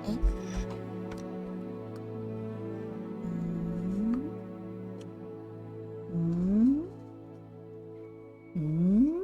哎，嗯，嗯。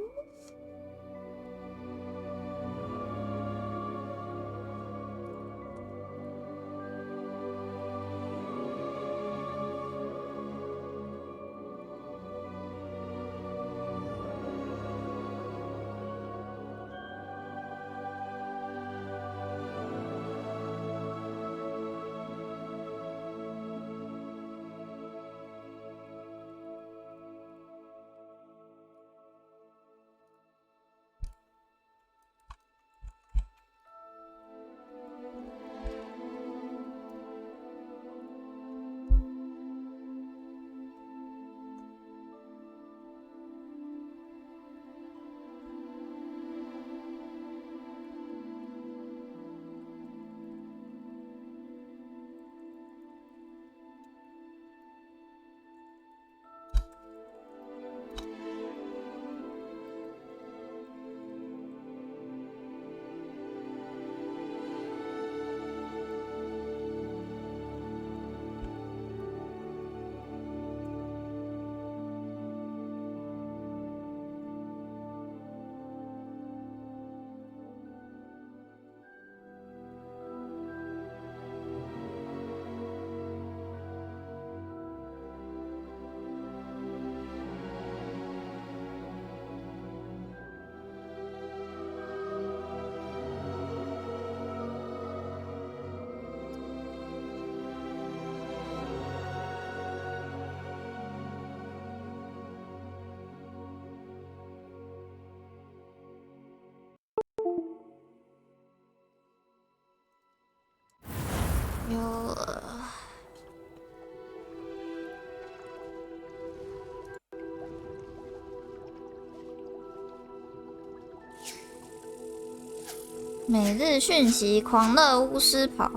有每日讯息，狂热巫师跑。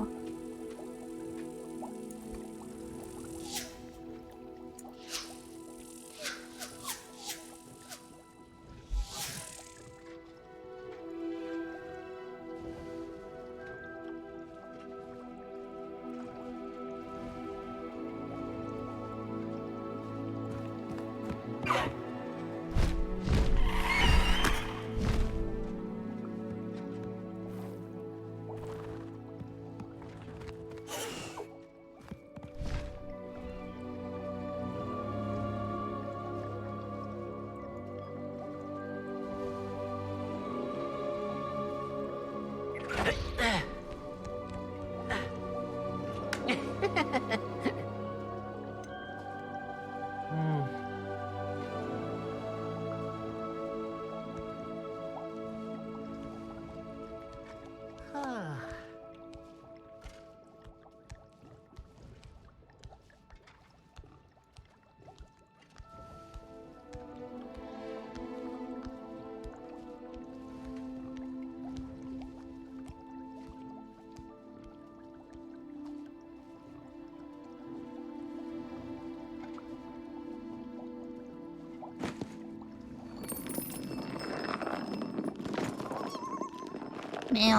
没有，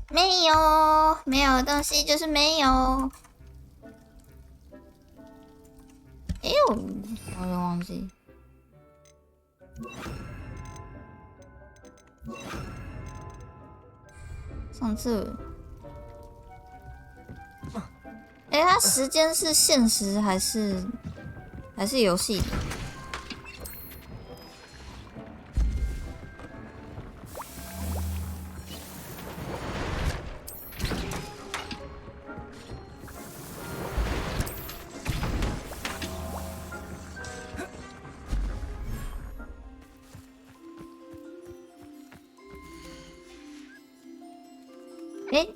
没有，没有东西就是没有。哎呦，我有点忘记。上次，哎，它时间是现实还是游戏的？哎，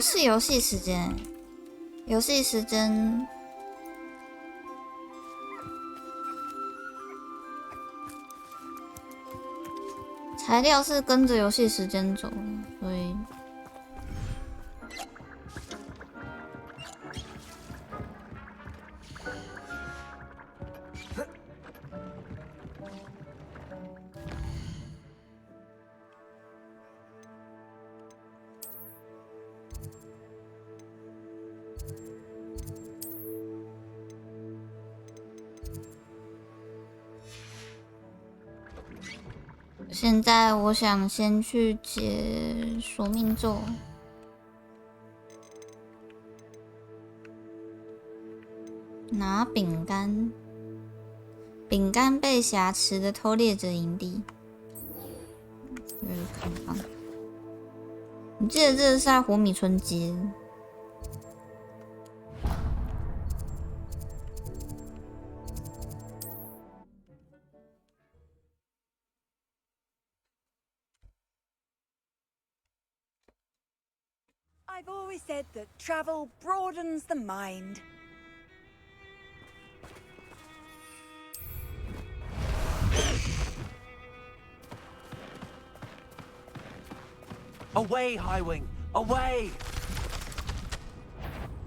是游戏时间，游戏时间。材料是跟着游戏时间走，所以现在我想先去解索命咒。拿饼干，饼干被挟持的偷猎者营地。看看，我记得这是在活米村街。I've always said that travel broadens the mind. Away, Highwing! Away!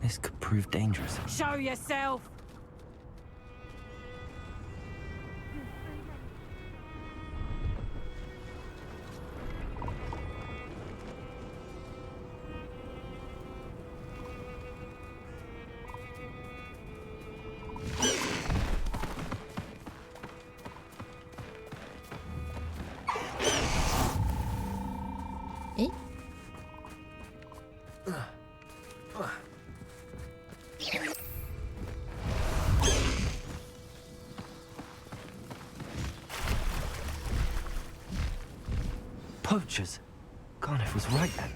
This could prove dangerous. Show yourself! Poachers? Garniff was right then.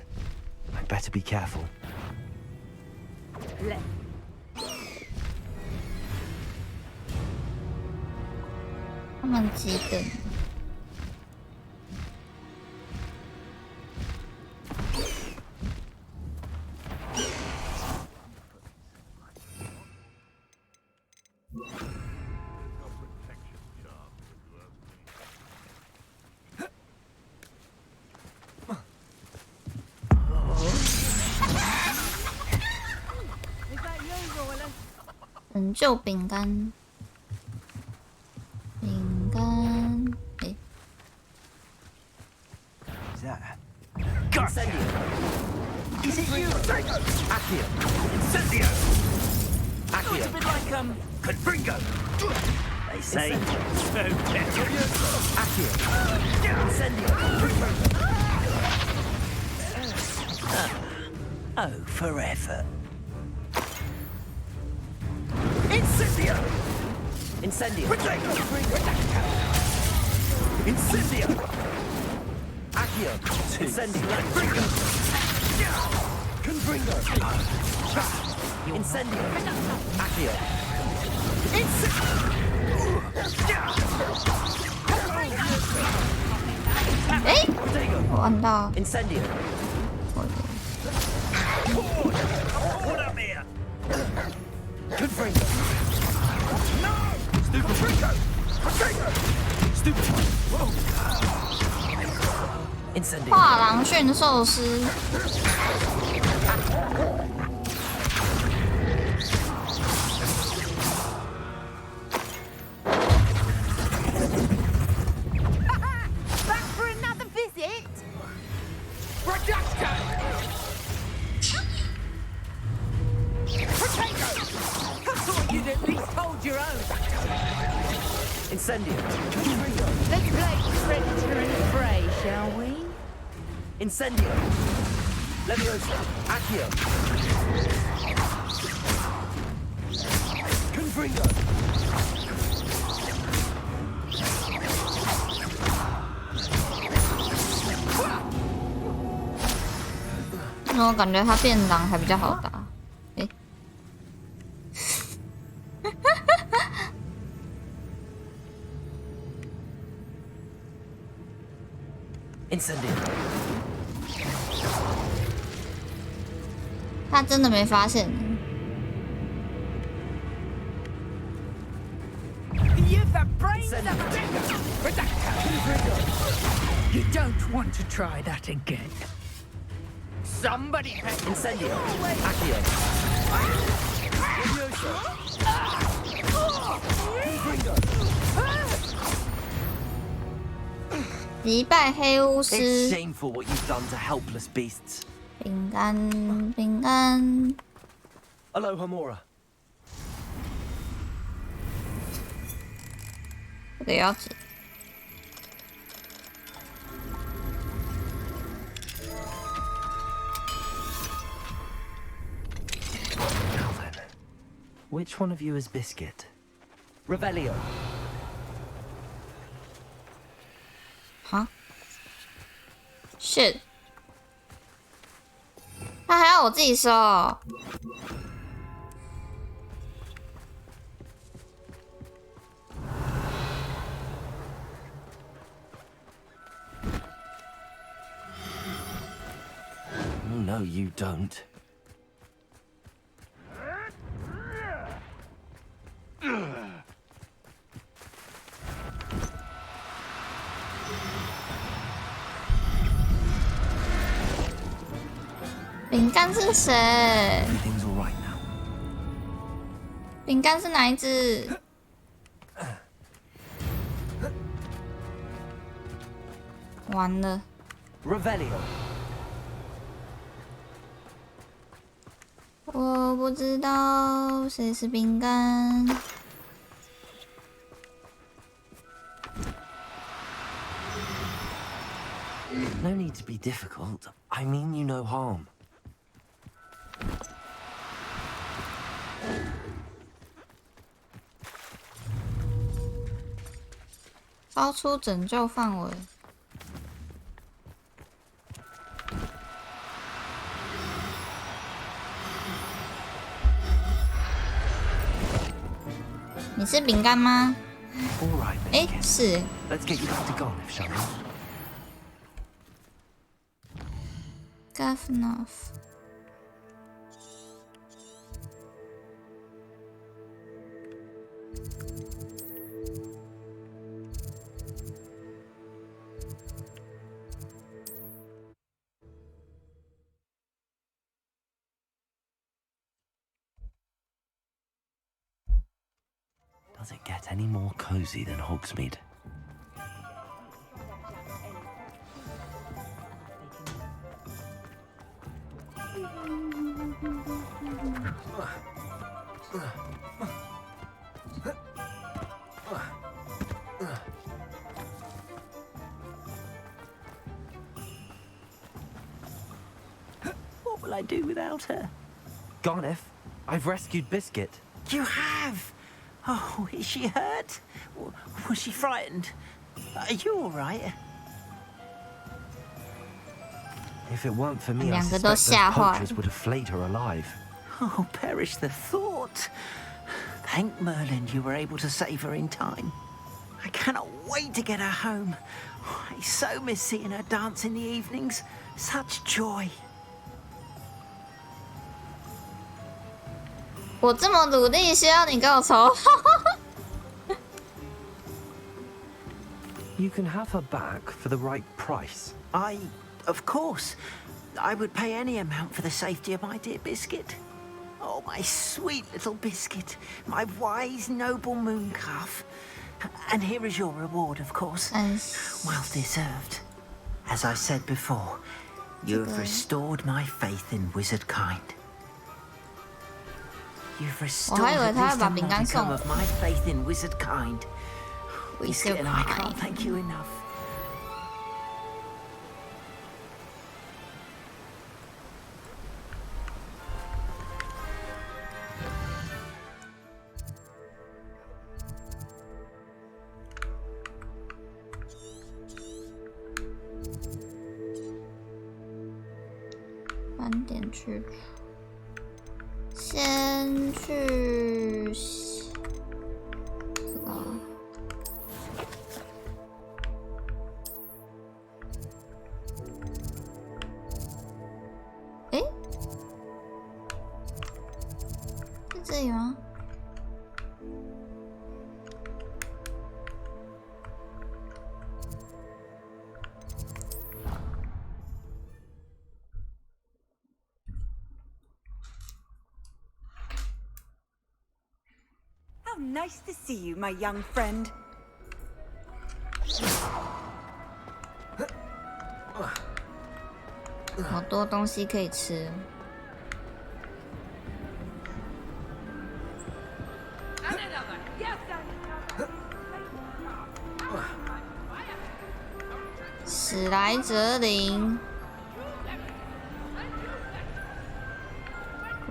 I'd better be careful. 他们几等？拯救饼干，饼干，诶。 Is that? Incendio! Is it you? Accio! Incendio! Accio! A bit like, Confringo! They say so Accio! Incendio! Oh, forever. Incendio! Incendio! Incendio! Accio! Incendio! Confringo! Incendio! Accio!哎，我按到。 Incendio! Confringo! No! Stupid Fringo! Stupid! Whoa! Incendio! 画廊驯兽师。 Back for another visit? Potato! I thought you'd at least hold your own. Incendio! Let's play predator and prey, shall we? Incendio! Leviosa! Accio! Confringo!为什么我感觉他变狼还比较好打？诶。Incendio! 他真的没发现。 You've the brains of a You don't want to try that again. Somebody Incendio! Accio! Confringo! 击败黑巫 It's 师。 shameful what you've done to helpless beasts. 饼干，饼干。 Aloha Mora. 这个要解。Which one of you is Biscuit? Revelio. 哈 ，shit， 他还要我自己收哦。Oh, no, you don't. 饼干是谁？ Everything's all right now. 饼干是哪一只？完了， Revelio. 我不知道谁是饼干。 No need to be difficult. I mean you no harm. 超出拯救范围。你是饼干吗？ All right, 哎， Biscuit. 是。 Let's get you back to Garniff, shall we? Gaffnoff。Does it get any more cozy than Hogsmeade? What will I do without her? Garniff, I've rescued Biscuit. You have? Oh, is she hurt? Was she frightened? Are you all right? If it weren't for me, I 两个 suspect 都 those 吓坏。 poachers would have flayed her alive. Oh, perish the thought. Thank Merlin you were able to save her in time. I cannot wait to get her home. I so miss seeing her dance in the evenings. Such joy. 我这么努力，需要你给我抽。 You can have her back for the right price. Of course, I would pay any amount for the safety of my dear Biscuit. Oh, my sweet little Biscuit, my wise, noble moon calf. And here is your reward, of course. Well deserved. As I said before, you have restored my faith in wizard kind. You've restored at least a modicum of my faith in wizard kind. Biscuit and I can't thank you enough. 晚点去，先去这个。诶，在这里吗？ How nice to see you, my young friend. 好多东西可以吃。史莱哲林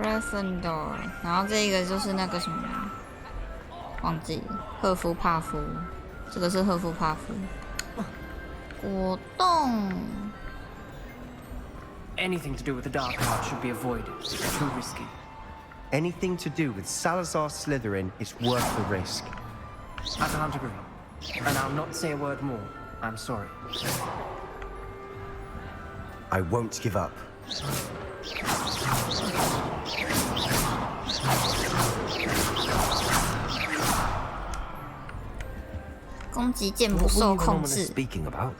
Gryffindor， 然后这一个就是那个什么，忘记了，赫夫帕夫，这个是赫夫帕夫。果冻。 Anything to do with the dark arts should be avoided. It's too risky. Anything to do with Salazar Slytherin is worth the risk. I can't agree. And I'll not say a word more. I'm sorry. I won't give up. 攻击键不 What 受 were you and 控 Ominous 制。 speaking about?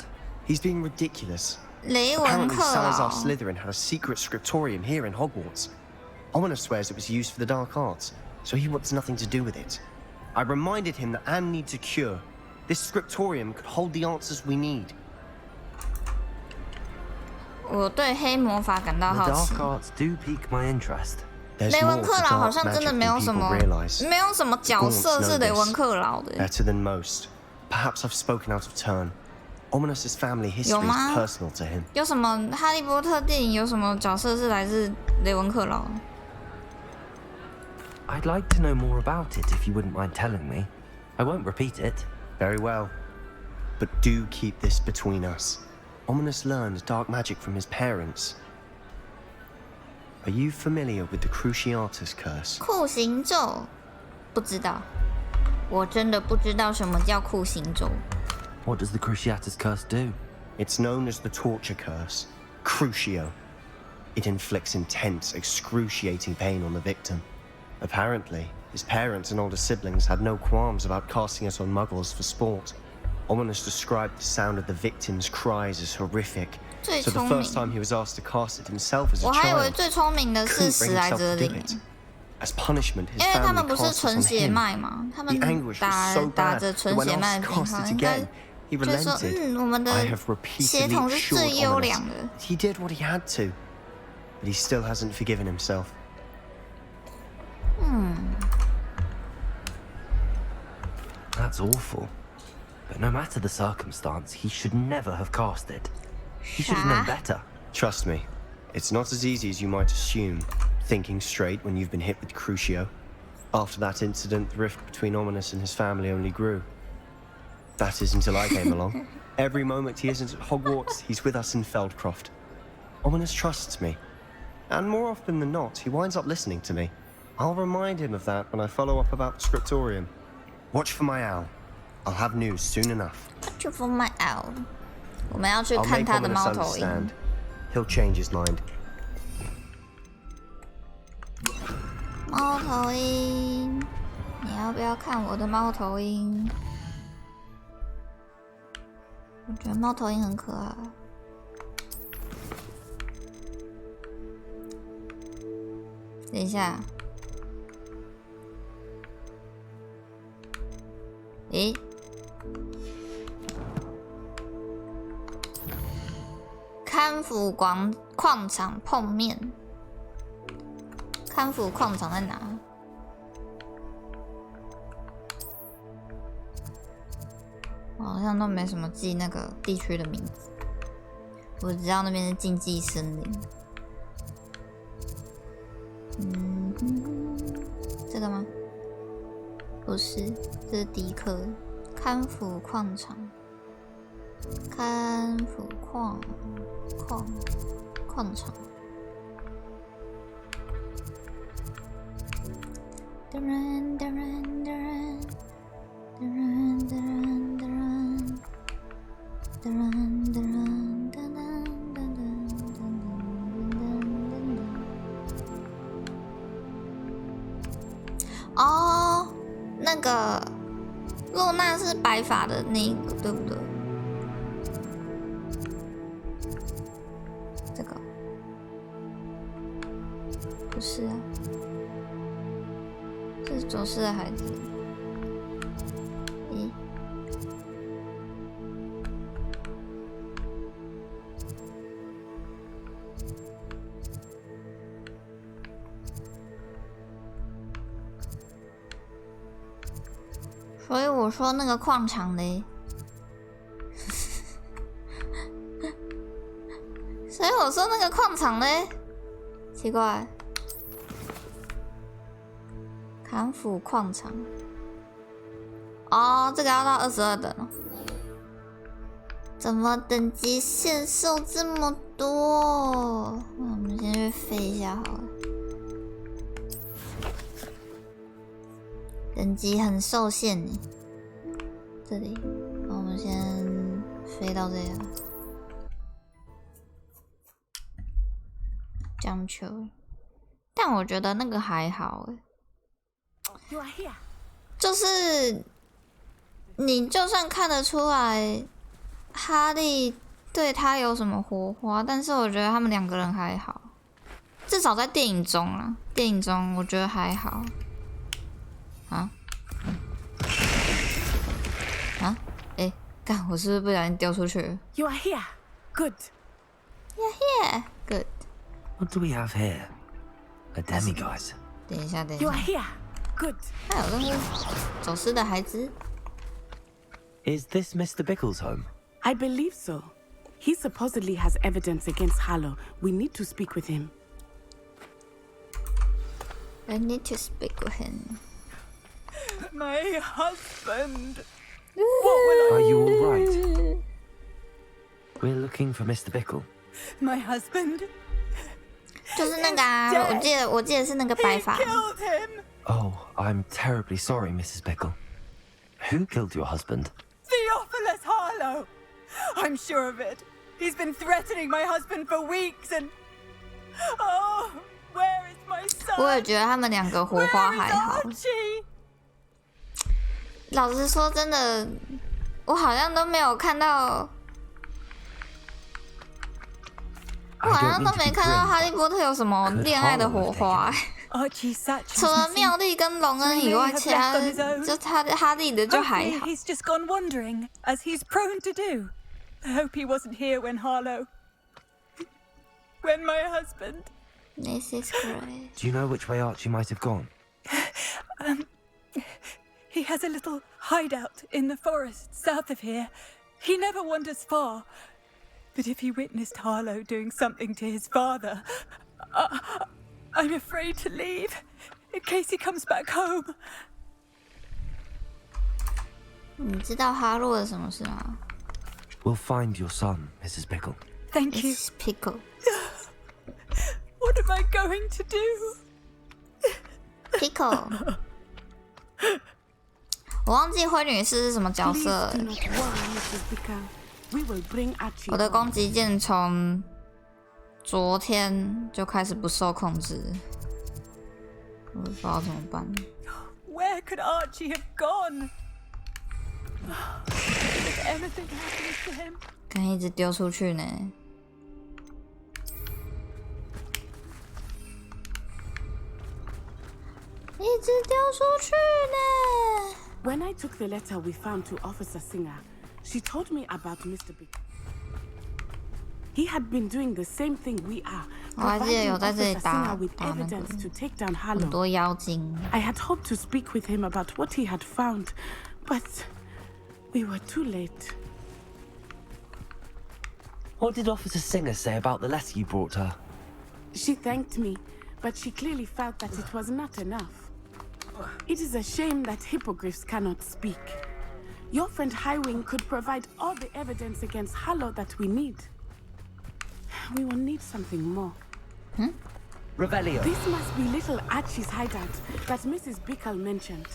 He's being ridiculous. 雷文 Apparently 克 Salazar 劳， Slytherin had a secret scriptorium here in Hogwarts. Ominous swears it was used for the dark arts, so he wants nothing to do with it. I reminded him that Anne needs a cure. This scriptorium could hold the answers we need. 我对黑魔法感到 The 好奇 dark。arts do pique my interest. There's 雷 more 文 to 克劳好 dark 像真的 magic 没有 than 什 people 么， realize. 没有什么角色是雷文克劳的。 Better than most. Perhaps I've spoken out of turn. Ominous's family history 有吗？ is personal to him. 有什么哈利波特电影有什么角色是来自雷文克劳？ I'd like to know more about it if you wouldn't mind telling me. I won't repeat it. Very well. But do keep this between us. Ominous learned dark magic from his parents. Are you familiar with the Cruciatus curse? 酷刑咒不知道，我真的不知道什么叫酷刑咒。 What does the Cruciatus curse do? It's known as the torture curse, Crucio. It inflicts intense, excruciating pain on the victim. Apparently, his parents and older siblings had no qualms about casting it on muggles for sport. Ominous described the sound of the victim's cries as horrific, 最 so the 聪 first 明， time he was asked to cast it himself as 我 a 还以为 child, 最聪明的 he 是 couldn't 史 bring 莱 himself 哲 to do 林， it. As punishment, his 因为他 family 们不是 cast it 纯 on 血 him. 脉嘛，他 The 们 anguish 打 was so 打 bad 着 that 纯 when 血 asked 脉 to 的平 cast 衡， it 应该 again, he 就是说， relented. 我们的 I have 血 repeatedly 统是 assured 最优 Ominous 良的。 he did what he had to, but he still hasn't forgiven himself. That's awful. But no matter the circumstance, he should never have cast it. He should have known better. Trust me, it's not as easy as you might assume, thinking straight when you've been hit with Crucio. After that incident, the rift between Ominous and his family only grew. That is until I came along. Every moment he isn't at Hogwarts, he's with us in Feldcroft. Ominous trusts me. And more often than not, he winds up listening to me. I'll remind him of that when I follow up about the scriptorium. Watch for my owl. I'll have news soon enough. Watch for my owl。我们要去 I'll 看 make 他的 Ominous 猫头鹰 understand.。He'll change his mind. 猫头鹰，你要不要看我的猫头鹰？我觉得猫头鹰很可爱。等一下，诶，康福矿场碰面。康福矿场在哪？我好像都没什么记那个地区的名字，我只知道那边是禁忌森林。这个吗？不是，这是迪克康福矿场。康福矿场。哦，那个露娜是白发的那一个，对不对？这个不是啊。这是走失的孩子。咦？所以我说那个矿场嘞，所以我说那个矿场嘞，奇怪。砍斧矿场。哦，这个要到22等哦。怎么等级限售这么多？那我们先去飞一下好了。等级很受限呢。这里，那我们先飞到这里了。讲球，但我觉得那个还好哎。就是你就算看得出来哈利对他有什么火花，但是我觉得他们两个人还好，至少在电影中啊，电影中我觉得还好。啊？啊？哎，干！我是不是不小心丢出去了 You are here. Good.？Yeah, good. What do we have here? A demiguise. 等一下，等一 You are 下， here. Good. 还有任务，走失的孩子。 Is this Mr. Bickle's home? I believe so. He supposedly has evidence against Harlow. We need to speak with him. I need to speak with him. My husband. Are you all right? We're looking for Mr. Bickle. My husband. 就是那个啊，我记得是那个白发。 Killed him. Oh, I'm terribly sorry, Mrs. Bickle. Who killed your husband? Theophilus Harlow. I'm sure of it. He's been threatening my husband for weeks and... Oh, where is my son? 我也觉得他们两个火花 Where is 还好。 Archie? 老实说，真的，我好像都没有看到，我 I 好 don't 像 mean 都 to 没 be 看到 grim, 哈利波特有什么恋爱的火花。 Archie Satchel. 除了妙丽跟隆恩以外，其他就哈利的就还 Hopefully 好。 he's just gone wandering, as he's prone to do. I hope he wasn't here when Harlow... When my husband... This is great. Do you know which way Archie might have gone? He has a little hideout in the forest south of here. He never wanders far. But if he witnessed Harlow doing something to his father, I'm afraid to leave in case he comes back home. 你知道哈洛的什么事吗 We'll find your son, Mrs. Bickle. Thank you.？It's pickle. What am I going to do? Pickle. 我忘记灰女士是什么角 Please 色 do 了。 not worry, Mrs. Bickle. We will bring Archie 我的 home. 攻击键从昨天就开始不受控制，我不知道怎么办。 Where could Archie have gone? If anything happens to him, 刚一直丢出去呢。一直丢出去呢。 When I took the letter we found to Officer Singer, she told me about Mr. Bickle. He had been doing the same thing we are, 我还记得 providing 有在这里 Officer 打 Singer with 打那个 evidence to take down 很 Harlow. 多妖精。 I had hoped to speak with him about what he had found, but we were too late. What did Officer Singer say about the letter you brought her? She thanked me, but she clearly felt that it was not enough. It is a shame that hippogriffs cannot speak. Your friend Highwing could provide all the evidence against Harlow that we need. We will need something more. Revelio. This must be little Archie's hideout that Mrs. Bickle mentioned.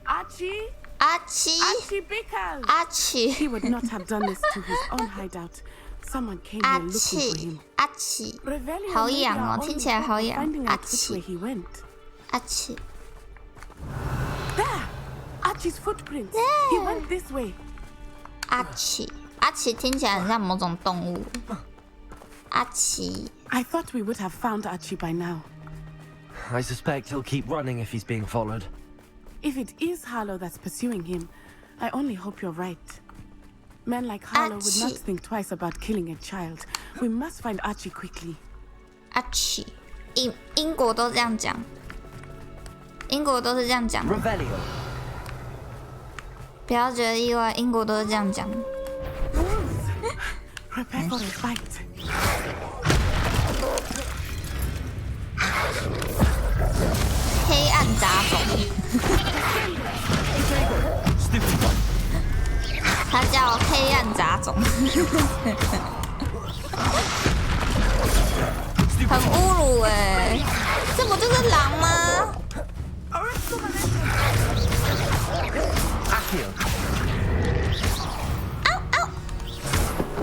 Archie? 阿奇， Archie Bickle! 阿奇， He would not have done this to his own hideout. Someone came 阿 here looking for 奇 him.，阿奇， Revelio 好 may be 痒 our 哦， only 听起来 hope 好 of 痒。 finding 阿 out which 奇，way he went. 阿奇， There! Archie's footprints. He went this way. 阿奇，阿奇听起来很像某种动物。阿奇， I thought we would have found Archie by now. I suspect he'll keep running if he's being followed. If it is Harlow that's pursuing him, I only hope you're right. Men like Harlow would not Archie. think twice about killing a child. We must find Archie quickly. 阿奇，英国都这样讲，英国都是这样讲， Revelio. 不要觉得意外，英国都是这样讲。 Prepare for a fight. 黑暗杂种，它叫黑暗杂种，很侮辱哎、这不就是狼吗？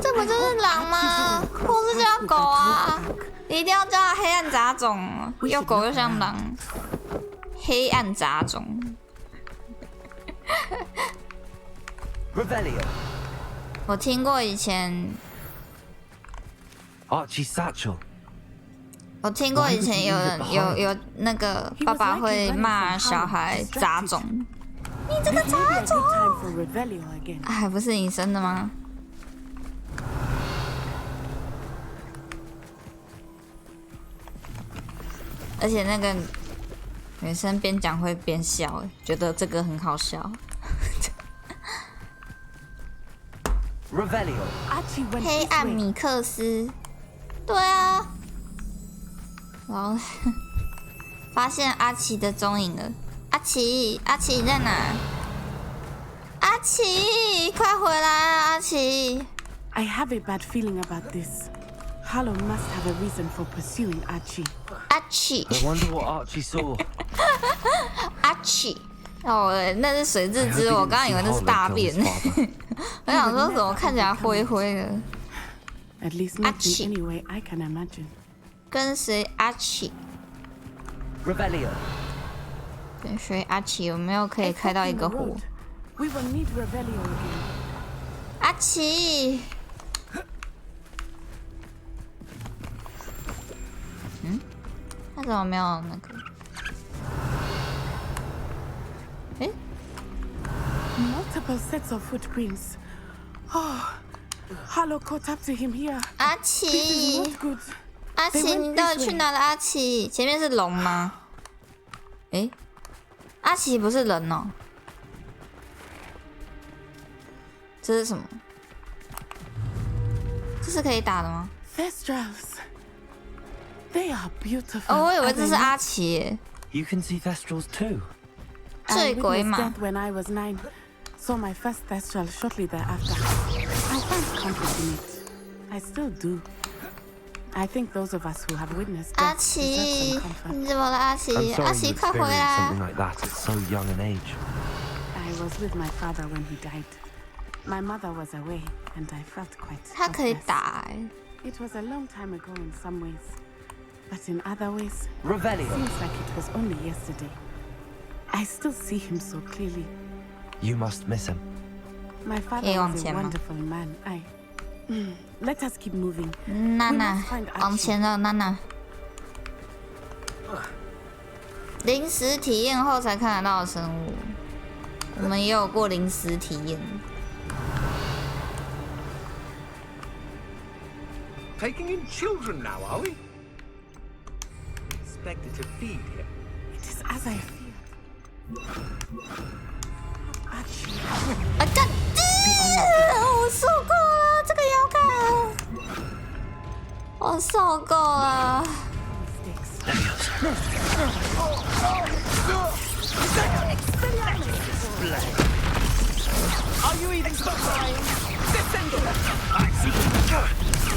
这不就是狼吗？或是叫狗啊？一定要叫它黑暗杂种，又狗又像狼，黑暗杂种。Revelio. 我听过以前， Archie's satchel. 我听过以前有人有那个爸爸会骂小孩杂种，你这个杂种，还不是你生的吗？而且那个女生边讲会边笑，觉得这个很好笑。Revelio. 黑暗米克斯，对啊，然后发现阿奇的踪影了。阿奇，阿奇你在哪？阿奇，快回来啊！阿奇， I have a bad feeling about this. Harlow must have a reason for pursuing Archie. 阿奇， I wonder what Archie saw. 阿奇，哦，那是水蛭之，我刚刚以为那是大便。我想说怎么看起来灰灰的？ At least not Archie. in any way I can imagine. 跟随阿奇， Revelio. 跟随阿奇有没有可以开到一个湖？ We will need Revelio again. 阿奇，他怎么没有那个？诶， Multiple sets of footprints. Oh, Harlow caught up to him here. 阿 This is 奇， not good. 阿奇，你到底去哪了？阿奇，前面是龙吗？诶，阿奇不是人哦。这是什么？这是可以打的吗？ Thestrals. They are beautiful. 哦，我以为 are 这 they 是阿 not? 奇耶。 You can see Thestrals too. 醉 I 鬼 witnessed 马 death when I was 9. Saw my first Thestral shortly thereafter. I found comfort in it. I still do. I think those of us who have witnessed 阿 death 奇 deserve some，comfort. 你怎么了？阿奇， I'm 阿 sorry 奇， you 快回 experienced 来 something！ like that at so young an age. I was with my father when he died. My mother was away, and I felt quite 他可以 helpless. 打哎。 It was a long time ago in some ways, but in other ways, Revelio. seems like it was only yesterday. I still see him so clearly. You must miss him. My father 可以往 was a 前吗？ wonderful man. Let us keep moving. 娜娜，往前了，娜娜。临时体验后才看得到的生物，我们也有过临时体验。 Taking in children now, are we? Expected to feed him. It is as I feared. Archie. 啊干！我受够了，这个也要看。我受够了。 Mistakes. Are you even trying?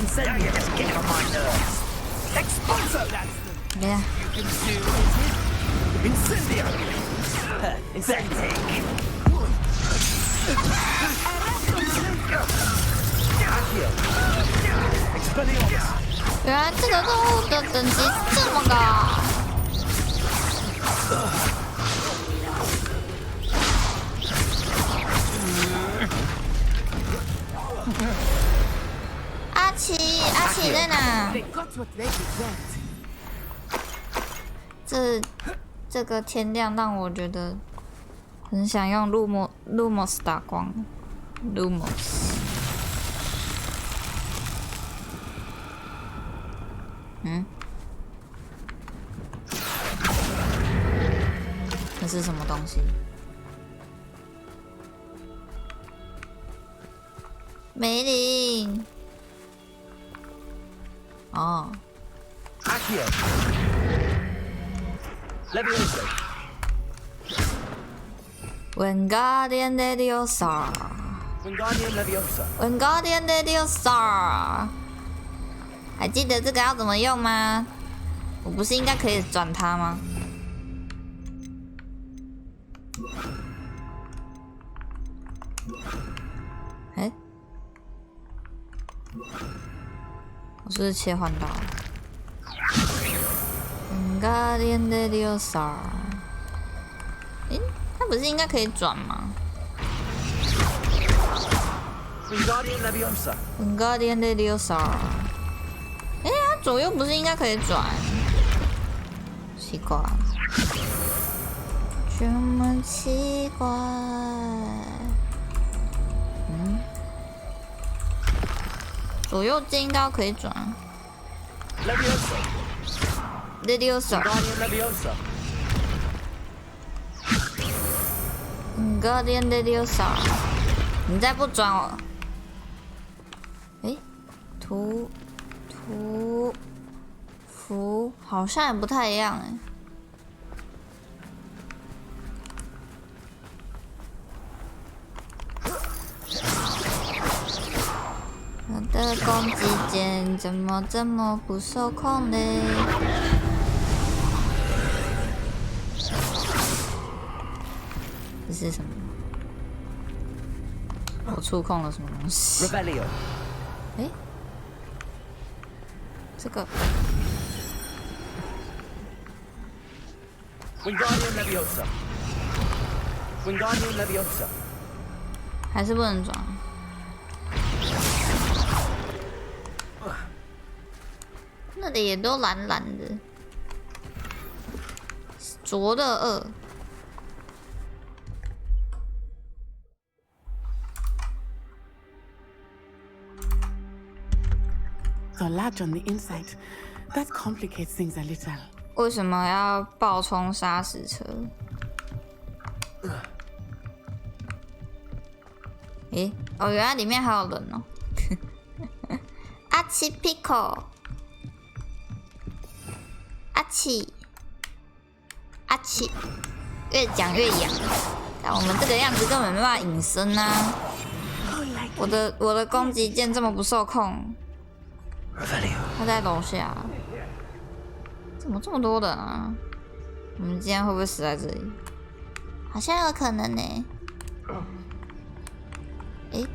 Incendio is getting on my nerves. Expulso! That's the 别， you can do it. Incendio! Pathetic. 原来这个任务的等级这么高。阿奇，阿奇在哪？ They got what they deserved. 这个天亮让我觉得很想用路莫斯打光，路莫斯。那是什么东西？梅林。哦， Accio. Levioso. Wingardium Leviosa。 Wingardium Leviosa. Wingardium Leviosa。还记得这个要怎么用吗？我不是应该可以转它吗？哎、我是不是切换到了？Wingardium Leviosa。诶，它不是应该可以转吗 Wingardium Leviosa.？Wingardium Leviosa。哎，它左右不是应该可以转？奇怪，这么奇怪。左右键应该可以转。Leviosa. Leviosa。 Wingardium Leviosa. Wingardium Leviosa。你再不转我，哎，符好像也不太一样哎。我的攻击键怎么这么不受控嘞？这是什么？我触控了什么东西？ Revelio. 哎，这个 Wingardium Leviosa. Wingardium Leviosa. 还是不能转。那里也都蓝蓝的，浊的2。The latch on the inside. That complicates things a little. 为什么要爆冲杀死车？诶，哦，原来里面还有人哦。阿奇 Pico， 阿奇，阿奇，越讲越痒。但我们这个样子根本没办法隐身啊！我的攻击键这么不受控。他在楼下，怎么这么多人啊？我们今天会不会死在这里？好像有可能呢。诶，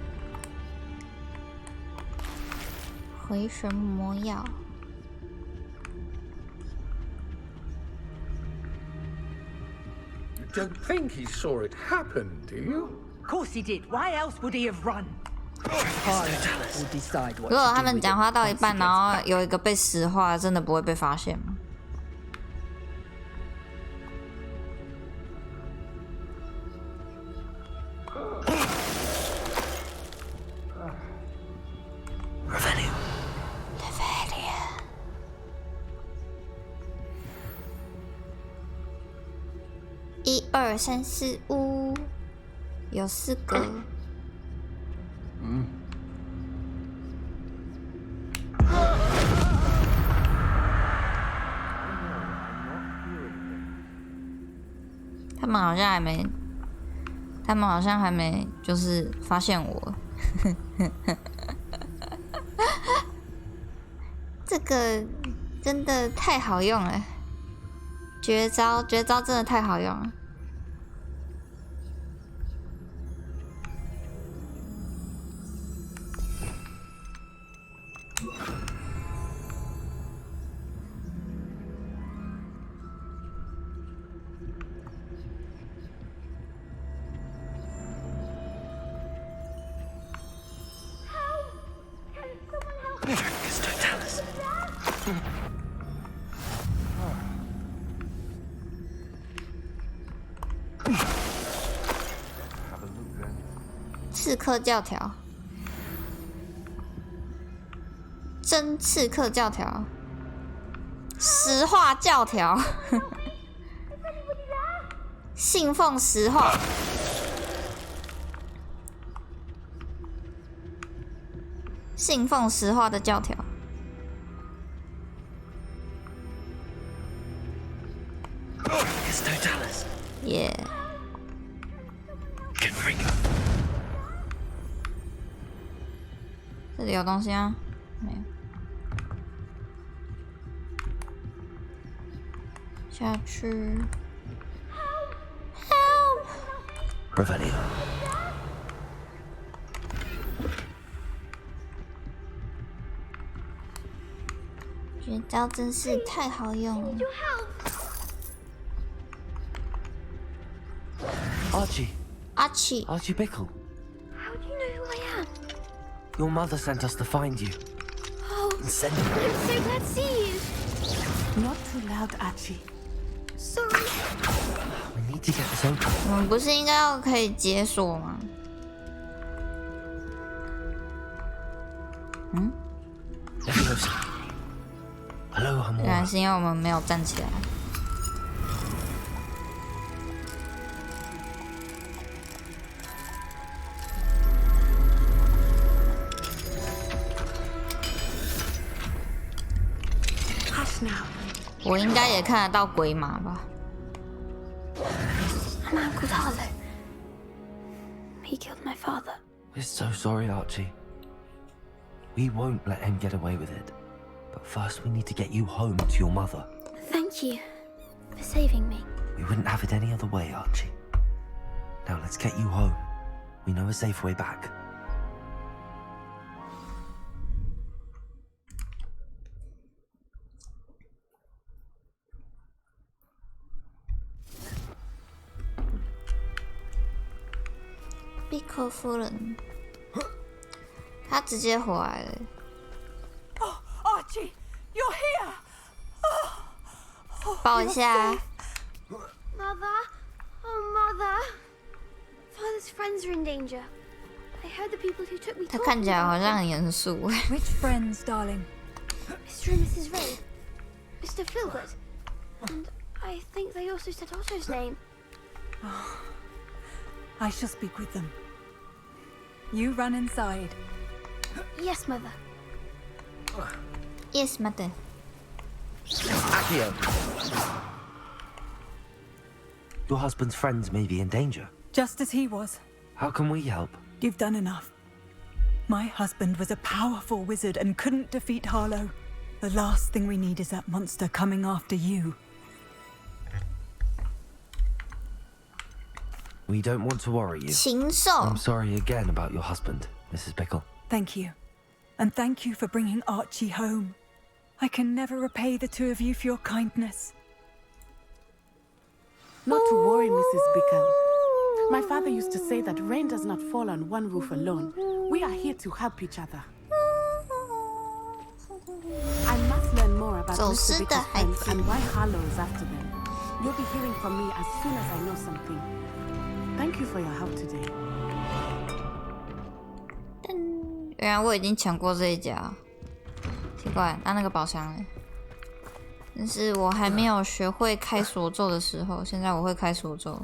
回神魔药。You don't think he saw it happen, do you? Of course he did. Why else would he have run? Time will decide 如 what 果 to 他 do 们 with 讲 it 话到一 once he 半， gets 然后 back. 有一个被石化，真的不会被发现吗？1、2、3、4、5，有4个。他们好像还没，就是发现我。这个真的太好用了，绝招真的太好用了。刺客教条，真刺客教条，石化教条，信奉石化，信奉石化的教条。这里有东西吗？没有。下去。Help! Revelio. 绝招真是太好用了。Archie. Archie Bickle. How do you know who I am? Your mother sent us to find you. Oh, And send you. I'm so glad to see you. Not too loud, Archie. Sorry. We need to get this open. 我们不是应该要可以解锁吗？嗯？ Leviosa. Hello, 原来 Hamora. 是因为我们没有站起来。Hush now. 我应该也看得到鬼马吧？ A man called Harlow. He killed my father. We're so sorry, Archie. We won't let him get away with it. But first, we need to get you home to your mother. Thank you for saving me. We wouldn't have it any other way, Archie. Now let's get you home. We know a safe way back. Bickle 夫人，她直接回来了。 Oh, Archie, you're here. 抱一下。 Mother? Oh, Mother. Father's friends are in danger. I heard the people who took me 她 talking 看起来好 about 像 them. 很严肃。 Which friends, darling? Mr. and Mrs. Ray. Mr. Filbert. And I think they also said Otto's name. I shall speak with them. You run inside. Yes, Mother. Yes, mother. Accio! Your husband's friends may be in danger. Just as he was. How can we help? You've done enough. My husband was a powerful wizard and couldn't defeat Harlow. The last thing we need is that monster coming after you. We don't want to worry you. 禽兽 I'm sorry again about your husband, Mrs. Bickle. Thank you. And thank you for bringing Archie home. I can never repay the two of you for your kindness. Not to worry, Mrs. Bickle. My father used to say that rain does not fall on one roof alone. We are here to help each other. I must learn more about Mr. Bickle's friends and why Harlow is after them. You'll be hearing from me as soon as I know something. Thank you for your help today. 原来我已经抢过这一家，奇怪，那个宝箱呢？但是我还没有学会开锁咒的时候，现在我会开锁咒。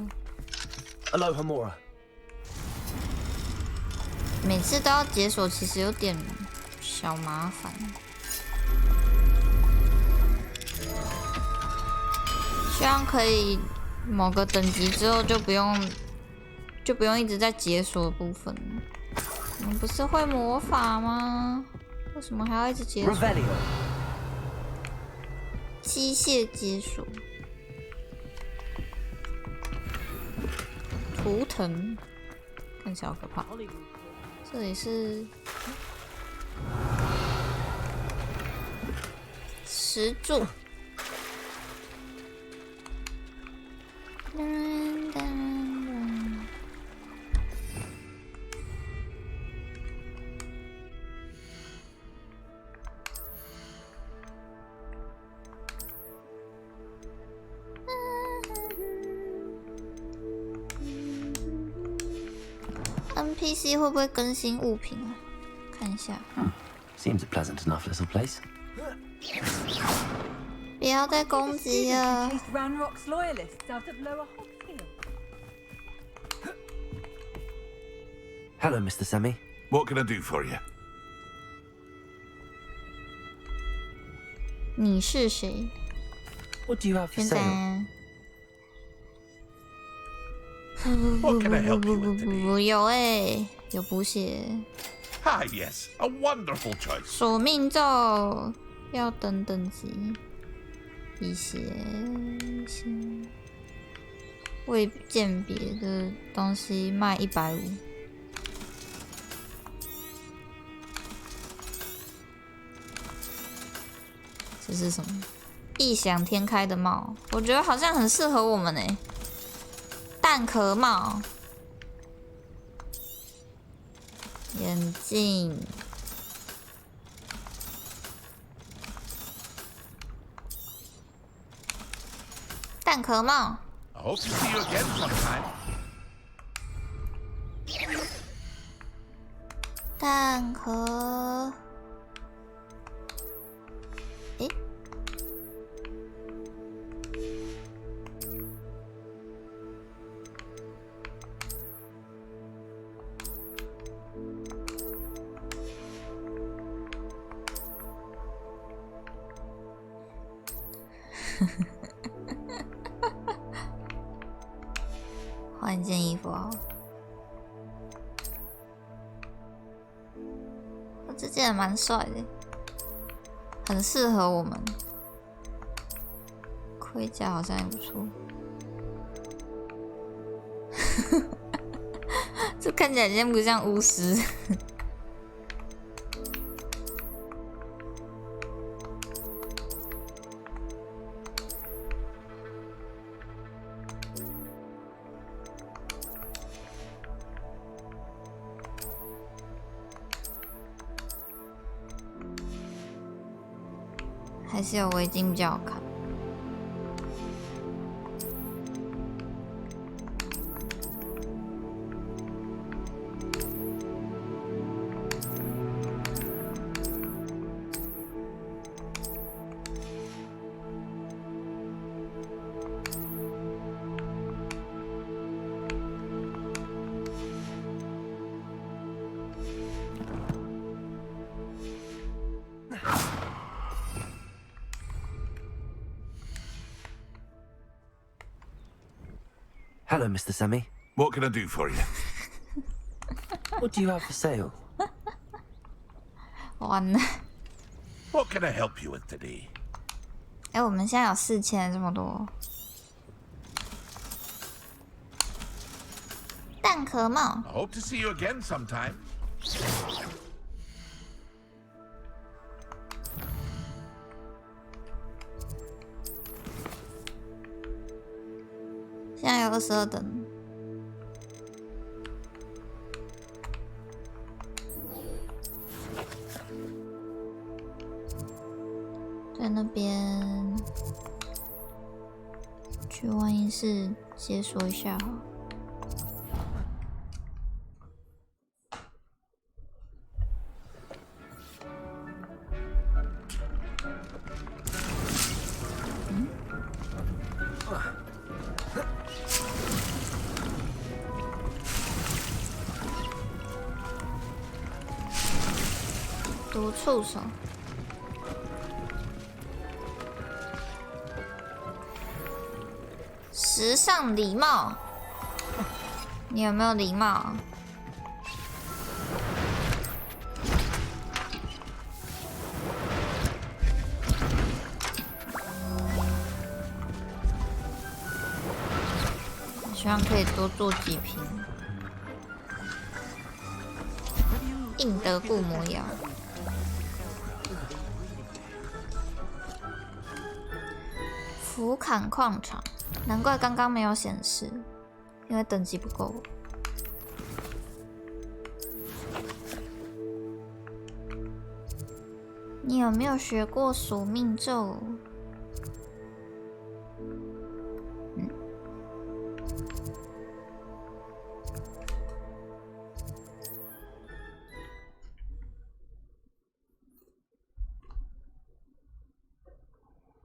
Hello, Hamora. 每次都要解锁，其实有点小麻烦。希望可以某个等级之后就不用一直在解锁的部分。你不是会魔法吗？为什么还要一直解锁？ Revelio. 机械解锁。图腾看起来好可怕。这里是石柱。NPC 会不会更新物品啊？看一下。Seems a pleasant enough little place. 不要再攻击了。 Chased Ranrock's loyalists out of Lower Hogsfield. Hello, Mr. Semi. What can I do for you? 你是谁？ What do you have for 现 sale? 在。 What can I help you with today? 有有补血， Ah, yes, a wonderful choice. 宿命咒要等等级，一些未鉴别的东西卖150。这是什么？异想天开的帽，我觉得好像很适合我们欸。蛋壳帽，眼镜，蛋壳帽。I hope to see you again sometime. 蛋壳，诶，换一件衣服好了。这件也蛮帅的，很适合我们。盔甲好像也不错。这看起来有点不像巫师。还是有围巾比较好看。Hello, Mr. Semi. What can I do for you? What do you have for sale? 完了， What can I help you with today? 我们现在有4000这么多。蛋壳帽， I hope to see you again sometime. 现在有22等。在那边去万一室解锁一下好了。毒触手，时尚礼帽，你有没有礼帽？希望可以多做几瓶。印德固魔药。福坎矿场，难怪刚刚没有显示，因为等级不够。你有没有学过宿命咒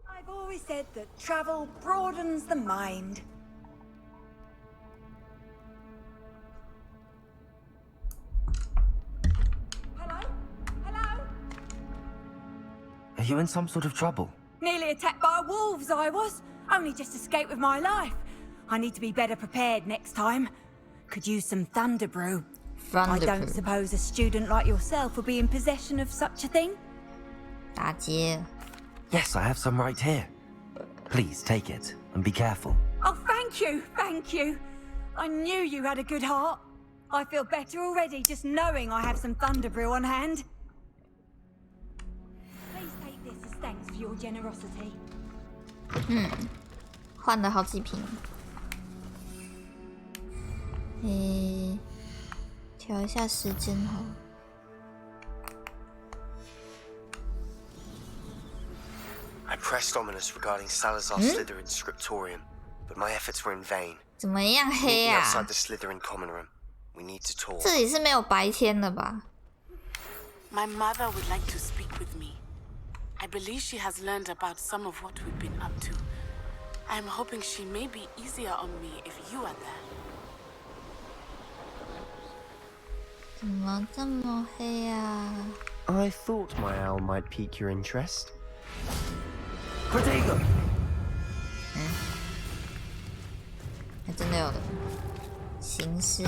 ？I've always said that travel broadens the mind. Hello? Hello? Are you in some sort of trouble? Nearly attacked by wolves, I was. Only just escaped with my life. I need to be better prepared next time. Could use some thunder brew. I don't Thunderproof suppose a student like yourself would be in possession of such a thing? 打劫。 Yes, I have some right here. Please take it and be careful. Oh, thank you, thank you. I knew you had a good heart. I feel better already just knowing I have some Thunderbrew on hand. Please take this as thanks for your generosity. 换了好几瓶。调一下时间好了。 I pressed Ominous regarding Salazar Slytherin's scriptorium, but my efforts were in vain. 怎么样 Meet 黑 me 啊？ outside the Slytherin common room. We need to talk. 这里是没有白天的吧？ My mother would like to speak with me. I believe she has learned about some of what we've been up to. I am hoping she may be easier on me if you are there. 怎么这么黑啊？ I thought my owl might pique your interest. Protego! 还真的有的。行尸。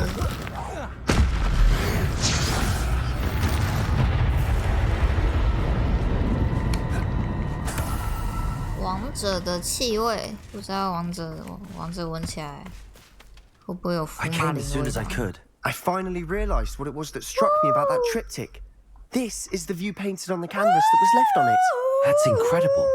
王者的气味，不知道王者闻起来会不会有福 I 马 came 林 as soon 味 as I 道？ could. I finally realized what it was that struck me about that triptych. This is the view painted on the canvas that was left on it. That's incredible.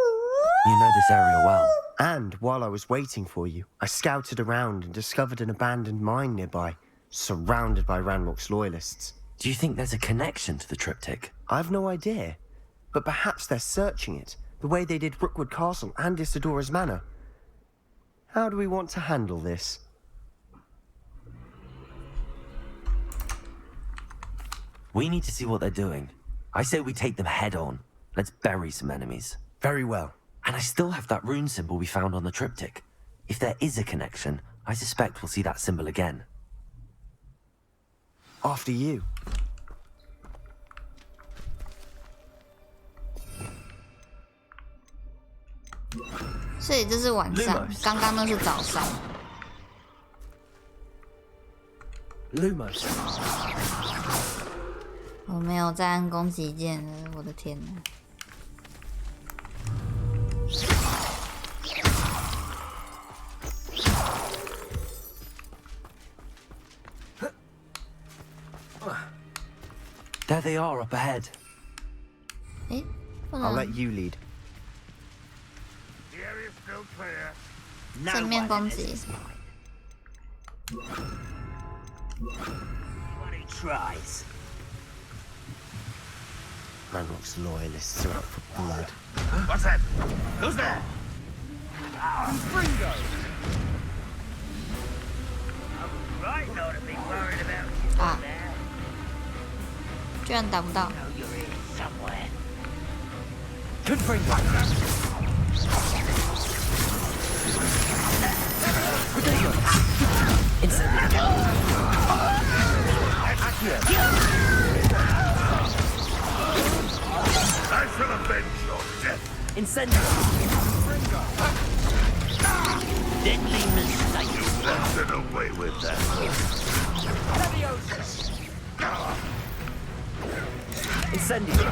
You know this area well. And while I was waiting for you, I scouted around and discovered an abandoned mine nearby, surrounded by Ranrock's loyalists. Do you think there's a connection to the triptych? I've no idea. But perhaps they're searching it, the way they did Rookwood Castle and Isidora's Manor. How do we want to handle this? We need to see what they're doing. I say we take them head on. Let's bury some enemies. Very well. And I still have that rune symbol we found on the triptych. If there is a connection, I suspect we'll see that symbol again. After you. 所以这是晚上，刚刚那是早上。 Lumos. 我没有再按攻击键了，我的天哪！ There they are up ahead. 诶，不 I'll 能 let you lead. The area's still clear. 正面攻击。 What he tries. Ranrock's loyalists are out for blood. What's that? Who's there? Fringo! Right not to be worried about you 啊 there. 居然打不到。 Know you're here somewhere. Confringo! Incendio! Accio! I shall avenge your death. Incendio! Deadly mistake. Let's get away with that. Leviosa! Incendio!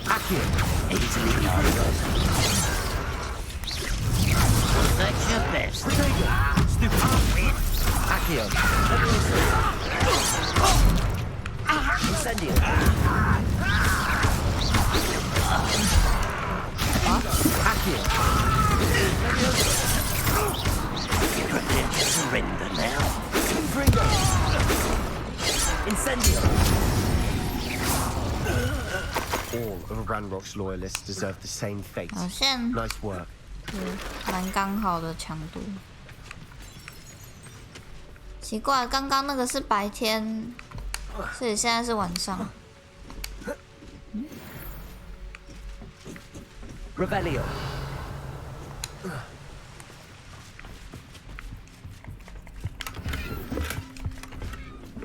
Accio! Easily done. That's your best. Accio! Incendio! Accio! You're prepared to surrender now. Confringo! Incendio! All of Ranrock's loyalists deserve the same fate. 好像 Nice work. 蛮刚好的强度。奇怪，刚刚那个是白天，所以现在是晚上。 Revelio!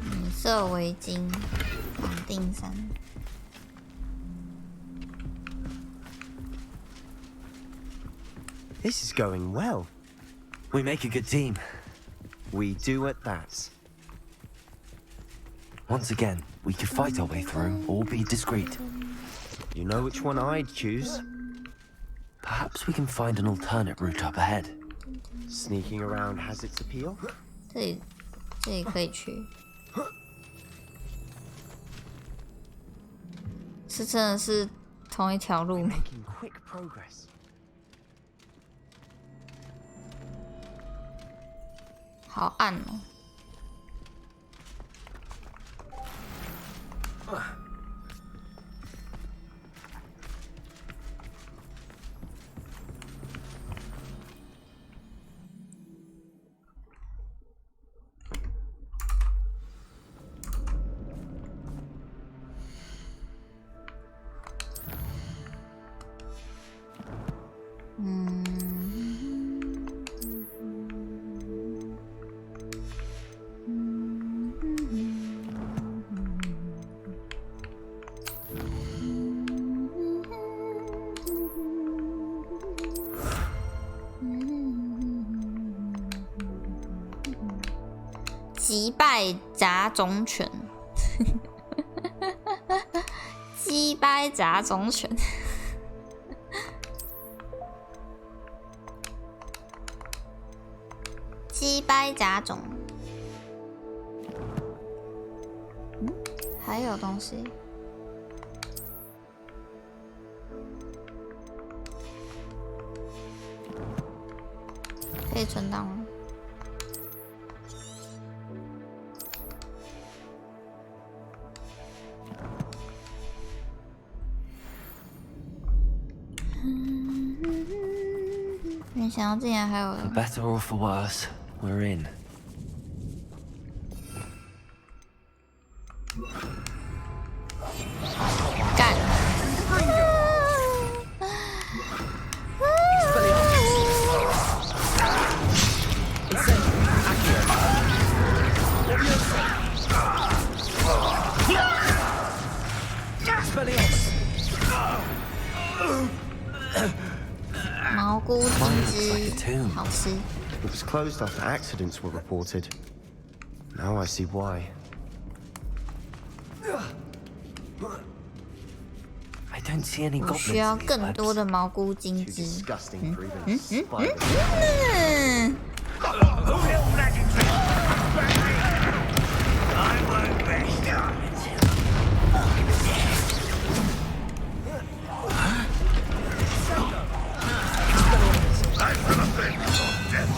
米色围巾，绑定衫。 This is going well. We make a good team. We do at that. Once again, we could fight our way through or be discreet. You know which one I'd choose? Perhaps we can find an alternate route up ahead. Sneaking around has its appeal. 这里可以去，是真的是同一条路吗？ Making quick progress. 好暗哦。击败杂种犬，击败杂种犬，击败杂种。还有东西。可以存档吗？没想到竟然还有 For better or for worse, we're in. 干！蘑菇金枝，好吃。 It was closed after accidents were reported. Now I see why. I don't see any 我 goblins 需要 in these 更多 webs. 的蘑菇金 Too 枝。 disgusting for even a spider. 嗯， I won't rest. I feel a thing called death.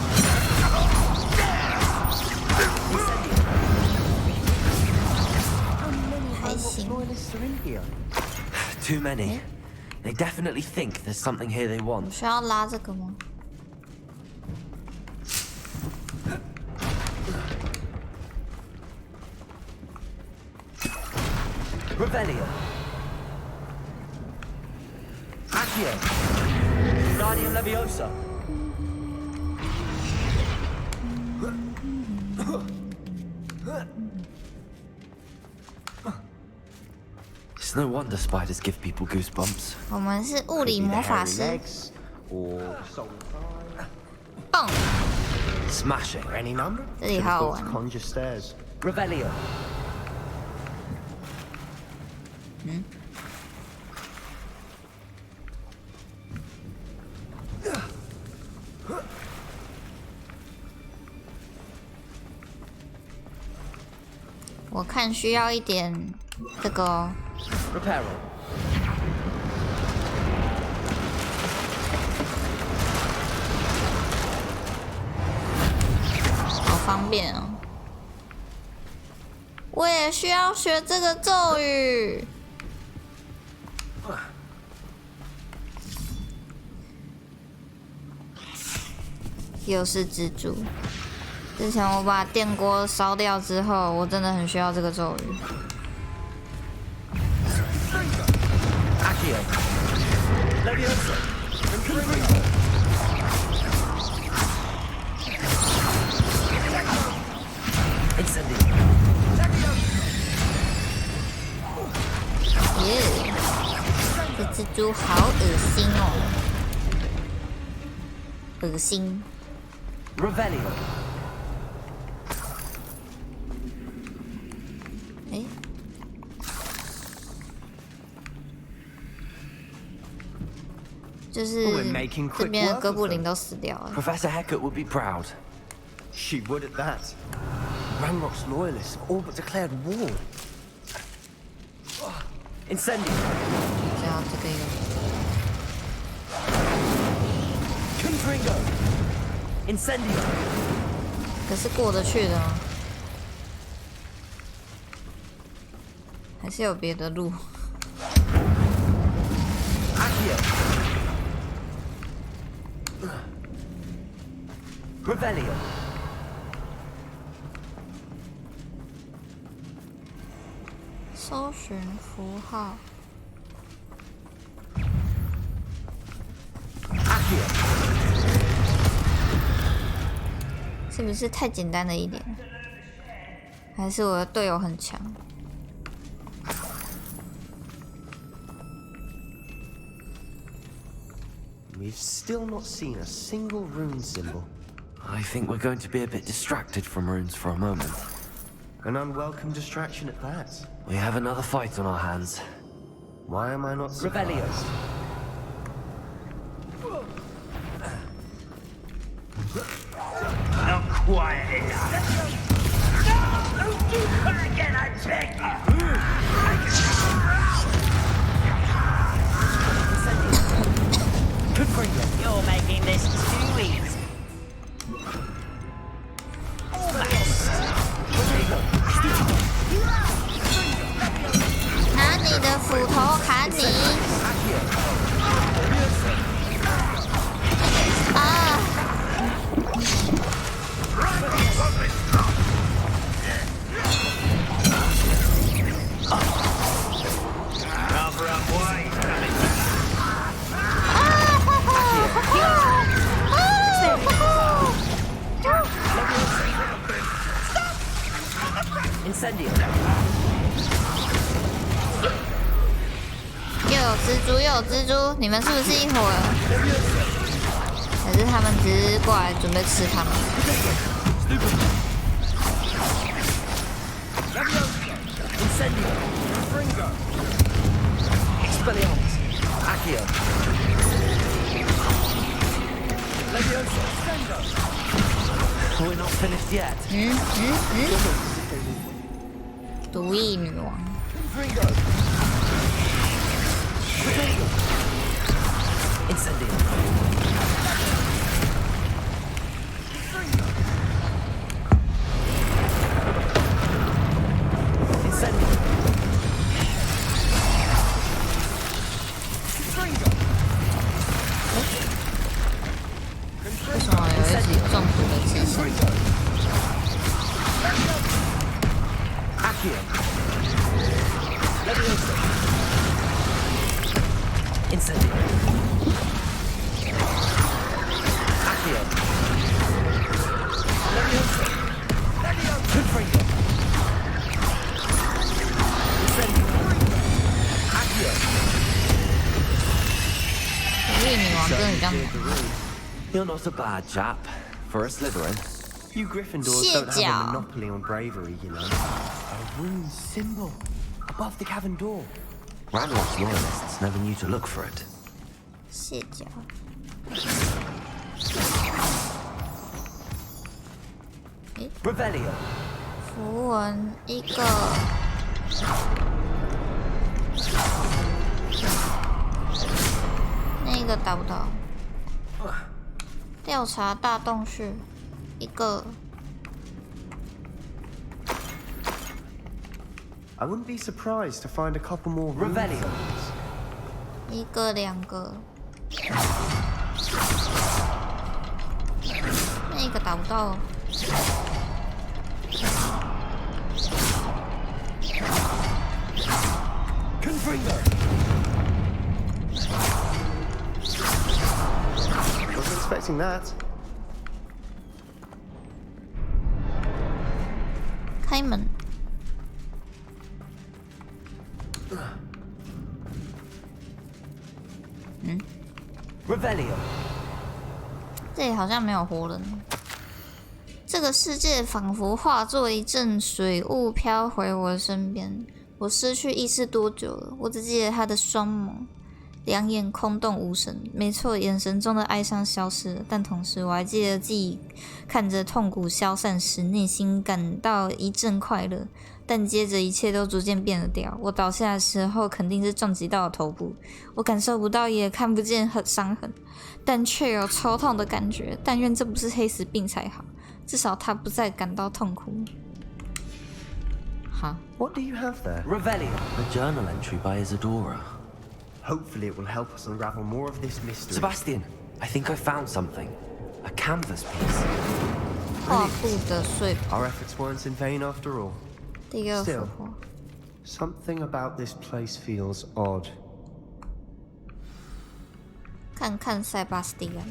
还行。 Loyalists are in here. Too many. They definitely think there's something here they 我 want. 需要拉这个吗？ Revelio. Accio. Guardian Leviosa. It's no wonder spiders give people goosebumps. 我们是物理 Could be the 魔法 hairy 师， legs, or soul 蹦！ Smashing. or any number. 这里 Could've 好好 thought to 玩。 conjure stairs. Revelio. 我看需要一点这个哦， Reparo. 好方便哦。我也需要学这个咒语。又是蜘蛛。之前我把电锅烧掉之后，我真的很需要这个咒语。 Accio. Leviosa. Incendio. 耶，这蜘蛛好恶心哦，恶心。Revelio. 诶，就是这边的哥布林都死掉了。 Professor Hecat would be proud. She would at that. Ranrock's loyalists have all but declared war. Incendio. 只要这个有， Confringo. Incendio. 可是过得去的吗？还是有别的路？ Accio. Revelio. 搜寻符号。 Accio. 是不是太简单了一点？还是我的队友很强？ We've still not seen a single rune symbol. I think we're going to be a bit distracted from runes for a moment. An unwelcome distraction at that. We have another fight on our hands. Why am I not surprised? Revelio. Not quiet enough. No! Don't do that again, I beg you! Good for you. You're making this too easy. Almost. 拿你的斧头砍你！啊！ Cover up wide. Incendio. 又有蜘蛛，又有蜘蛛，你们是不是一伙儿？还是他们只是过来准备吃他们？ Incendio. Fringo. Expelliarmus. Accio. Leviosa. Fringo. We're not finished yet. 毒液女王。 Fringo. Incendio. Incendio. 为什么有一起中毒的迹象？ Accio. Leviosa. Incendio. Accio. Leviosa. Confringo. Incendio. Accio. 毒液女王真的比较难。 You're not a bad chap for a Slytherin. You Gryffindors don't have a monopoly on bravery, you know. A rune symbol above the cavern door. Ranrock's loyalists never knew to look for it. 蟹脚。诶， Revelio. 符文一个。那个打不到。调查大洞穴，一个。 I wouldn't be surprised to find a couple more rune Revelio. symbols. 一个两个，那个打不到。Confringo. Wasn't expecting that. 开门。 Revelio. 这里好像没有活人。这个世界仿佛化作一阵水雾飘回我身边。我失去意识多久了？我只记得他的双眸，两眼空洞无神。没错，眼神中的哀伤消失了，但同时我还记得自己看着痛苦消散时，内心感到一阵快乐。但接着一切都逐渐变了调。我倒下的时候肯定是撞击到了头部，我感受不到也看不见伤痕，但却有抽痛的感觉。但愿这不是黑死病才好，至少他不再感到痛苦。哈 What do you have there? Revelio. A journal entry by Isadora. Hopefully it will help us unravel more of this mystery. Sebastian, I think I found something. A canvas piece. 画布的碎片。 Our efforts weren't in vain after all. 第二幅 Still, 画。 something about this place feels odd. 看看塞巴斯蒂安。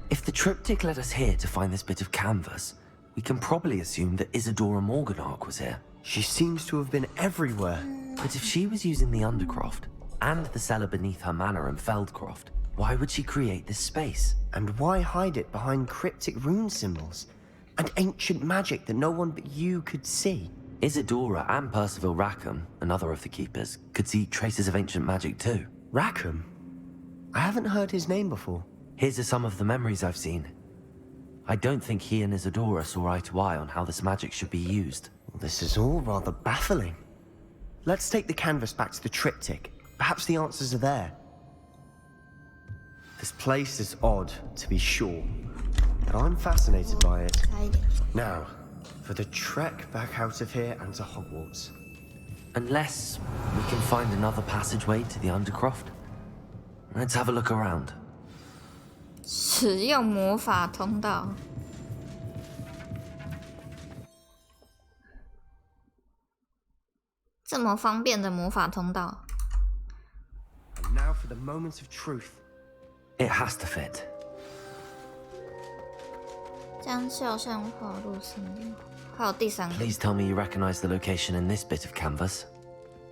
If the triptych led us here to find this bit of canvas, we can probably assume that Isadora Morganach was here. She seems to have been everywhere. But if she was using the Undercroft and the cellar beneath her manor in Feldcroft, why would she create this space? And why hide it behind cryptic rune symbols? And ancient magic that no one but you could see? Isadora and Percival Rackham, another of the keepers, could see traces of ancient magic too. Rackham? I haven't heard his name before. His are some of the memories I've seen. I don't think he and Isadora saw eye to eye on how this magic should be used. This is all rather baffling. Let's take the canvas back to the triptych. Perhaps the answers are there. This place is odd, to be sure, but I'm fascinated by it. Now, for the trek back out of here and to Hogwarts. Unless we can find another passageway to the Undercroft. Let's have a look around. 使用魔法通道。这么方便的魔法通道。 And now for the moment of truth. It has to fit. 将肖像画入森林。还有第三个。 Please tell me you recognize the location in this bit of canvas.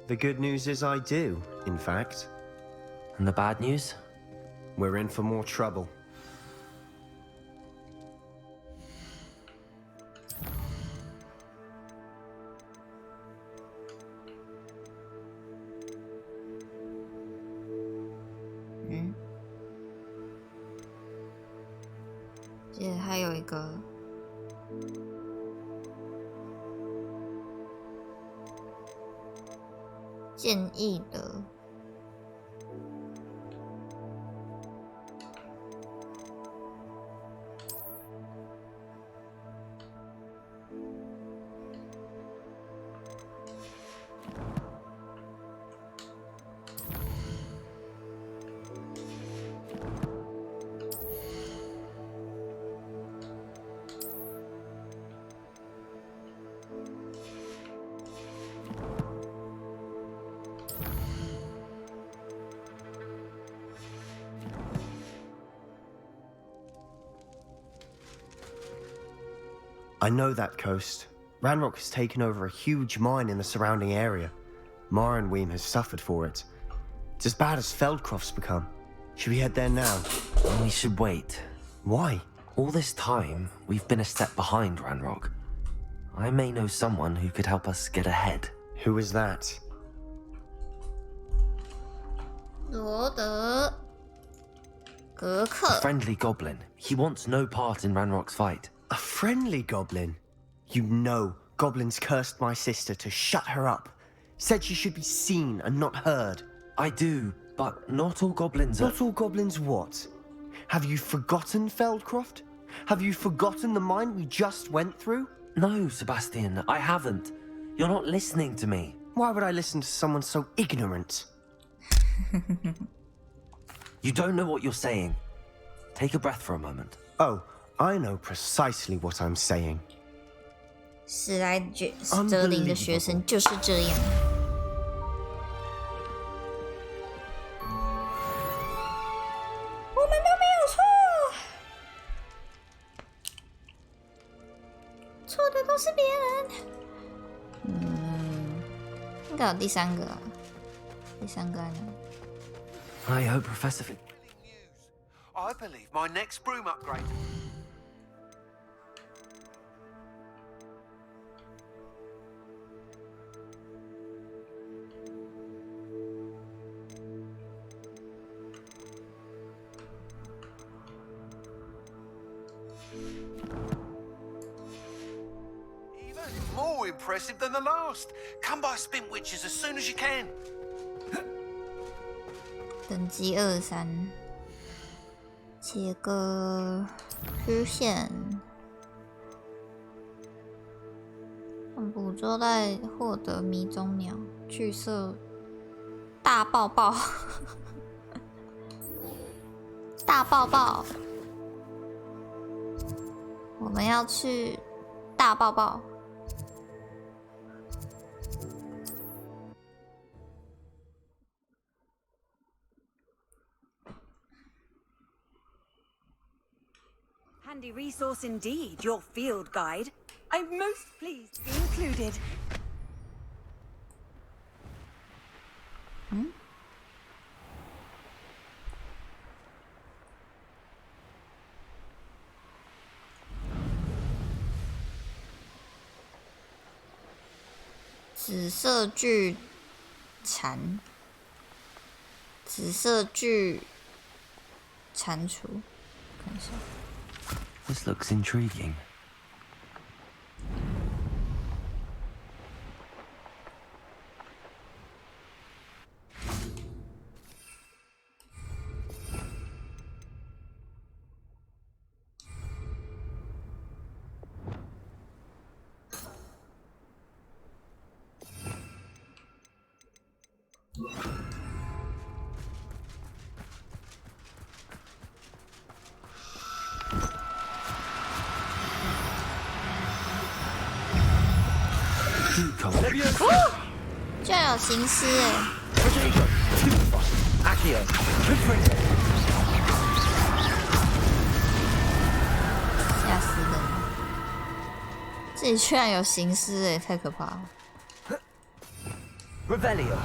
The good news is I do, in fact. And the bad news? We're in for more trouble. Mm. 接着还有一个建议的。 I know that coast. Ranrock has taken over a huge mine in the surrounding area. Mornweem has suffered for it. It's as bad as Feldcroft's become. Should we head there now? We should wait. Why? All this time, we've been a step behind Ranrock. I may know someone who could help us get ahead. Who is that? 罗德格 A 克， friendly goblin. He wants no part in Ranrock's fight. A friendly goblin? You know goblins cursed my sister to shut her up. Said she should be seen and not heard. I do, but not all goblins are... Not all goblins what? Have you forgotten Feldcroft? Have you forgotten the mine we just went through? No, Sebastian, I haven't. You're not listening to me. Why would I listen to someone so ignorant? You don't know what you're saying. Take a breath for a moment. Oh, I know precisely what I'm saying. 史莱哲林的学生就是这样。我们都没有错，错的都是别人。应该有第三个啊，第三个在哪？ I hope Professor... I believe my next broom upgrade. impressive than the last. Come by Spin Witches as soon as you can. 等级23，切割虚线，捕捉在获得迷踪鸟，巨色大爆爆，大爆爆，我们要去大爆爆。Handy resource indeed, your field guide. I'm most pleased to be included. 紫色巨蟾，紫色巨蟾蜍，看一下。This looks intriguing. Decoy. 居然有行尸哎！ Accio. 吓死人了！这里居然有行尸哎，太可怕了！ Revelio.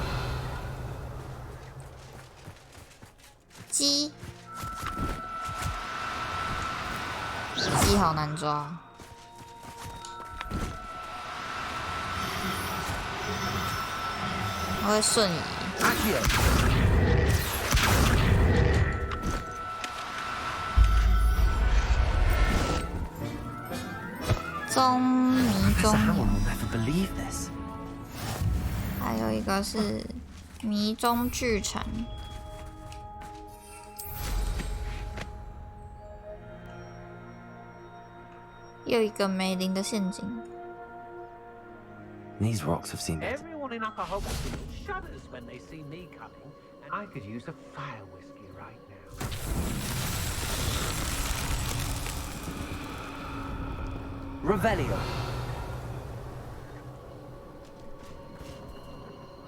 鸡，鸡好难抓。我会瞬移。中迷踪鸟，还有一个是迷踪巨蟾，又一个梅林的陷阱。 These rocks have seen better. Everyone in Upper Hogwarts shudders when they see me coming, and I could use a fire whiskey right now. Revelio.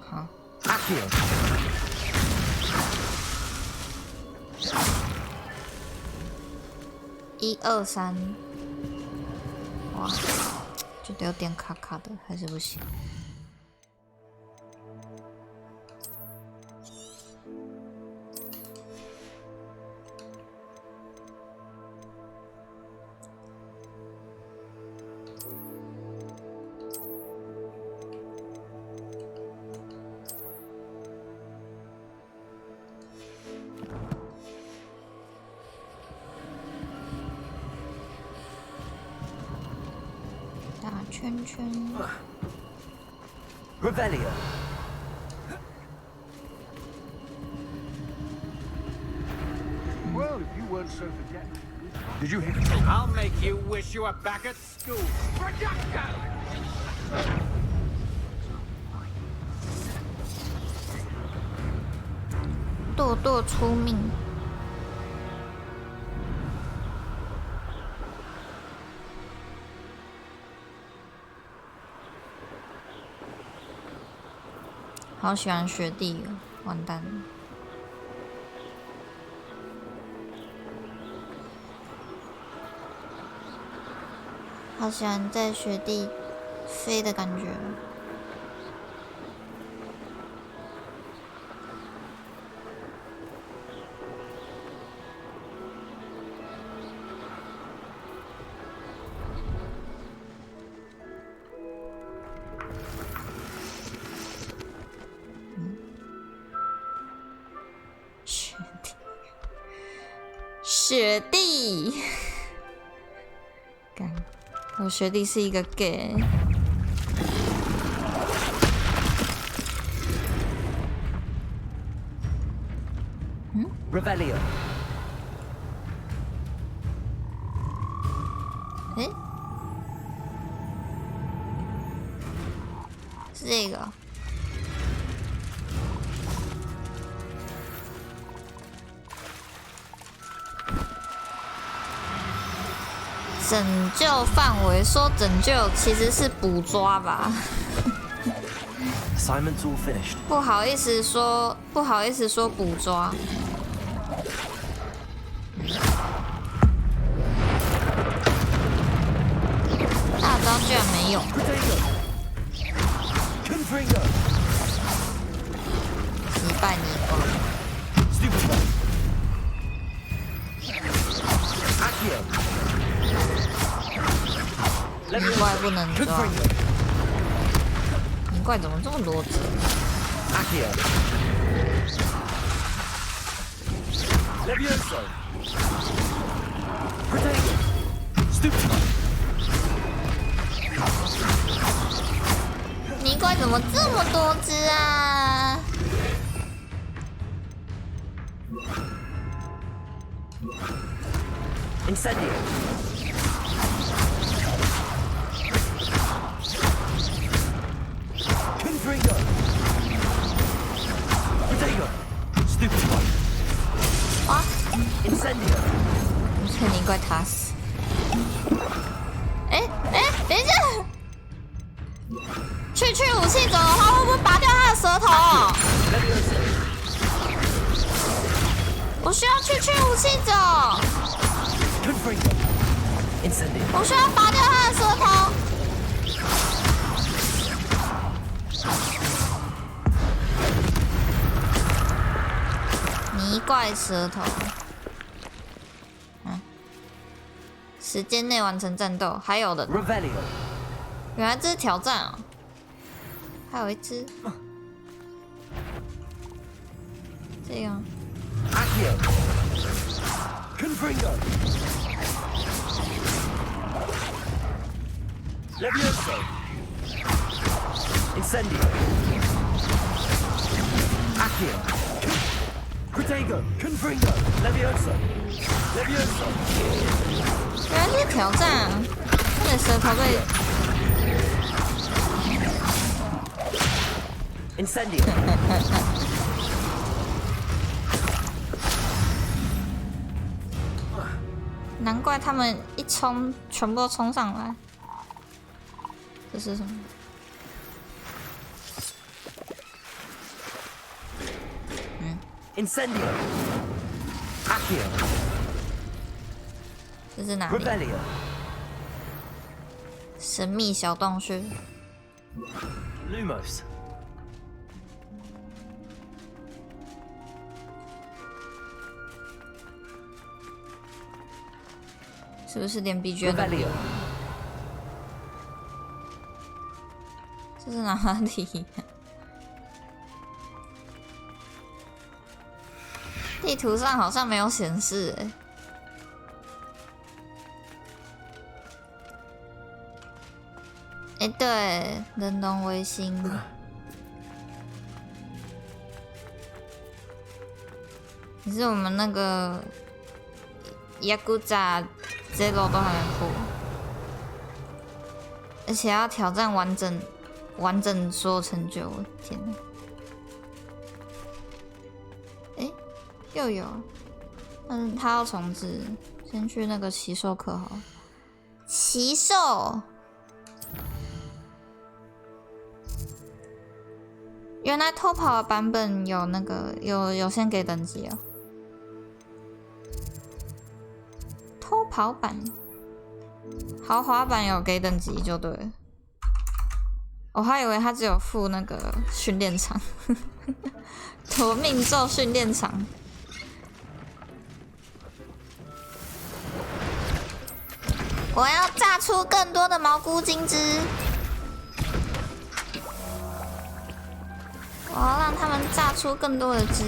Huh? Accio. 1、2、3，哇！ 觉得有点卡卡的，还是不行。圈圈。Revelio. Well, if you weren't so forgetful, did you hear? I'll make you wish you were back at school. Projecto! 咄咄出命。 好喜欢学弟哦，完蛋了！好喜欢在学弟飞的感觉。学弟，干，我学弟是一个 gay。Revelio. 诶，是这个。拯救范围，说拯救其实是捕抓吧。Assignment's all finished. 不好意思说捕抓。大招居然没用。击败你光。泥怪不能抓。泥怪怎么这么多只？泥怪怎么这么多只啊？Incendio. Confringo. Protego. Stupid one. 啊 ！Incendio. 被泥怪打死。哎，等一下！去武器走的话，会不会拔掉他的舌头？我需要去武器走。我需要拔掉他的舌头。泥怪舌头。时间内完成战斗，还有的。原来这是挑战哦。还有一只。这样。Confringo. Levioso. Incendio. Accio. Protego. Confringo. Levioso. Levioso. 原来是挑战啊！他的舌头被 Incendio. 难怪他们一冲，全部都冲上来。这是什么？Incendio. Accio. 这是哪里？ Revelio. 神秘小洞穴。Lumos. 是不是连 BGM？ 这是哪里？地图上好像没有显示哎。哎，对，人龙卫星。可是我们那个雅古扎 Zero 都还没破，而且要挑战完整所有成就，我天哪！哎，又有，他要重置，先去那个奇兽课好了。奇兽，原来偷跑的版本有那个有先给等级哦。偷跑版，豪华版有给等级就对了。我还以为他只有附那个训练场，夺命咒训练场。我要榨出更多的蘑菇精汁，我要让他们榨出更多的汁。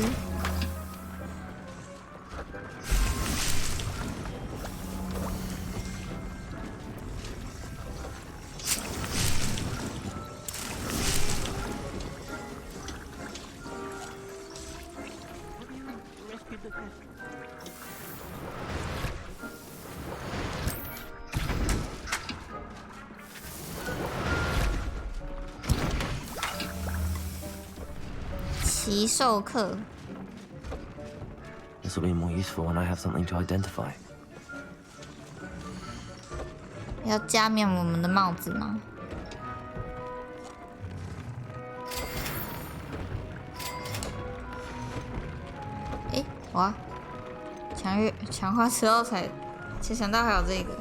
Rescued the pest 奇兽客。This will be more useful when I have something to identify. 要加冕我们的帽子吗？诶，哇！强化之后才想到还有这个。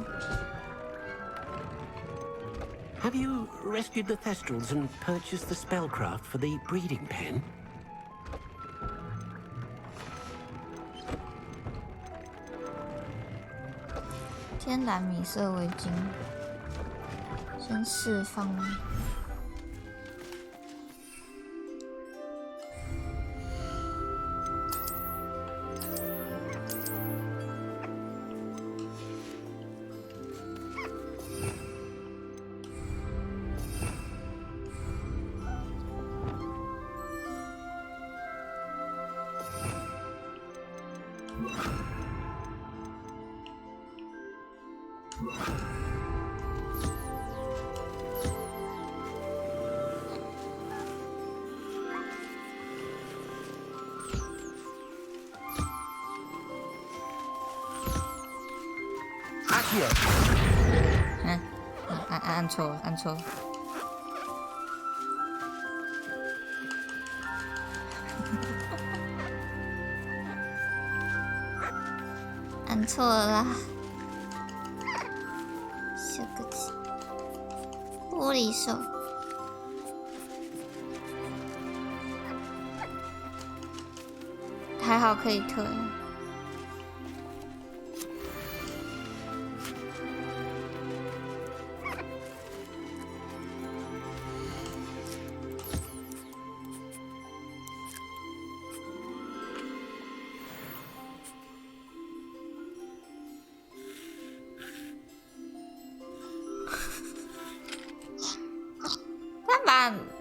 Have you rescued the Thestrals and purchased the spellcraft for the breeding pen? 天蓝米色围巾，先释放。按错了，按错了。按错了啦！小个子，玻璃兽。还好可以退。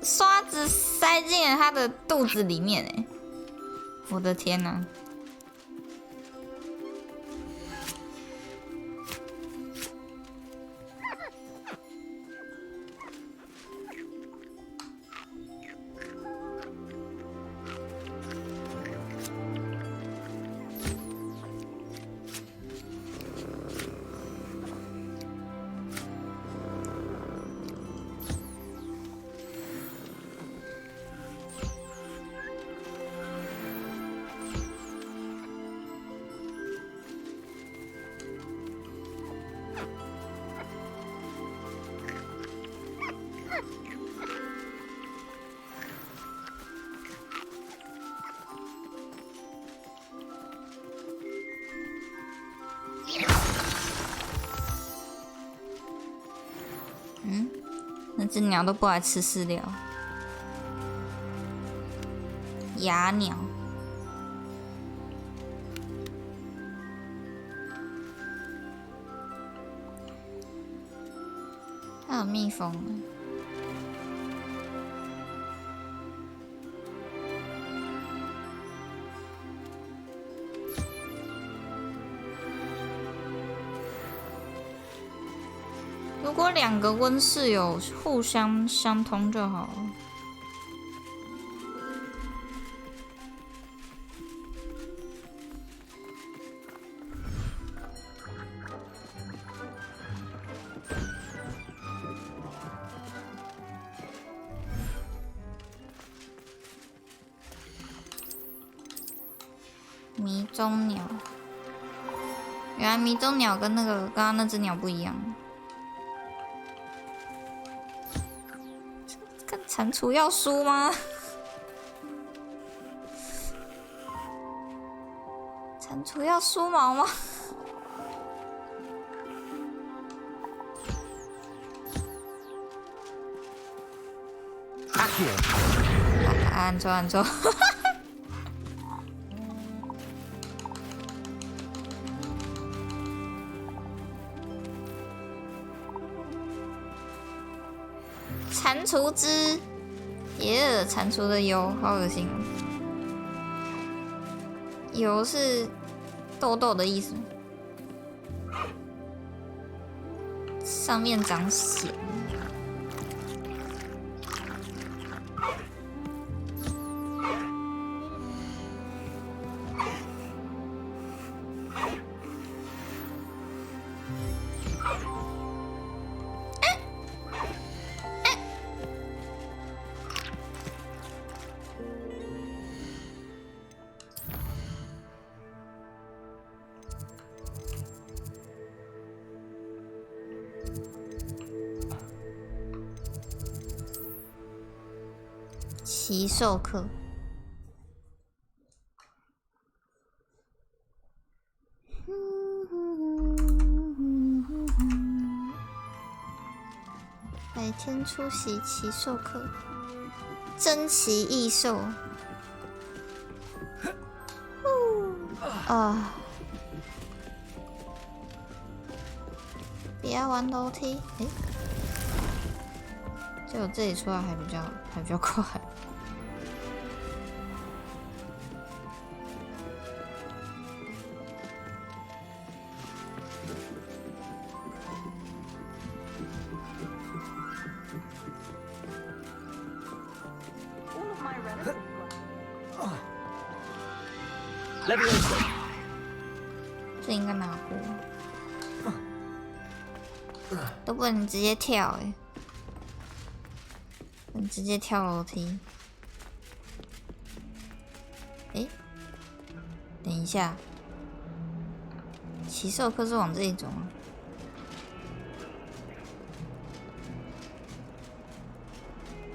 刷子塞进了他的肚子里面，哎，我的天哪！那只鸟都不来吃饲料。哑鸟，还有蜜蜂。如果两个温室有互相相通就好了。迷踪鸟，原来迷踪鸟跟那个刚刚那只鸟不一样。跟蟾蜍要输吗？蟾蜍要输毛吗？按错按错。蟾蜍汁，耶！蟾蜍的油好恶心哦。油是痘痘的意思，上面长癣。奇兽课。白天出席奇兽课，珍奇异兽。啊！不要玩楼梯，诶，就我这里出来还比较快。这应该拿过，都不能直接跳哎，不能直接跳楼梯。哎，等一下，奇兽课是往这里走吗？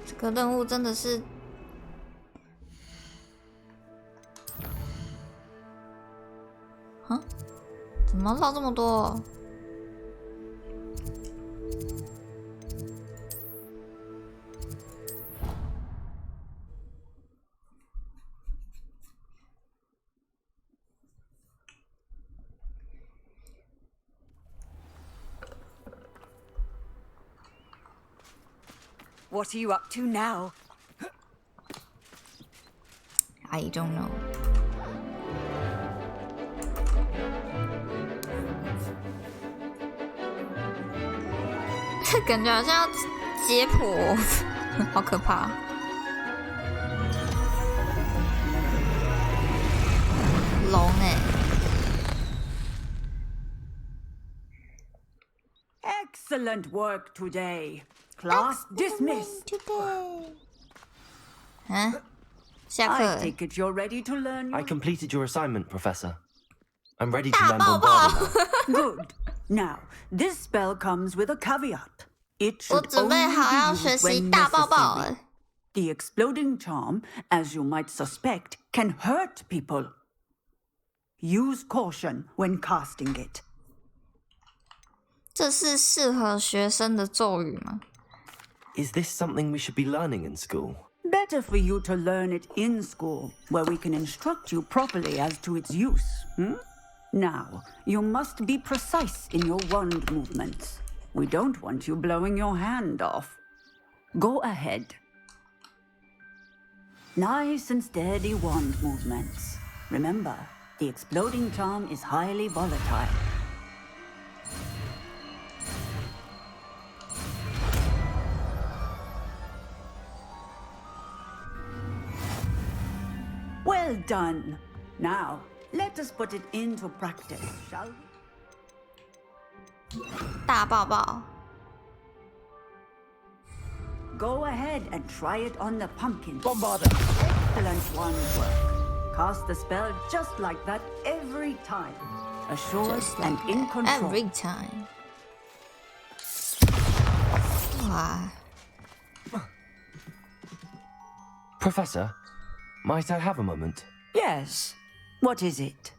这个任务真的是。怎么绕这么多？What are you up to now? I don't know. 感觉好像要解剖，好可怕！龙哎 Excellent work today. Class dismissed. Today. 啊，下 I 课。take it you're ready to learn. I completed your assignment, Professor. I'm ready to 大 learn 抱抱。 bombarding now. Good. Now, this spell comes with a caveat. It 我 should 准备 only 好要 be 学 used 习 when 大抱抱 necessary. 了。 The exploding charm, as you might suspect, can hurt people. Use caution when casting it. 这是适合学生的咒语吗？ Is this something we should be learning in school? Better for you to learn it in school, where we can instruct you properly as to its use. Now, you must be precise in your wand movements. We don't want you blowing your hand off. Go ahead. Nice and steady wand movements. Remember, the exploding charm is highly volatile. Well done. Now, let us put it into practice, shall we? 大抱抱。 Go ahead and try it on the pumpkin. Bombarder! Excellent wand work. Cast the spell just like that every time. Assured Just and like in that, control. every time. 哇， Professor, might I have a moment? Yes. What is it?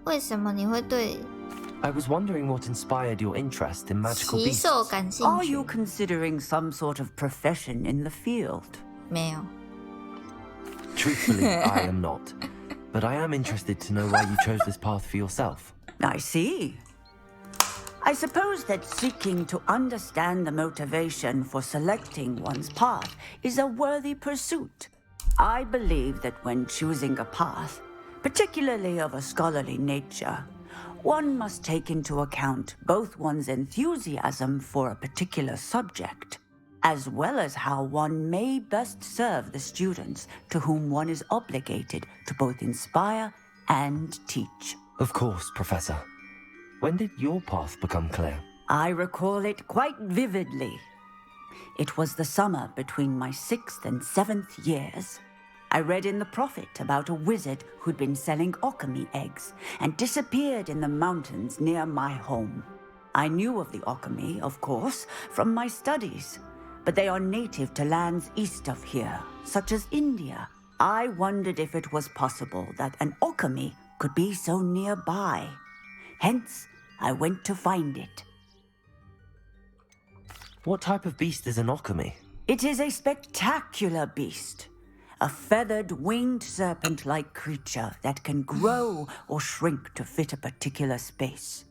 为什么你会对 I was wondering what inspired your interest in magical 奇 beasts. 兽感兴 Are 趣 you？ considering some sort of profession in the field? 没有。 Truthfully, I am not. But I am interested to know why you chose this path for yourself. I see. I suppose that seeking to understand the motivation for selecting one's path is a worthy pursuit. I believe that when choosing a path, particularly of a scholarly nature, one must take into account both one's enthusiasm for a particular subject, as well as how one may best serve the students to whom one is obligated to both inspire and teach. Of course, Professor. When did your path become clear? I recall it quite vividly. It was the summer between my 6th and 7th years. I read in the Prophet about a wizard who'd been selling alchemy eggs and disappeared in the mountains near my home. I knew of the alchemy, of course, from my studies, but they are native to lands east of here, such as India. I wondered if it was possible that an alchemy could be so nearby. Hence, I went to find it. What type of beast is an alchemy? It is a spectacular beast. A feathered, winged serpent-like creature that can grow or shrink to fit a particular space.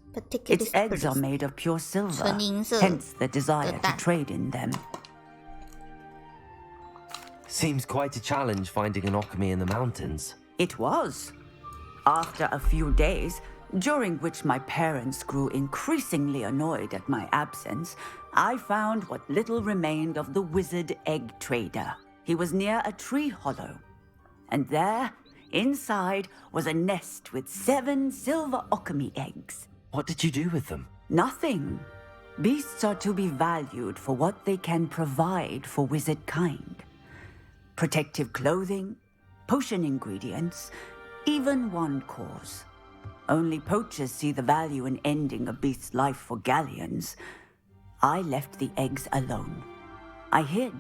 Its eggs are made of pure silver, hence the desire to trade in them. Seems quite a challenge finding an alchemy in the mountains. It was. After a few days, during which my parents grew increasingly annoyed at my absence, I found what little remained of the wizard egg trader. He was near a tree hollow, and there, inside, was a nest with 7 silver alchemy eggs. What did you do with them? Nothing. Beasts are to be valued for what they can provide for wizard kind. Protective clothing, potion ingredients, even wand cores. Only poachers see the value in ending a beast's life for galleons. I left the eggs alone. I hid,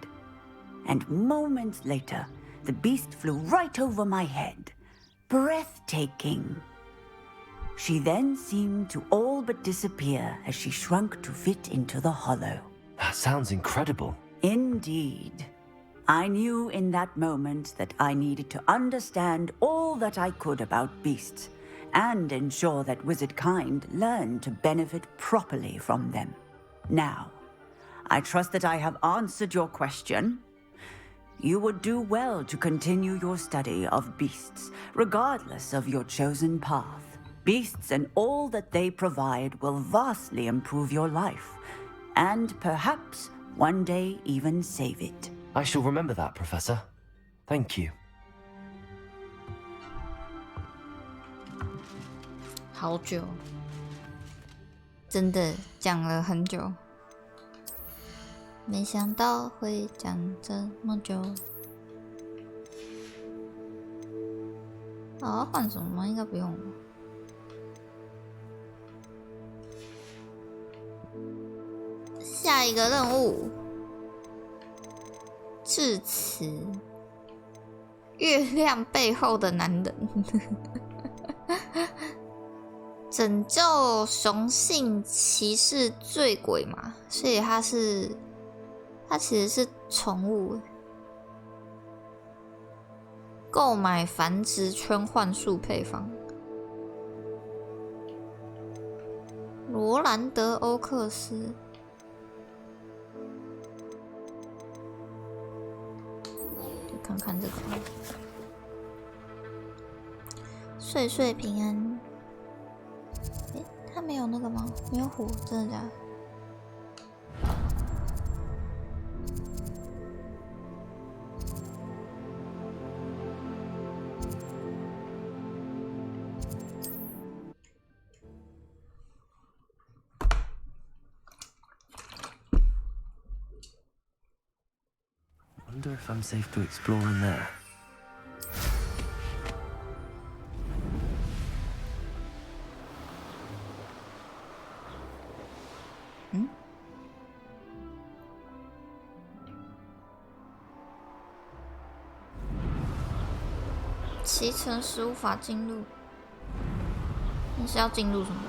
and moments later, the beast flew right over my head. Breathtaking. She then seemed to all but disappear as she shrunk to fit into the hollow. That sounds incredible. Indeed. I knew in that moment that I needed to understand all that I could about beasts and ensure that wizard kind learned to benefit properly from them. Now, I trust that I have answered your question. You would do well to continue your study of beasts, regardless of your chosen path. Beasts and all that they provide will vastly improve your life, and perhaps one day even save it. I shall remember that, Professor. Thank you. 好久，真的讲了很久，没想到会讲这么久。啊，换什么吗？应该不用吧。下一个任务，致辞：月亮背后的男人。拯救雄性骑士醉鬼嘛，所以它其实是宠物。购买繁殖圈幻术配方。罗兰德·欧克斯。看看这个，岁岁平安。诶，他没有那个吗？没有虎，真的假的？Wonder if I'm safe to explore in there.骑乘时无法进入，你是要进入什么？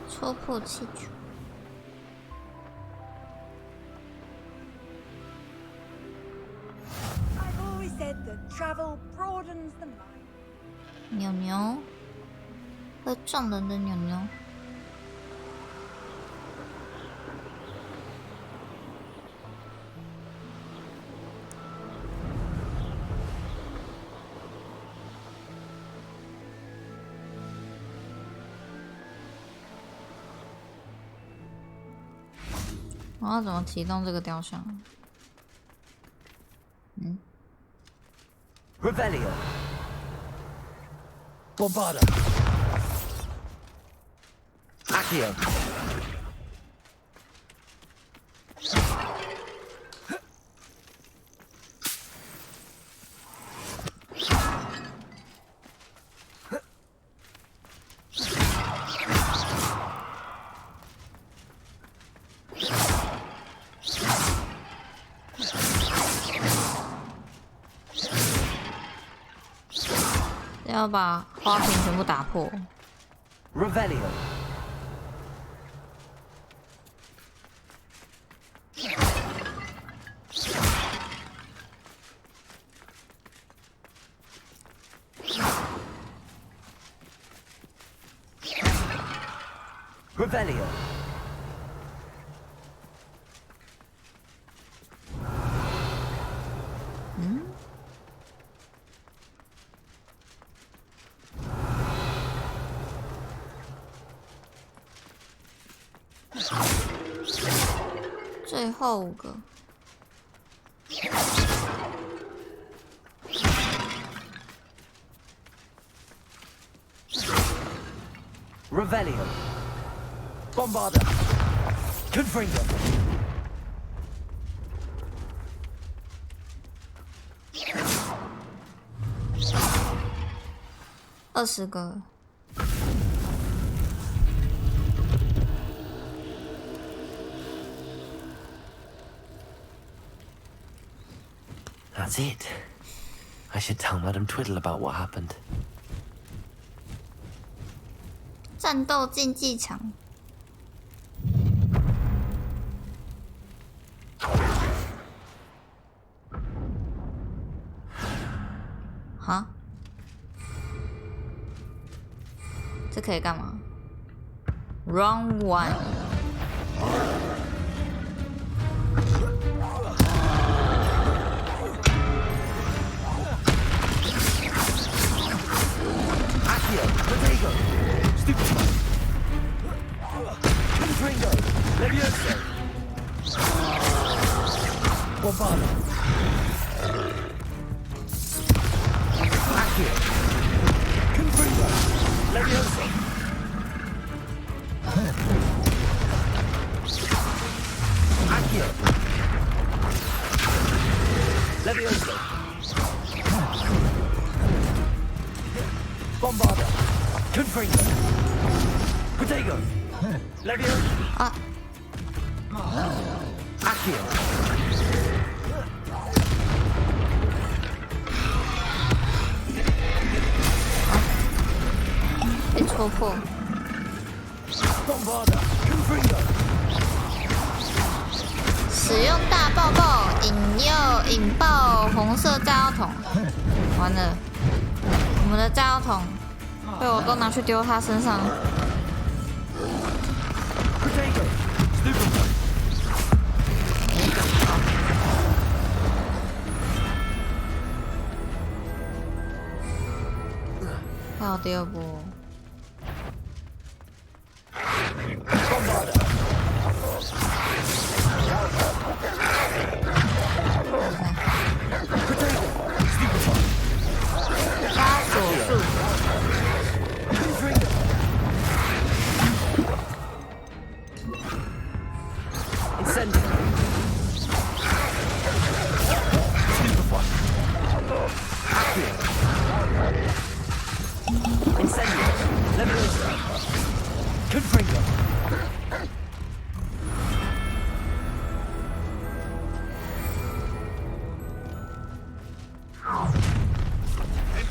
戳破气球。牛牛，会撞人的牛牛。我要怎么启动这个雕像？Revelio. Bombarda. Accio.要把花瓶全部打破。Revelio. Revelio. 最后5个。Revelio. Bombarda. Confringo.20个。That's it. I should tell Madame Twiddle about what happened. 战斗竞技场。哈？这可以干嘛 ？Round 1。Potato! Stupefy! Confringo! Levioso! Bombarda! Accio! Confringo! Levioso! Accio! Levioso! Bombarda! Confringo! Potato! Levioso! Accio!被戳破。Bombarda! Confringo! 使用大爆爆引爆红色炸药桶。完了，我们的炸药桶被我都拿去丢他身上。还有第2波。加锁术。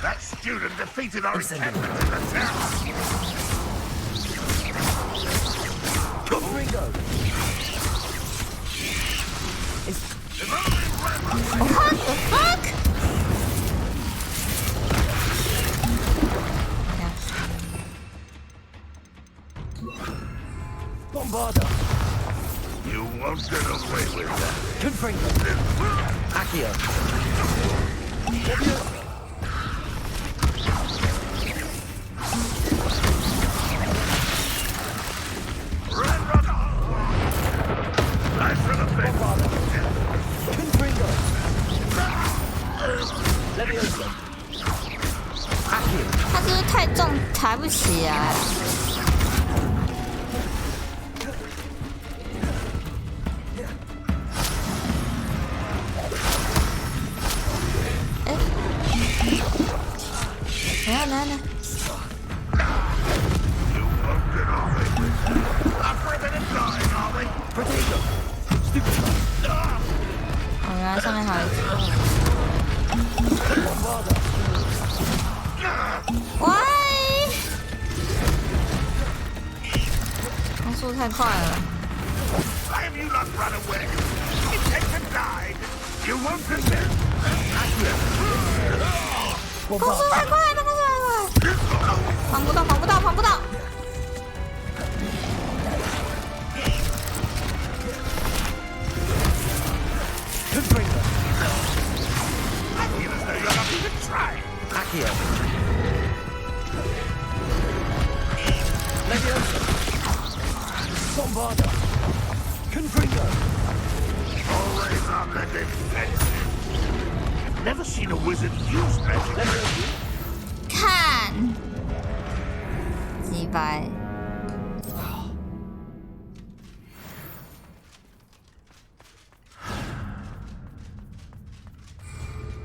That student defeated our attempt at attack. Confringo! What the fuck? Bombarda! You won't get away with that. Confringo! Accio! Nice 他是不是太重抬不起来？哎，来。哦，原来上面还有一只。喂！他速度太快了。Have you not run away? Intend to die? You won't resist. 攻速太快，防不到。I feel as though you're not even trying. Accio. Bombarda. Confringo. Always on the defensive. Never seen a wizard use magic. 看，击败。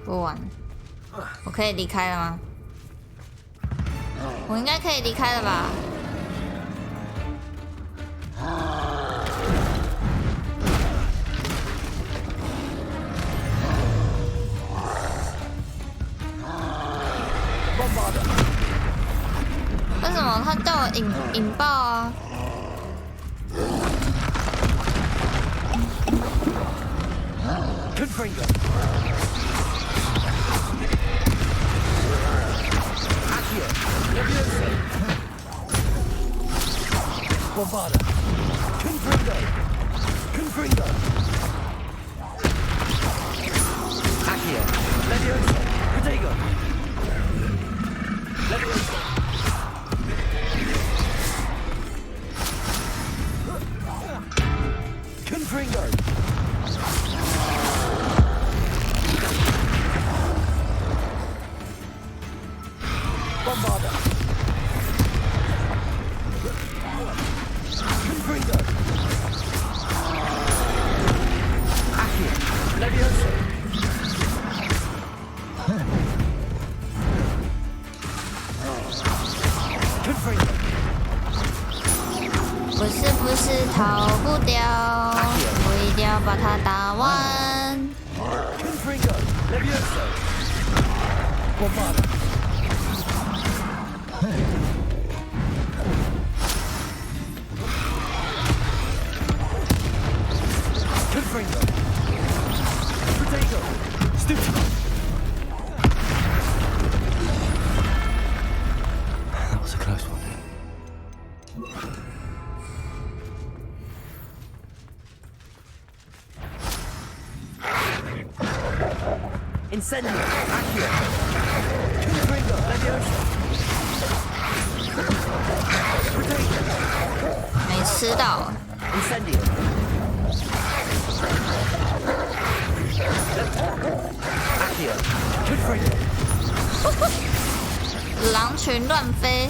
不玩，我可以离开了吗？我应该可以离开了吧？为什么他叫我引爆啊？Bombarda. Confringo. Accio. Levioso. Protego. Levioso. Confringo. Bombarda. Confringo. Accio. Levioso. Confringo. 不是逃不掉，我一定要把它打完。Confringo. Levioso. Bombarda. Confringo. Protego. Stupid. That was a close one. Incendio. Accio. Confringo. Levioso. Protego. 没吃到。 Incendio. Accio. Confringo. 狼群乱飞。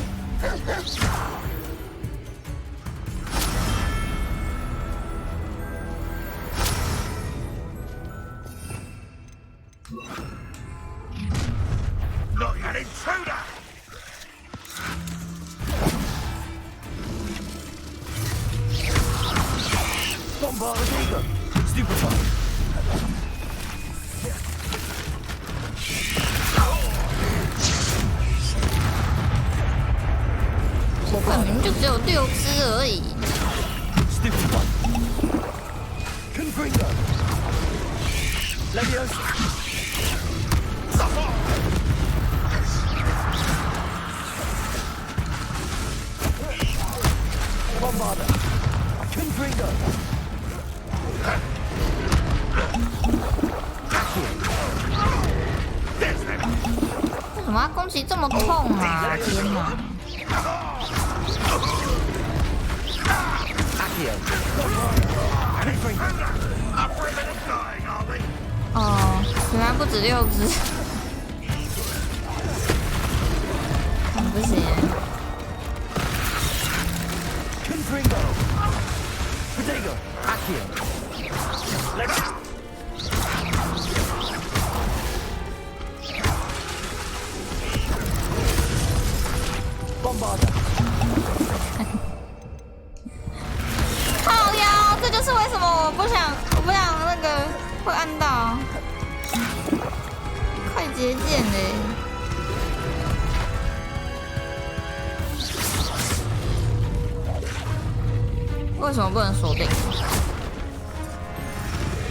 Not an intruder! Bombardigo. Stupefy. 我本名就只有6只而已。Stupefy. Confringo. Levioso. Bombarda. Confringo. Accio. 为什么他攻击这么痛啊？天哪！ Accio. Confringo. 哦，原来不止6只。不行。Confringo! Protego! Accio! Bombarda! 靠腰，这就是为什么我不想那个会按到快捷键嘞。为什么不能锁定？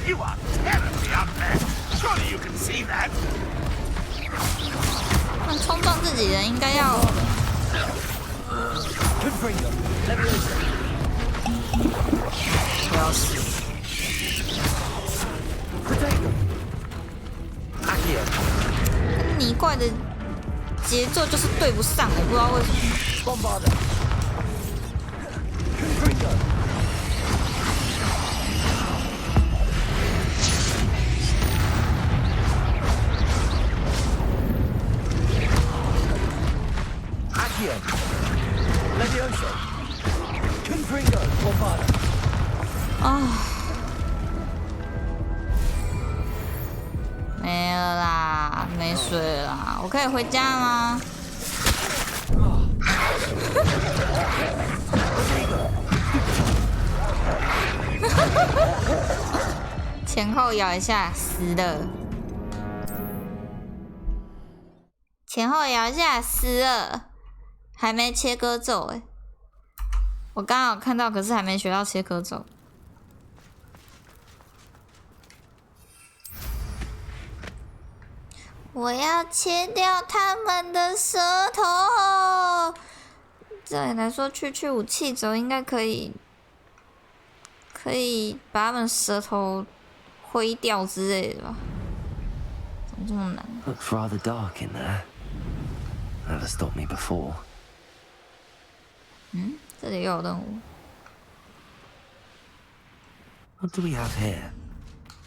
You are terribly outmatched. Surely you can see that. 那冲撞自己人应该要。Confringo! Leviosa! 不要死。 Protego! Accio! 泥怪的节奏就是对不上，我不知道为什么。Bombarda! Confringo! Accio! Leviosa! Confringo! Bombarda! 啊，没了啦，没水了啦，我可以回家吗？前后摇一下，死了。前后摇一下，死了。还没切割咒哎，我刚刚有看到，可是还没学到切割咒。我要切掉他们的舌头。这里来说，去武器轴应该可以把他们舌头挥掉之类的吧？怎么这么难 Looks rather dark in there. Never stopped me before. 嗯，这里又有任务。What do we have here?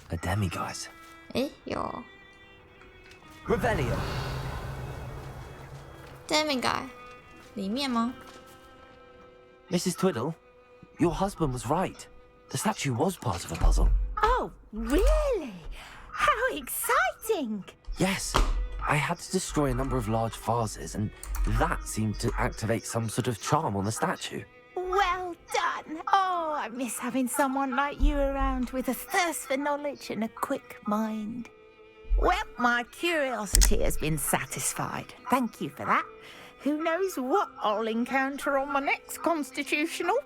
A demiguise. 诶，有 Revelio! demiguise 里面吗？ Mrs. Twiddle, your husband was right. The statue was part of a puzzle. Oh, really? How exciting! Yes, I had to destroy a number of large vases, and that seemed to activate some sort of charm on the statue. Well done. Oh, I miss having someone like you around with a thirst for knowledge and a quick mind. Well, my curiosity has been satisfied. Thank you for that. Who knows what I'll encounter on my next constitutional?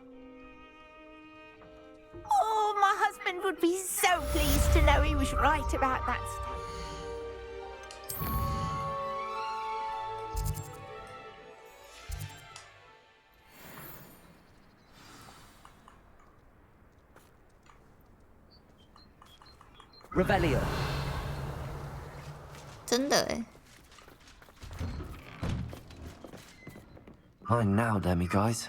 Oh, my husband would be so pleased to know he was right about that stuff. Revelio! 真的诶。 Mine now, demiguise.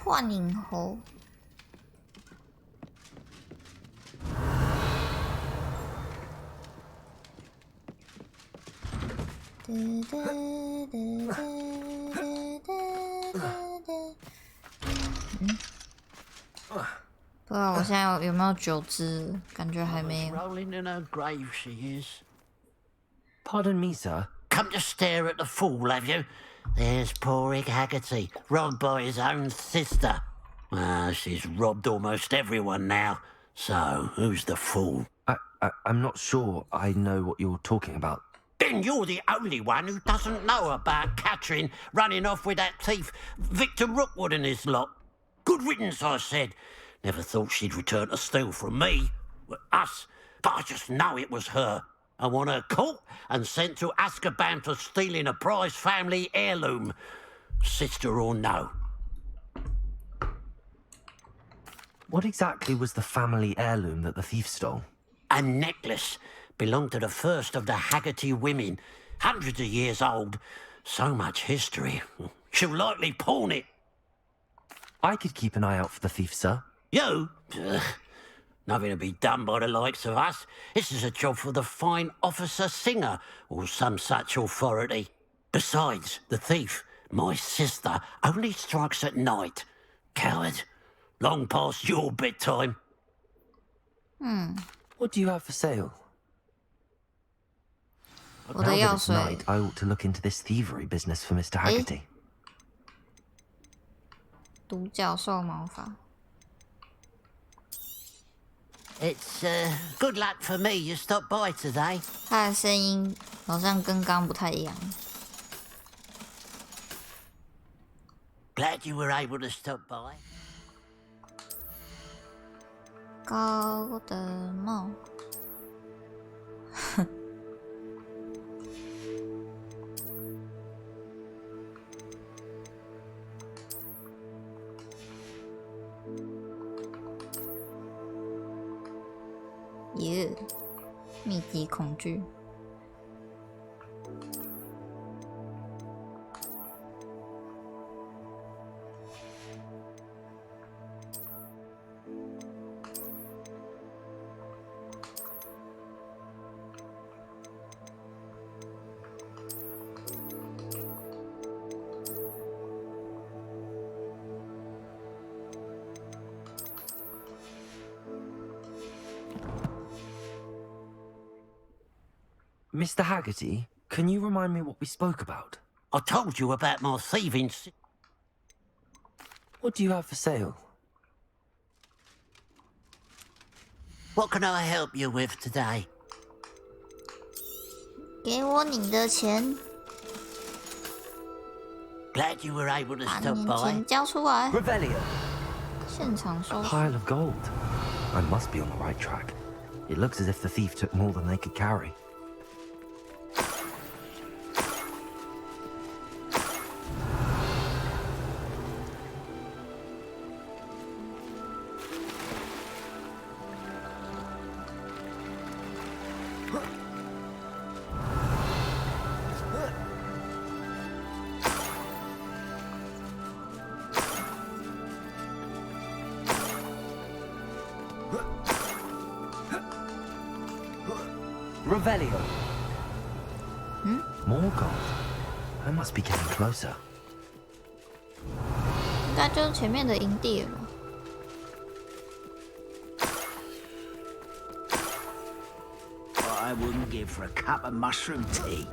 幻影猴。不知道我现在有没有9只？感觉还没有。 Rolling in her grave, she is. Pardon me, sir. Come to stare at the fool, have you? There's poor Ig Haggerty, robbed by his own sister. She's robbed almost everyone now. So, who's the fool? I'm not sure I know what you're talking about. Then you're the only one who doesn't know about Catherine running off with that thief Victor Rookwood and his lot. Good riddance, I said. Never thought she'd return to steal from me, us, but I just know it was her. I want her caught and sent to Azkaban for stealing a prize family heirloom, sister or no. What exactly was the family heirloom that the thief stole? A necklace belonged to the first of the Haggerty women, hundreds of years old. So much history. She'll likely pawn it. I could keep an eye out for the thief, sir. You? Nothing to be done by the likes of us. This is a job for the fine officer singer or some such authority. Besides, the thief, my sister, only strikes at night. Coward. Long past your bedtime. What do you have for sale?我 Now 的 that 药 it's 水 night, I ought to look into this thievery business for Mr. Haggerty. 独角兽毛发。 It's good luck for me you stopped by today. 他的声音好像跟刚不太一样。 Glad you were able to stop by. 高的帽。耶，密集恐惧。Mr. Haggerty, can you remind me what we spoke about? I told you about my thieving. What do you have for sale? What can I help you with today? 给我你的钱， Glad you were able to 把 stop 你 by. 钱交出来。 Revelio. 现场 A 收拾。 pile of gold. I must be on the right track. It looks as if the thief took more than they could carry. Revelio. More gold. I must be getting closer. 应该就是前面的营地了吧？ What I wouldn't give for a cup of mushroom tea.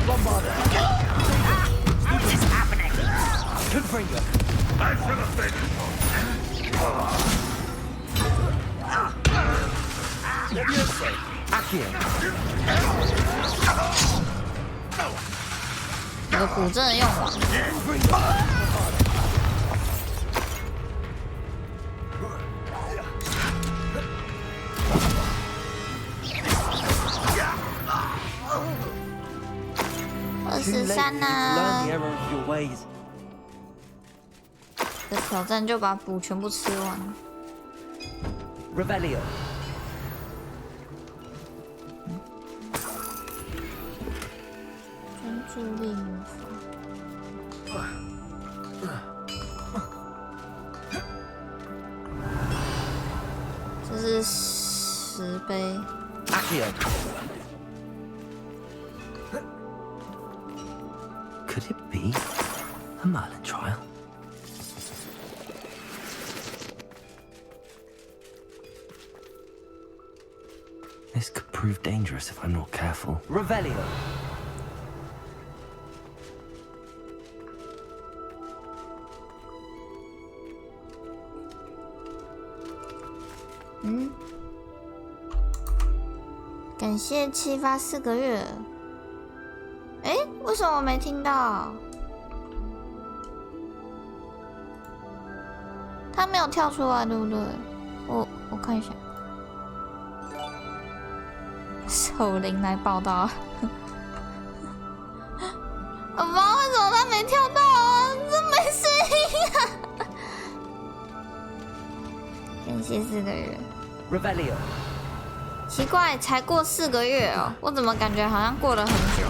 What is happening? Confringo. I should have been. Accio. 我的补真的用完。 23呢？ Learn the error of your ways. 的挑战就把补全部吃完。 Revelio. 专注力魔法。这是10杯。 Accio. Could it be a Merlin trial? This could prove dangerous if I'm not careful. Revelio. Hmm? 感谢启发4个月。哎，为什么我没听到？他没有跳出来，对不对？我看一下。守灵来报道。我不知道为什么他没跳到啊，这没声音啊！感谢4个月。Revelio. 奇怪，才过4个月哦，我怎么感觉好像过了很久？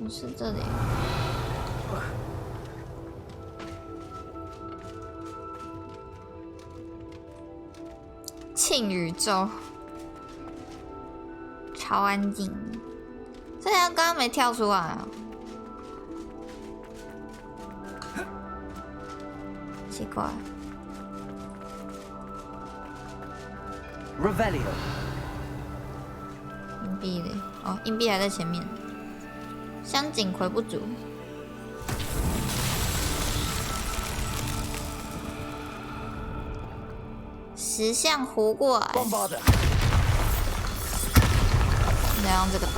不是这里。庆宇宙，超安静。这条刚刚没跳出来啊，奇怪。Revelio。硬币嘞，哦，硬币还在前面。香景回不足。石像活过来。你要用这个打。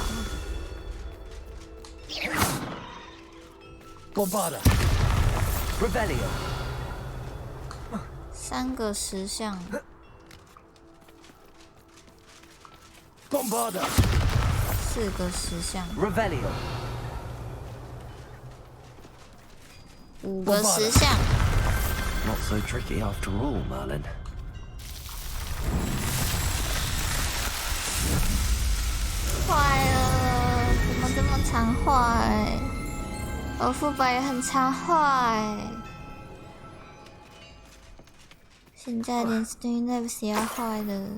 Bombarda。Revelio。3个石像。Bombarda。4个石像。Revelio。5个石像。Not so tricky after all, Merlin. 坏了，怎么这么常坏？我副本也很常坏，现在连 Streamlabs 也要坏了。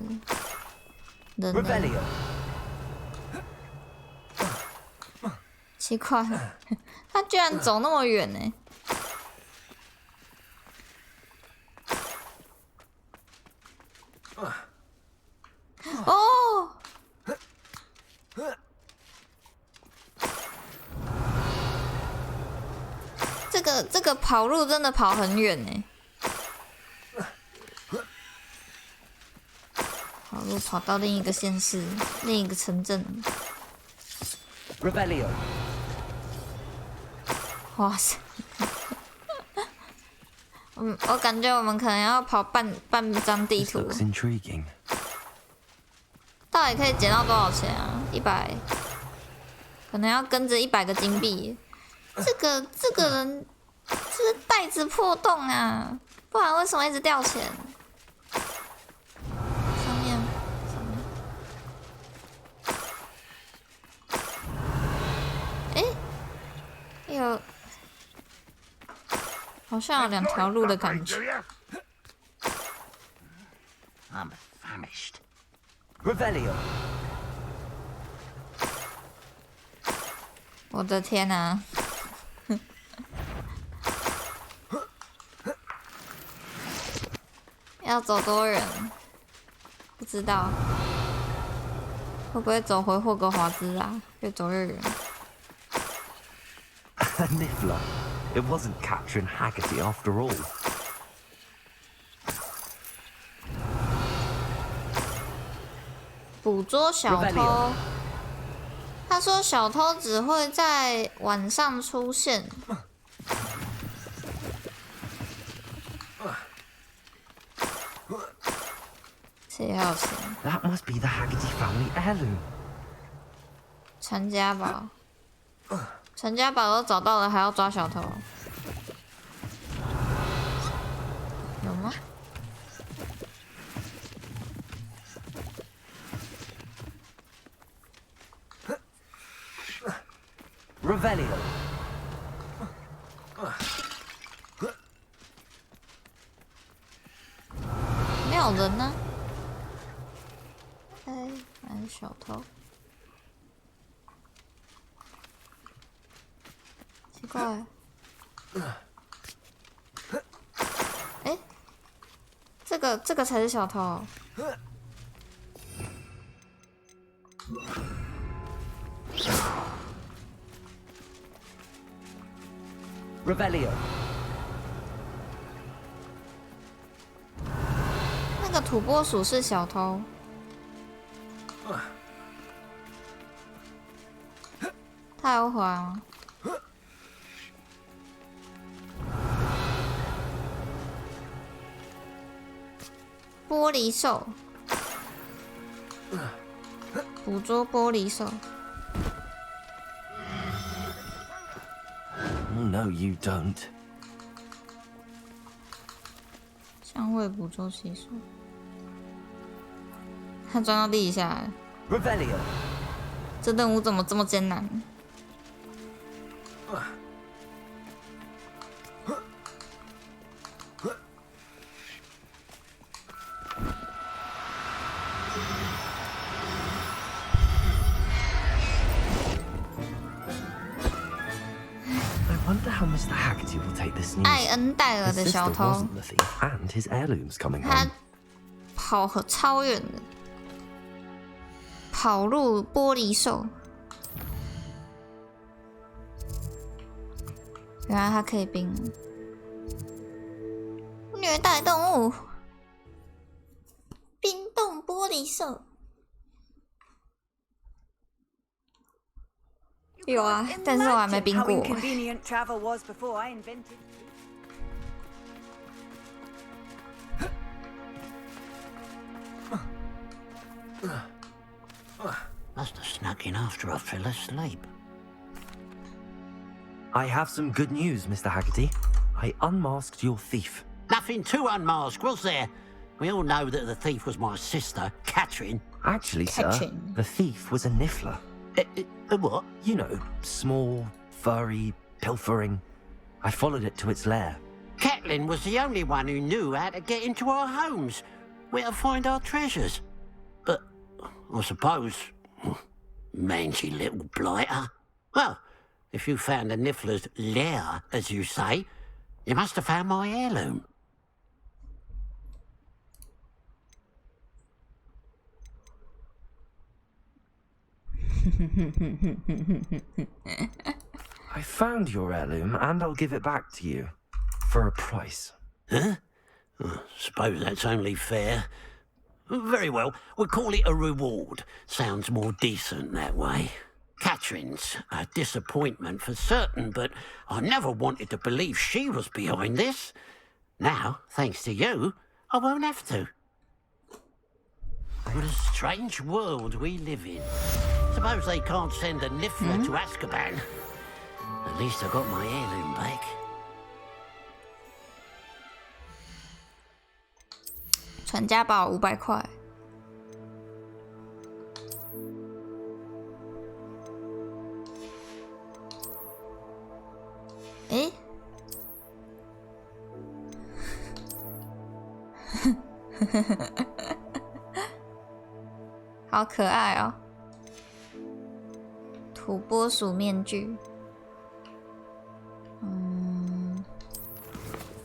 奇怪，他居然走那么远呢！哦。这个跑路真的跑很远呢，跑路跑到另一个县市、另一个城镇。Revelio。哇塞！我感觉我们可能要跑半张地图。到底可以捡到多少钱啊？100，可能要跟着100个金币。这个人。是袋子破洞啊，不然为什么一直掉钱？上面，有，好像有2条路的感觉。I'm famished. Revelio。我的天哪！要走多远？不知道，会不会走回霍格华兹啊？越走越远。Niffler, it wasn't capturing Haggerty after all. 捕捉小偷。他说小偷只会在晚上出现。谁还有钱 That must be the Haggerty family heirloom. 传家宝，传家宝都找到了，还要抓小偷？有吗？ Revelio。没有人呢。哎，还是小偷。奇怪。哎，这个才是小偷。 Revelio。那个土拨鼠是小偷。他有回来吗？玻璃兽，捕捉玻璃兽。 No, you don't. 香味捕捉技术，他钻到地下了。Revelio。这任务怎么这么艰难？ I wonder how Mr. Haggerty will take this news. 艾恩戴尔 His 的小 sister 偷， wasn't the thief, and his heirloom's coming 他 home. 跑超远的，跑入玻璃兽。原来它可以冰。虐待动物，冰冻玻璃兽。有啊，但是我还没冰 How 过。 inconvenient travel was before I invented. Must have snuck in after I fell asleep. I have some good news, Mr. Haggerty. I unmasked your thief. Nothing too unmasked, was there? We all know that the thief was my sister, Catherine. Actually, sir, Catching. the thief was a niffler. What? You know, small, furry, pilfering. I followed it to its lair. Catelyn was the only one who knew how to get into our homes, where to find our treasures. But I suppose, mangy little blighter. Well, if you found the Niffler's lair, as you say, you must have found my heirloom. I found your heirloom, and I'll give it back to you. For a price. Huh? Suppose that's only fair. Very well, we'll call it a reward. Sounds more decent that way. Catherine's a disappointment for certain, but I never wanted to believe she was behind this. Now, thanks to you, I won't have to. What a strange world we live in. Suppose they can't send a Niffler to Azkaban. At least I got my heirloom back. 传家宝500块。诶，好可爱哦！土拨鼠面具，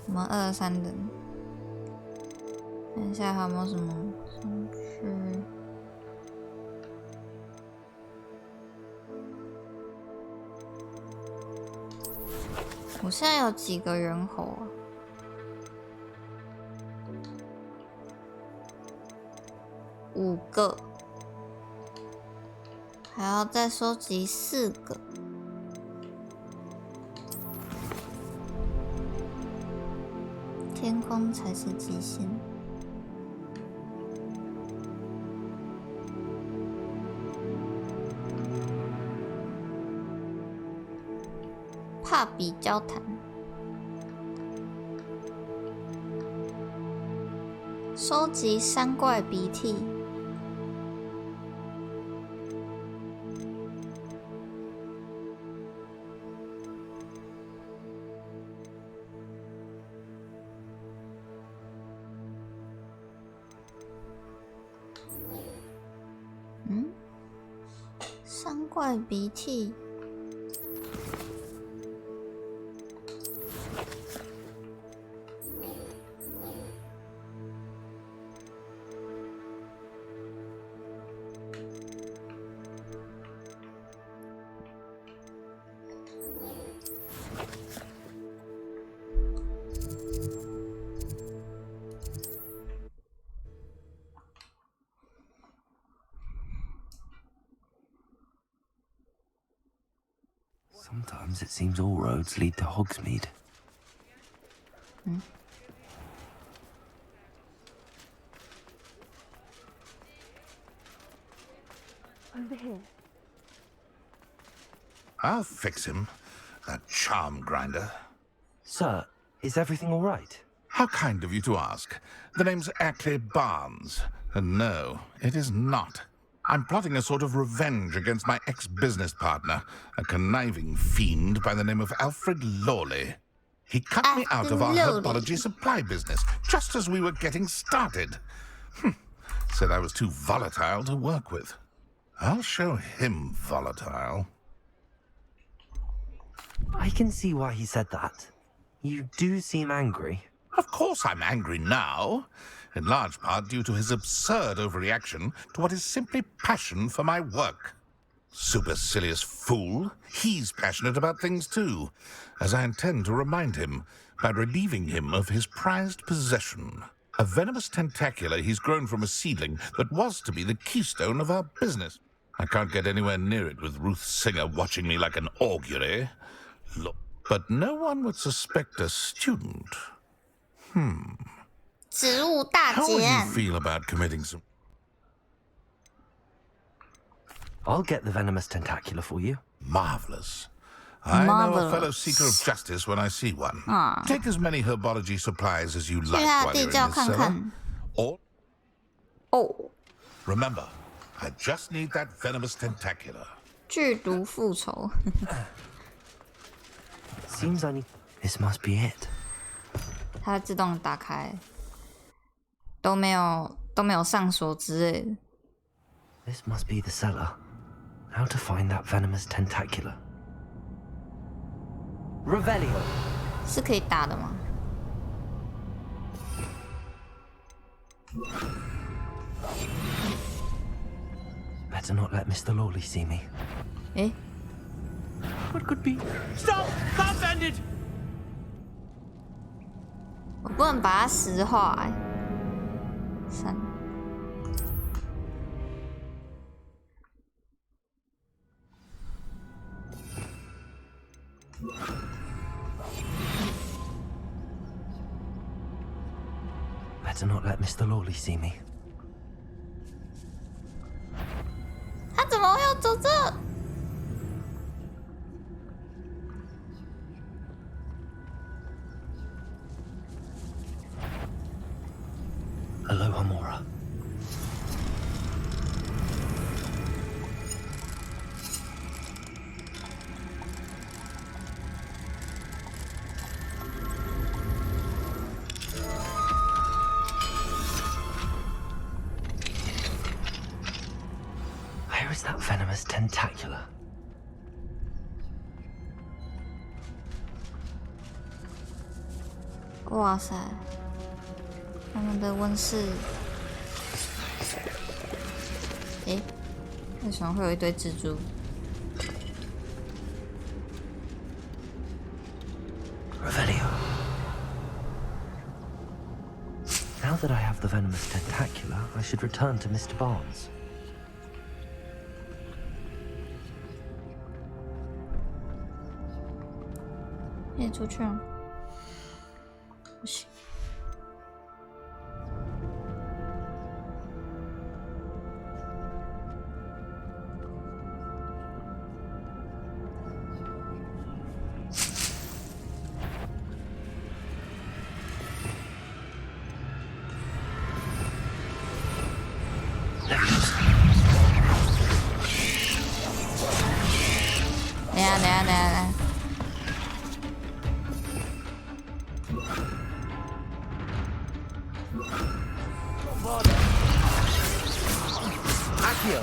我们2、3人，看一下还有没有什么兴趣。我现在有几个猿猴啊？5个，还要再收集4个。天空才是极限。帕比交谈，收集山怪鼻涕。山怪鼻涕。Sometimes it seems all roads lead to Hogsmeade. Over here. I'll fix him, that charm grinder. Sir, is everything all right? How kind of you to ask. The name's Ackley Barnes. And no, it is not. I'm plotting a sort of revenge against my ex-business partner, a conniving fiend by the name of Alfred Lawley. He cut me out of our herbology supply business just as we were getting started. Said I was too volatile to work with. I'll show him volatile. I can see why he said that. You do seem angry. Of course I'm angry now, in large part due to his absurd overreaction to what is simply passion for my work. Supercilious fool, he's passionate about things too, as I intend to remind him by relieving him of his prized possession. A venomous tentacula he's grown from a seedling that was to be the keystone of our business. I can't get anywhere near it with Ruth Singer watching me like an augury. Look, but no one would suspect a student. 植物大 How 劫 would you 案。 feel about committing some... I'll get the venomous tentacula for you. Marvelous. I know a Marvelous. fellow seeker of justice when I see one. Ah. Take as many herbology supplies as you 去 like 他的 while 地 you're in 窖 this 看 cellar. 看。 Or 哦， remember, I just need that venomous tentacula. 剧毒复仇。 Seems I need... This must be it. 它会自动打开，都没有上锁之类的。 This must be the cellar. How to find that venomous tentacula? Revelio. 是可以打的吗？ Better not let Mr. Lawley see me. 诶， What could be? Stop! Can't send it! 我不能把它石化、欸。算了。 Better not let Mr. Lawley see me. 他怎么会要走这？ Aloha Mora. Where is that venomous tentacula? 哇塞，他们的温室，诶，为什么会有一堆蜘蛛？ Revelio. Now that I have the venomous tentacula, I should return to Mr. Barnes. 可以出去了，不行。等一下，等一下，等一下，等一下。 Accio.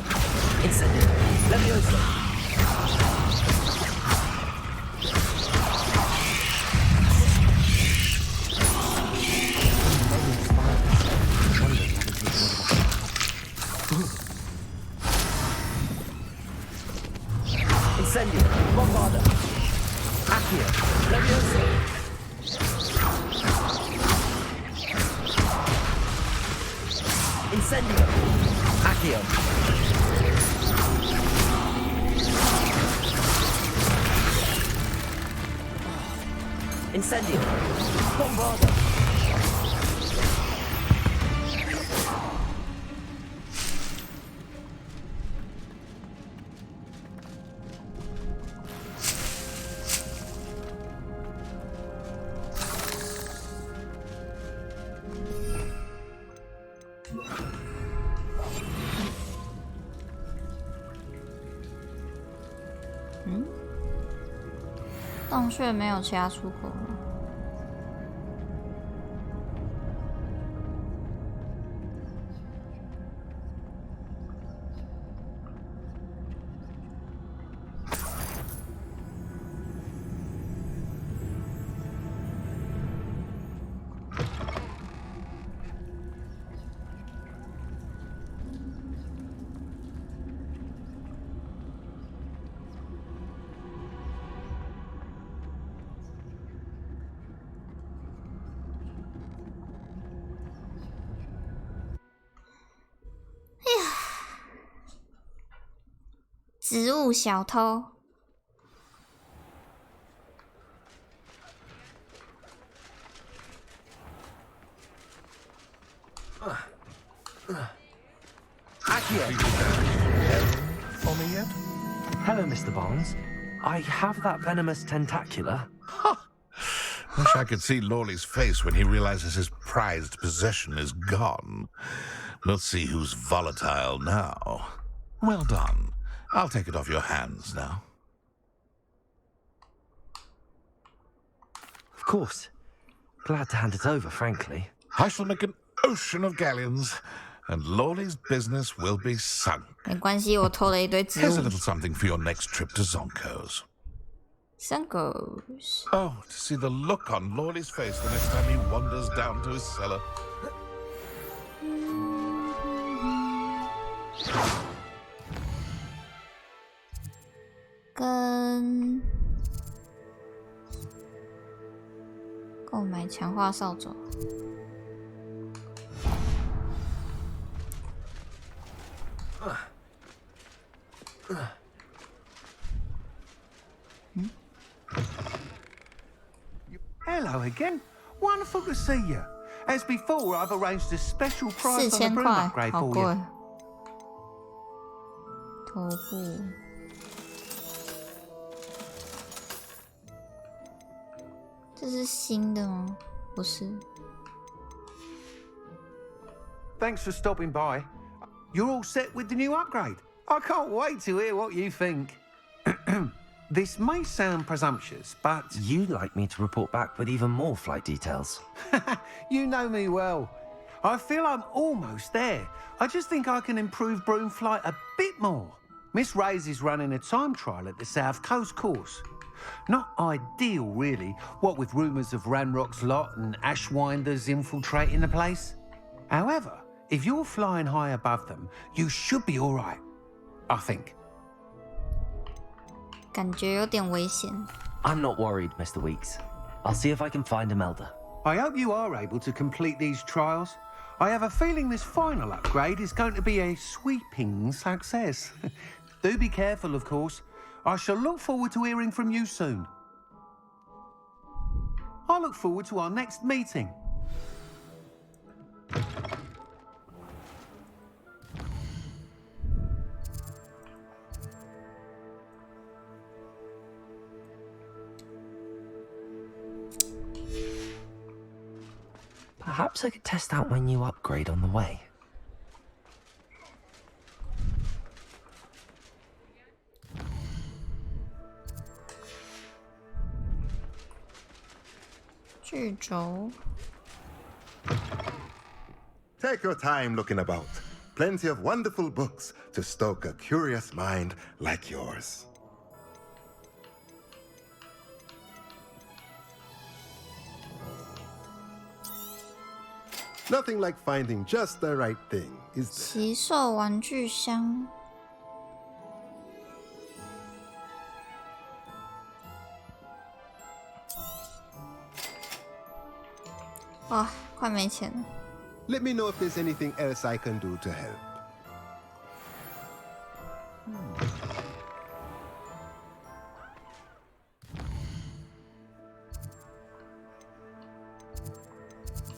Incendio. Levioso. Incendio. Bombarda. Accio. Levioso. Incendio. Accio. Incendio. Bombarda. 嗯，洞穴没有其他出口了。植物小偷。For me yet? Hello, Mr. Barnes. I have that venomous tentacula. Wish I could see Lawley's face when he realizes his prized possession is gone. Let's see who's volatile now. Well done. I'll take it off your hands now. Of course. Glad to hand it over, frankly. I shall make an ocean of galleons, and Lawley's business will be sunk. 没关系，我偷了一堆植 Here's a 物。 little something for your next trip to Zonko's. Sunkos. Oh, to see the look on Lawley's face the next time he wanders down to his cellar. 跟购买强化扫帚。Hello again. Wonderful to see you. As before, I've arranged a special price on the 4000 broom 块， upgrade 好 for 贵 you.。头部。这是新的吗？不是。 Thanks for stopping by. You're all set with the new upgrade. I can't wait to hear what you think. This may sound presumptuous, but You'd like me to report back with even more flight details. you know me well. I feel I'm almost there. I just think I can improve broom flight a bit more. Miss Ray's is running a time trial at the South Coast course. Not ideal, really, what with rumours of Ranrock's lot and Ashwinders infiltrating the place. However, if you're flying high above them, you should be all right. I think. 感觉有点危险。 I'm not worried, Mr. Weeks. I'll see if I can find Imelda. I hope you are able to complete these trials. I have a feeling this final upgrade is going to be a sweeping success. Do be careful, of course. I shall look forward to hearing from you soon. I look forward to our next meeting. Perhaps I could test out my new upgrade on the way. 巨轴。 Take your time looking about. Plenty of wonderful books to stoke a curious mind like yours. Nothing like finding just the right thing, is there? 奇兽玩具箱。哇，快没钱了。 Let me know if there's anything else I can do to help.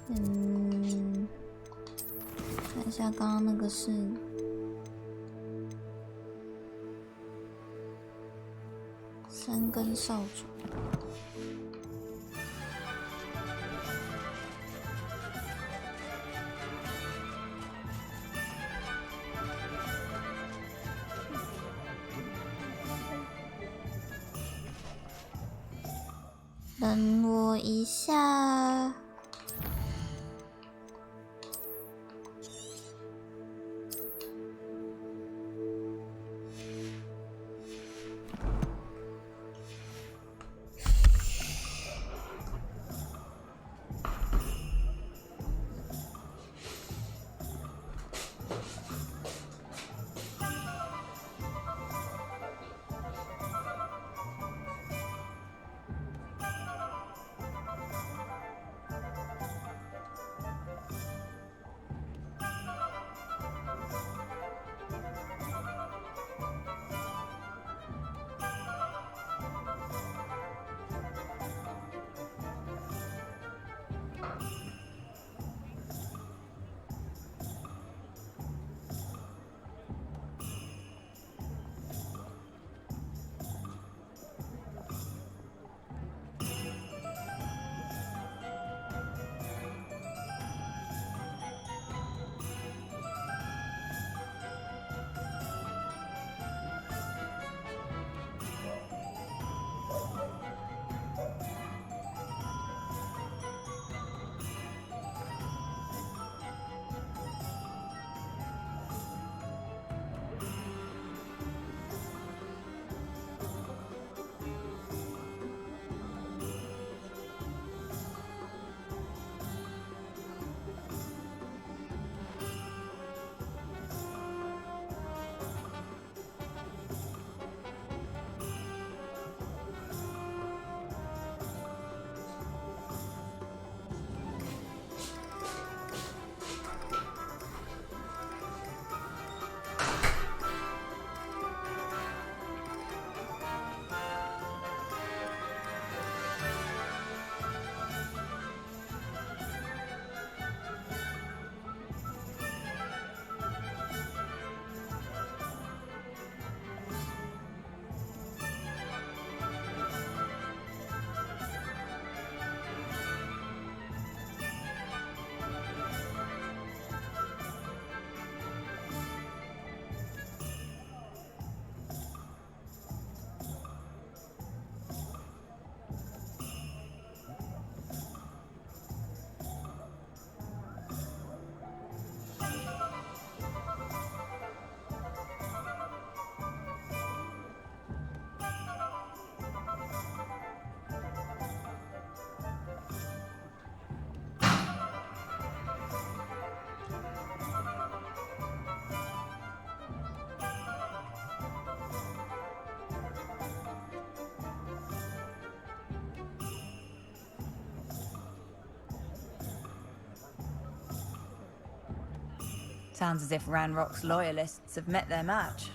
Hmm. 看一下刚刚那个是3根扫帚。等我一下。Sounds as if Ranrock's loyalists have met their match.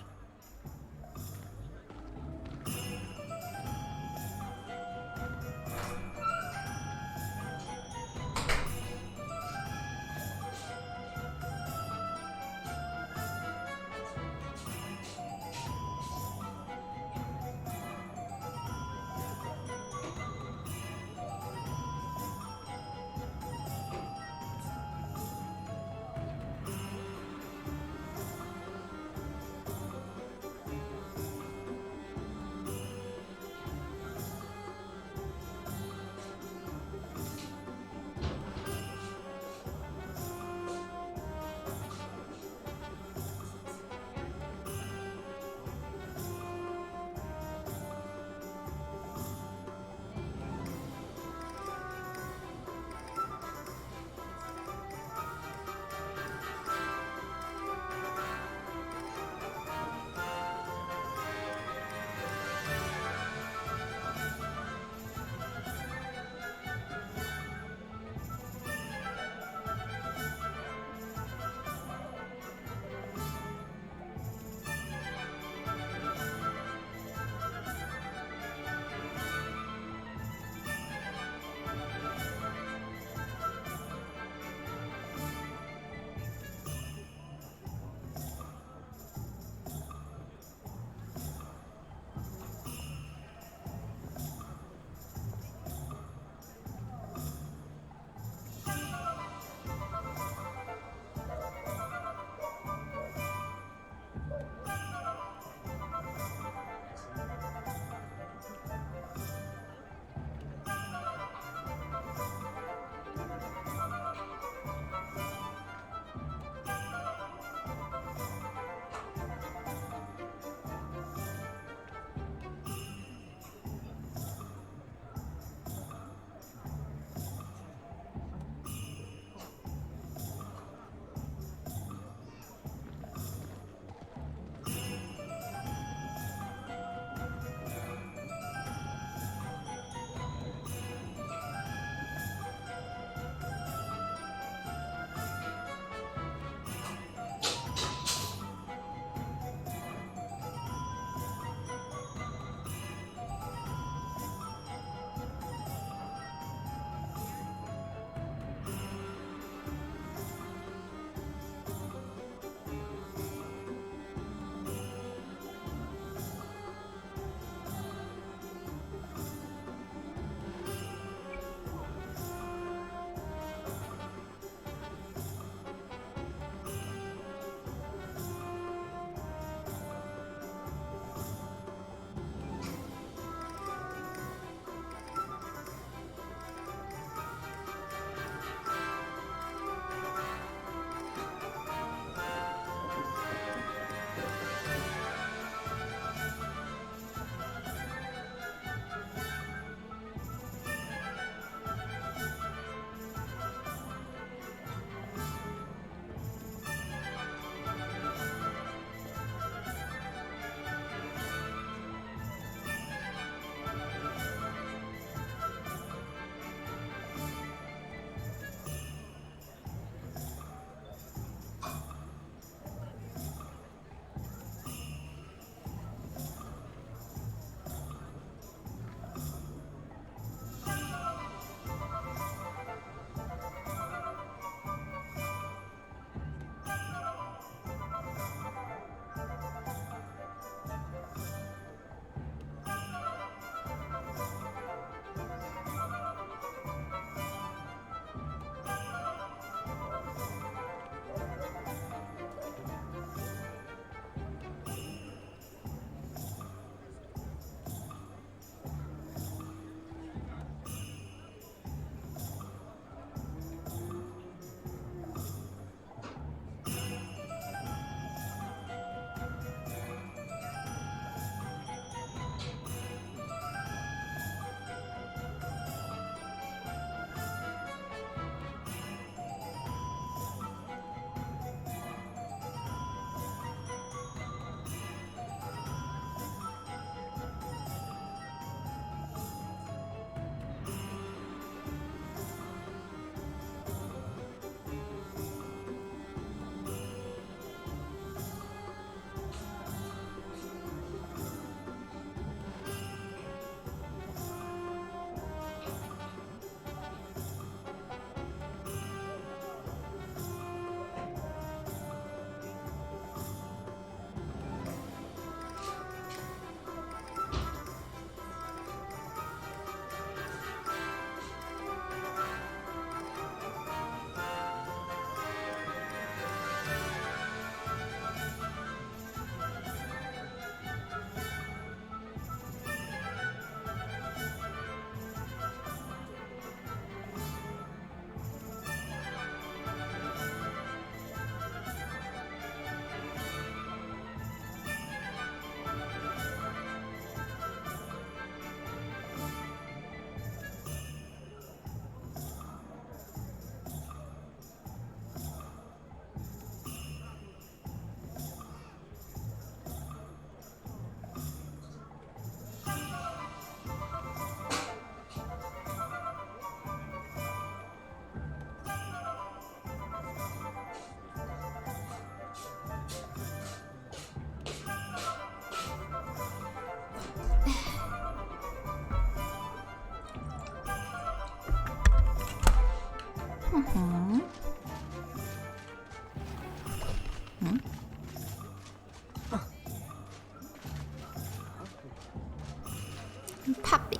Puppy.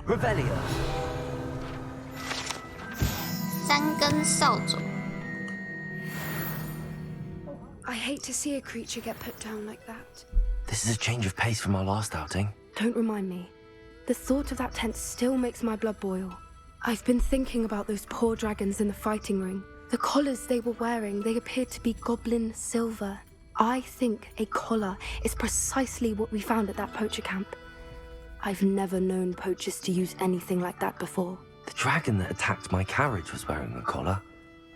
Revelio. 三根扫帚。 I hate to see a creature get put down like that. This is a change of pace from our last outing. Don't remind me. The thought of that tent still makes my blood boil. I've been thinking about those poor dragons in the fighting ring. The collars they were wearing, they appeared to be goblin silver. I think a collar is precisely what we found at that poacher camp. I've never known poachers to use anything like that before. The dragon that attacked my carriage was wearing a collar,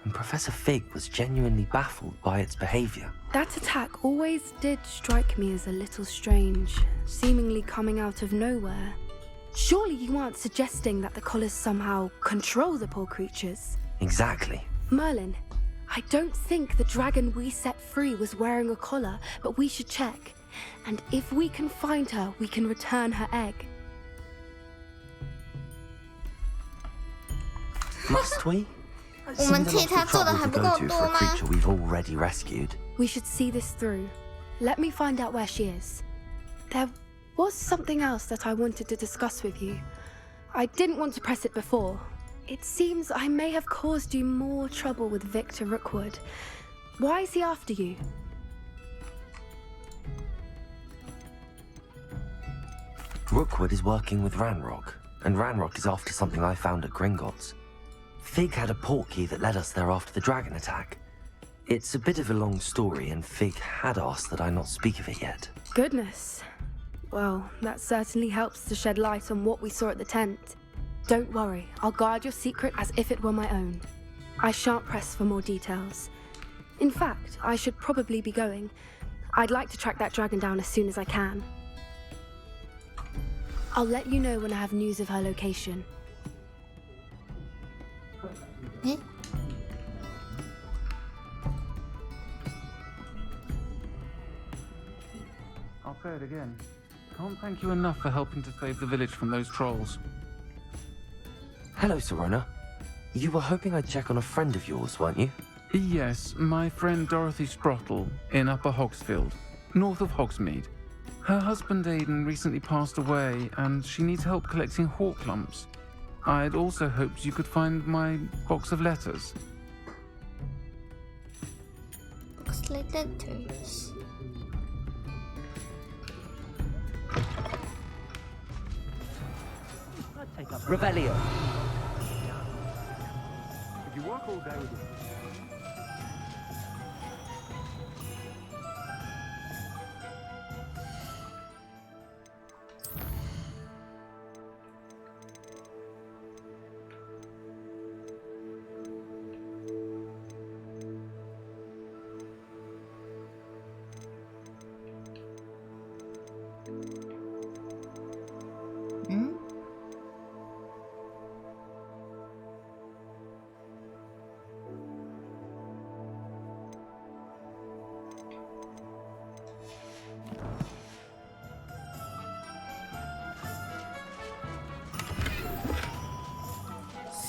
and Professor Fig was genuinely baffled by its behavior. That attack always did strike me as a little strange, seemingly coming out of nowhere. Surely you aren't suggesting that the collars somehow control the poor creatures? Exactly. Merlin, I don't think the dragon we set free was wearing a collar, but we should check. And if we can find her, we can return her egg. Must we? 我们替他做的还不够多吗？ creature we've already rescued. We should see this through. Let me find out where she is. There was something else that I wanted to discuss with you. I didn't want to press it before. It seems I may have caused you more trouble with Victor Rookwood. Why is he after you? Rookwood is working with Ranrock, and Ranrock is after something I found at Gringotts. Fig had a portkey that led us there after the dragon attack. It's a bit of a long story, and Fig had asked that I not speak of it yet. Goodness. Well, that certainly helps to shed light on what we saw at the tent. Don't worry, I'll guard your secret as if it were my own. I shan't press for more details. In fact, I should probably be going. I'd like to track that dragon down as soon as I can. I'll let you know when I have news of her location. Eh? I'll say it again. Can't thank you enough for helping to save the village from those trolls. Hello, Serona. You were hoping I'd check on a friend of yours, weren't you? Yes, my friend Dorothy Sprottle in Upper Hogsfield, north of Hogsmeade. Her husband Aidan recently passed away, and she needs help collecting hawk lumps. I'd also hoped you could find my box of letters. Box of letters. Revelio. If you work all day with it.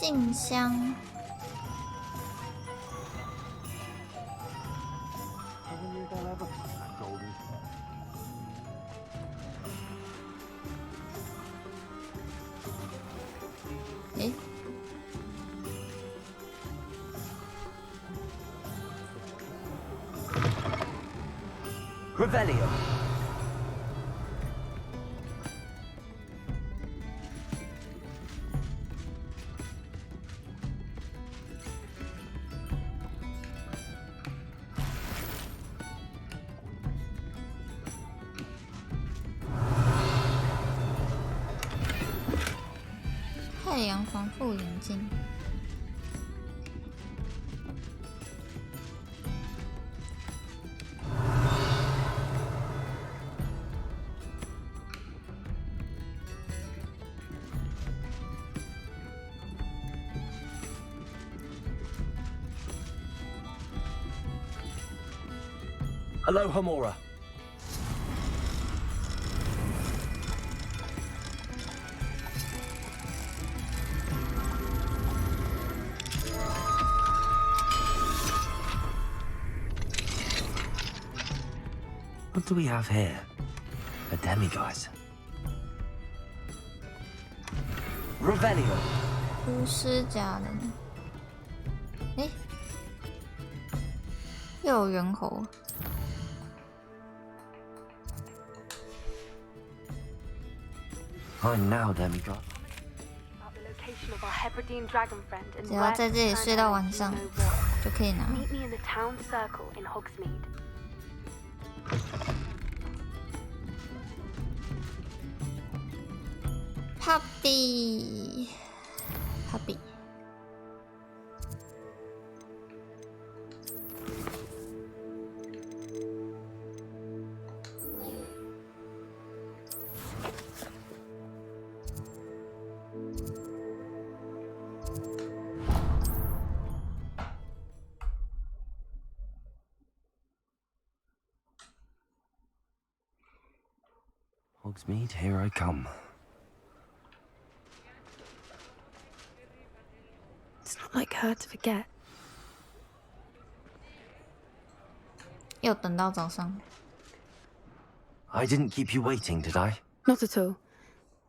信箱。诶 Revelio.《太阳防护眼镜》。Alohomora. What do we have here? A demiguise. Revelio. 巫师假人。诶，又有猿猴。I'm now demigod.只要在这里睡到晚上，就可以拿。Puppy。Hogsmeade, here I come. It's not like her to forget. 又等到早上。I didn't keep you waiting, did I? Not at all.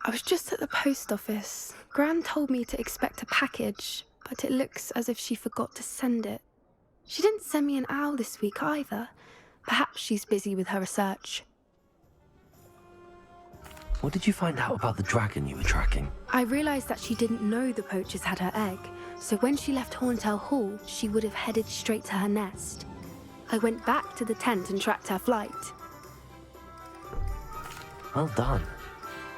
I was just at the post office. Gran told me to expect a package, but it looks as if she forgot to send it. She didn't send me an owl this week either. Perhaps she's busy with her research. What did you find out about the dragon you were tracking? I realized that she didn't know the poachers had her egg, so when she left Horntail Hall, she would have headed straight to her nest. I went back to the tent and tracked her flight. Well done.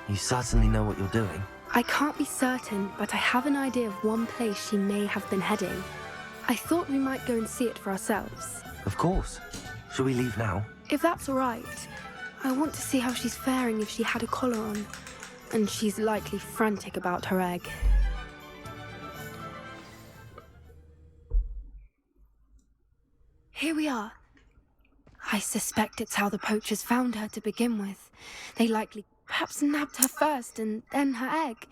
You certainly know what you're doing. I can't be certain, but I have an idea of one place she may have been heading. I thought we might go and see it for ourselves. Of course. Shall we leave now? If that's all right. I want to see how she's faring if she had a collar on. And she's likely frantic about her egg. Here we are. I suspect it's how the poachers found her to begin with. They likely perhaps nabbed her first and then her egg.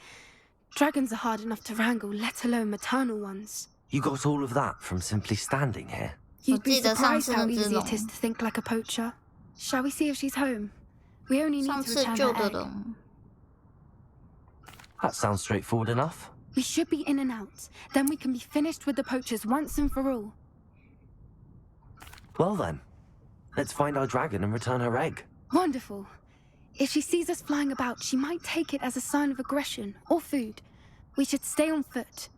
Dragons are hard enough to wrangle, let alone maternal ones. You got all of that from simply standing here? You'd be surprised how easy it is to think like a poacher. Shall we see if she's home? We only need to return her egg. That sounds straightforward enough. We should be in and out. Then we can be finished with the poachers once and for all. Well then, let's find our dragon and return her egg. Wonderful. If she sees us flying about, she might take it as a sign of aggression or food. We should stay on foot.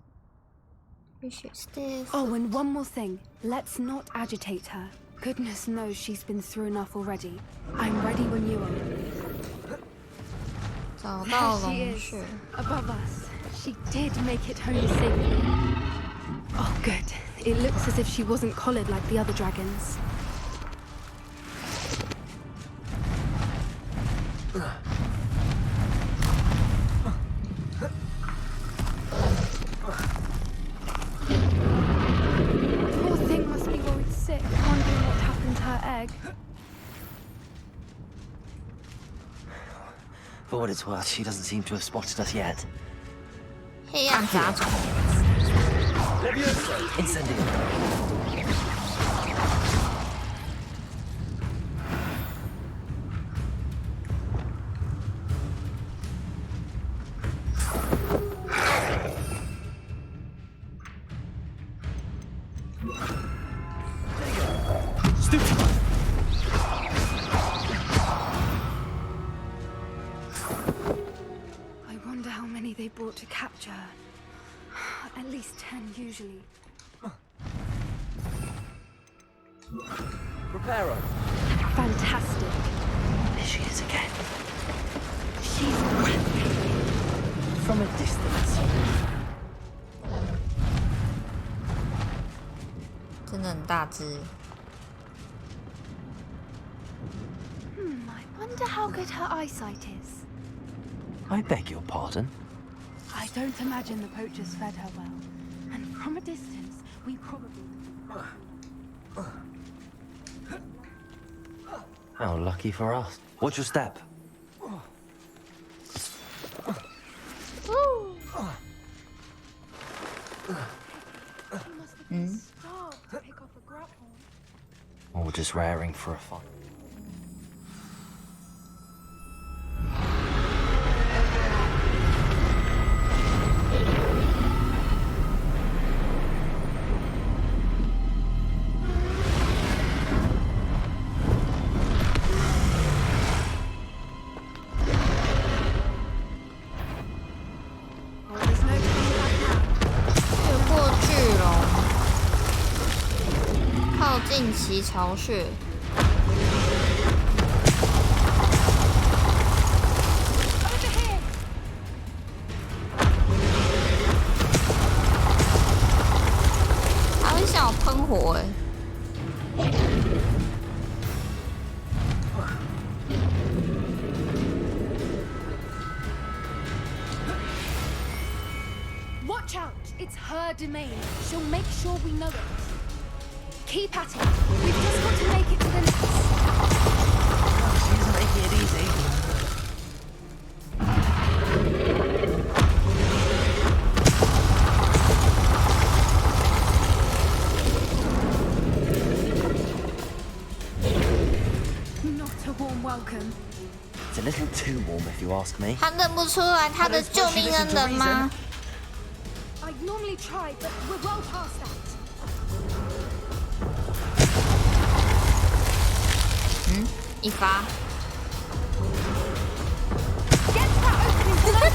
We should stay. Oh, and one more thing. Let's not agitate her. Goodness knows she's been through enough already. I'm ready when you are. There she is, above us. She did make it home safely. Oh, good. It looks as if she wasn't collared like the other dragons. Poor thing must be worried sick, wondering what happened to her egg. For what it's worth, she doesn't seem to have spotted us yet. 黑暗杂种。Incendio. I wonder how many they brought to capture her. At least 10 usually. Reparo. Fantastic. There she is again. She's breathtaking. From a distance. 真的很大只。I wonder how good her eyesight is. I beg your pardon? I don't imagine the poachers fed her well. And from a distance, we probably... How lucky for us. Watch your step. starved to pick off a grub horn. Or just raring for a fight. 巢穴。还会向我喷火哎！ Watch out! It's her domain. She'll make sure we know it. Keep at it. We've just got to make it to the nest. She's making it easy. Not a warm welcome. It's a little too warm, if you ask me. 他认不出来他的救命恩人吗？ I'd normally try, but we're well past that. 一发。Get that opening below.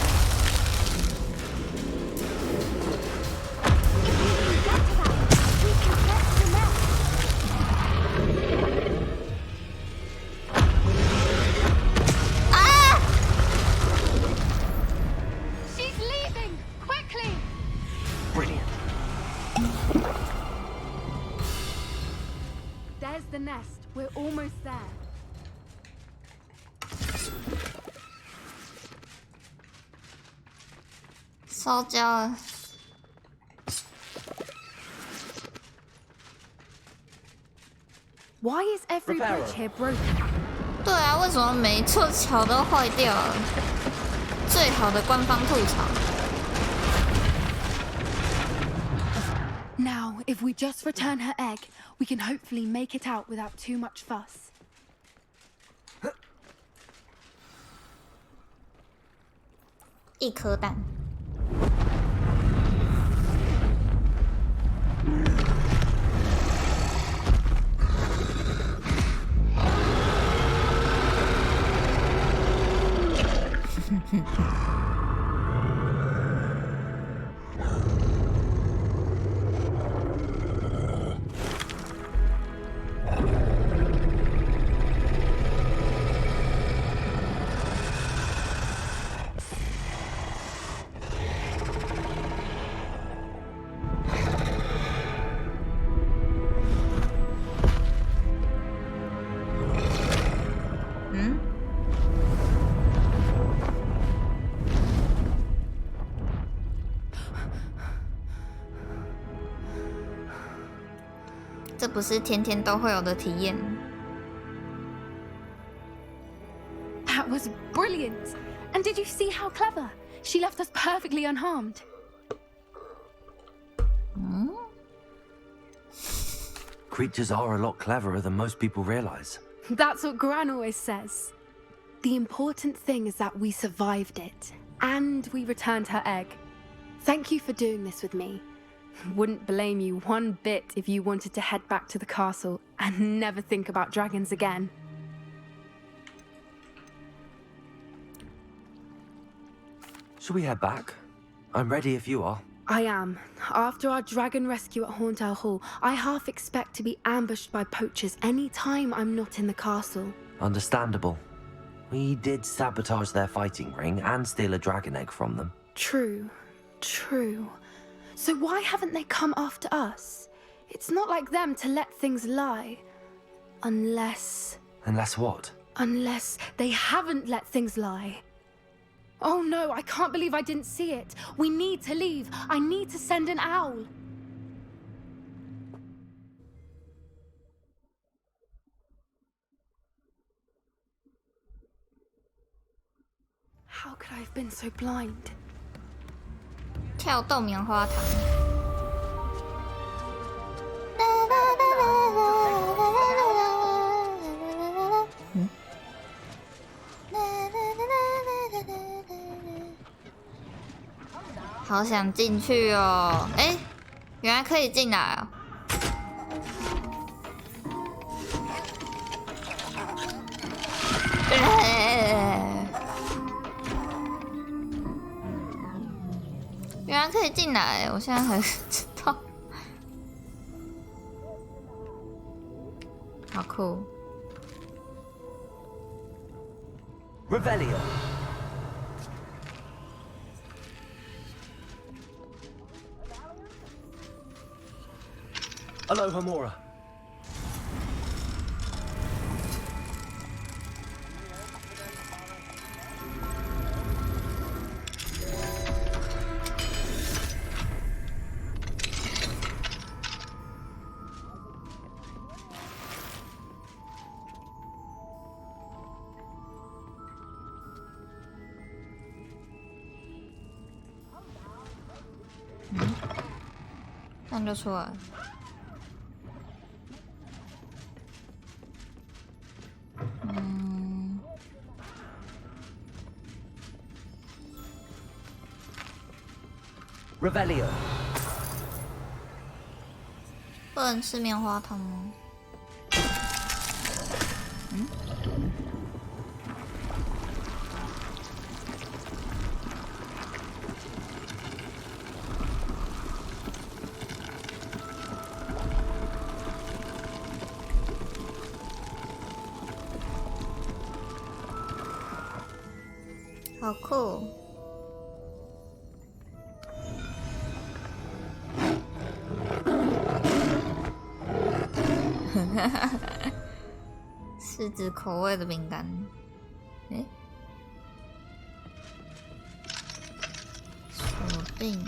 If we can get to that, we can get to the nest. Ah! She's leaving! Quickly! Brilliant. There's the nest. We're almost there. Why is every bridge here broken? 对啊，为什么每一座桥都坏掉了？最好的官方吐槽。 Now, if we just return her egg, we can hopefully make it out without too much fuss. 一颗蛋。这不是天天都会有的体验。That was brilliant! And did you see how clever? She left us perfectly unharmed. Creatures are a lot cleverer than most people realize. That's what Gran always says. The important thing is that we survived it. And we returned her egg. Thank you for doing this with me. Wouldn't blame you one bit if you wanted to head back to the castle and never think about dragons again. Shall we head back? I'm ready if you are. I am. After our dragon rescue at Horndale Hall, I half expect to be ambushed by poachers any time I'm not in the castle. Understandable. We did sabotage their fighting ring and steal a dragon egg from them. True. True. So why haven't they come after us? It's not like them to let things lie. Unless... Unless what? Unless they haven't let things lie. Oh no, I can't believe I didn't see it. We need to leave. I need to send an owl. How could I have been so blind? 跳豆棉花糖。好想进去哦！哎，原来可以进来哦。原来可以进来，我现在才知道。酷。Revelio. Aloha Mora.这样就出来了。Revelio. 不能吃棉花糖吗？好酷！柿子口味的饼干，诶，锁定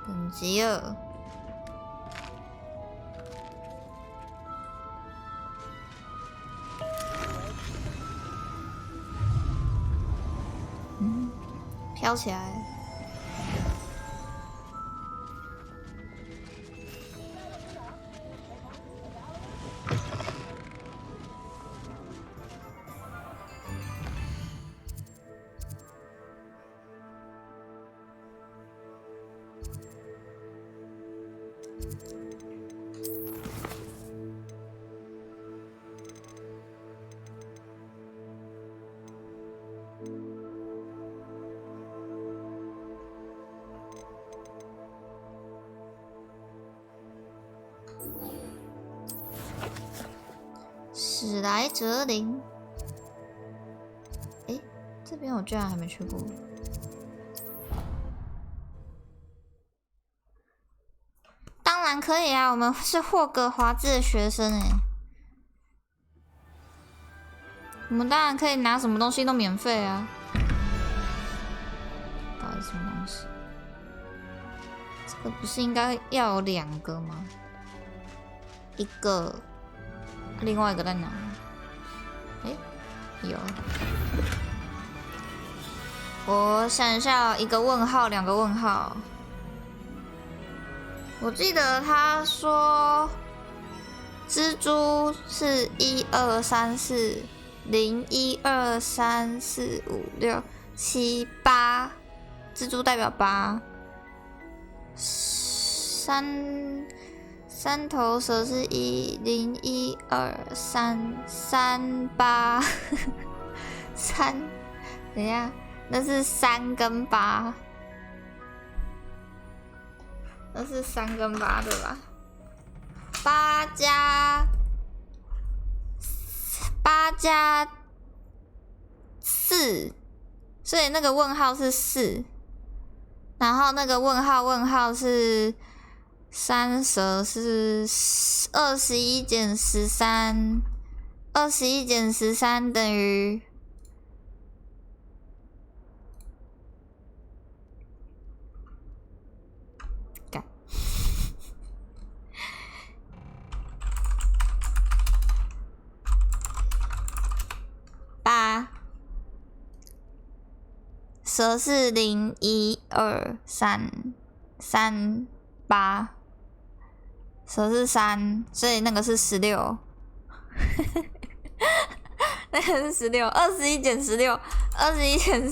等级2。飘起来。史莱哲林，诶，这边我居然还没去过。当然可以啊，我们是霍格华兹的学生诶，我们当然可以拿什么东西都免费啊。到底什么东西？这个不是应该要有2个吗？一个。另外一个在哪？诶，有。我想一下，一个问号，2个问号。我记得他说，蜘蛛是1、2、3、4、0、1、2、3、4、5、6、7、8，蜘蛛代表8。三头蛇是1、0、1、2、3、3、8，等一下，那是3跟8，那是3跟8对吧？8加4，所以那个问号是4，然后那个问号是。3蛇是21减13，21减13等于8，蛇是0、1、2、3、3、8。蛇是3，所以那个是16，那个是16，21减16，21减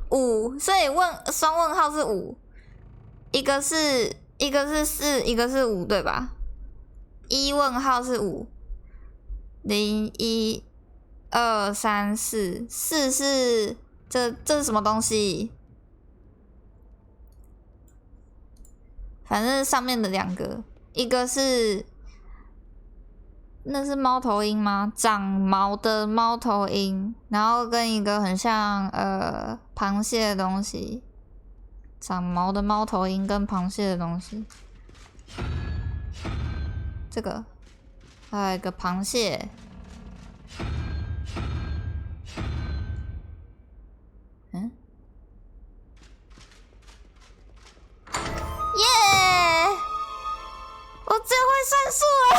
16，5，所以双问号是5，一个是4，一个是5，对吧？1问号是5，0、1、2、3、4，4是这是什么东西？反正上面的2个，一个是那是猫头鹰吗？长毛的猫头鹰，然后跟一个很像螃蟹的东西，长毛的猫头鹰跟螃蟹的东西。这个还有一个螃蟹。嗯。耶！我最会算数了。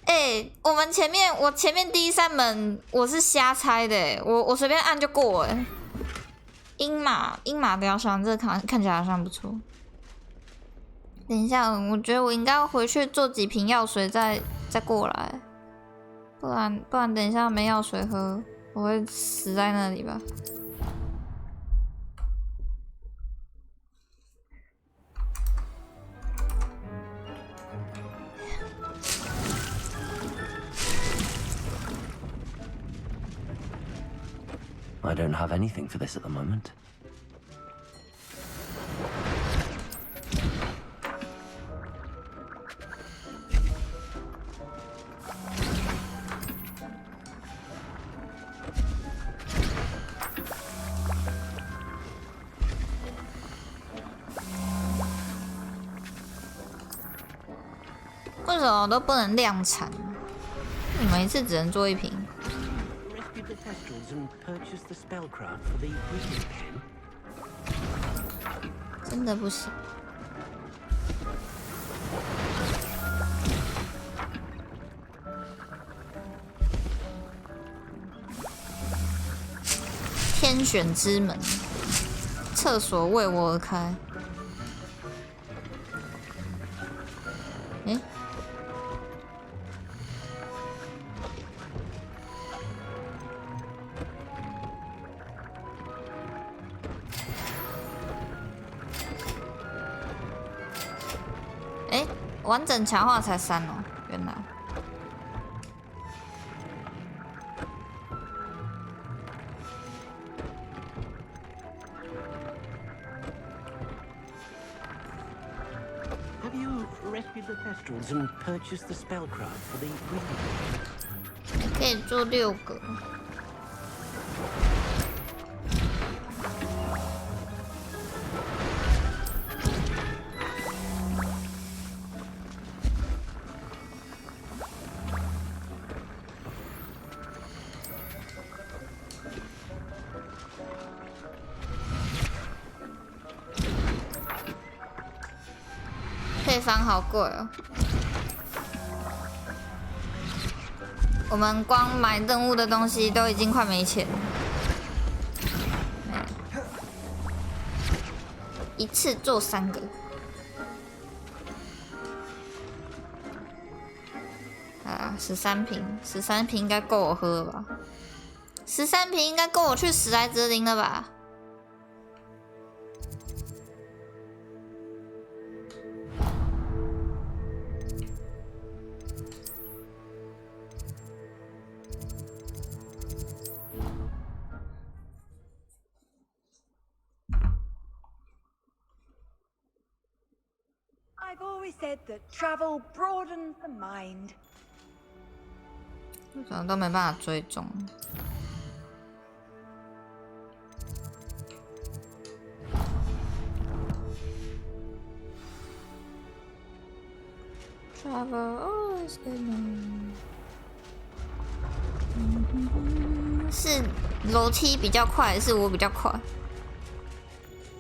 哎，我前面第3门我是瞎猜的，我随便按就过哎。鹰马雕像，这个看起来好像不错。等一下，我觉得我应该要回去做几瓶药水再过来，不然等一下没药水喝，我会死在那里吧。I don't have anything for this at the moment.为什么都不能量产？你们一次只能做1瓶。真的不行。天选之门，厕所为我而开。诶？完整强化才3哦，原来。Have you rescued the Thestrals and purchased the spellcraft for the ingredient? 可以做6个。配方好贵哦，我们光买任务的东西都已经快没钱了。一次做3个。啊，13瓶，13瓶应该够我喝了吧？13瓶应该够我去史莱哲林了吧？ I've always said that travel broadens the mind. 为什么都没办法追踪？ Travel always good man。是楼梯比较快，还是我比较快？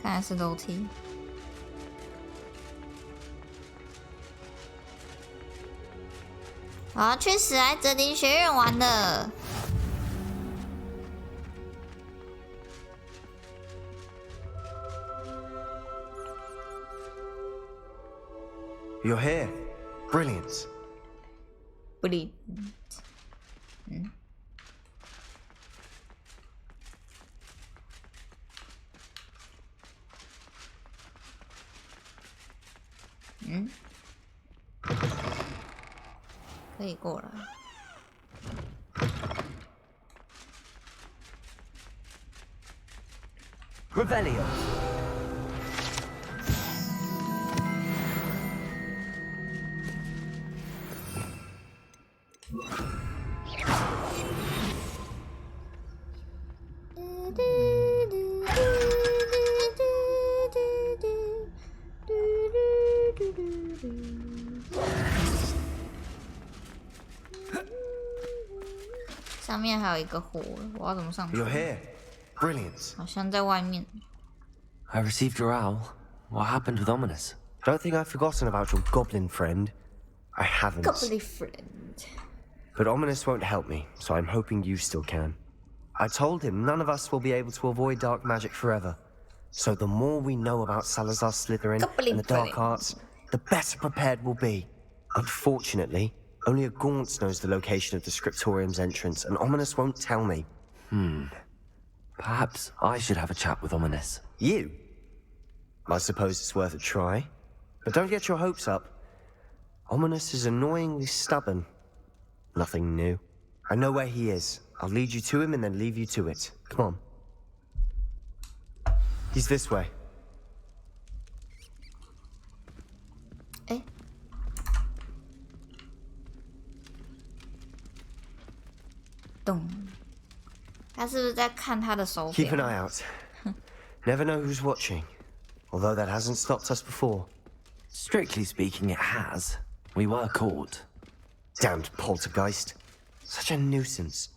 看来是楼梯。 我要去史莱哲林学院玩了。You're here. Brilliant. Brilliant. 嗯。嗯。 可以过来。Revelio。上面还有一个火，我要怎么上去？ You're here. Brilliant. 好像在外面。 I received your owl. What happened with Ominous? Don't think I've forgotten about your goblin friend. I haven't. Goblin friend. But Ominous won't help me, so I'm hoping you still can. I told him none of us will be able to avoid dark magic forever. So the more we know about Salazar Slytherin and the dark arts, the better prepared we'll be. Unfortunately, only a Gaunt knows the location of the Scriptorium's entrance, and Ominous won't tell me. Perhaps I should have a chat with Ominous. You? I suppose it's worth a try. But don't get your hopes up. Ominous is annoyingly stubborn. Nothing new. I know where he is. I'll lead you to him and then leave you to it. Come on. He's this way. 哎，咚！他是不是在看他的手表 Keep an eye out. Never know who's watching. Although that hasn't stopped us before. Strictly speaking, it has. We were caught. Damned poltergeist. Such a nuisance.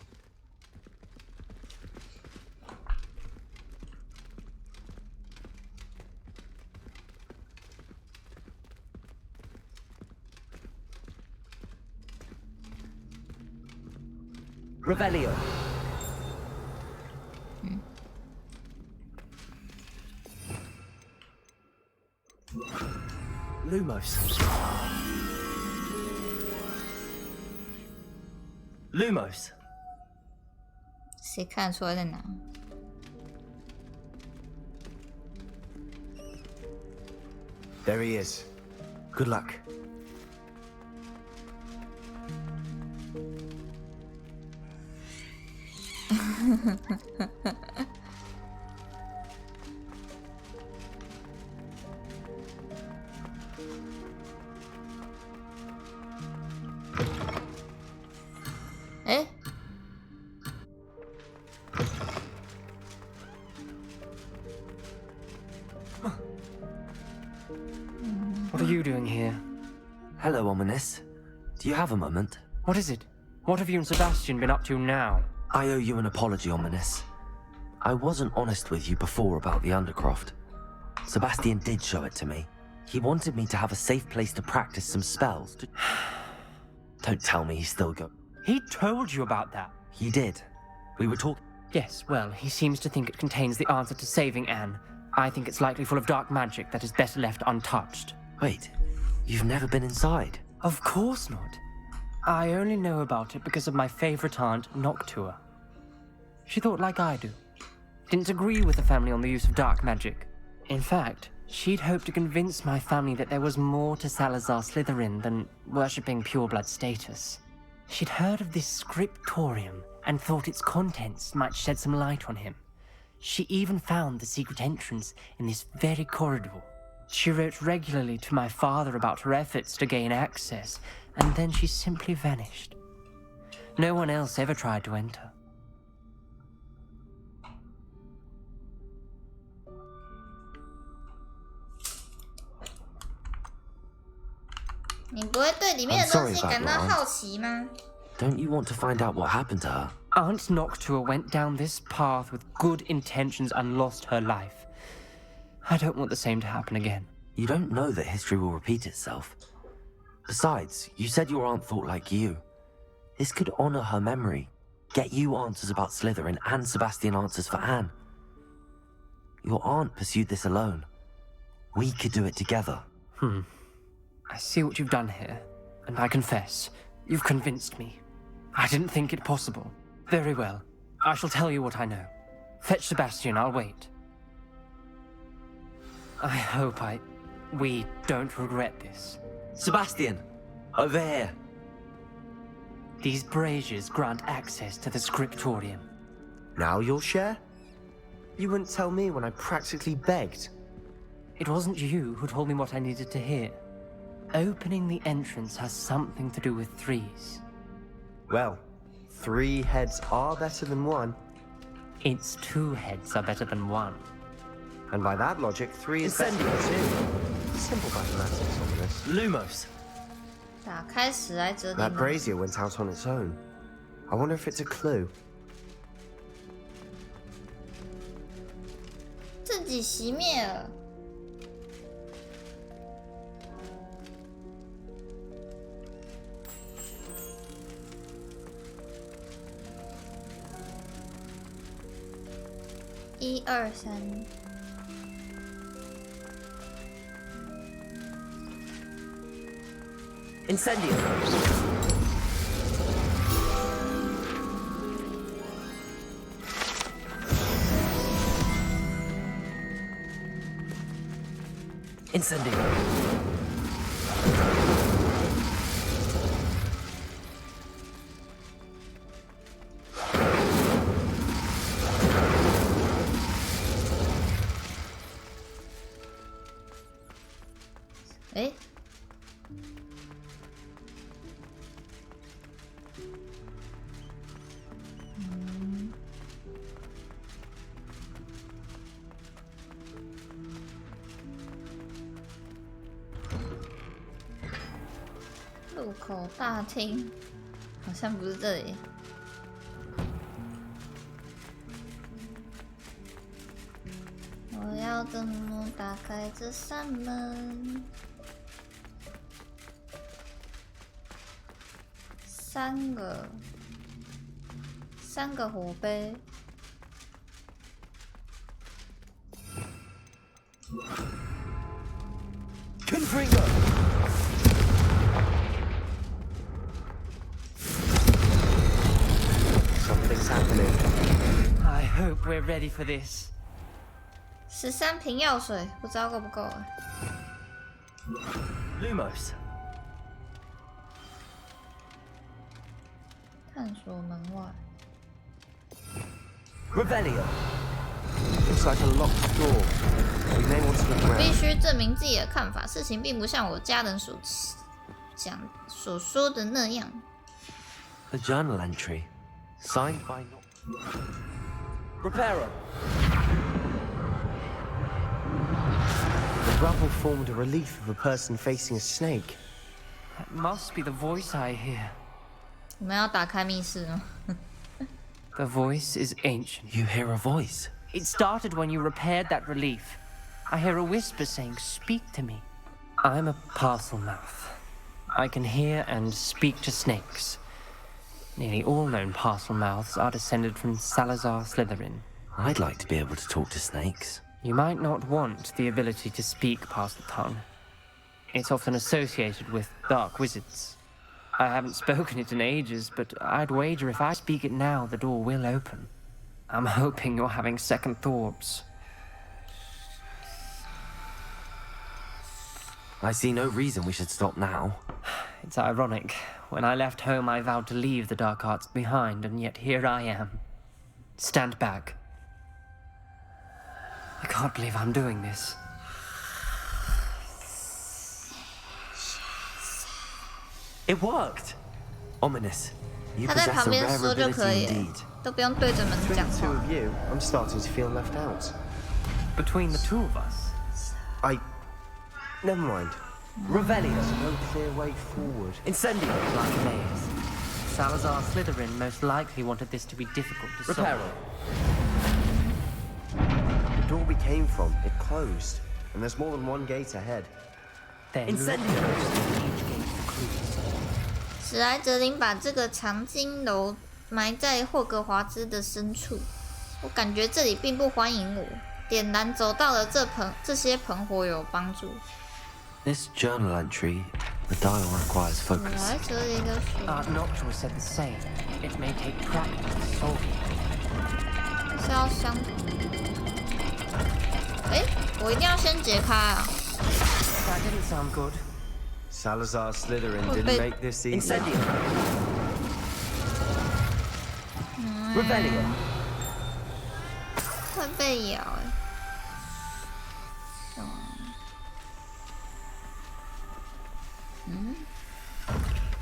Revelio. Lumos. Lumos. 谁看得出来在哪？ There he is. Good luck. What are you doing here? Hello, Ominous. Do you have a moment? What is it? What have you and Sebastian been up to now? I owe you an apology, Ominous. I wasn't honest with you before about the Undercroft. Sebastian did show it to me. He wanted me to have a safe place to practice some spells. Don't tell me he's still go. He told you about that. He did. We were talking. Yes, well, he seems to think it contains the answer to saving Anne. I think it's likely full of dark magic that is better left untouched. Wait, you've never been inside? Of course not. I only know about it because of my favorite aunt, Noctua. She thought like I do. Didn't agree with the family on the use of dark magic. In fact, she'd hoped to convince my family that there was more to Salazar Slytherin than worshipping pureblood status. She'd heard of this scriptorium and thought its contents might shed some light on him. She even found the secret entrance in this very corridor. She wrote regularly to my father about her efforts to gain access, and then she simply vanished. No one else ever tried to enter. 你不会对里面的东西感到好奇吗？ Don't you want to find out what happened to her? Aunt Noctua went down this path with good intentions and lost her life. I don't want the same to happen again. You don't know that history will repeat itself. Besides, you said your aunt thought like you. This could honor her memory, get you answers about Slytherin and Sebastian answers for Anne. Your aunt pursued this alone. We could do it together. I see what you've done here, and I confess, you've convinced me. I didn't think it possible. Very well. I shall tell you what I know. Fetch Sebastian, I'll wait. I hope we don't regret this. Sebastian! Over here! These braziers grant access to the scriptorium. Now you'll share? You wouldn't tell me when I practically begged. It wasn't you who told me what I needed to hear. Opening the entrance has something to do with threes. Well, 3 heads are better than 1. It's 2 heads are better than 1. And by that logic, 3 is better than 2. Simple mathematics on this. Lumos! 打开史莱哲林 That brazier went out on its own. I wonder if it's a clue. 自己熄灭了。1、2、3。Incendio. Incendio. Eh? 入口大厅，好像不是这里。我要怎么打开这扇门？三个火杯。Confringo. Something's happening. I hope we're ready for this. 13瓶药水，不知道够不够啊。Lumos. 探索门外。Revelio. Looks like a locked door. We may want to look 必 around. 须证明自己的看法，事情并不像我家人所说的那样。 A journal entry, signed by. Reparo. The rubble formed a relief of a person facing a snake. That must be the voice I hear. 我们要打开密室吗？ The voice is ancient. You hear a voice? It started when you repaired that relief. I hear a whisper saying, "Speak to me." I'm a parcel mouth. I can hear and speak to snakes. Nearly all known parcel mouths are descended from Salazar Slytherin. I'd like to be able to talk to snakes. You might not want the ability to speak parcel tongue. It's often associated with dark wizards. I haven't spoken it in ages, but I'd wager if I speak it now, the door will open. I'm hoping you're having second thoughts. I see no reason we should stop now. It's ironic. When I left home, I vowed to leave the dark arts behind, and yet here I am. Stand back. I can't believe I'm doing this. It worked! Ominous. You 他在 possess 旁 a 边 rare 说就可 ability 以了 indeed. 都不用对着门 Between 讲 the two 话。 of you, I'm starting to feel left out. Between the two of us? Never mind. Revelio. No clear way forward. Incendio. Like a maze. Salazar Slytherin most likely wanted this to be difficult to solve. Reparo. The door we came from, it closed. And there's more than one gate ahead. Then Incendio. each gate for clues. 史莱哲林把这个长金楼埋在霍格华兹的深处，我感觉这里并不欢迎我。点燃走到了这些盆火有帮助。 This journal entry, the dial requires 史 focus. 莱哲林的水 Noctua said the same. It may take practice to solve it. 是要相同。哎，我一定要先解开啊！ That didn't sound good. Salazar Slytherin Well, didn't but- make this easy. Incendio. Revelio. 会被咬哎。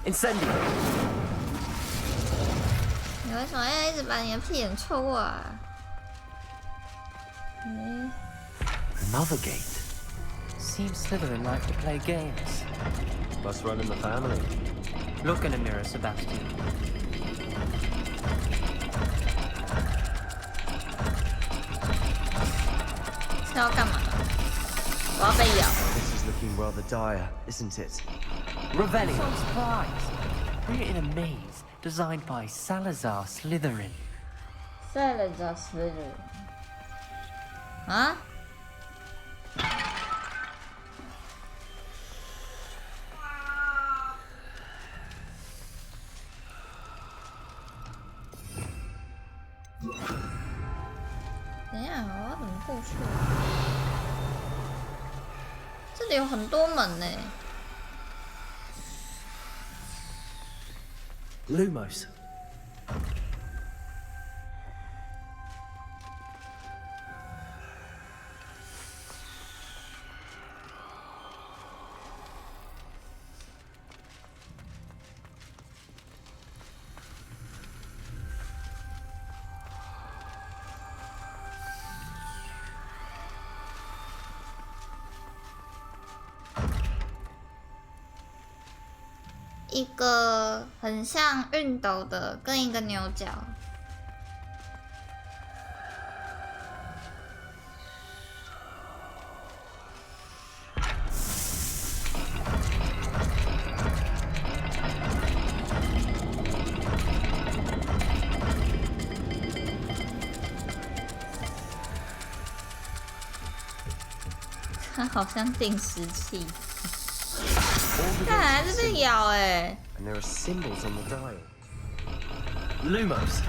Incendio. 你为什么要一直把你的屁眼凑过来？ Another gate. Seems Slytherin like to play games. Must run in the family. Look in a mirror, Sebastian. 要干嘛？我要被咬。 This is looking rather dire, isn't it? Revelio. So surprised. We're in a maze designed by Salazar Slytherin. Salazar Slytherin. 啊？等一下，我要怎么过去？这里有很多门呢。 Lumos.一个很像熨斗的，跟一个牛角。它好像定时器。 看，还是被咬哎。And there are symbols on the dial. Lumos.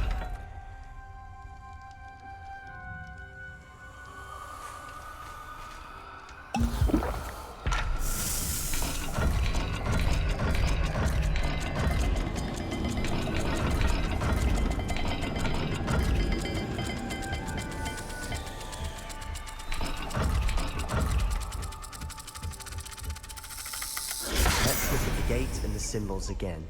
Gate and the symbols again.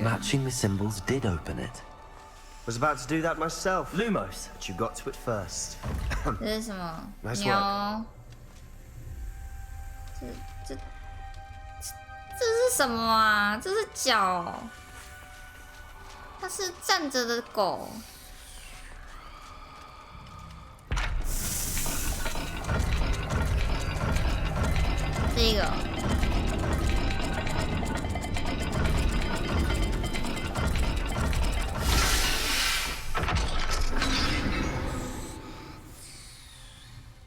Matching the symbols did open it. Was about to do that myself, Lumos, but you got to it first. 这是什么？ Nice 牛 work.。这是什么啊？这是脚。它是站着的狗。这个。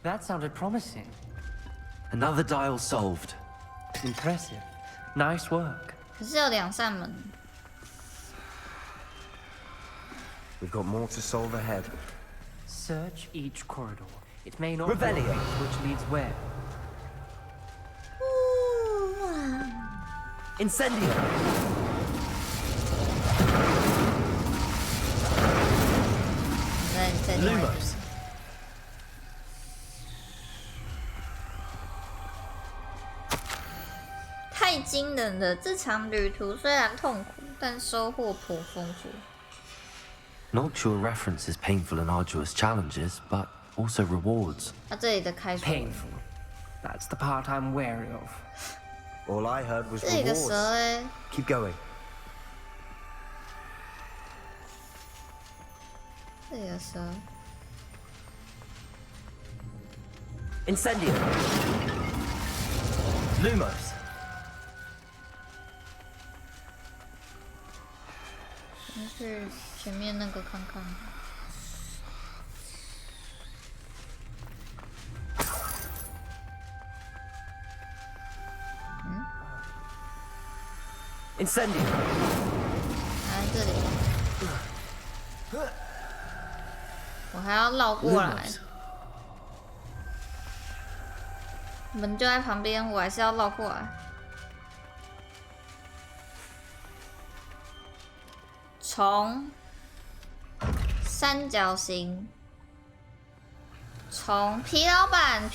That sounded promising. Another dial solved. Impressive. Nice work. 可是有2扇门。 We've got more to solve ahead. Search each corridor. It may not Revelio. be which leads where. Incendio. Lumos. 太惊人了！这场旅途虽然痛苦，但收获颇丰富。 Noctua references painful and arduous challenges, but also rewards. 它这里的开锁。 Painful. That's the part I'm wary of. All I heard was 这里的蛇 rewards. 哎。 Keep going. 这里的蛇。 Incendio. Lumos. 先去前面那个看看。嗯 Incendio. 来这里。我还要绕过来。门就在旁边，我还是要绕过来。 从三角形，从皮老板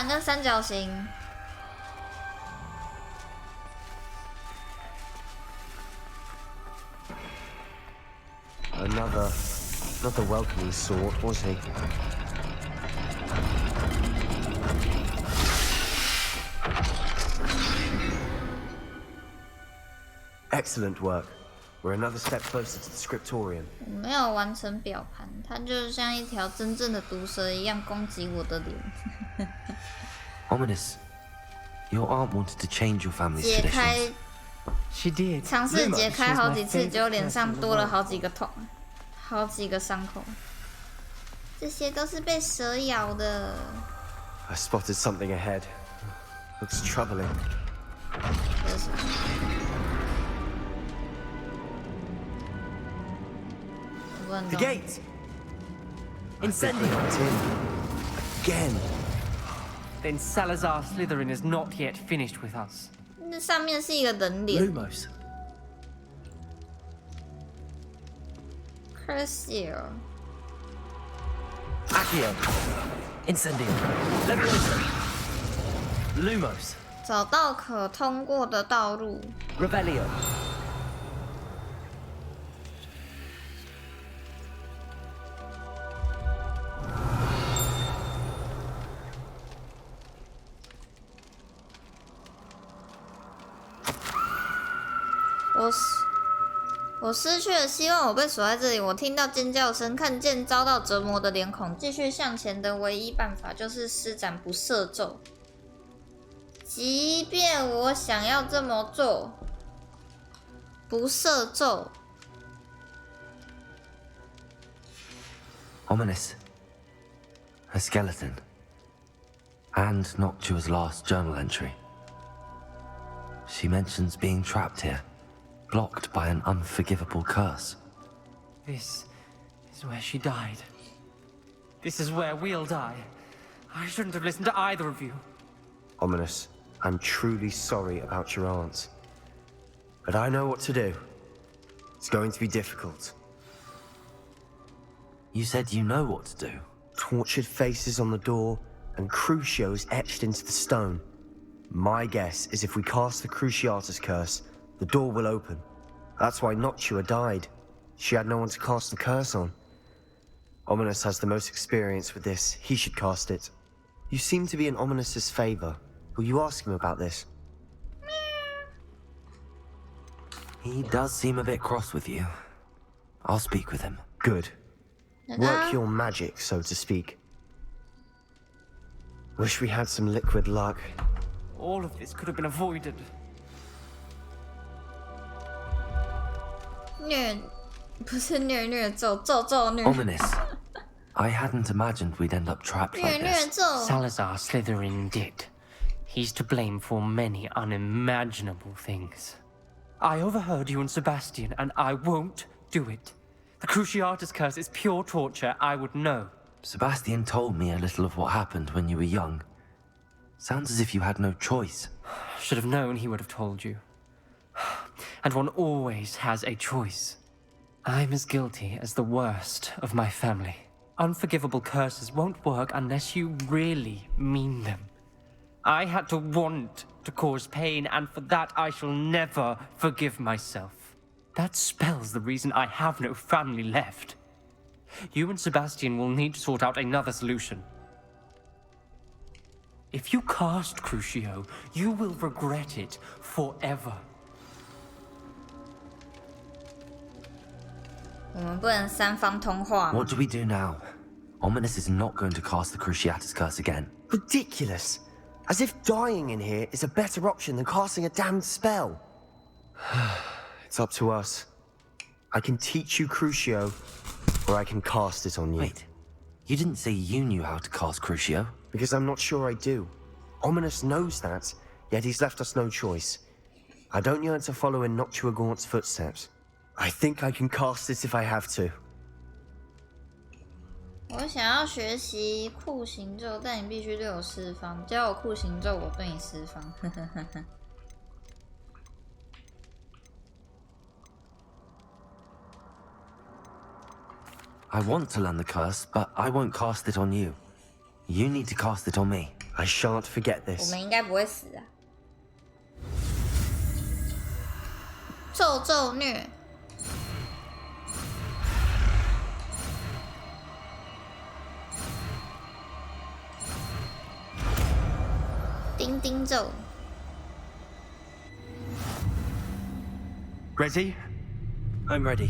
跟三角形， Another, not the welcoming sort, was he? Excellent work. We're another step closer to the scriptorium. 我没有完成表盘，它就像一条真正的毒蛇一样攻击我的脸。Ominous. Your aunt wanted to change your family's 解开 traditions. She did. 尝试解开好几次，结果脸上多了好几个痛，好几个伤口。这些都是被蛇咬的。I spotted something ahead. Looks troubling. 这是什么？ The gate! Incendio! Again! Then Salazar Slytherin is not yet finished with us. 那上面是一个人脸。 Lumos. Crucio. Accio. Incendio. Leviosa. Lumos. 找到可通过的道路。 Revelio. 我失去了希望，我被锁在这里。我听到尖叫声，看见遭到折磨的脸孔。继续向前的唯一办法就是施展不赦咒。即便我想要这么做，不赦咒。Ominous. A skeleton. And Noctua's last journal entry. She mentions being trapped here, blocked by an unforgivable curse. This is where she died. This is where we'll die. I shouldn't have listened to either of you. Ominous, I'm truly sorry about your aunt. But I know what to do. It's going to be difficult. You said you know what to do. Tortured faces on the door, and Crucios etched into the stone. My guess is if we cast the Cruciatus curse, the door will open. That's why Noctua died. She had no one to cast the curse on. Ominous has the most experience with this. He should cast it. You seem to be in Ominous's favor. Will you ask him about this? He does seem a bit cross with you. I'll speak with him. Good. Work your magic, so to speak. Wish we had some liquid luck. All of this could have been avoided. 虐，不是虐咒，咒虐。 Ominous. I hadn't imagined we'd end up trapped like 虐 this. 咒。 Salazar Slytherin did. He's to blame for many unimaginable things. I overheard you and Sebastian, and I won't do it. The Cruciatus curse is pure torture. I would know. Sebastian told me a little of what happened when you were young. Sounds as if you had no choice. Should have known he would have told you. And one always has a choice. I'm as guilty as the worst of my family. Unforgivable curses won't work unless you really mean them. I had to want to cause pain, and for that I shall never forgive myself. That spells the reason I have no family left. You and Sebastian will need to sort out another solution. If you cast Crucio, you will regret it forever. 我们不能三方通话吗？ What do we do now? Ominous is not going to cast the Cruciatus curse again. Ridiculous. As if dying in here is a better option than casting a damned spell. It's up to us. I can teach you Crucio, or I can cast it on you. Wait, you didn't say you knew how to cast Crucio? Because I'm not sure I do. Ominous knows that, yet he's left us no choice. I don't yearn to follow in Noctua Gaunt's footsteps. I think I can cast it if I have to. 我想要学习酷刑咒，但你必须对我施方。教我酷刑咒，我对你施方。I want to learn the curse, but I won't cast it on you. You need to cast it on me. I shan't forget 我 this. 们应该不会死啊！咒虐。钉咒。Ready? I'm ready.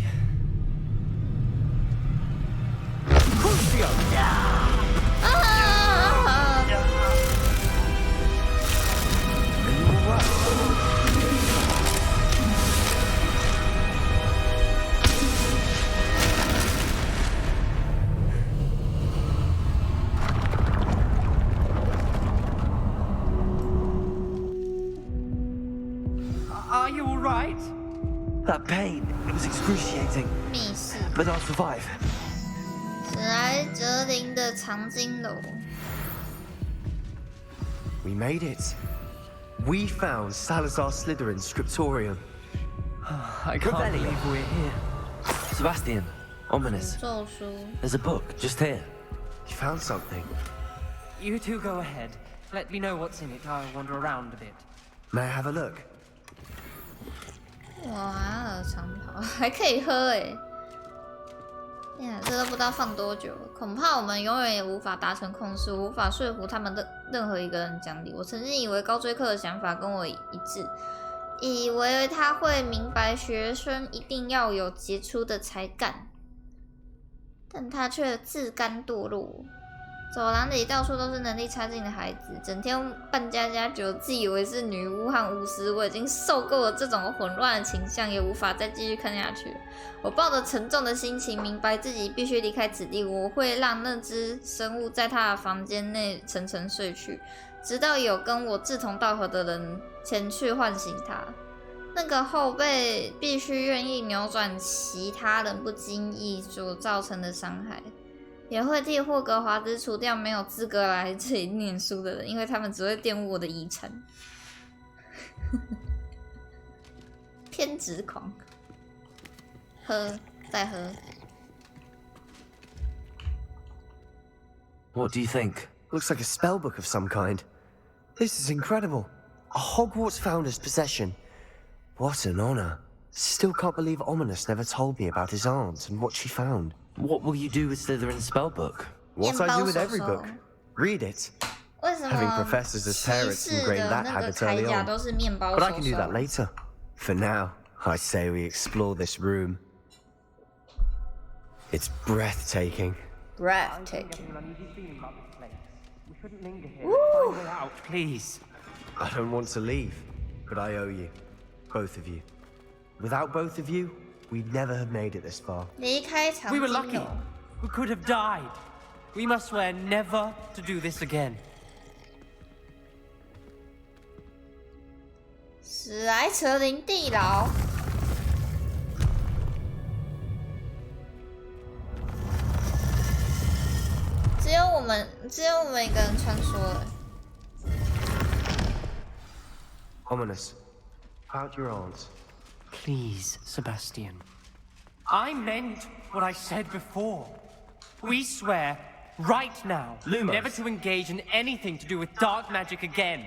Are you all right? That pain, it was excruciating. 密室。 But I'll survive. 史莱哲林的藏经楼。We made it. We found Salazar Slytherin's scriptorium. I can't believe we're here. Sebastian, ominous. 咒书。 There's a book just here. You found something. You two go ahead. Let me know what's in it. I'll wander around a bit. May I have a look? 哇，长跑还可以喝哎！呀，这都不知道放多久，恐怕我们永远也无法达成共识，无法说服他们的任何一个人讲理。我曾经以为高追克的想法跟我一致，以为他会明白学生一定要有杰出的才干，但他却自甘堕落。走廊里到处都是能力差劲的孩子，整天扮家家酒，自以为是女巫和巫师。我已经受够了这种混乱的倾向，也无法再继续看下去了。我抱着沉重的心情，明白自己必须离开此地。我会让那只生物在他的房间内沉沉睡去，直到有跟我志同道合的人前去唤醒他。那个后辈必须愿意扭转其他人不经意所造成的伤害。也会替霍格华兹除掉没有资格来这里念书的人，因为他们只会玷污我的遗产。偏执狂，喝，再喝。What do you think? Looks like a spell book of some kind. This is incredible. A Hogwarts founder's possession. What an honor. Still can't believe Ominous never told me about his aunt and what she found. What will you do with Slytherin's spellbook? What I do with every book. Read it. 为什么 Having professors as parents ingrained that habit early on. 都是面包 But I can do that later. For now, I say we explore this room. It's breathtaking. Breathtaking. We shouldn't linger here. Find a way out, please. I don't want to leave, but I owe you. Both of you. Without both of you, we'd never have made it this far. 离开藏 We were 经 lucky. 楼。 We could have died. We must swear never to do this again. 史莱哲林地牢。只有我们一个人穿梭了。Ominous, out your arms. Please, Sebastian. I meant what I said before. We swear, right now, Lumos. never to engage in anything to do with dark magic again.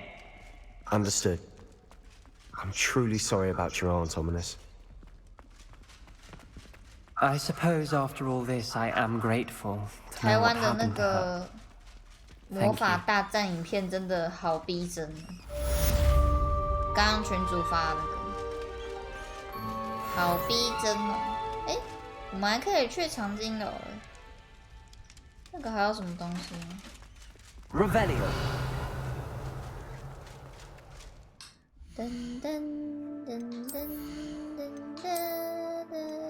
Understood. I'm truly sorry about your aunt, Ominous. I suppose after all this, I am grateful to 台 know what 湾的那 happened to her. 个魔法大战影片真的好逼真，刚刚群主发的那个，好逼真哦！哎，我们还可以去藏经楼哎，那个还有什么东西吗 Revelio. 噔噔噔噔噔噔噔噔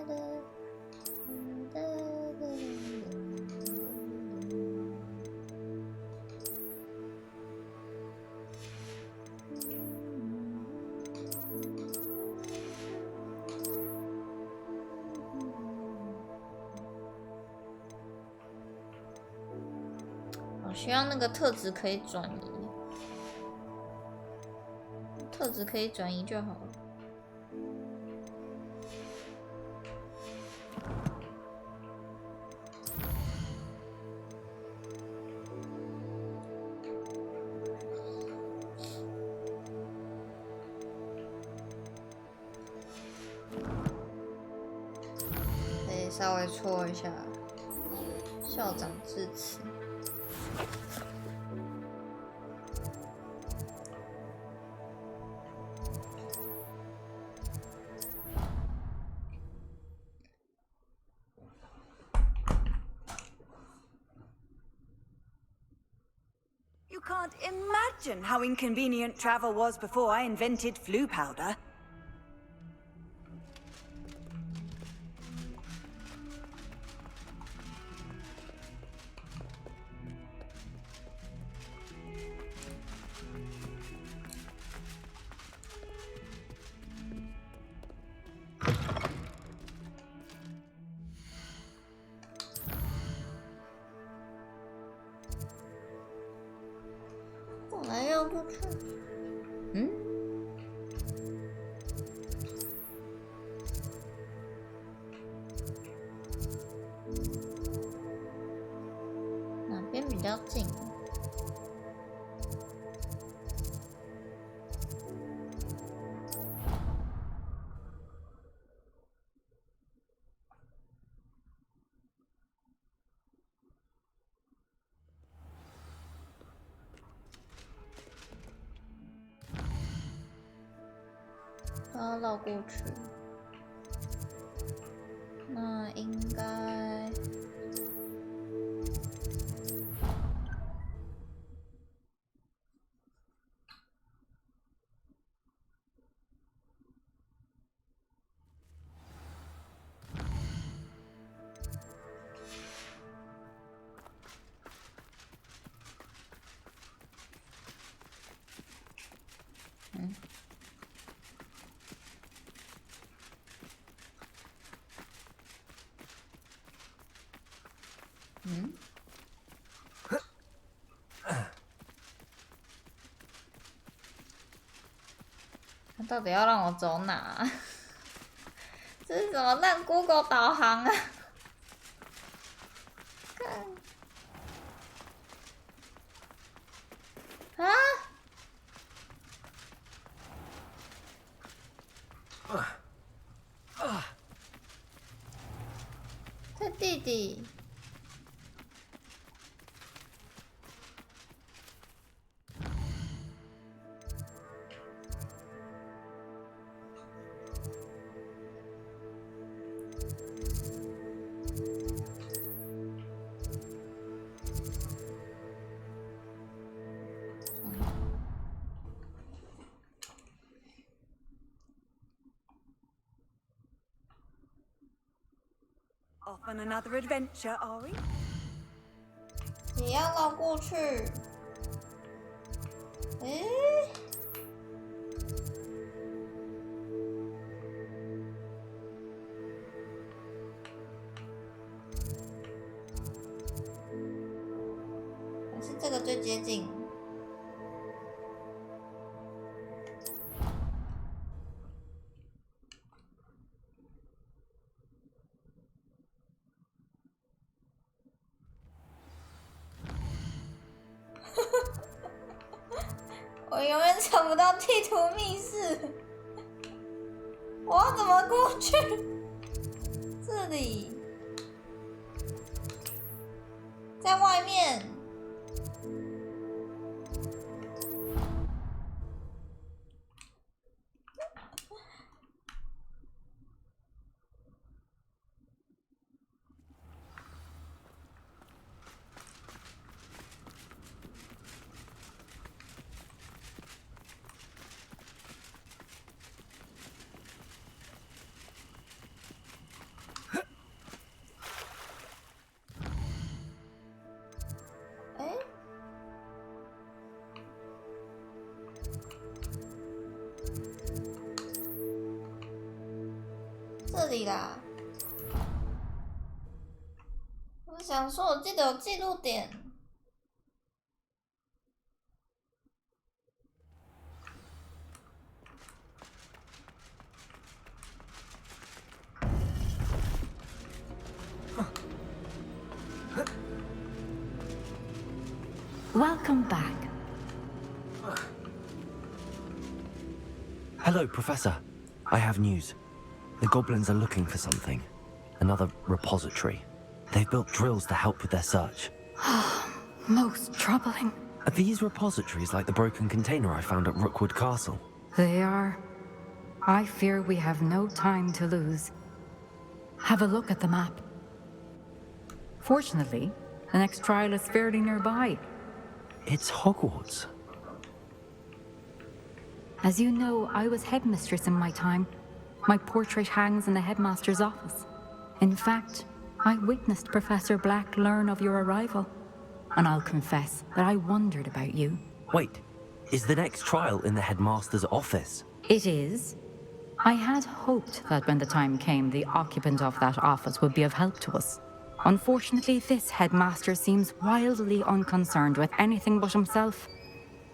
我希望那个特质可以转移，特质可以转移就好了。可以稍微搓一下校长致辞。can't imagine how inconvenient travel was before I invented flu powder.哪边比较近？要绕过去，那应该他到底要让我走哪？这是什么烂 Google 导航啊？看啊！这弟弟。Off on another adventure, are we? 也要绕过去。诶，还是这个最接近。我永远找不到地图密室，我要怎么过去？这里，在外面。这里啦，我想说，我记得有记录点。Welcome back. Hello, Professor. I have news. The goblins are looking for something. Another repository. They've built drills to help with their search. Most troubling. Are these repositories like the broken container I found at Rookwood Castle? They are. I fear we have no time to lose. Have a look at the map. Fortunately, the next trial is fairly nearby. It's Hogwarts. As you know, I was headmistress in my time. My portrait hangs in the headmaster's office. In fact, I witnessed Professor Black learn of your arrival. And I'll confess that I wondered about you. Wait, is the next trial in the headmaster's office? It is. I had hoped that when the time came, the occupant of that office would be of help to us. Unfortunately, this headmaster seems wildly unconcerned with anything but himself.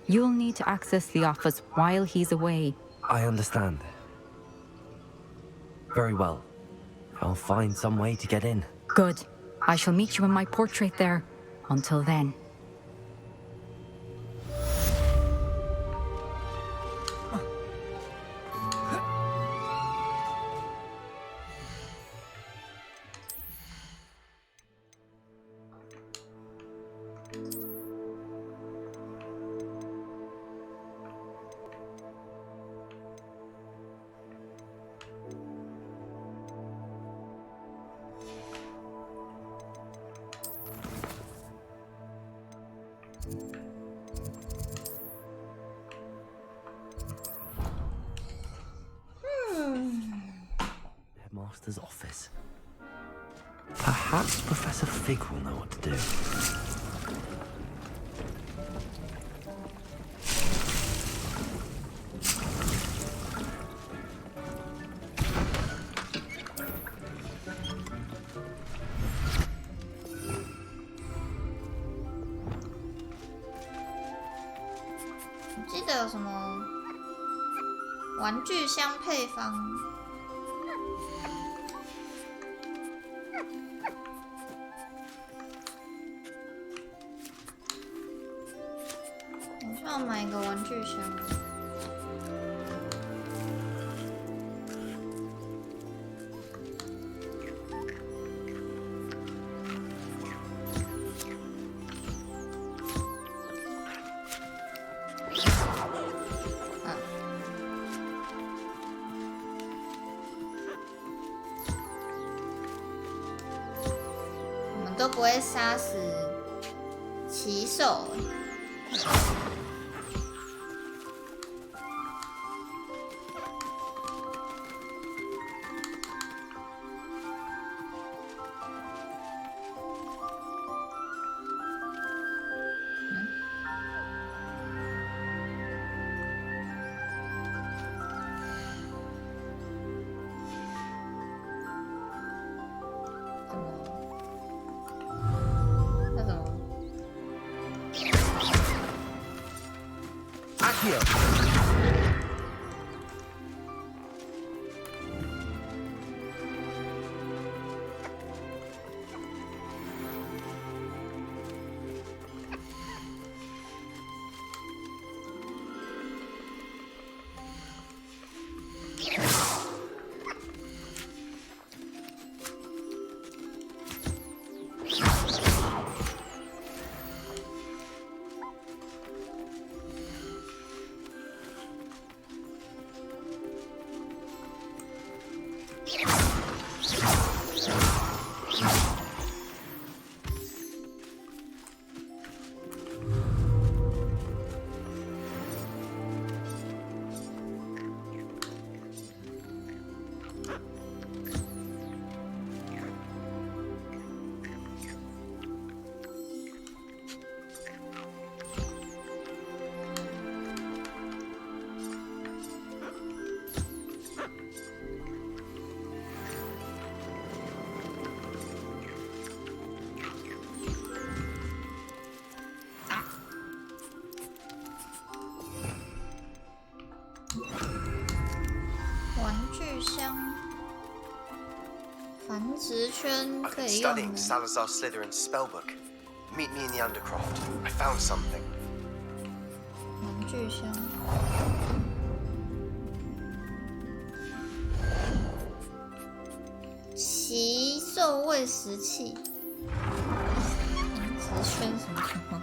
You'll need to access the office while he's away. I understand. Very well. I'll find some way to get in. Good. I shall meet you in my portrait there. Until then. Headmaster's office. Perhaps Professor Fig will know what to do.我记得有什么玩具箱配方。我要买一个玩具箱。我们都不会杀死奇兽。繁殖圈 I've 可 been 以用 studying 的。 Salazar Slytherin's spellbook. Meet me in the Undercroft. I found something. 玩具箱。奇兽喂食器。繁殖圈什么什么？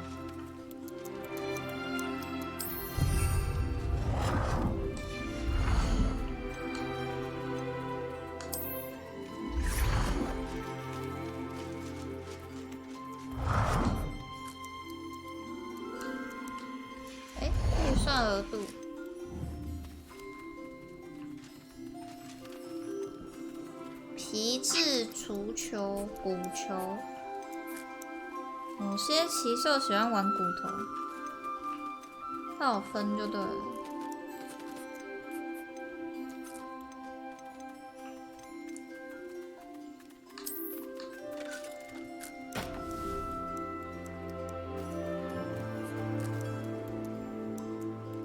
额度。皮质足球、骨球，某些奇兽喜欢玩骨头，它有分就对了。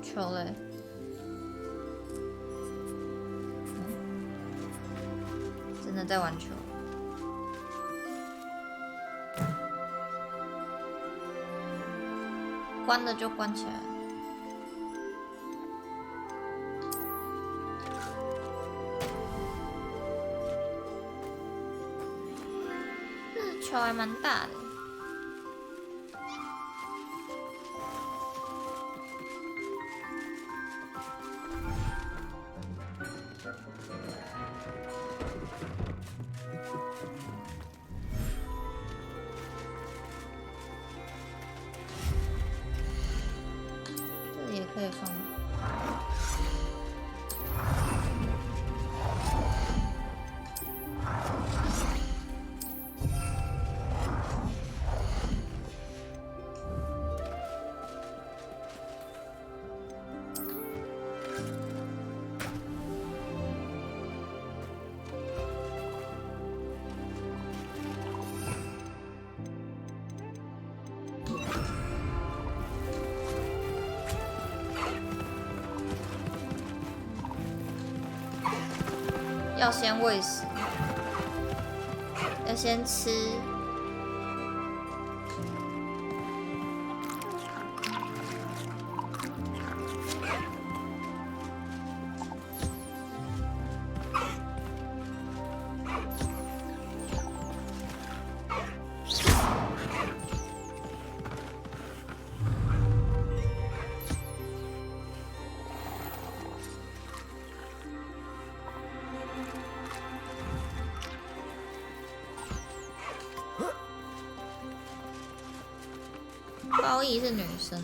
球嘞？真的在玩球。关了就关起来。这球还蛮大的。可以放。要先喂食，要先吃。包义是女生。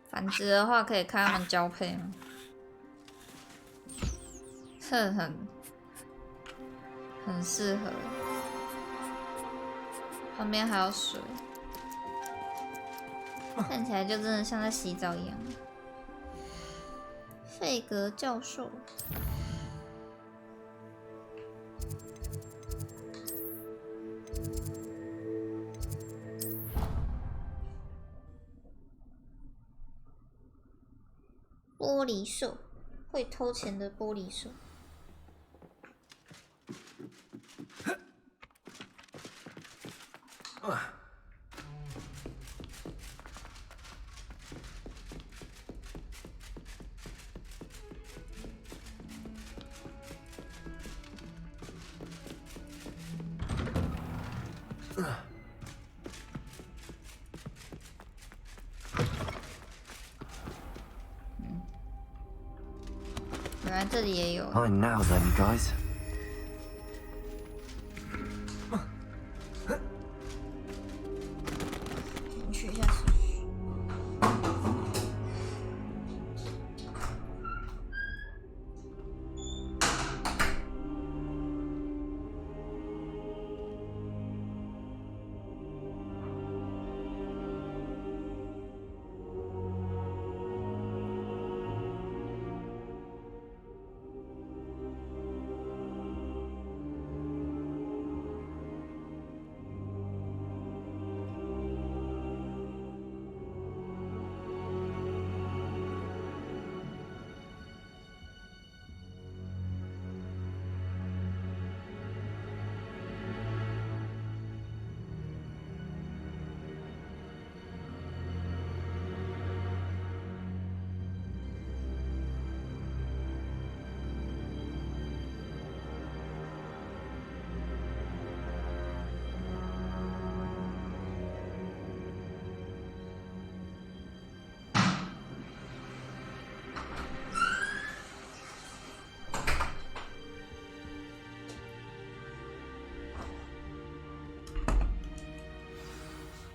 繁殖的话，可以看他们交配吗？这很适合。旁边还有水，看起来就真的像在洗澡一样。费格教授。玻璃兽，会偷钱的玻璃兽。原来这里也有。Fine now then, guys. 去一下水。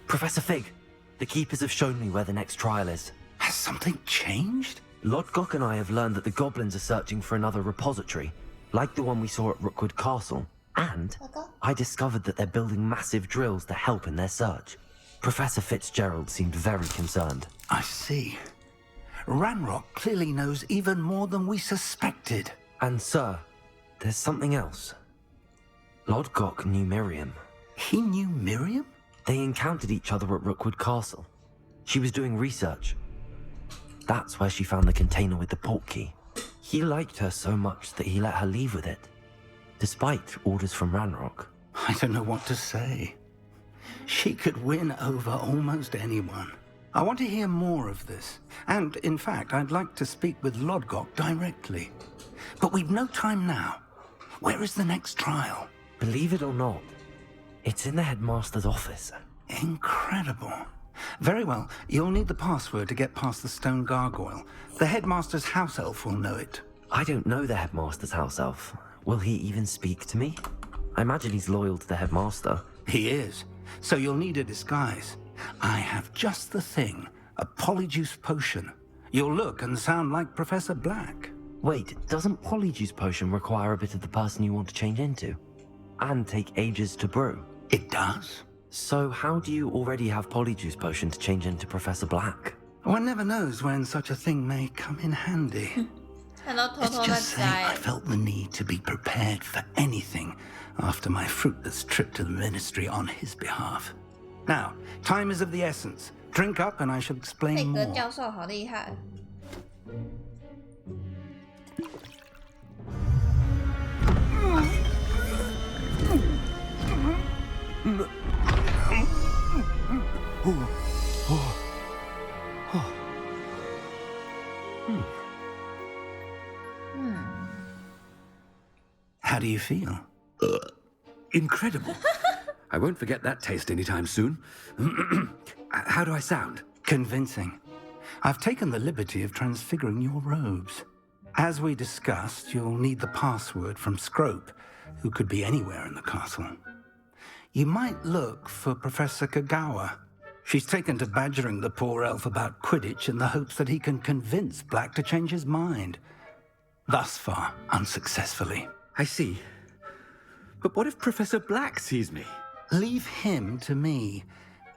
Professor Fig, the Keepers have shown me where the next trial is. Has something changed? Lodgok and I have learned that the goblins are searching for another repository, like the one we saw at Rookwood Castle. And I discovered that they're building massive drills to help in their search. Professor Fitzgerald seemed very concerned. I see. Ranrock clearly knows even more than we suspected. And sir, there's something else. Lodgok knew Miriam. He knew Miriam? They encountered each other at Rookwood Castle. She was doing research. That's where she found the container with the port key. He liked her so much that he let her leave with it, despite orders from Ranrock. I don't know what to say. She could win over almost anyone. I want to hear more of this. And, in fact, I'd like to speak with Lodgok directly. But we've no time now. Where is the next trial? Believe it or not, it's in the headmaster's office. Incredible. Very well. You'll need the password to get past the stone gargoyle. The headmaster's house elf will know it. I don't know the headmaster's house elf. Will he even speak to me? I imagine he's loyal to the headmaster. He is. So you'll need a disguise. I have just the thing. A polyjuice potion. You'll look and sound like Professor Black. Wait, doesn't polyjuice potion require a bit of the person you want to change into? And take ages to brew? It does. So how do you already have polyjuice potion to change into Professor Black? One never knows when such a thing may come in handy. Let's just say I felt the need to be prepared for anything after my fruitless trip to the ministry on his behalf. Now, time is of the essence. Drink up and I shall explain 佩格 more. 教授好厉害。How do you feel? Incredible. I won't forget that taste anytime soon. How do I sound? Convincing. I've taken the liberty of transfiguring your robes. As we discussed, you'll need the password from Scrope, who could be anywhere in the castle. You might look for Professor Kagawa. She's taken to badgering the poor elf about Quidditch in the hopes that he can convince Black to change his mind. Thus far, unsuccessfully. I see. But what if Professor Black sees me? Leave him to me.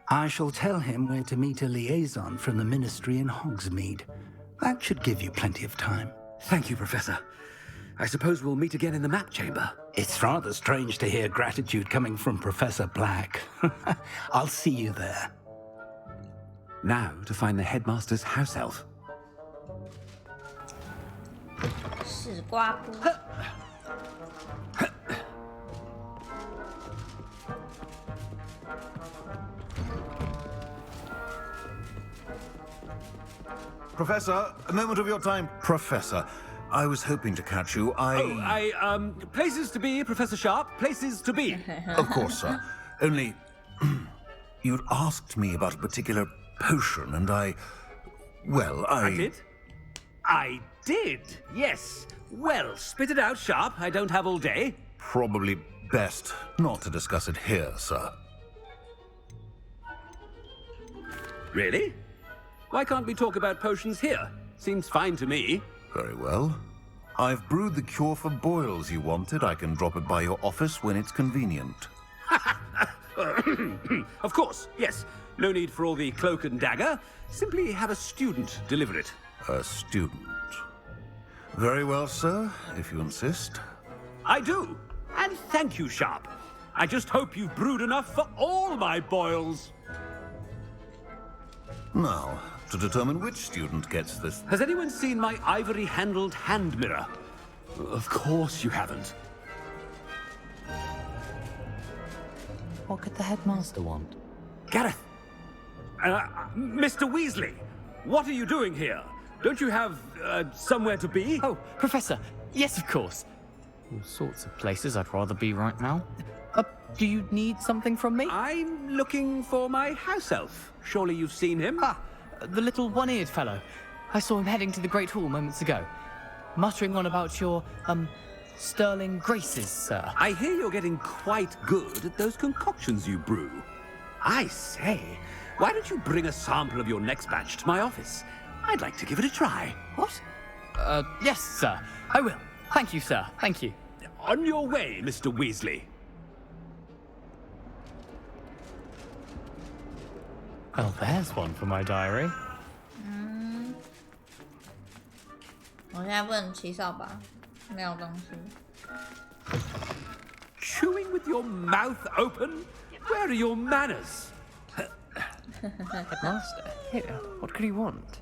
I shall tell him where to meet a liaison from the ministry in Hogsmeade. That should give you plenty of time. Thank you, Professor. I suppose we'll meet again in the map chamber. It's rather strange to hear gratitude coming from Professor Black. I'll see you there. Now to find the headmaster's house elf. 史瓜布。Professor, a moment of your time. Professor, I was hoping to catch you. Places to be, Professor Sharp. Places to be. Of course, sir. Only, you'd asked me about a particular potion, and I did? I did, yes. Well, spit it out, Sharp. I don't have all day. Probably best not to discuss it here, sir. Really? Why can't we talk about potions here? Seems fine to me. Very well. I've brewed the cure for boils you wanted. I can drop it by your office when it's convenient. Of course, yes. No need for all the cloak and dagger. Simply have a student deliver it. A student. Very well, sir, if you insist. I do. And thank you, Sharp. I just hope you've brewed enough for all my boils. Now, to determine which student gets this... Has anyone seen my ivory-handled hand mirror? Of course you haven't. What could the headmaster want? Gareth! Mr. Weasley! What are you doing here? Don't you have, somewhere to be? Oh, Professor. Yes, of course. All sorts of places I'd rather be right now. Do you need something from me? I'm looking for my house elf. Surely you've seen him? Ah, the little one-eared fellow. I saw him heading to the Great Hall moments ago, muttering on about your, sterling graces, sir. I hear you're getting quite good at those concoctions you brew. I say, why don't you bring a sample of your next batch to my office? I'd like to give it a try. What? Yes, sir. I will. Thank you, sir. Thank you. On your way, Mr. Weasley. Oh, there's one for my diary. 我现在不能骑扫把，没有东西。 Chewing with your mouth open? Where are your manners? Headmaster, here. What could he want?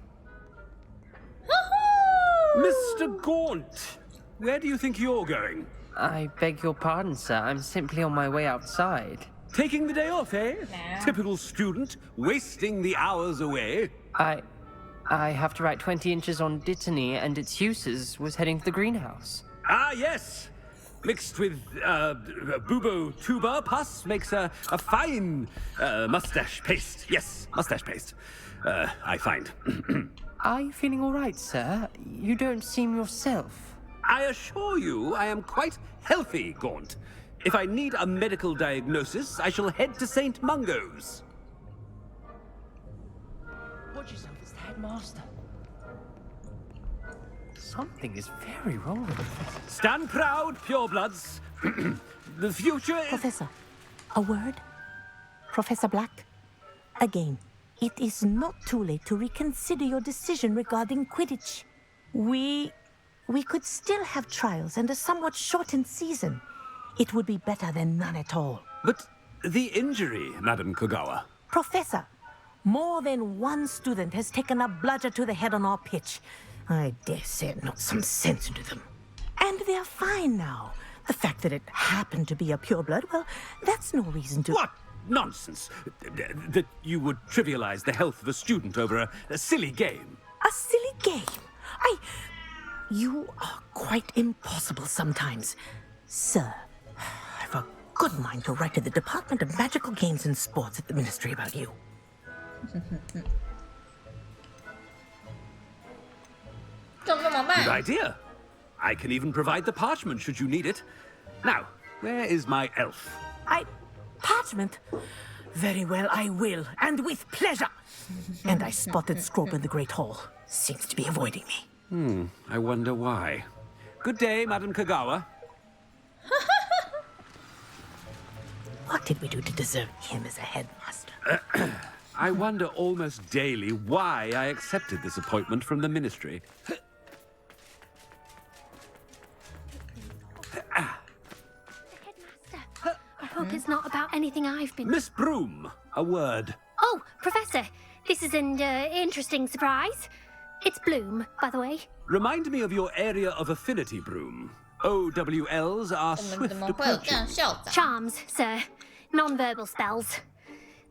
Mr. Gaunt, where do you think you're going? I beg your pardon, sir. I'm simply on my way outside. Taking the day off, eh? Typical student, wasting the hours away. I have to write 20 inches on Dittany and its uses. Was heading to the greenhouse. Ah, yes. Mixed with bubo tuber pus makes a fine mustache paste. Yes, mustache paste. I find. Are you feeling all right, sir? You don't seem yourself. I assure you I am quite healthy, Gaunt. If I need a medical diagnosis, I shall head to St. Mungo's. Watch yourself, it's the headmaster. Something is very wrong with Professor. Stand proud, purebloods. The future... Professor, a word? Professor Black? Again, it is not too late to reconsider your decision regarding Quidditch. We could still have trials and a somewhat shortened season. It would be better than none at all. But the injury, Madam Kogawa. Professor, more than one student has taken a bludger to the head on our pitch. I dare say it knocked some sense into them. And they're fine now. The fact that it happened to be a pureblood, well, that's no reason to... What nonsense! That you would trivialize the health of a student over a silly game. A silly game? You are quite impossible sometimes. Sir, I've a good mind to write to the Department of Magical Games and Sports at the Ministry about you. Good idea. I can even provide the parchment should you need it. Now, where is my elf? Parchment? Very well, I will, and with pleasure. And I spotted Scrope in the Great Hall. Seems to be avoiding me. I wonder why. Good day, Madam Kogawa. What did we do to deserve him as a headmaster? I wonder almost daily why I accepted this appointment from the Ministry. I hope it's not about anything I've been... Miss Broom, a word. Oh, Professor, this is an interesting surprise. It's Bloom, by the way. Remind me of your area of affinity, Broom. OWLs are swift approaching. Charms, sir. Non-verbal spells.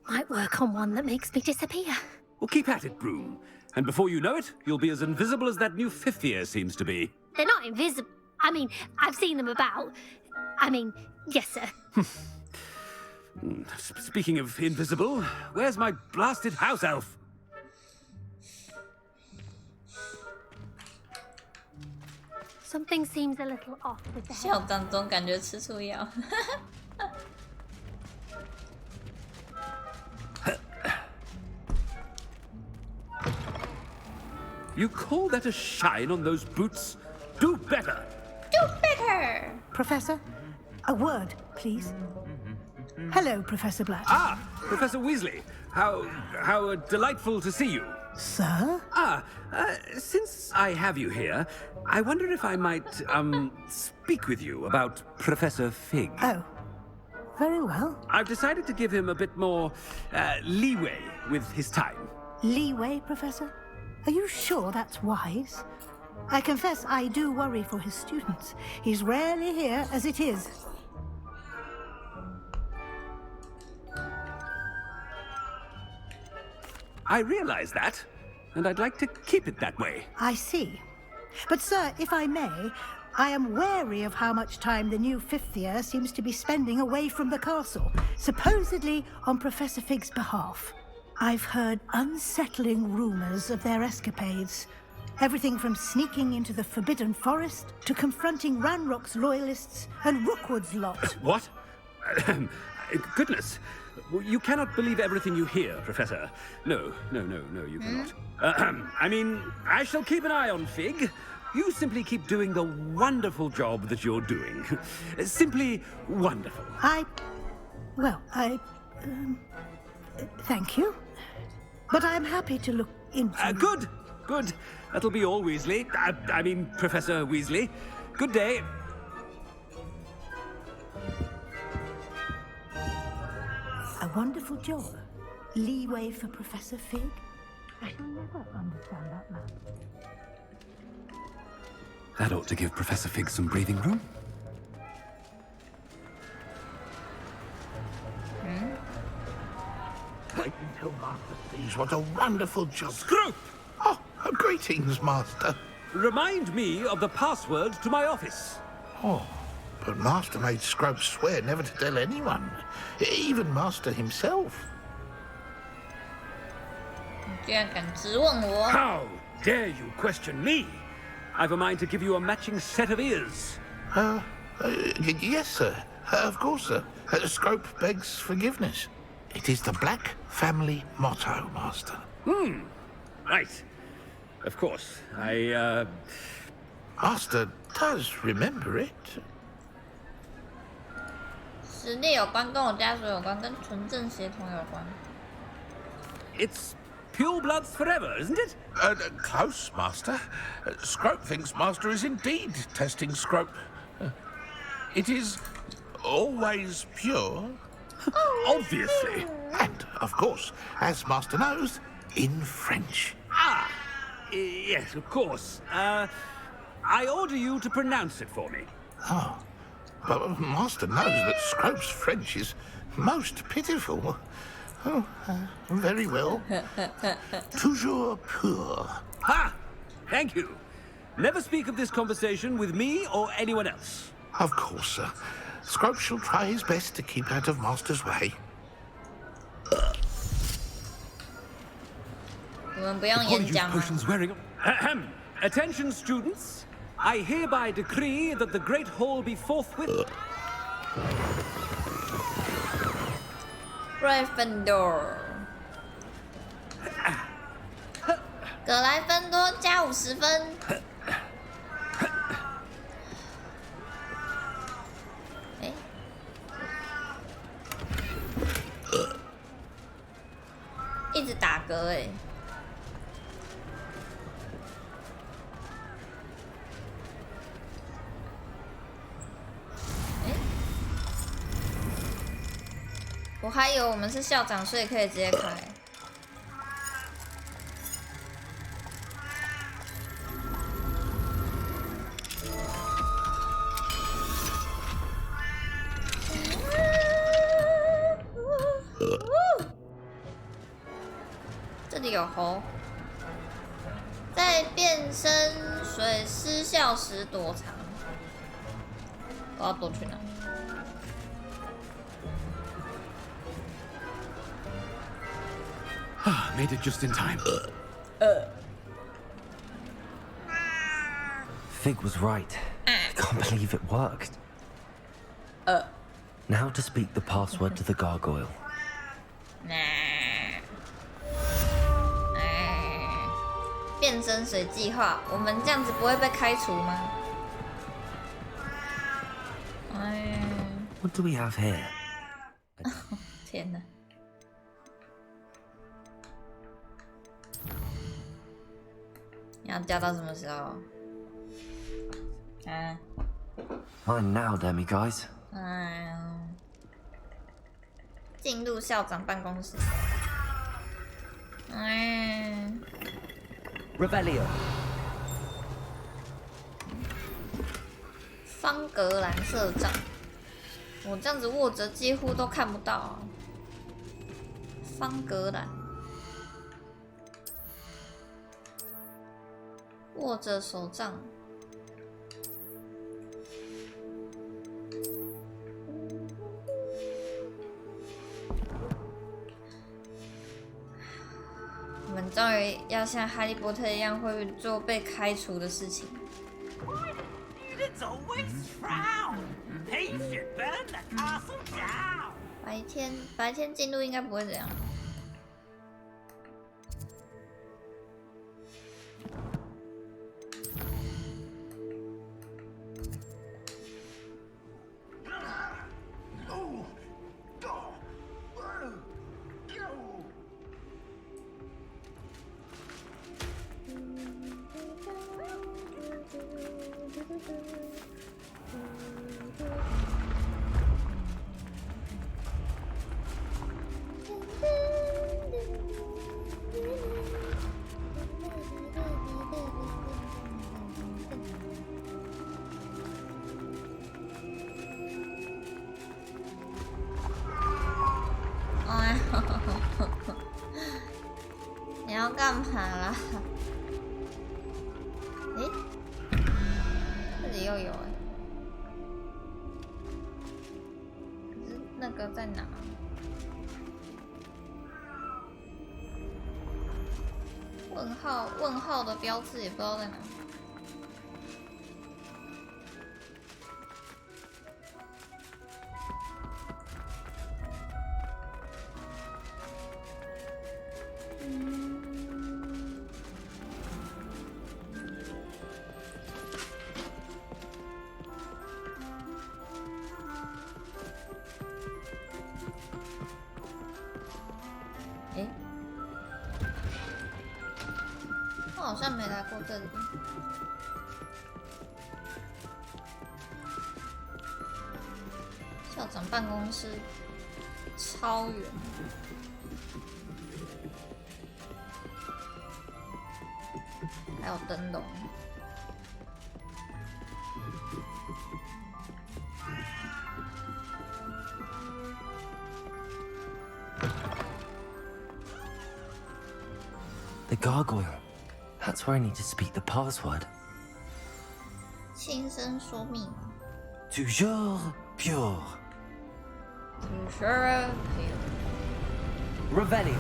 Might work on one that makes me disappear. Well, keep at it, Broom. And before you know it, you'll be as invisible as that new fifth year seems to be. They're not invisible. I mean, I've seen them about. I mean, yes, sir. Speaking of invisible, where's my blasted house elf? Something seems a little off with the 笑当中感觉吃醋药。You call that a shine on those boots? Do better! Do better! Professor, a word, please. Hello, Professor Black. Ah, Professor Weasley. How delightful to see you. Sir? Since I have you here, I wonder if I might, speak with you about Professor Fig. Oh, very well. I've decided to give him a bit more, leeway with his time. Leeway, Professor? Are you sure that's wise? I confess I do worry for his students. He's rarely here as it is. I realize that, and I'd like to keep it that way. I see. But, sir, if I may, I am wary of how much time the new fifth year seems to be spending away from the castle, supposedly on Professor Fig's behalf. I've heard unsettling rumors of their escapades. Everything from sneaking into the Forbidden Forest to confronting Ranrock's loyalists and Rookwood's lot. What? Goodness. You cannot believe everything you hear, Professor. No, you cannot. I mean, I shall keep an eye on Fig. You simply keep doing the wonderful job that you're doing. Simply wonderful. Thank you. But I'm happy to look into... Good. That'll be all, Weasley. I mean, Professor Weasley. Good day. A wonderful job. Leeway for Professor Fig? I shall never understand that man. That ought to give Professor Fig some breathing room. Wait until Master sees what a wonderful job. Scrope! Oh, greetings, Master. Remind me of the password to my office. Oh, but Master made Scrope swear never to tell anyone, even Master himself. How dare you question me? I've a mind to give you a matching set of ears. Yes, sir. Of course, sir. Scrope begs forgiveness. It is the Black family motto, Master. Right. Of course. Master does remember it. 实力有关，跟我家属有关，跟纯正协同有关。It's pure bloods forever, isn't it? Close, Master. Scrope thinks Master is indeed testing Scrope. It is always pure. Obviously. And, of course, as Master knows, in French. Yes, of course. I order you to pronounce it for me. Oh, but Master knows that Scrope's French is most pitiful. Oh, very well. Toujours pur. Ha! Thank you. Never speak of this conversation with me or anyone else. Of course, sir. Scrope shall try his best to keep out of Master's way. 我们不用演讲吗？ Attention, students. I hereby decree that the Great Hall be forthwith. Gryffindor 格莱芬多加50分。一直打嗝哎。我还以为我们是校长，所以可以直接开。这里有猴，在变身水失效时躲藏。我要躲去哪？ Made it just in time. Fig was right. I can't believe it worked. Now to speak the password to the gargoyle. 变身水计划，我们这样子不会被开除吗？ What do we have here? 天哪！ 你要加到什么时候？ Fine now, Demi guys. 进入校长办公室。Revelio。方格兰社长，我这样子握着几乎都看不到。方格兰。 握着手杖，我们终于要像哈利波特一样会做被开除的事情。白天进度应该不会这样。你要干嘛啦？诶，这里又有哎，可是那个在哪？问号的标志也不知道在哪。我好像没来过这里。校长办公室超远。还有灯笼。The gargoyle. That's where I need to speak the password. 轻声说密码。Toujours pure. Toujours pure. Revelio.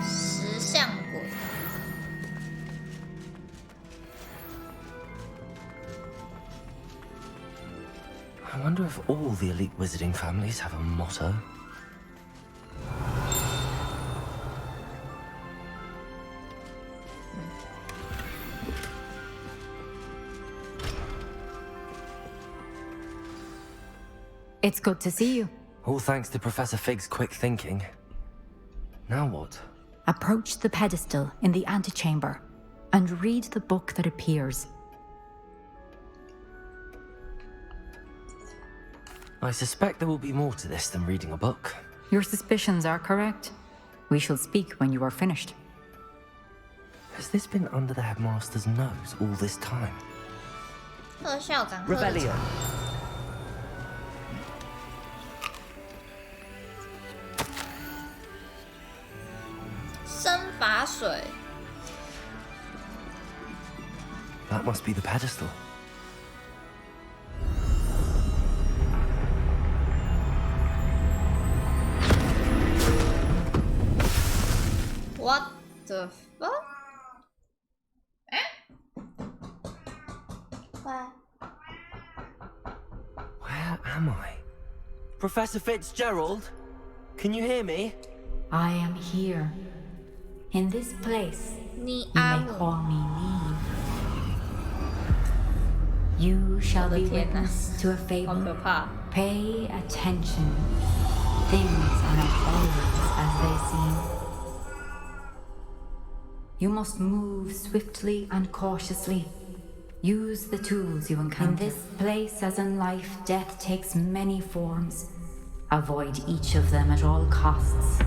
石像鬼。I wonder if all the elite wizarding families have a motto. It's good to see you. All thanks to Professor Fig's quick thinking. Now what? Approach the pedestal in the antechamber and read the book that appears. I suspect there will be more to this than reading a book. Your suspicions are correct. We shall speak when you are finished. Has this been under the headmaster's nose all this time? 贺校长喝的茶。生发水。 That must be the pedestal. What the fuck? What? Where am I? Professor Fitzgerald? Can you hear me? I am here. In this place, you may call me Neve. You shall be witness to a fable. Pay attention. Things are not always as they seem. You must move swiftly and cautiously. Use the tools you encounter. In this place, as in life, death takes many forms. Avoid each of them at all costs.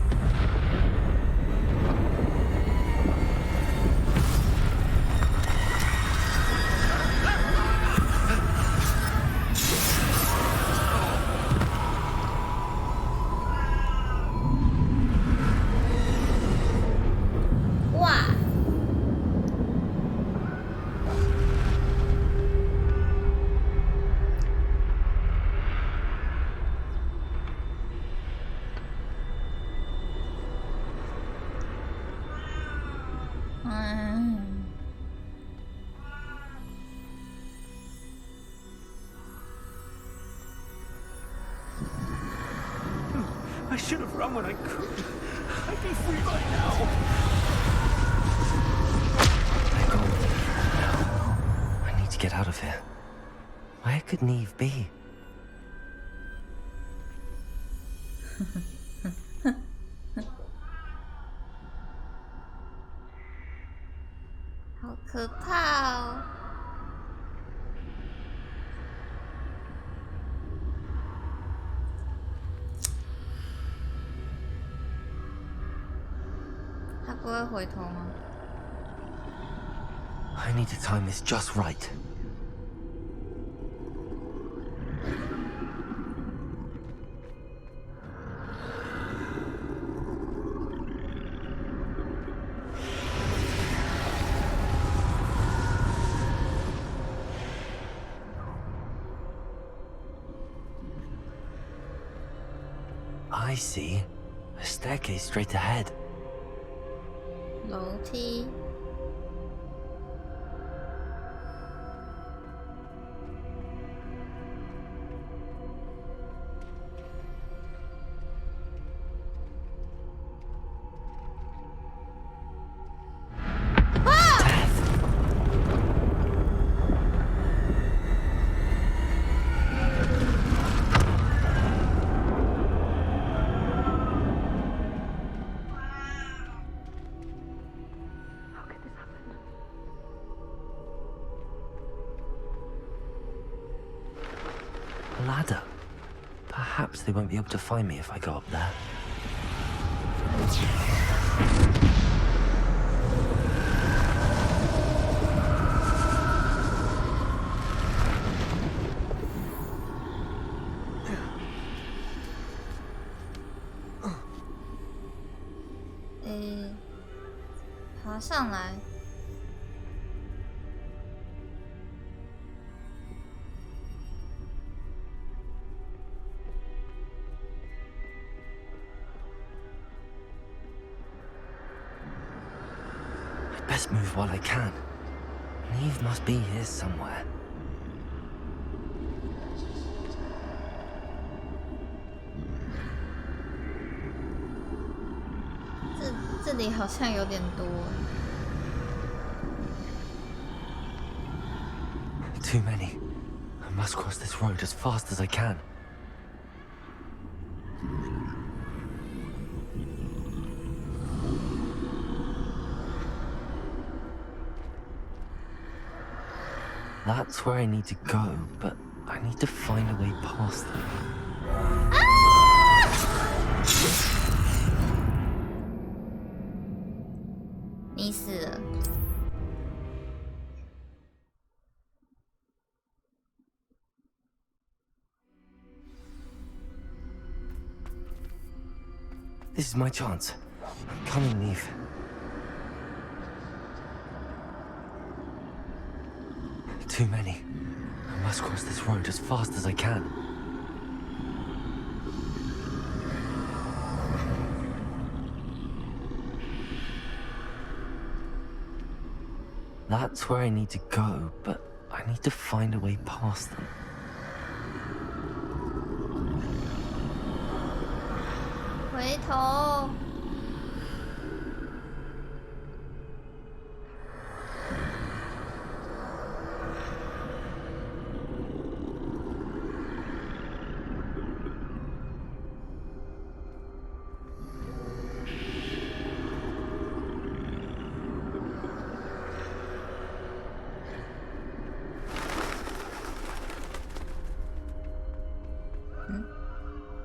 down when I could. I'd be free by now. They're gone. No. I need to get out of here. Where could Neve be? 好可怕哦！他不会回头吗？ I need to time this just right. I see. A staircase straight ahead. 楼梯。 A ladder. Perhaps they won't be able to find me if I go up there. Eh, 爬上来。 Best move while I can. Neve must be here somewhere. This 这里好像有点多。 Too many. I must cross this road as fast as I can. That's where I need to go, but I need to find a way past them. 你死了。 This is my chance. Come on, Neve. Too many. I must cross this road as fast as I can. That's where I need to go, but I need to find a way past them. 回头。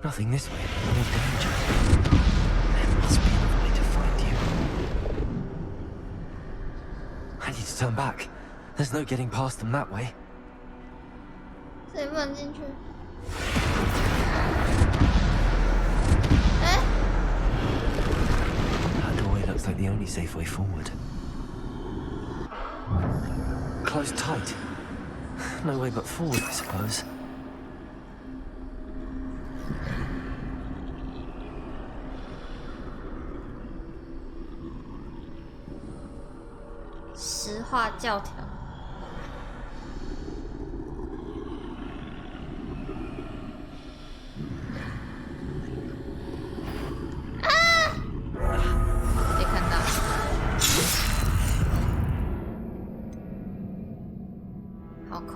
Nothing this way. No danger. There must be another way to find you. I need to turn back. There's no getting past them that way. 这里不能进去。哎， That doorway looks like the only safe way forward. Closed tight. No way but forward, I suppose. 石化教条。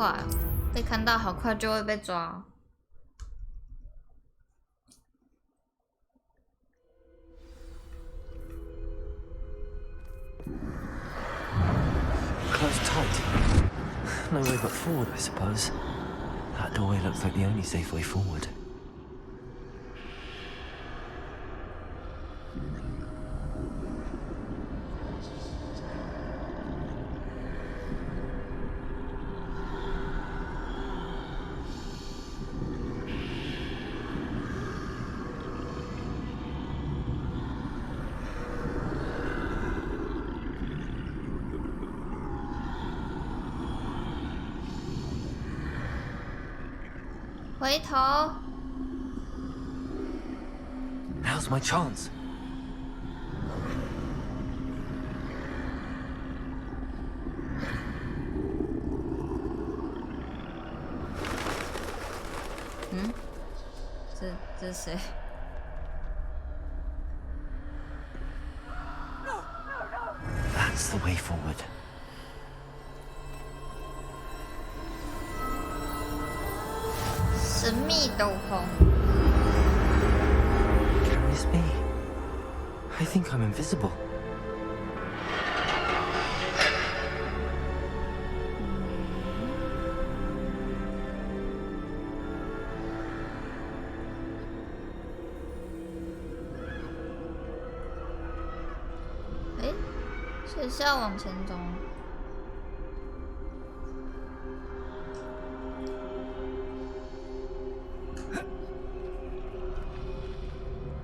快哦，被看到好快就会被抓哦。Closed tight. No way but forward, I suppose. That doorway looks like the only safe way forward. Now's my chance.这谁？That's the way forward. Curious me. I think I'm invisible. Eh? 所以是要往前走。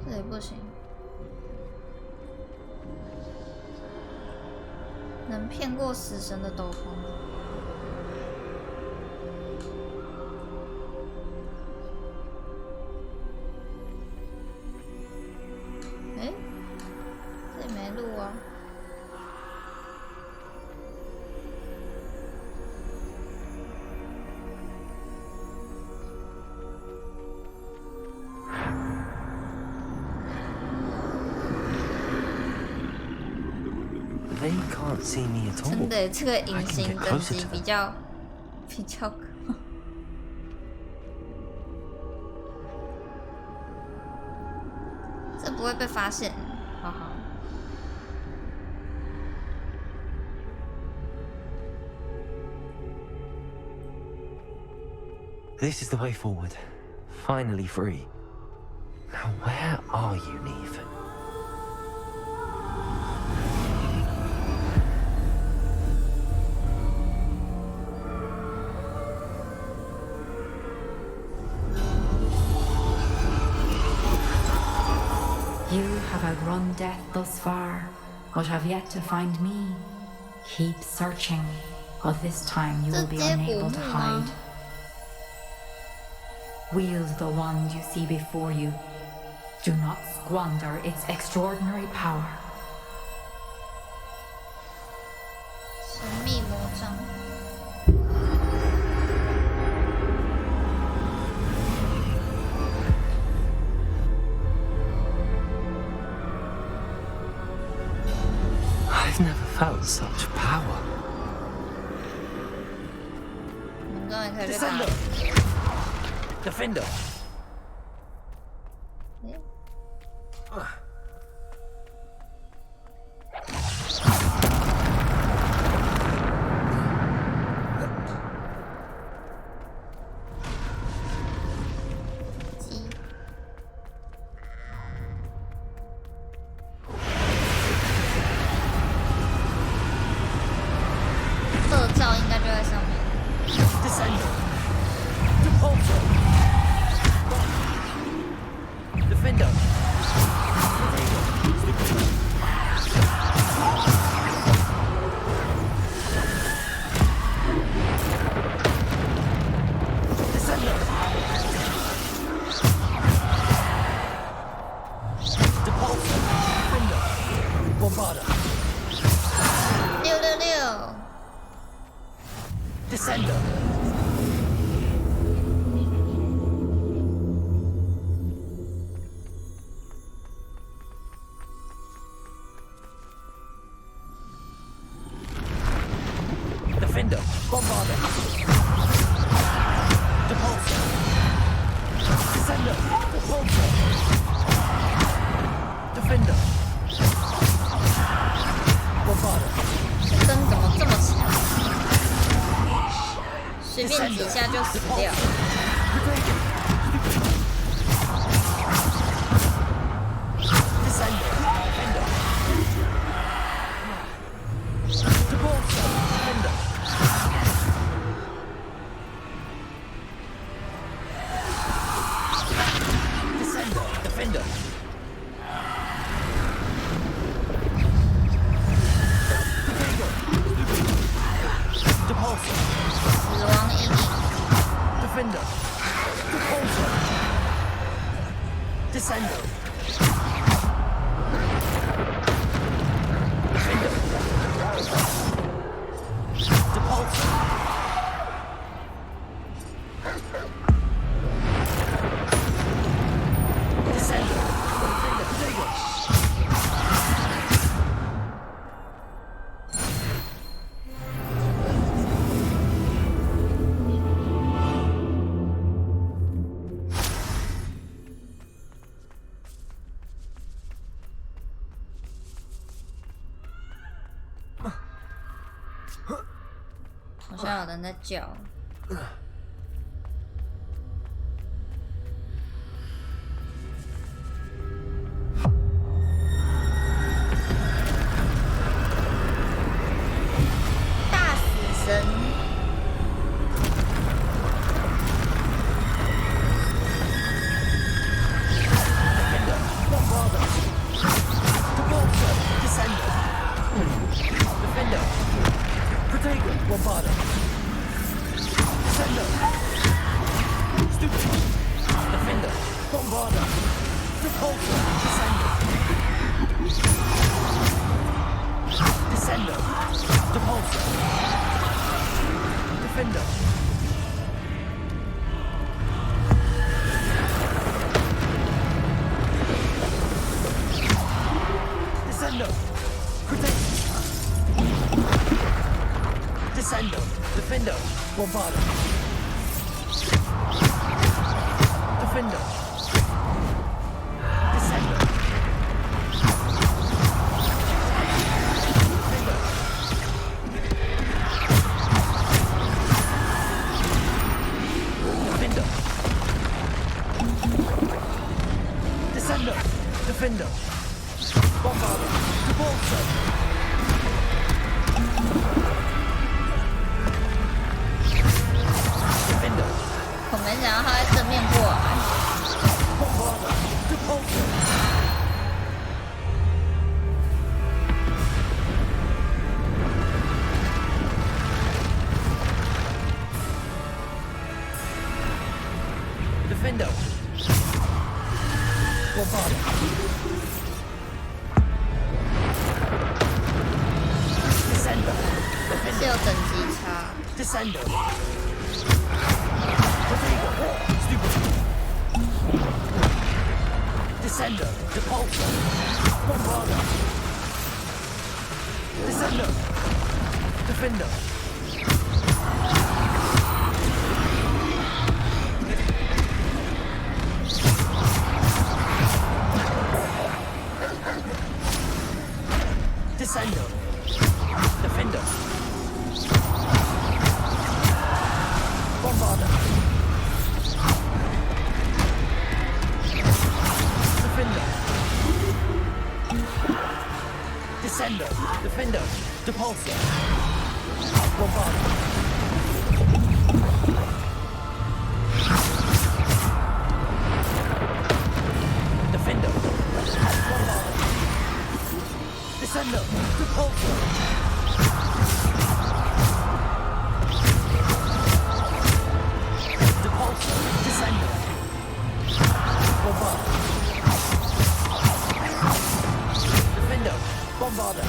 这里不行，能骗过死神的斗篷。哎，这里没路啊。They can't see me at all. 真的，这个隐形等级比较高。这不会被发现，好好。This is the way forward. Finally free. Now where are you, Neve? You have outrun death thus far, but have yet to find me. Keep searching, but this time you will be unable to hide. Wield the wand you see before you. Do not squander its extraordinary power. 神秘魔杖。I've never felt such power. 我们终于可以被打。Defender. Defender, Bombarder. 随便几下就死掉。好像有人在叫。大死神。我没想到他会正面过来。是有等级差。Descender, Depulsor, Bombarder. Descender, Defender. Descender, Defender. Bombarder. Descender, Defender, Depulsor, Bombarder. Defender, Bombarder. Descender, Depulsor. Depulsor, Descender, Bombarder. Defender, Bombarder.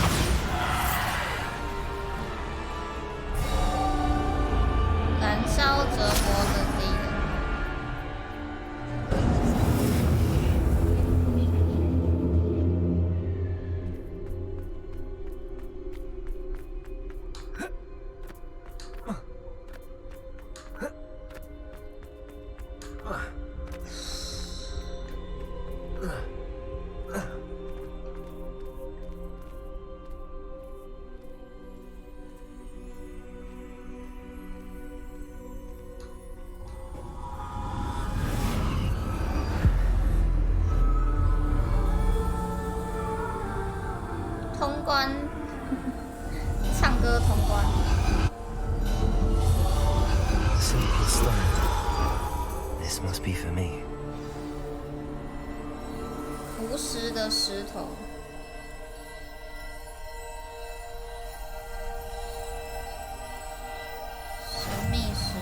燃烧折磨的敌人。关，唱歌通关。Simple stone. This must be for me. 浮石的石头。神秘石头。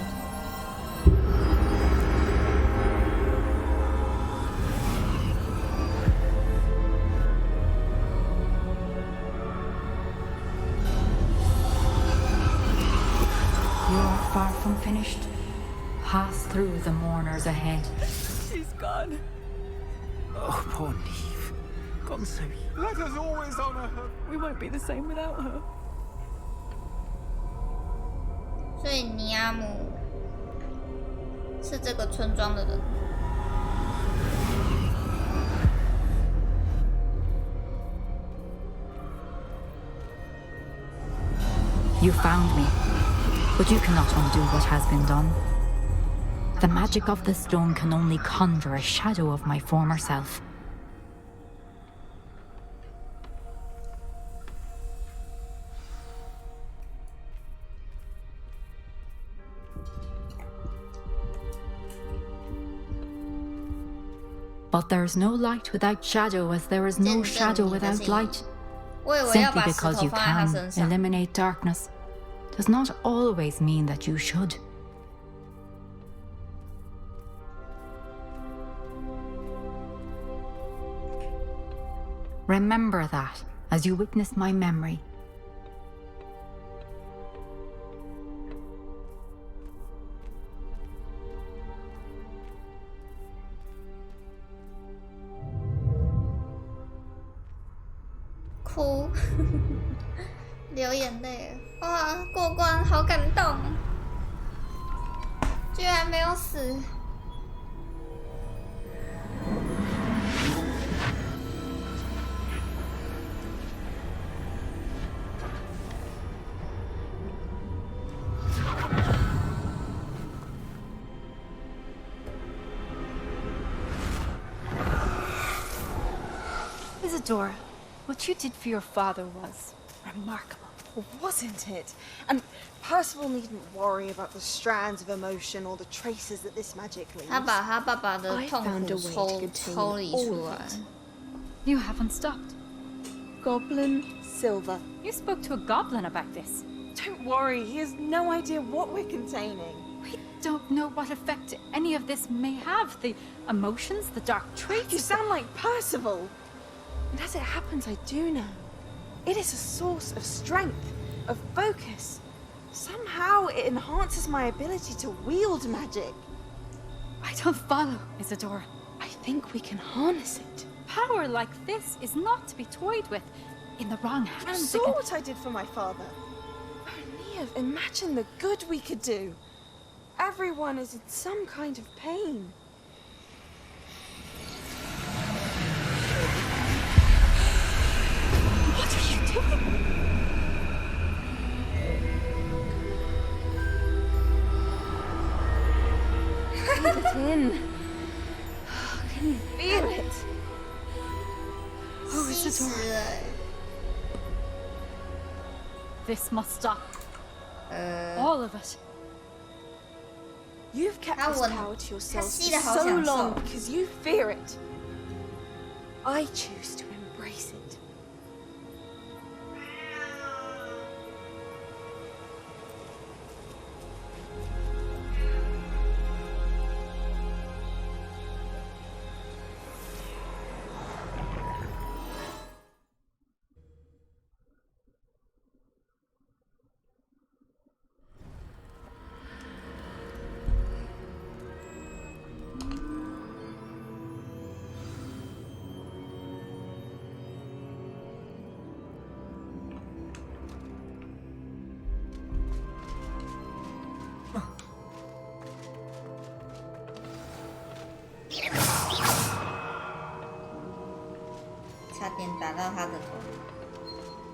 You're far from finished. Pass through the mourners ahead. She's gone. Oh, poor Neve. Gone so young. Let us always honor her. We won't be the same without her. 所以尼阿姆是这个村庄的人。You found me, but you cannot undo what has been done. The magic of the stone can only conjure a shadow of my former self. But there's no light without shadow, as there is no shadow without light. Simply because you can eliminate darkness does not always mean that you should. Remember that as you witness my memory. "哭，流眼泪，哇，过关，好感动，居然没有死。Isadora, what you did for your father was remarkable. Wasn't it? And Percival needn't worry about the strands of emotion or the traces that this magic leaves. 他把他爸爸的痛苦抽离出来。You haven't stopped. Goblin Silver. You spoke to a goblin about this. Don't worry, he has no idea what we're containing. We don't know what effect any of this may have. The emotions, the dark traits. You sound like Percival. And as it happens, I do know. It is a source of strength, of focus. Somehow it enhances my ability to wield magic. I don't follow, Isadora. I think we can harness it. Power like this is not to be toyed with. In the wrong hands. You saw what I did for my father. Oh, Neve, imagine the good we could do. Everyone is in some kind of pain. What are you doing? Breathe it in. Can you feel it? Oh, Isadora. This must stop. All of it. You've kept this power to yourself for so long because you fear it. I choose to embrace it.差点打到他的头，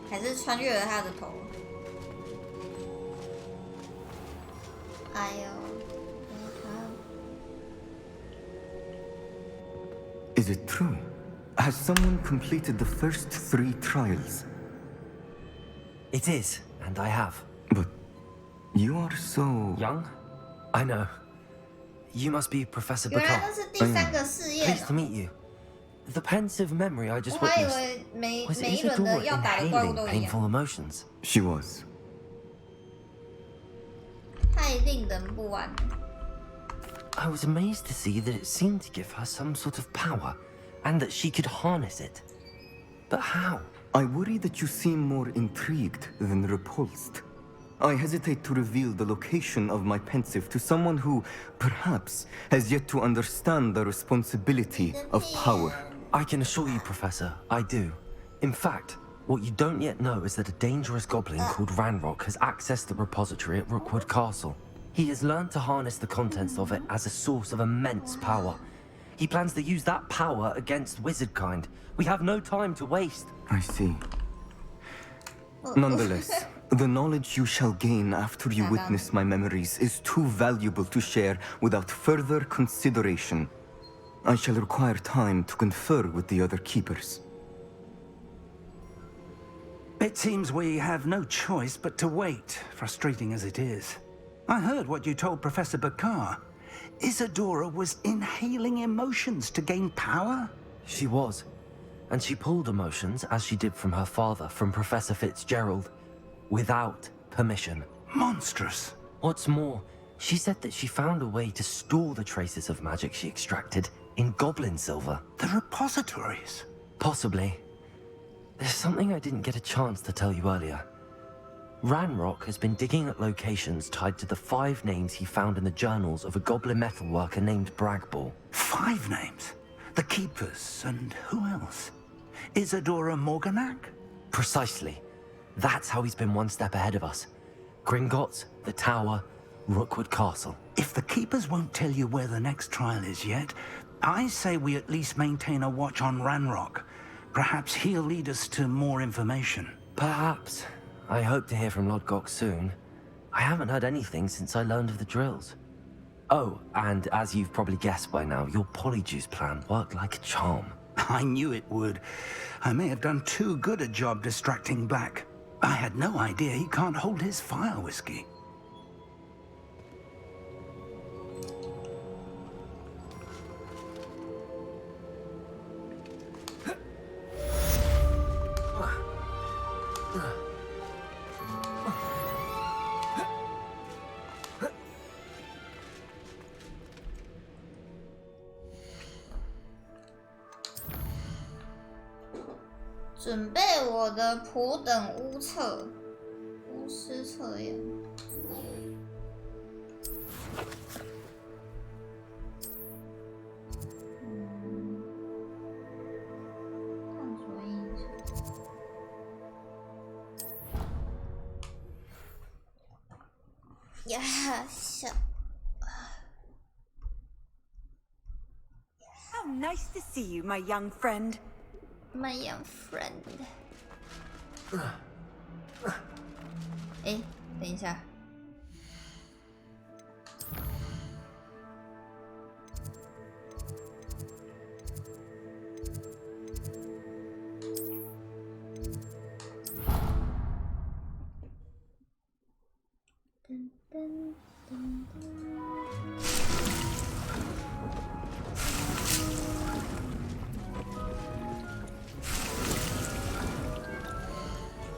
还是穿越了他的头。哎呦，Is it true? Has someone completed the first 3 trials? It is, and I have. But you are so... Young? I know. You must be Professor 原 Bacall. 来那是第三个试验 Pleased to meet you. The pensive memory I 我 just 还以 witnessed. 为每 Was 一轮的 Isadora 要打的怪物 inhaling 都一样， painful emotions? She was. 太令人不安。 I was amazed to see that it seemed to give her some sort of power, and that she could harness it. But how? I worry that you seem more intrigued than repulsed. I hesitate to reveal the location of my pensive to someone who, perhaps, has yet to understand the responsibility of power. I can assure you, Professor, I do. In fact, what you don't yet know is that a dangerous goblin called Ranrock has accessed the repository at Rookwood Castle. He has learned to harness the contents of it as a source of immense power. He plans to use that power against wizardkind. We have no time to waste. I see. Nonetheless, the knowledge you shall gain after you witness my memories is too valuable to share without further consideration. I shall require time to confer with the other keepers. It seems we have no choice but to wait, frustrating as it is. I heard what you told Professor Bacall. Isadora was inhaling emotions to gain power? She was. And she pulled emotions, as she did from her father, from Professor Fitzgerald, without permission. Monstrous. What's more, she said that she found a way to store the traces of magic she extracted in goblin silver. The repositories? Possibly. There's something I didn't get a chance to tell you earlier. Ranrock has been digging at locations tied to the 5 names he found in the journals of a goblin metalworker named Bragball. 5 names? The Keepers, and who else? Isadora Morganac? Precisely. That's how he's been one step ahead of us. Gringotts, the Tower, Rookwood Castle. If the Keepers won't tell you where the next trial is yet, I say we at least maintain a watch on Ranrock. Perhaps he'll lead us to more information. Perhaps. I hope to hear from Lodgok soon. I haven't heard anything since I learned of the drills. Oh, and as you've probably guessed by now, your polyjuice plan worked like a charm. I knew it would. I may have done too good a job distracting Black. I had no idea he can't hold his fire whiskey.准备我的普等巫测，巫师测验。探索印象。呀小。How nice to see you, my young friend. My young friend。哎，等一下。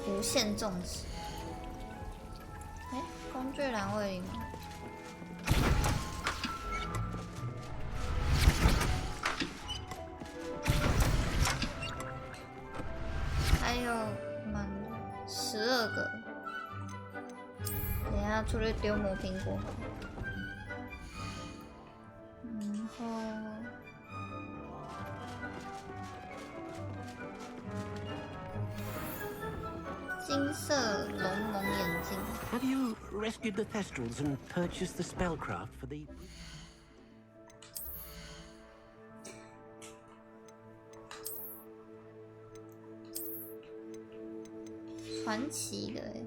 无限种植。哎，工具栏位里吗？还有满12个。等一下出去丢魔苹果。然后。金色龙蒙眼镜。Have you rescued the Thestrals and purchased the spellcraft for the... 传奇的哎。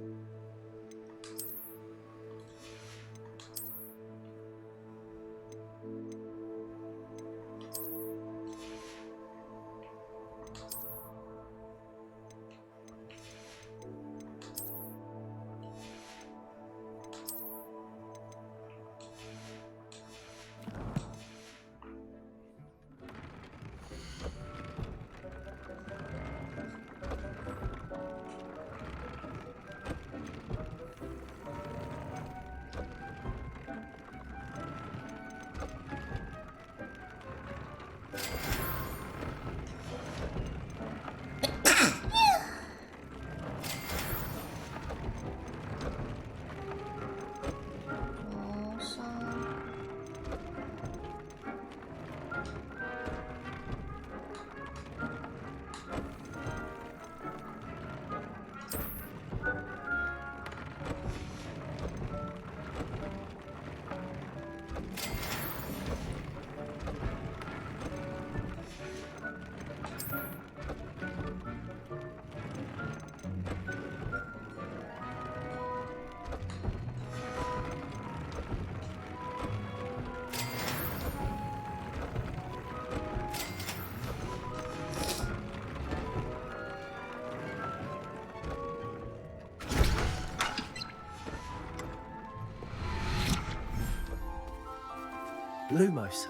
Lumos.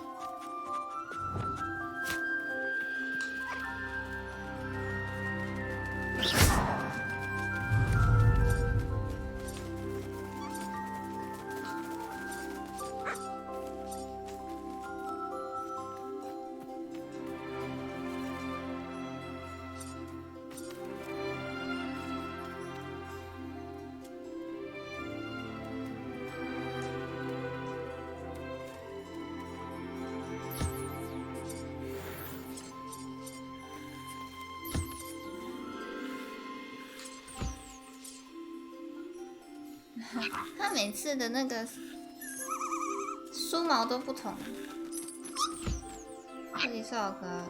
他每次的那个梳毛都不同。这里是好可爱。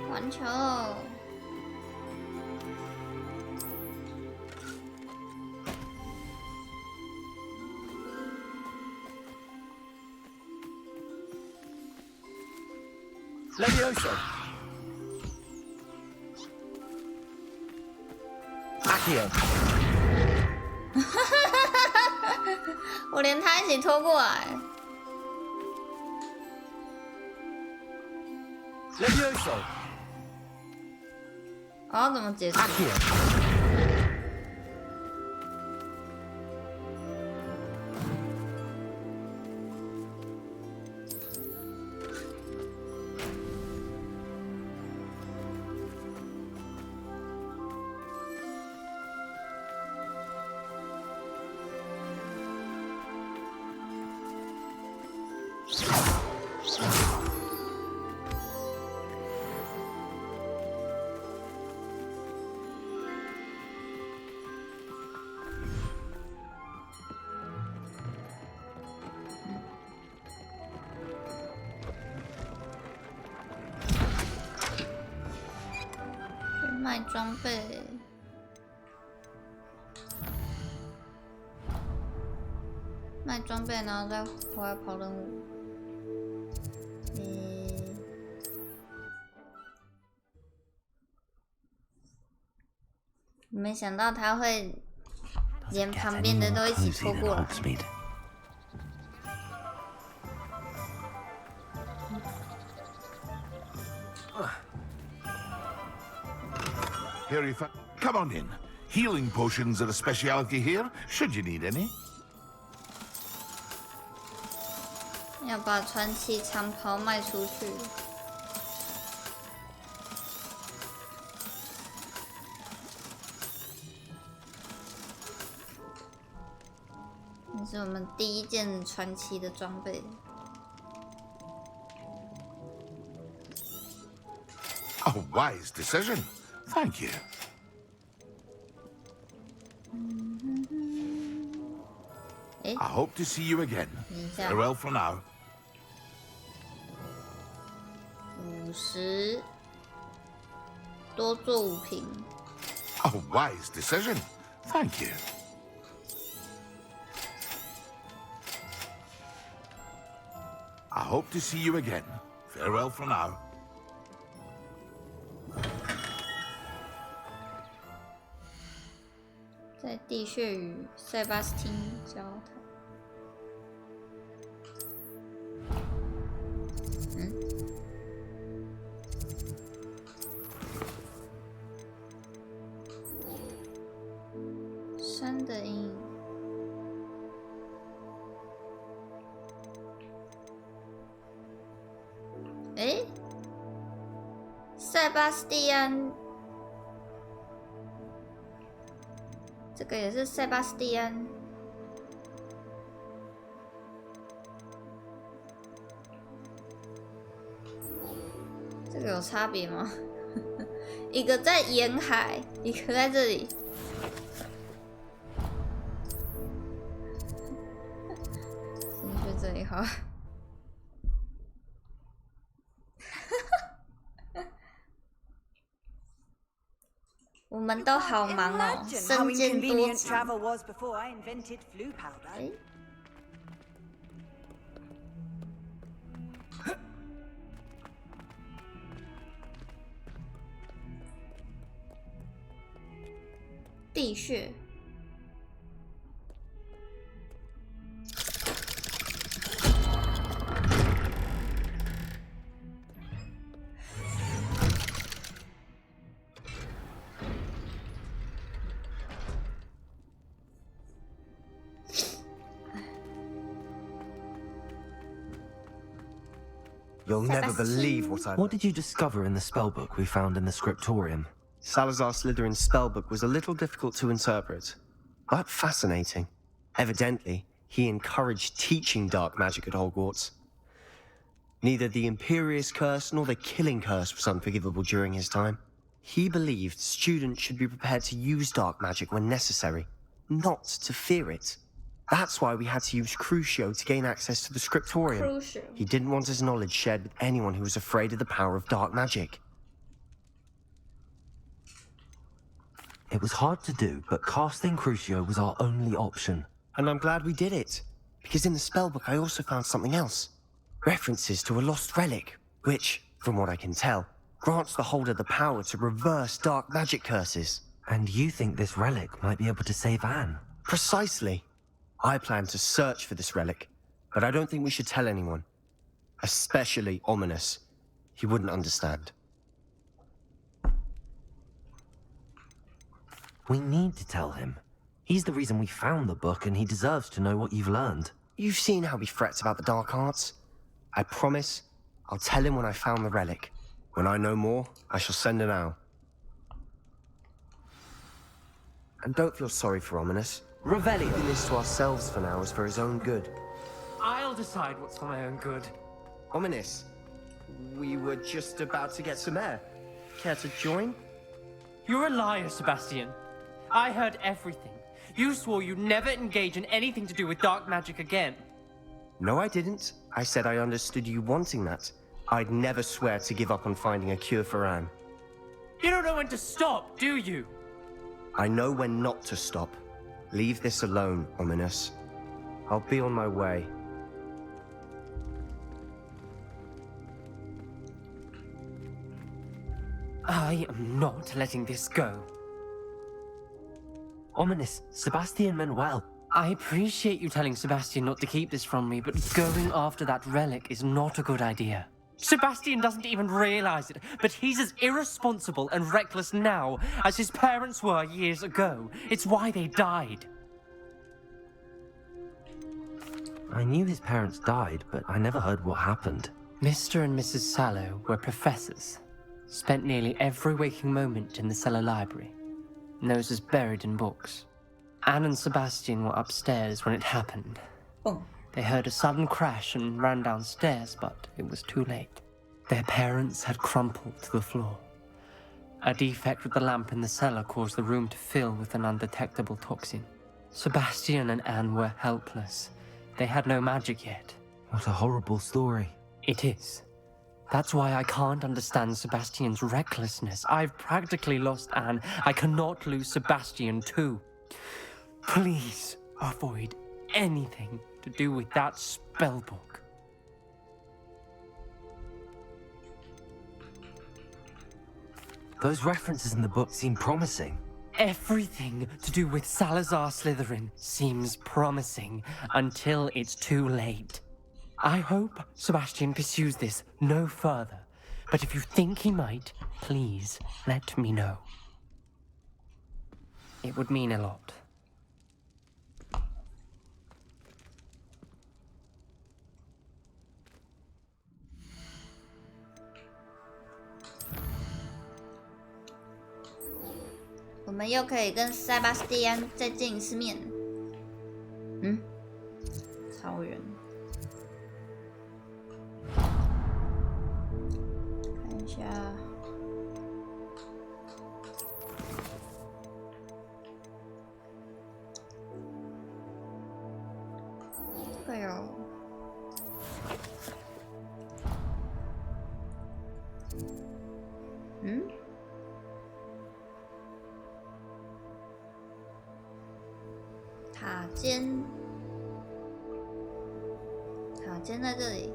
环球。Levioso. Accio. 我连他一起拖过来。Levioso. 我要怎么解释？ 卖装备，卖装备，然后再回来跑任务。没想到他会连旁边的都一起拖过来。Here you come on in. Healing potions are a specialty here, should you need any. 要把传奇长袍卖出去。这是我们第一件传奇的装备。A wise decision. Thank you. I hope to see you again. Farewell for now. 50，多做5瓶。A wise decision. Thank you. I hope to see you again. Farewell for now. 在地穴与塞巴斯汀交谈。山的阴影。诶，塞巴斯蒂安，这个也是塞巴斯蒂安。这个有差别吗？一个在沿海，一个在这里。先去这里好。我们都好忙哦，身兼多职。地穴。You'll never believe what I... What did you discover in the spellbook we found in the scriptorium? Salazar Slytherin's spellbook was a little difficult to interpret, but fascinating. Evidently, he encouraged teaching dark magic at Hogwarts. Neither the Imperious Curse nor the Killing Curse was unforgivable during his time. He believed students should be prepared to use dark magic when necessary, not to fear it. That's why we had to use Crucio to gain access to the scriptorium. Crucio. He didn't want his knowledge shared with anyone who was afraid of the power of dark magic. It was hard to do, but casting Crucio was our only option. And I'm glad we did it, because in the spellbook I also found something else. References to a lost relic, which, from what I can tell, grants the holder the power to reverse dark magic curses. And you think this relic might be able to save Anne? Precisely. I plan to search for this relic, but I don't think we should tell anyone. Especially Ominous. He wouldn't understand. We need to tell him. He's the reason we found the book, and he deserves to know what you've learned. You've seen how he frets about the dark arts. I promise I'll tell him when I found the relic. When I know more, I shall send an owl. And don't feel sorry for Ominous. Revelio. Keeping this to ourselves for now is for his own good. I'll decide what's for my own good. Ominous, we were just about to get some air. Care to join? You're a liar, Sebastian. I heard everything. You swore you'd never engage in anything to do with dark magic again. No, I didn't. I said I understood you wanting that. I'd never swear to give up on finding a cure for Anne. You don't know when to stop, do you? I know when not to stop. Leave this alone, Ominous. I'll be on my way. I am not letting this go. Ominous, Sebastian meant well. I appreciate you telling Sebastian not to keep this from me, but going after that relic is not a good idea. Sebastian doesn't even realize it, but he's as irresponsible and reckless now as his parents were years ago. It's why they died. I knew his parents died, but I never heard what happened. Mr. and Mrs. Sallow were professors. Spent nearly every waking moment in the cellar library. Noses buried in books. Anne and Sebastian were upstairs when it happened. Oh. They heard a sudden crash and ran downstairs, but it was too late. Their parents had crumpled to the floor. A defect with the lamp in the cellar caused the room to fill with an undetectable toxin. Sebastian and Anne were helpless. They had no magic yet. What a horrible story. It is. That's why I can't understand Sebastian's recklessness. I've practically lost Anne. I cannot lose Sebastian too. Please avoid anything to do with that spellbook. Those references in the book seem promising. Everything to do with Salazar Slytherin seems promising until it's too late. I hope Sebastian pursues this no further, but if you think he might, please let me know. It would mean a lot.我们又可以跟塞巴斯蒂安再见一次面。嗯，超远。看一下。这个有。嗯？塔尖在这里。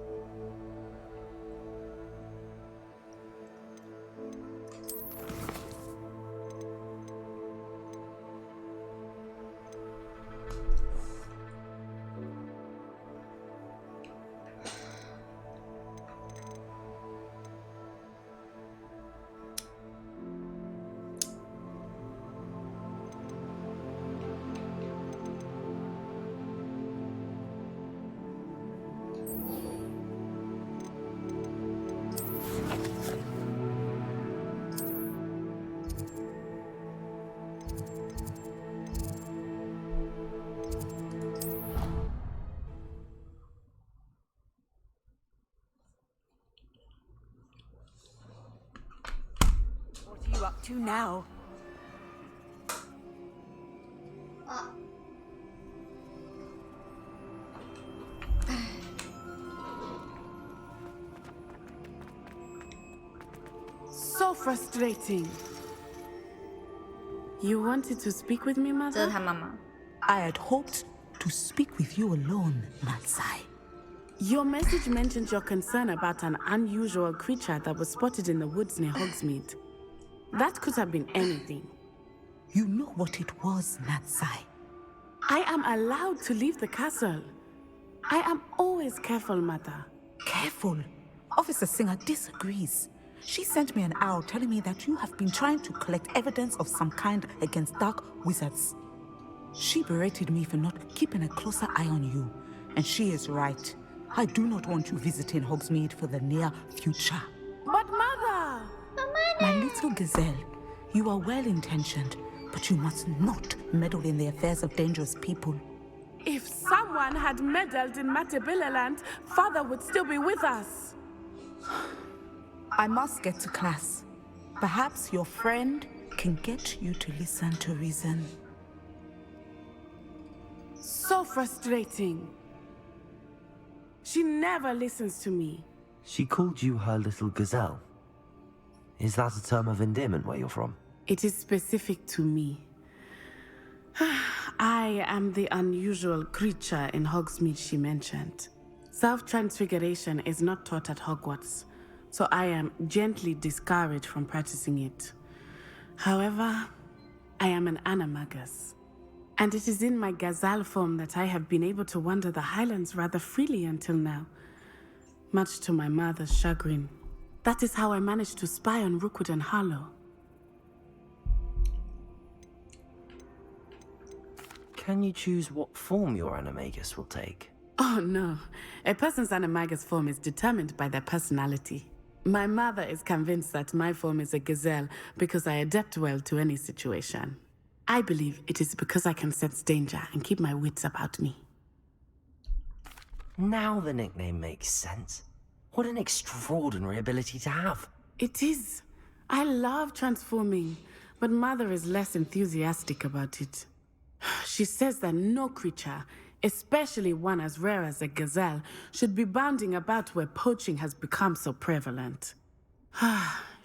What are you up to now? So frustrating. You wanted to speak with me, 这 Mother? 是他妈妈。 I had hoped to speak with you alone, Natsai. Your message mentioned your concern about an unusual creature that was spotted in the woods near Hogsmeade. That could have been anything. You know what it was, Natsai. I am allowed to leave the castle. I am always careful, Mother. Careful. Officer Singer disagrees. She sent me an owl telling me that you have been trying to collect evidence of some kind against dark wizards. She berated me for not keeping a closer eye on you. And she is right. I do not want you visiting Hogsmeade for the near future. But Mother! My little gazelle, you are well-intentioned, but you must not meddle in the affairs of dangerous people. If someone had meddled in Matabeleland, Father would still be with us. I must get to class. Perhaps your friend can get you to listen to reason. So frustrating. She never listens to me. She called you her little gazelle. Is that a term of endearment where you're from? It is specific to me. I am the unusual creature in Hogsmeade she mentioned. Self-transfiguration is not taught at Hogwarts, so I am gently discouraged from practicing it. However, I am an animagus, and it is in my gazelle form that I have been able to wander the Highlands rather freely until now, much to my mother's chagrin. That is how I managed to spy on Rookwood and Harlow. Can you choose what form your animagus will take? Oh no, a person's animagus form is determined by their personality. My mother is convinced that my form is a gazelle because I adapt well to any situation. I believe it is because I can sense danger and keep my wits about me. Now the nickname makes sense. What an extraordinary ability to have. It is. I love transforming, but Mother is less enthusiastic about it. She says that no creature, especially one as rare as a gazelle, should be bounding about where poaching has become so prevalent.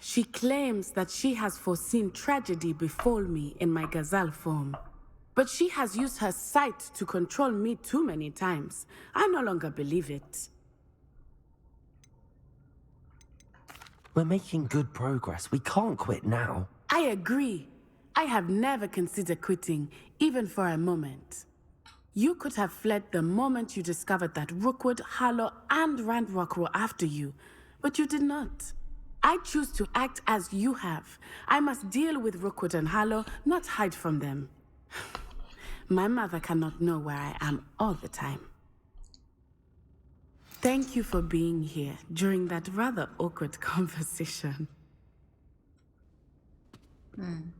She claims that she has foreseen tragedy befall me in my gazelle form. But she has used her sight to control me too many times. I no longer believe it. We're making good progress. We can't quit now. I agree. I have never considered quitting, even for a moment. You could have fled the moment you discovered that Rookwood, Harlow, and Randrock were after you, but you did not. I choose to act as you have. I must deal with Rookwood and Harlow, not hide from them. My mother cannot know where I am all the time. Thank you for being here during that rather awkward conversation. Hmm.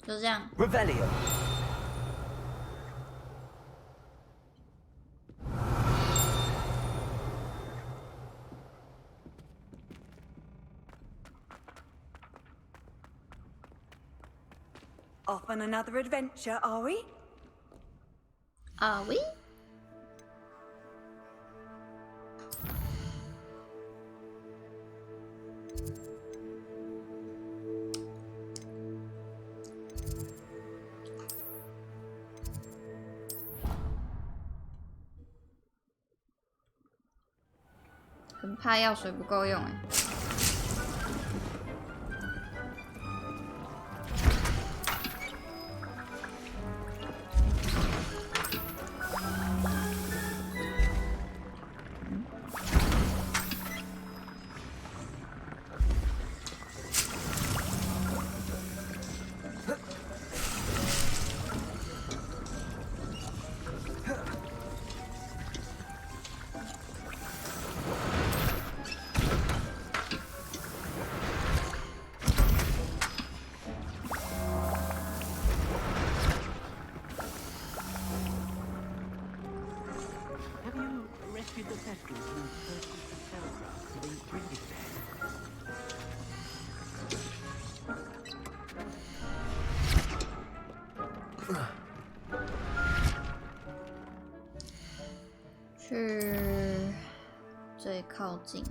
就这样。Revelio. Off on another adventure, are we? Are we?很怕药水不够用哎。去最靠近。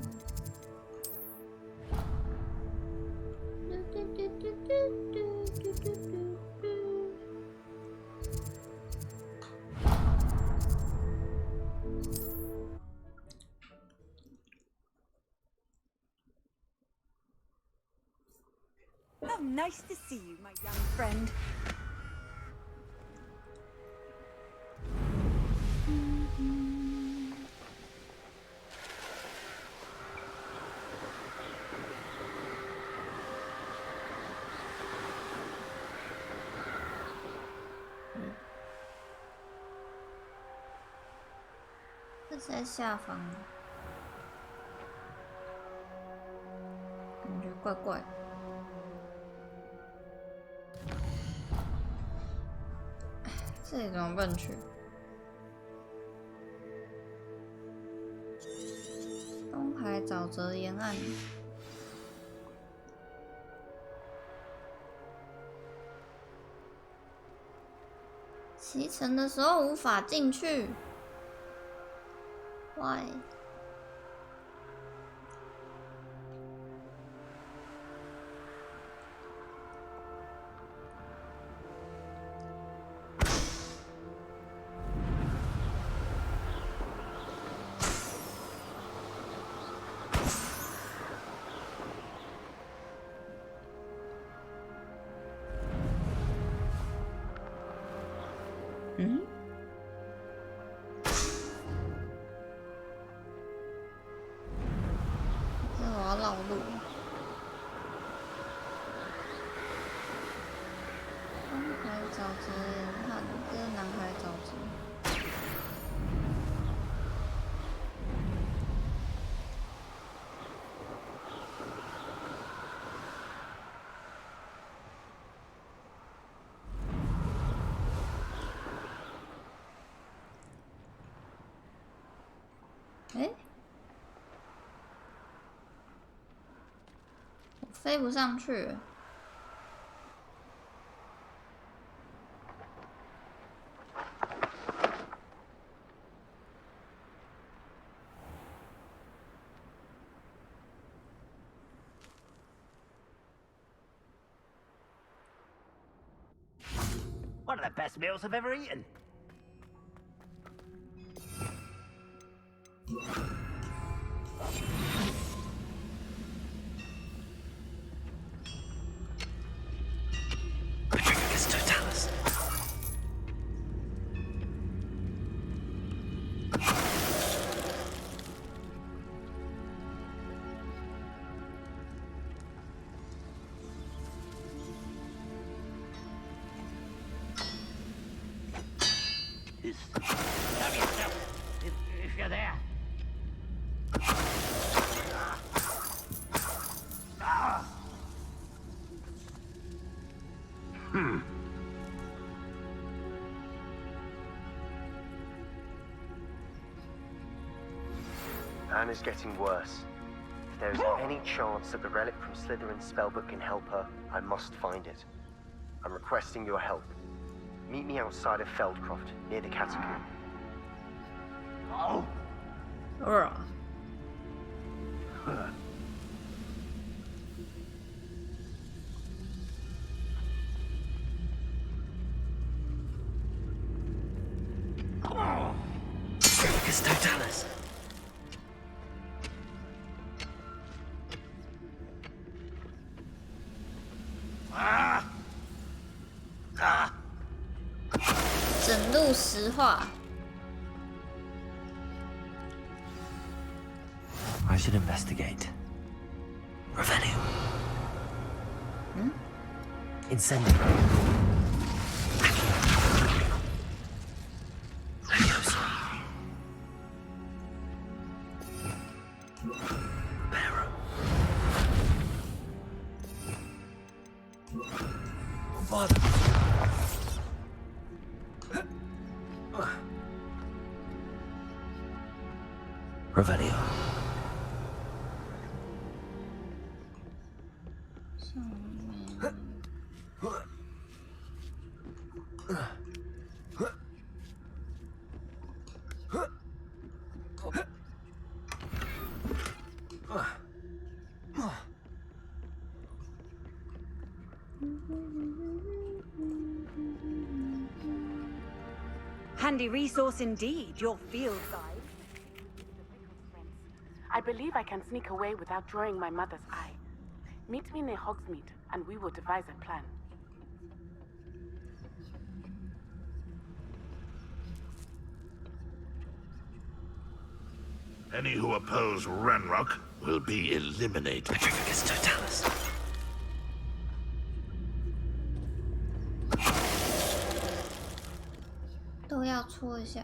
Oh, nice to see you, my young friend. 这是在下方，感觉怪怪的。这里怎么不能去？东海沼泽沿岸。骑乘的时候无法进去。Why？ 嗯？这我要绕路。东海沼泽沿岸，这是南海沼泽。哎，我飞不上去。One of the best meals I've ever eaten. Anna's getting worse. If there is any chance that the relic from Slytherin's spellbook can help her, I must find it. I'm requesting your help. Meet me outside of Feldcroft, near the catacomb. Oh. Focus Totalis.整路石化。 I should investigate. Revelio. Incendio. Levioso. Reparo. Bombado. Revelio. Handy resource indeed, your field guide. I believe I can sneak away without drawing my mother's eye. Meet me near Hogsmeade, and we will devise a plan. Any who oppose Ranrock will be eliminated. Petrificus Totalis.都要搓一下。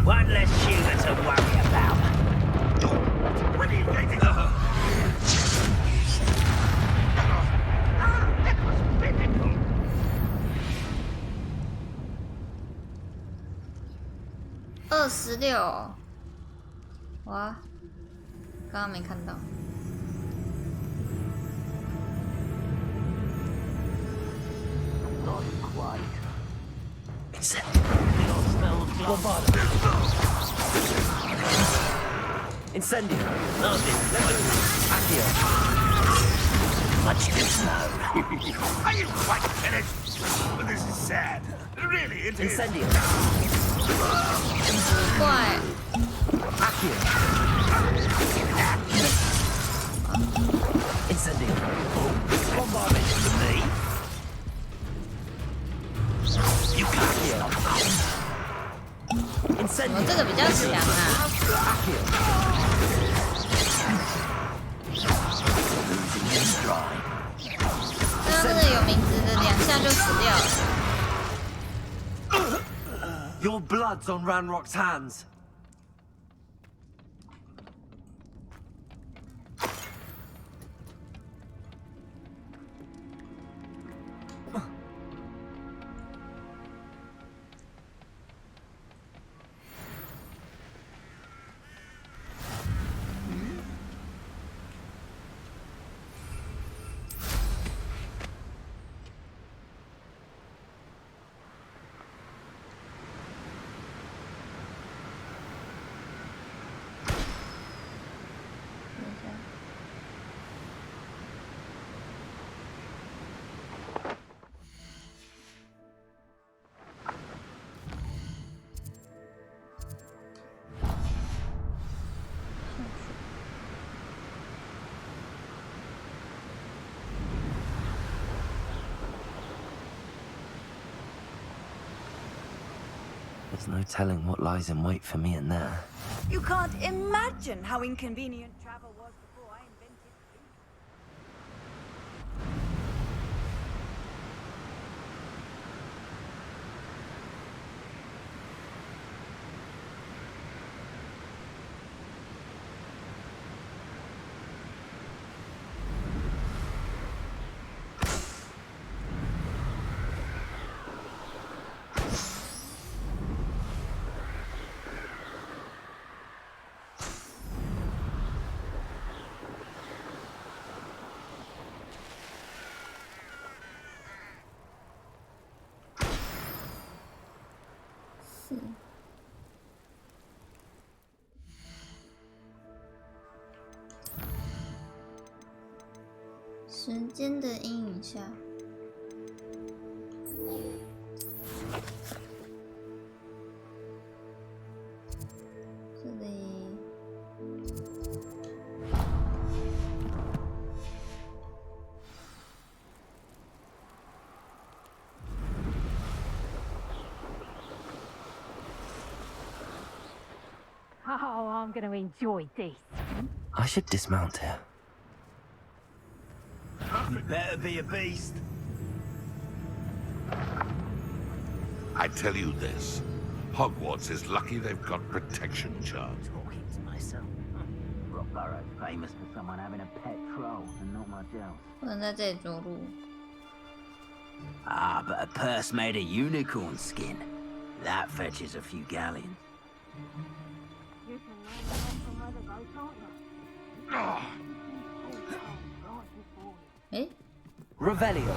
One less human to worry about. When are you getting up? That was pitiful. 26，哇，刚刚没看到。 Not quite. Incendio. Accio. Much too slow. Are you quite finished? This is sad. Really, it is. Incendio. 怪。 Accio. Incendio. Bombardment to me. You can't stop us. 我这个比较强啊。刚刚那个有名字的2下就死掉了。 Your blood's on Ranrock's hands. There's no telling what lies in wait for me in there. You can't imagine how inconvenient travel was before I invented food. 时间的阴影下。这里。Oh, I'm going to enjoy this. I should dismount here. You better be a beast. I tell you this, Hogwarts is lucky they've got protection charms. Talking to myself. Rockborough's famous for someone having a pet troll and not much else. 不能在这里着陆。Ah, but a purse made of unicorn skin. That fetches a few galleons. You can learn from where they go, can't you? Eh? Revelio.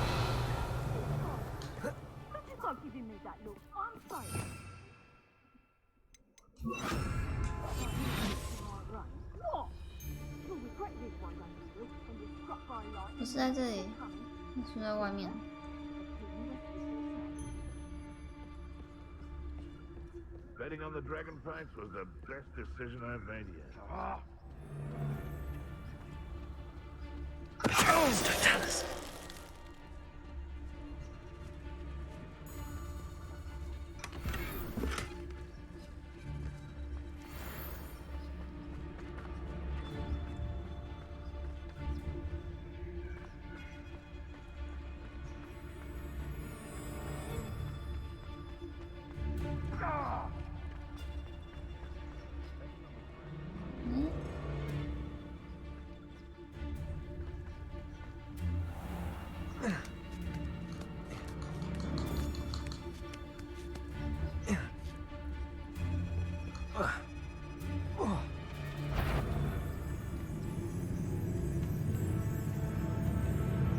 You can't giving me that look. I'm sorry. What? You'll regret this one, Daniel, when you're struck by lightning. 不是在这里，是在外面。Betting on the dragon fights was the best decision I've made yet. Totalis.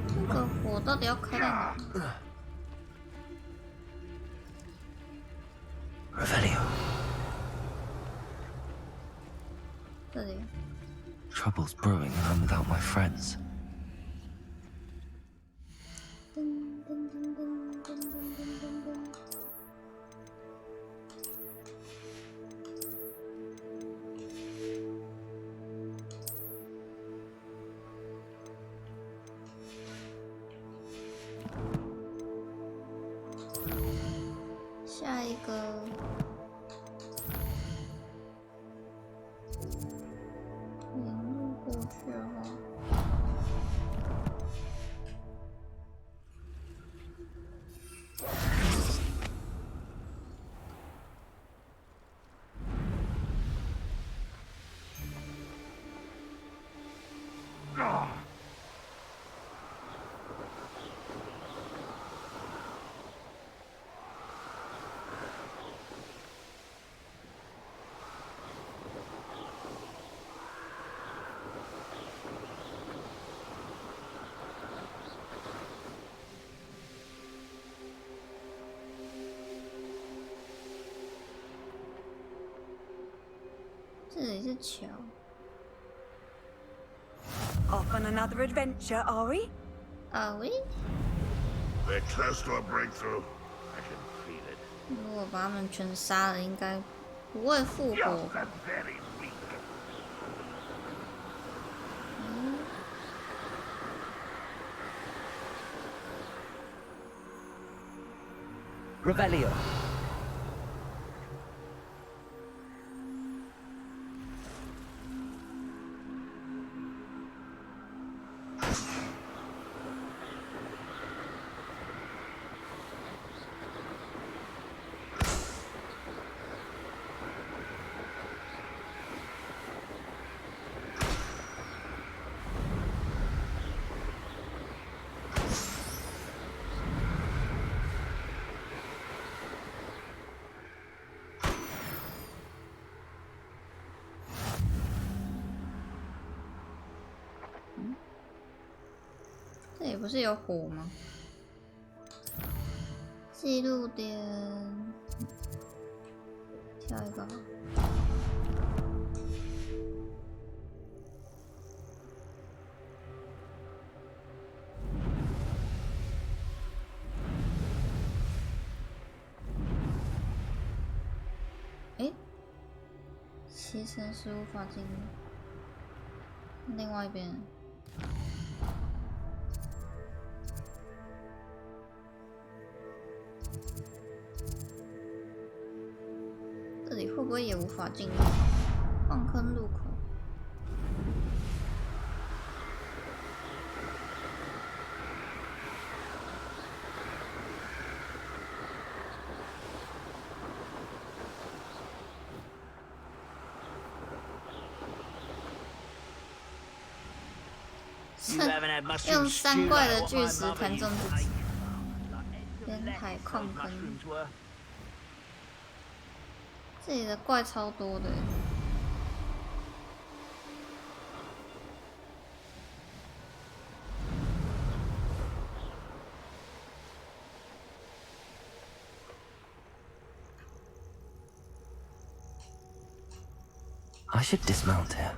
这个火到底要开在哪 Revelio. 这里。 Trouble's brewing and I'm without my friends. 噔噔噔噔噔噔噔噔。下一个。沿路过去的话。 这里是桥。 Off on another adventure, are we? Are we? We're close to a breakthrough. I can feel it. 如果把他们全杀了，应该不会复活。 Just a very weak. Revelio. Mm. 这里不是有火吗？记录点，跳一个好。骑乘时无法进入。另外一边，这里会不会也无法进入？矿坑入口。用三怪的巨石弹中自己。沿海矿坑，这里的怪超多的。I should dismount here.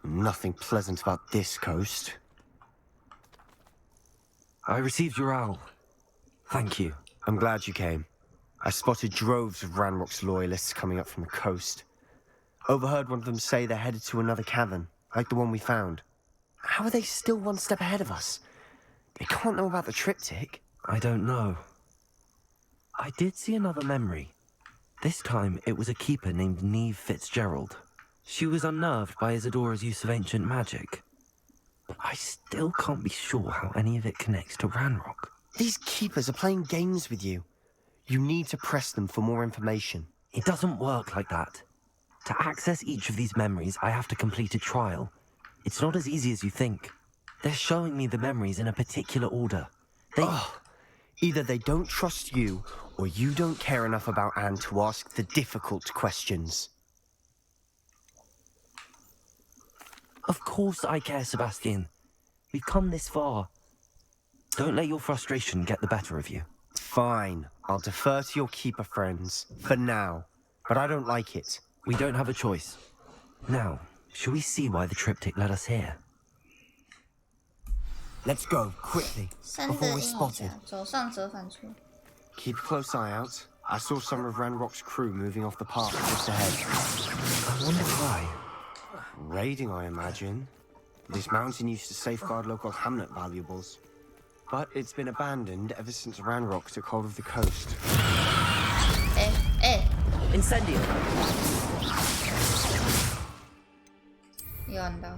Nothing pleasant about this coast. I received your owl. Thank you. I'm glad you came. I spotted droves of Ranrock's loyalists coming up from the coast. Overheard one of them say they're headed to another cavern, like the one we found. How are they still one step ahead of us? They can't know about the triptych. I don't know. I did see another memory. This time, it was a keeper named Neve Fitzgerald. She was unnerved by Isadora's use of ancient magic. But I still can't be sure how any of it connects to Ranrock. These keepers are playing games with you. You need to press them for more information. It doesn't work like that. To access each of these memories, I have to complete a trial. It's not as easy as you think. They're showing me the memories in a particular order. Either they don't trust you, or you don't care enough about Anne to ask the difficult questions. Of course I care, Sebastian. We've come this far. Don't let your frustration get the better of you. Fine. I'll defer to your keeper friends, for now. But I don't like it. We don't have a choice. Now, shall we see why the triptych led us here? Let's go, quickly, before we're spotted. 走上折返处。 Keep a close eye out. I saw some of Ranrock's crew moving off the path just ahead. I wonder why. Raiding, I imagine. This mountain used to safeguard local hamlet valuables. But it's been abandoned ever since Ranrock took hold of the coast. Incendio. 有按到。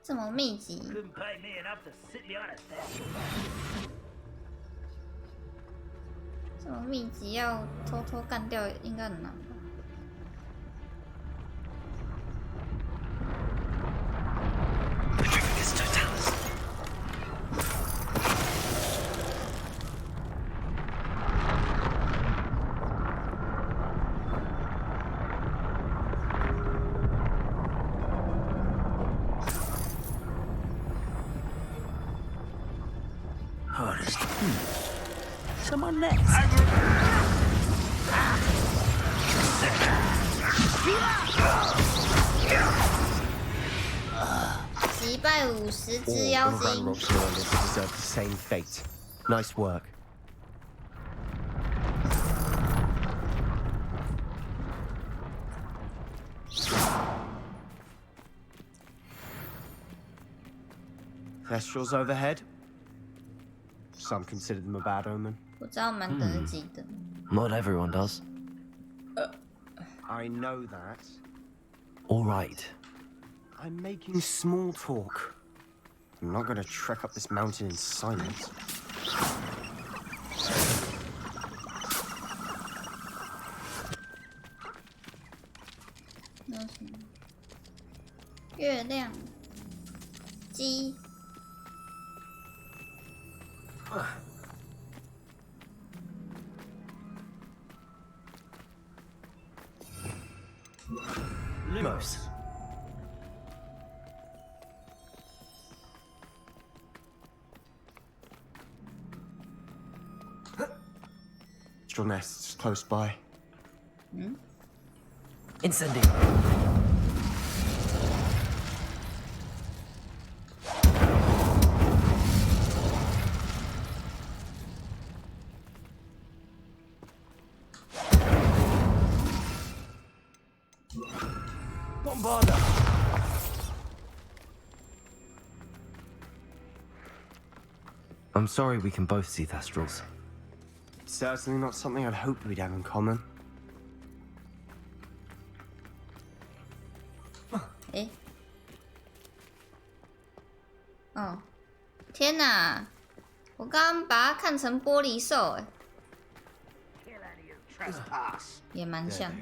这么密集。 这么密集，要偷偷干掉应该很难吧？ Someone next. 击败50只妖精。 All of Ranrock's loyalists deserve the same fate. Nice work. Thestrals overhead. Some consider them a bad omen. 不知道蛮得几的。 Not everyone does. I know that. All right. I'm making small talk. I'm not going to trek up this mountain in silence.那什么？月亮鸡。 Lumos. Straw nests close by. Incendio. Bombarda. I'm sorry we can both see Thestrals. It's certainly not something I'd hoped we'd have in common. 诶，哦，天哪！我刚刚把它看成玻璃兽，哎，也蛮像。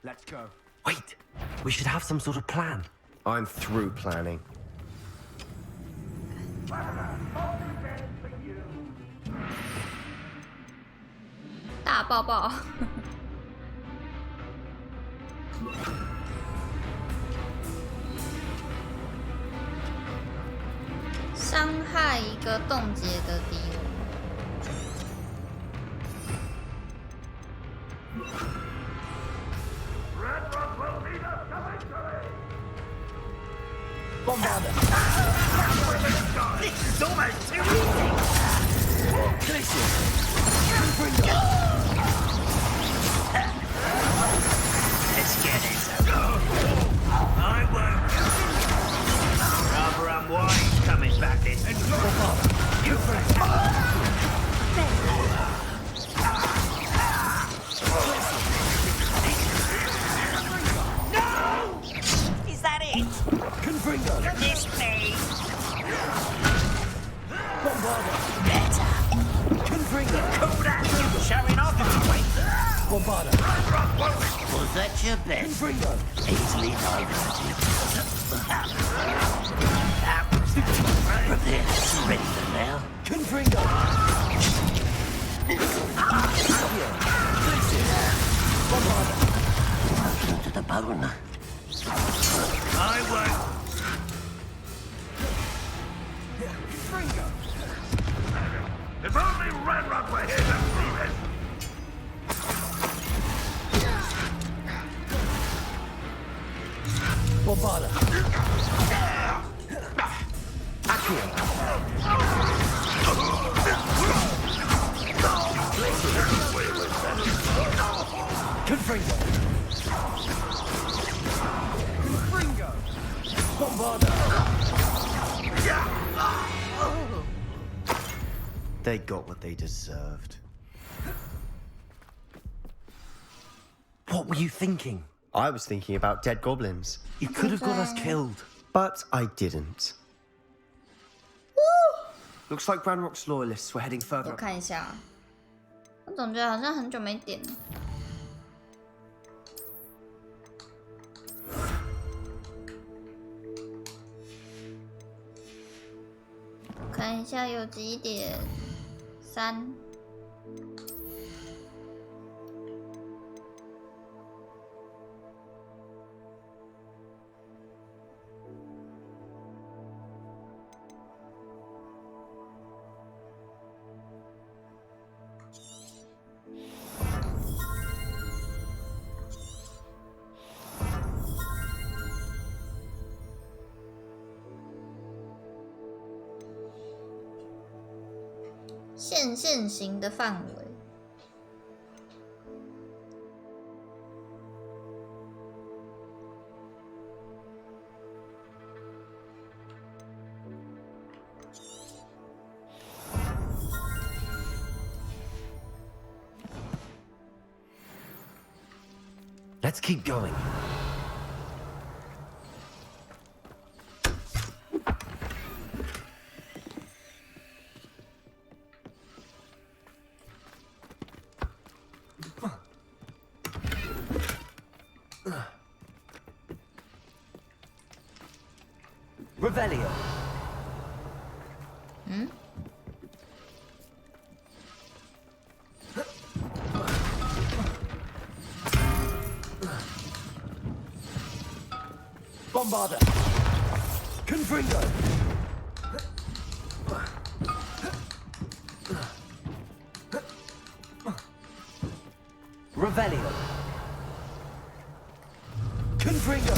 Let's go. Wait, we should have some sort of plan. I'm through planning. 大抱抱。伤害一个冻结的敌人。Bombarda! This is almost too easy! Glacier! Let's get it. I won't go. Rather unwise coming back this way. You No! Is that it? Confringo! This me! Bombarda! Better! Confringo! Call that you showing off anyway? Bombarda! Was that your best? Confringo! Easily diverted. Prepare to surrender now. Confringo! Bombarda! To the bone. I won't. Fringo! If only Red Rock were here to prove it! Bombarda! Accio! Confringo! Confringo! Bombarda! They got what they deserved. What were you thinking? I was thinking about dead goblins. You could have got us killed. But I didn't. Looks like Ranrock's loyalists were heading 我 further. 看一下，我总觉得好像很久没点了。看一下有几点？3。线型的范围。Let's keep going. Revelio. Bombarda. Confringo. Revelio. Confringo.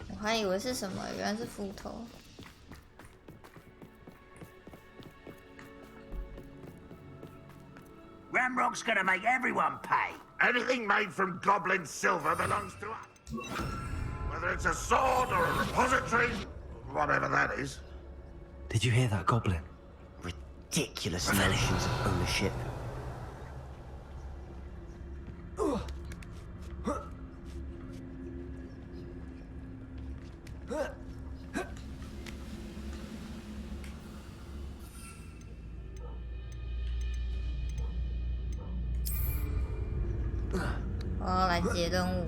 我还以为是什么，原来是斧头。 Ramrock's gonna make everyone pay. Anything made from goblin silver belongs to us. Whether it's a sword or a repository, whatever that is. Did you hear that, Goblin? Ridiculous notions of ownership. Oh, 我要来接任务。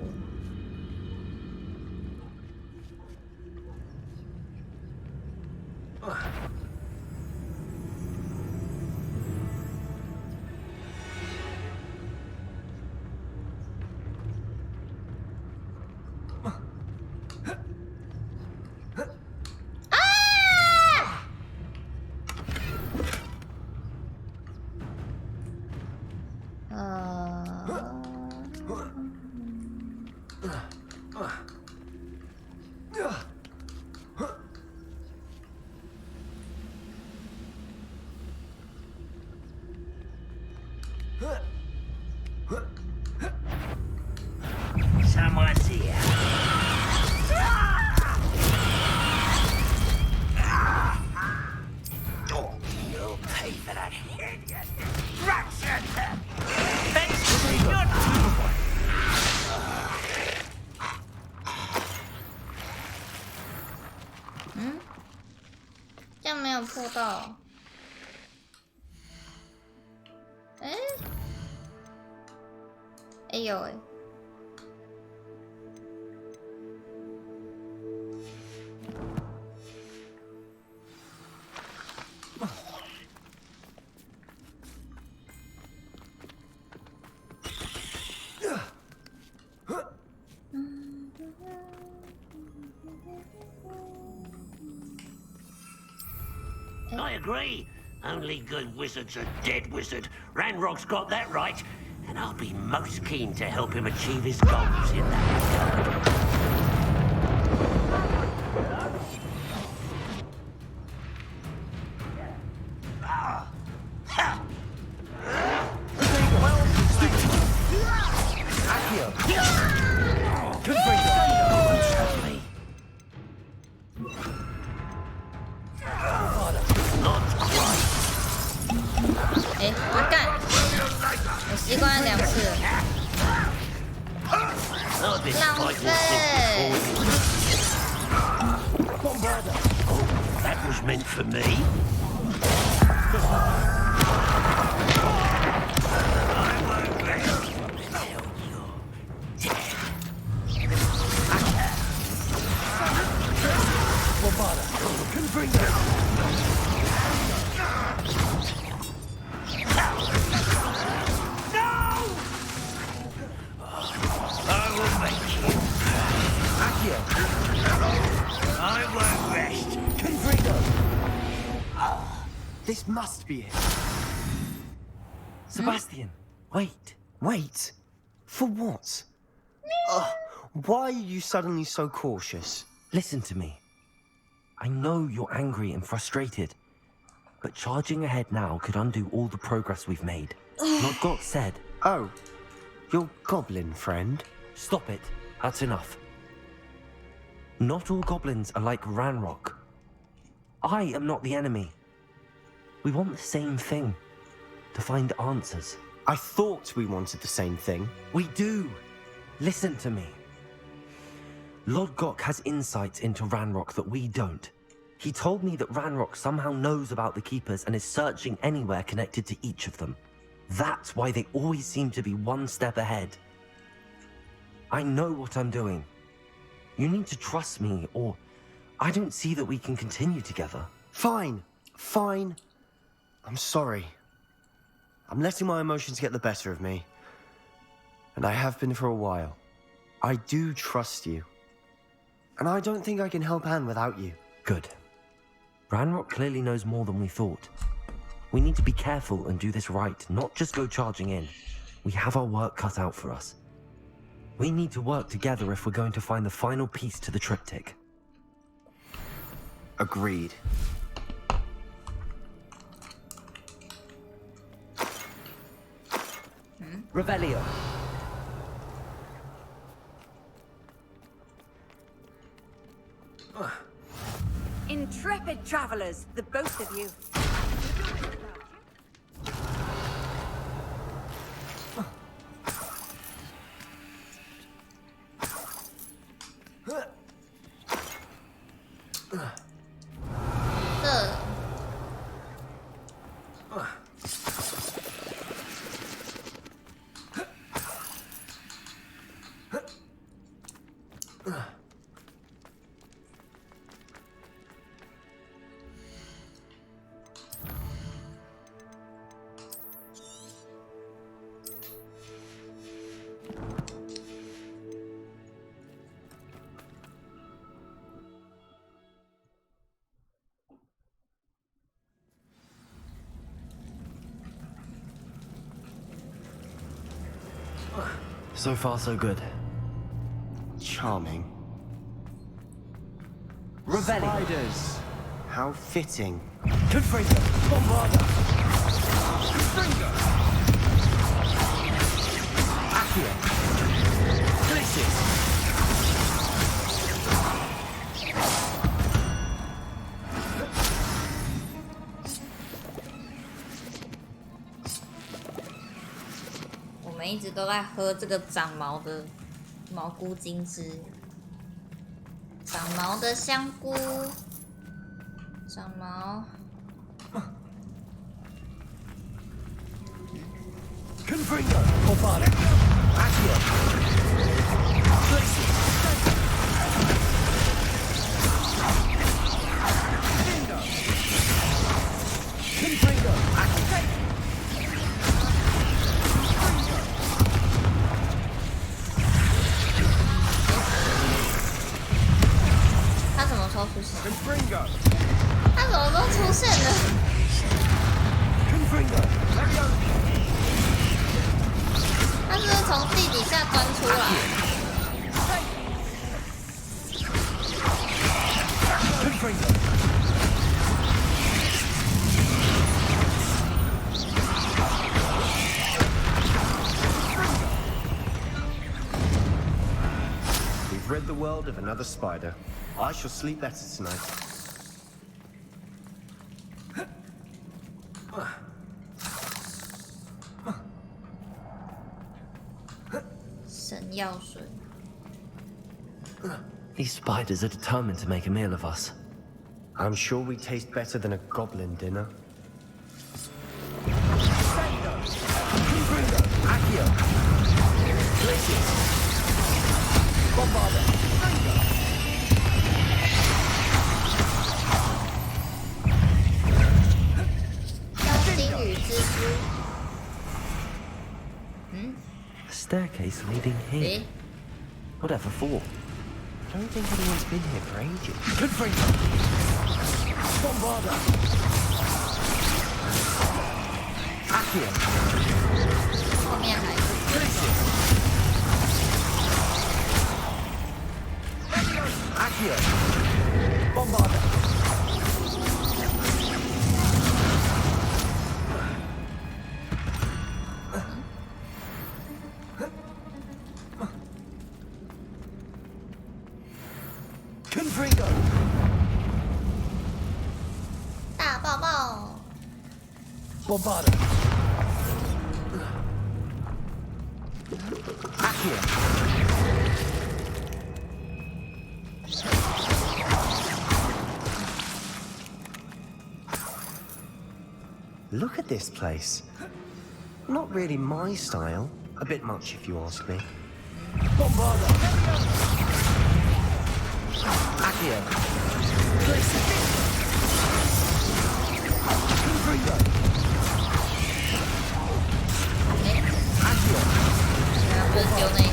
Someone's here. Oh, you'll pay for that hideous destruction! It's not嗯，这样没有破到。哎，哎有哎。 I agree. Only good wizards are dead wizard. Ranrock's got that right, and I'll be most keen to help him achieve his goals in that regard. That was meant for me. This must be it. Sebastian, wait. Wait? For what? Why are you suddenly so cautious? Listen to me. I know you're angry and frustrated, but charging ahead now could undo all the progress we've made. Not got said. Oh, your goblin friend? Stop it. That's enough. Not all goblins are like Ranrock. I am not the enemy. We want the same thing. To find answers. I thought we wanted the same thing. We do. Listen to me. Lodgok has insights into Ranrock that we don't. He told me that Ranrock somehow knows about the Keepers and is searching anywhere connected to each of them. That's why they always seem to be one step ahead. I know what I'm doing. You need to trust me, or I don't see that we can continue together. Fine. Fine. I'm sorry. I'm letting my emotions get the better of me. And I have been for a while. I do trust you. And I don't think I can help Anne without you. Good. Ranrock clearly knows more than we thought. We need to be careful and do this right, not just go charging in. We have our work cut out for us. We need to work together if we're going to find the final piece to the triptych. Agreed. Revelio. Intrepid travelers, the both of you. So far, so good. Charming. Revelio. Spiders. How fitting. Confringo. Bombarda. Confringo. Accio. Glacis. 我们一直都在喝这个长毛的蘑菇精汁，长毛的香菇，长毛。Confringo. Bombarda. Accio. Glacis. Confringo. Accio. 他什么时候出现？他什么时候出现的？他是不是从地底下钻出来？We've rid the world of another spider. I shall sleep better tonight. 神药水。 These spiders are determined to make a meal of us. I'm sure we taste better than a goblin dinner. Accio. Glacis. Bombarda. Confringo. 妖精与蜘蛛。嗯。 A staircase leading here. Whatever for? I don't think anyone's been here for ages. Confringo. Bombarda. Accio. 后面还有。 Glacis. Accio. Bombarda. Confringo. 大爆爆。 Bombarda. Accio. Look at this place. Not really my style. A bit much if you ask me. Bombarda. Accio. Glacis. Confringo. Accio. 不是丢那个。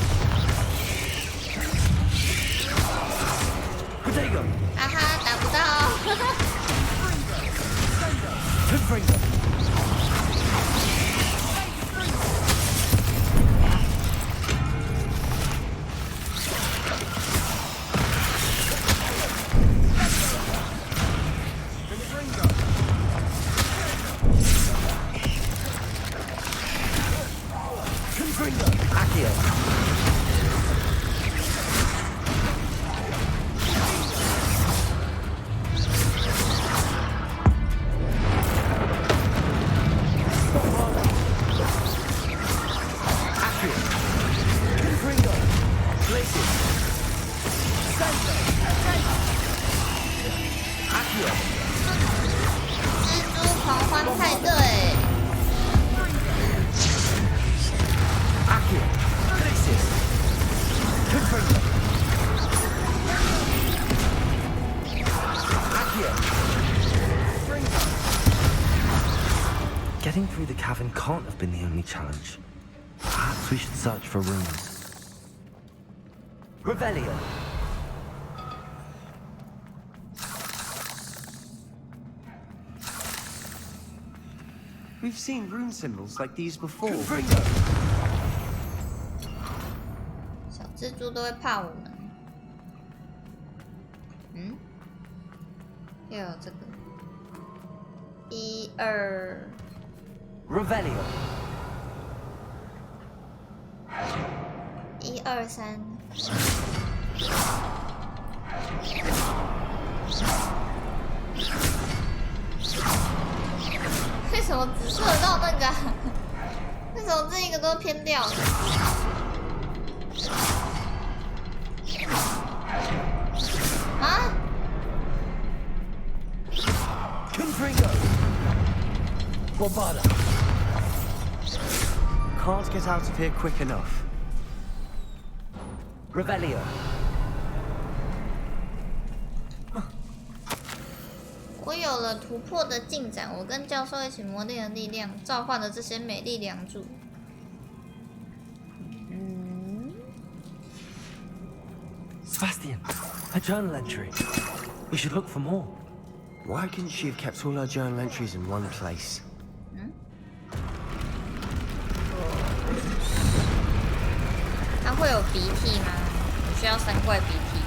Getting through the cavern can't have been the only challenge. Perhaps we should search for runes. Revelio. We've seen rune symbols like these before. 小蜘蛛都会怕我们。嗯，又有这个1、2。Revelio. 1、2、3。为什么只射到那个、啊？为什么这一个都偏掉的？啊 Confringo. Bombarda. Can't get out of here quick enough. Revelio. 我有了突破的进展，我跟教授一起磨练的力量，召唤了这些美丽梁柱。Sebastian, a journal entry. We should look for more. Why couldn't she have kept all her journal entries in one place? 它会有鼻涕吗？我需要3块鼻涕。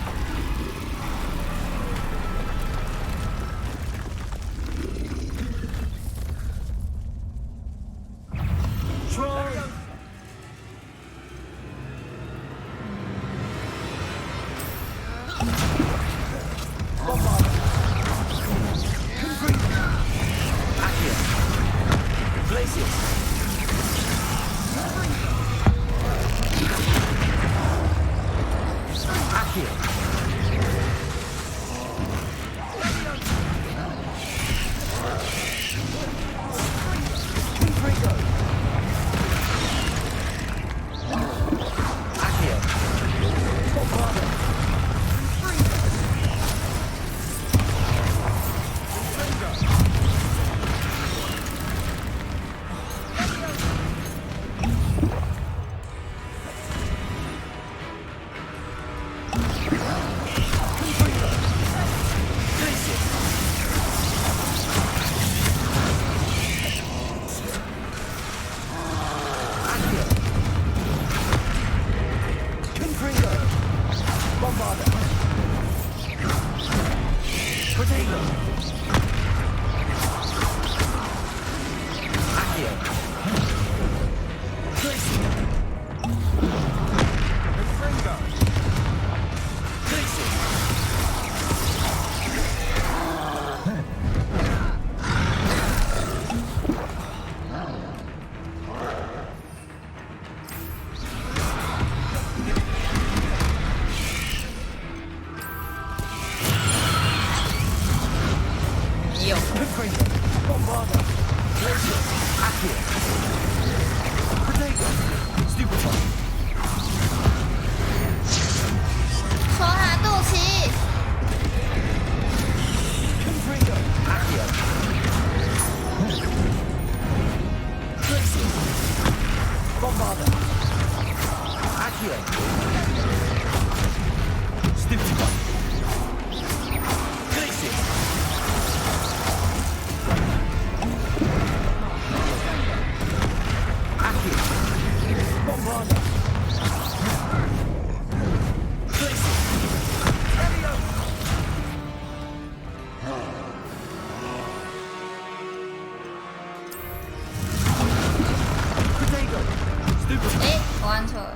我按错了，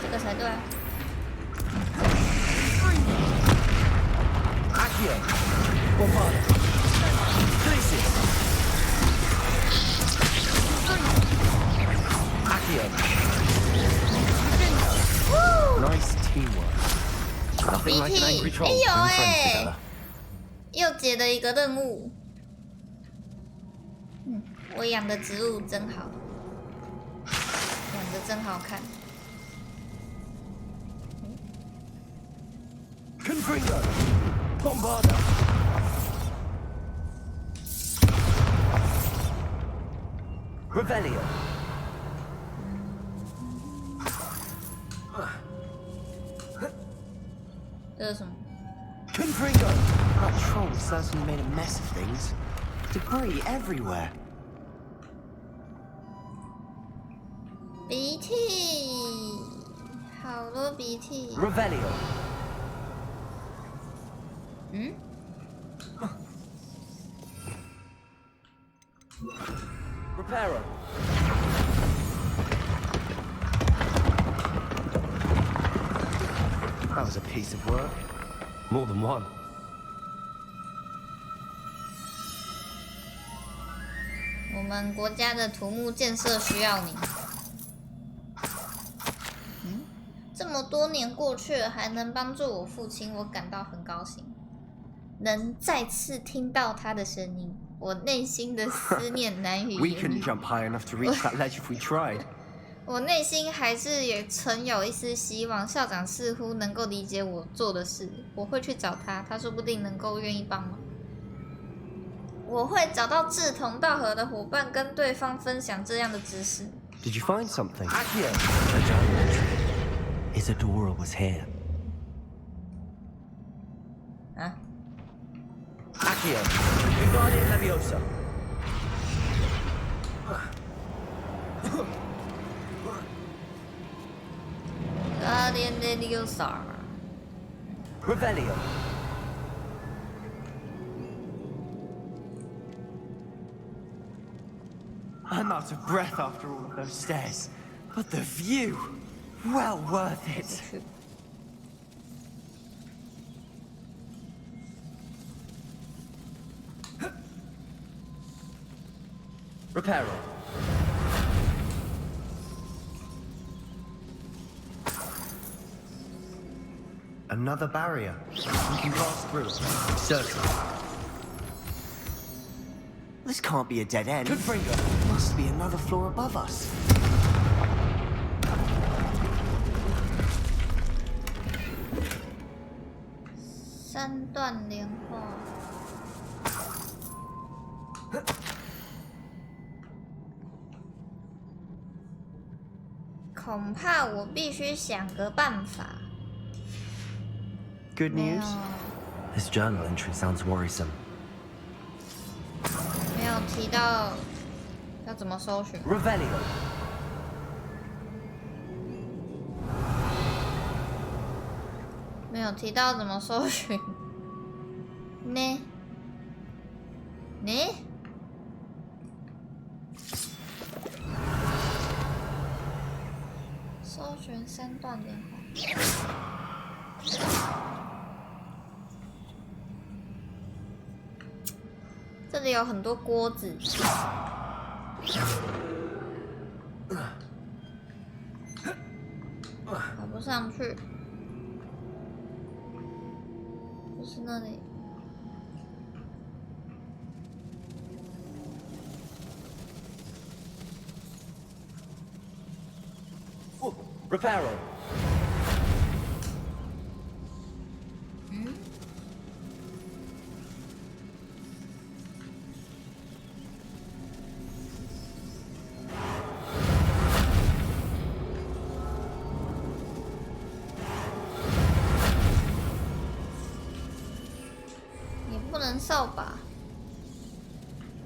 这个才对啊。Nice teamwork. Nothing like an angry troll and friends together. 又解了一个任务。我养的植物真好，养的真好看。Confringo. Bombarda. Revelio. Confringo! That troll certainly made a mess of things. Debris everywhere. 鼻涕，好多鼻涕。Revelio. 嗯？ Reparo. That was a piece of work. More than one. 我们国家的土木建设需要你。这么多年过去了，还能帮助我父亲，我感到很高兴。能再次听到他的声音，我内心的思念难以 We 言 couldn't 喻。 jump high enough to reach that ledge if we tried. 我内心还是也存有一丝希望，校长似乎能够理解我做的事。我会去找他，他说不定能够愿意帮忙。我会找到志同道合的伙伴，跟对方分享这样的知识。 Did you find something? Accio! A journal entry. Isadora was here. 啊 Accio. Wingardium Leviosa. Guardian Leviosa. Revelio. I'm out of breath after all of those stairs, but the view, well worth it. Reparo. Another barrier. We can pass through it. Certainly. This can't be a dead end. Confringo. Must be another floor above us. 三段莲花。恐怕我必须想个办法。 Good news? This journal entry sounds worrisome. 没有提到要怎么搜寻。 Revelio. 没有提到怎么搜寻。呢？呢？搜寻三段莲花。 这里有很多锅子，爬不上去，不是那里。Reparo. 也不能扫把，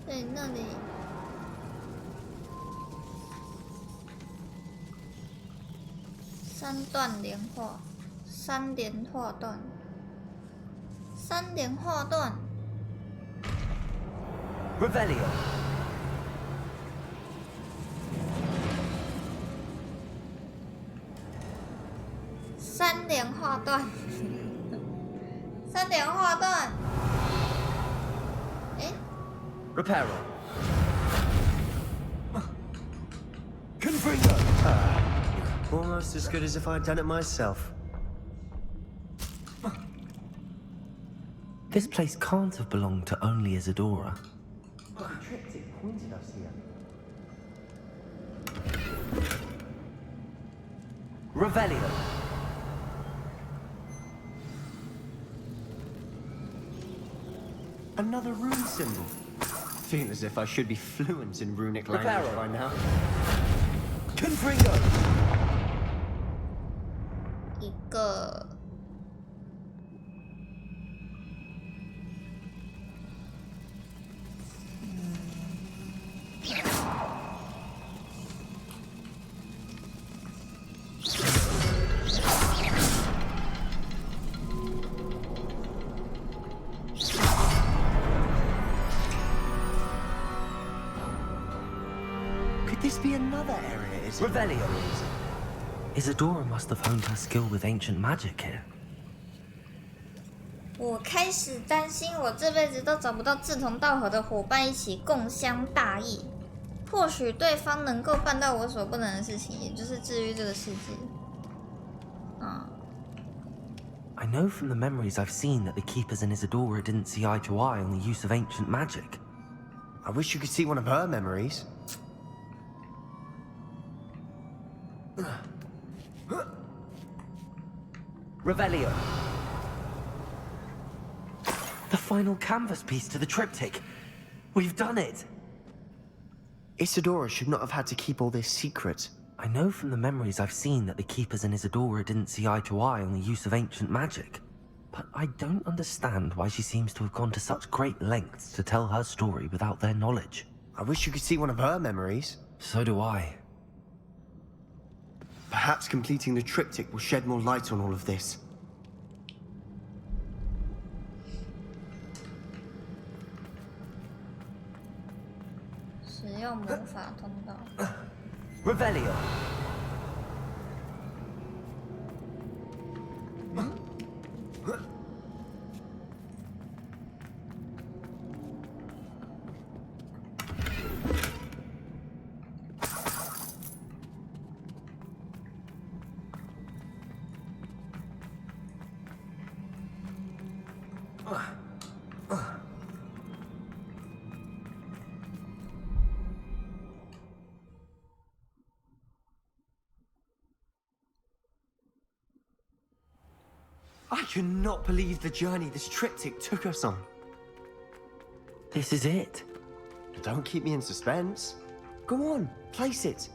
对，那里。 三段莲花，三连画段，三连画段。 Revelio. 三连画段，三连画段。诶 Reparo. Confringo. Almost as good as if I'd done it myself. This place can't have belonged to only Isadora. The triptych pointed us here. Revelio. Another rune symbol. feel as if I should be fluent in runic language Reparo. by now. Confringo. 一个。Could this be another area? Is it? Revelio. Isadora must have honed her skill with ancient magic here. 我开始担心，我这辈子都找不到志同道合的伙伴一起共襄大业。或许对方能够办到我所不能的事情，也就是治愈这个世界。I know from the memories I've seen that the Keepers and Isadora didn't see eye to eye on the use of ancient magic. I wish you could see one of her memories. Revelio. The final canvas piece to the triptych. We've done it. Isadora should not have had to keep all this secret. I know from the memories I've seen that the Keepers and Isadora didn't see eye to eye on the use of ancient magic. But I don't understand why she seems to have gone to such great lengths to tell her story without their knowledge. I wish you could see one of her memories. So do I. Perhaps completing the triptych will shed more light on all of this. Revelio. I cannot believe the journey this triptych took us on. This is it. Don't keep me in suspense. Go on, place it.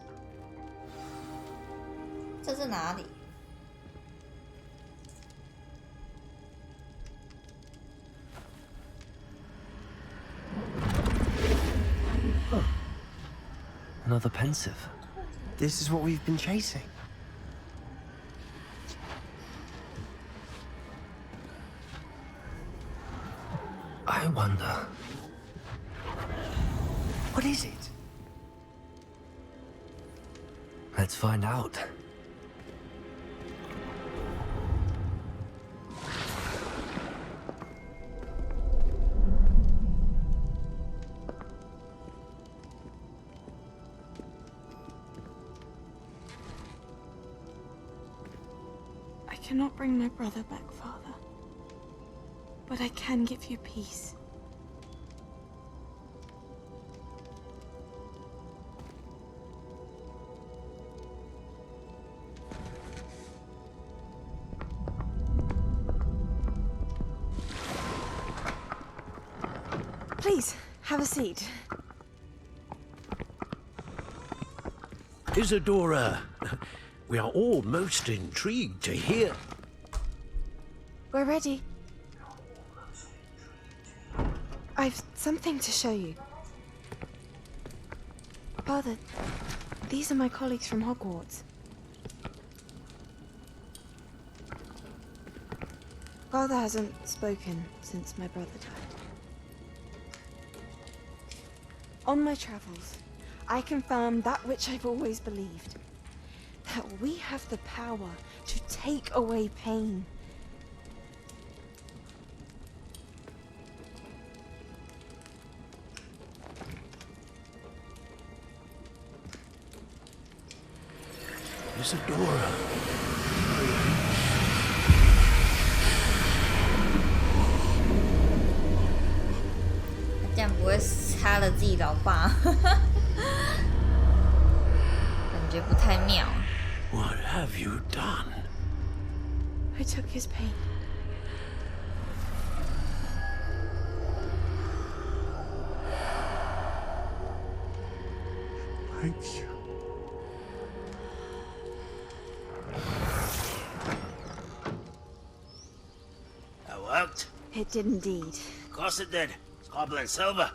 这是哪里？ Another pensive. This is what we've been chasing. I wonder. What is it? Let's find out. I cannot bring my brother back, Father. But I can give you peace. Please, have a seat. Isadora, we are all most intrigued to hear. We're ready. I've something to show you. Father, these are my colleagues from Hogwarts. Father hasn't spoken since my brother died. On my travels, I confirmed that which I've always believed. That we have the power to take away pain. Isadora. 这样不会杀了自己老爸，感觉不太妙。 What have you done? I took his pain. Thank you. That worked? It did indeed. Of course it did. It's goblin silver.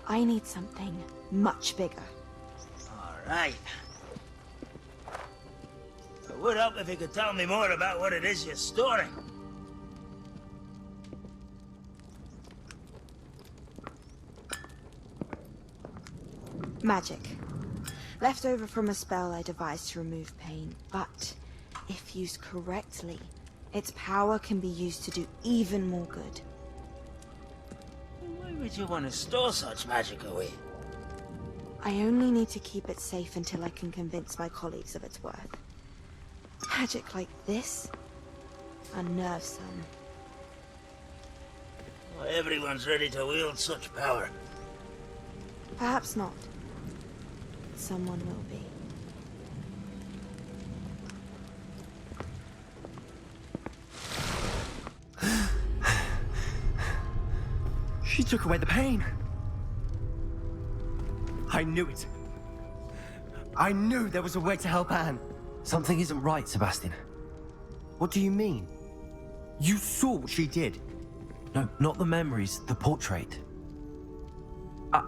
I need something much bigger. All right. It would help if you could tell me more about what it is you're storing. Magic. Left over from a spell I devised to remove pain, but if used correctly, its power can be used to do even more good. Why would you want to store such magic away? I only need to keep it safe until I can convince my colleagues of its worth. Magic like this unnerves some. Well, everyone's ready to wield such power. Perhaps not. Someone will be. She took away the pain. I knew it. I knew there was a way to help Anne. Something isn't right, Sebastian. What do you mean? You saw what she did. No, not the memories, the portrait.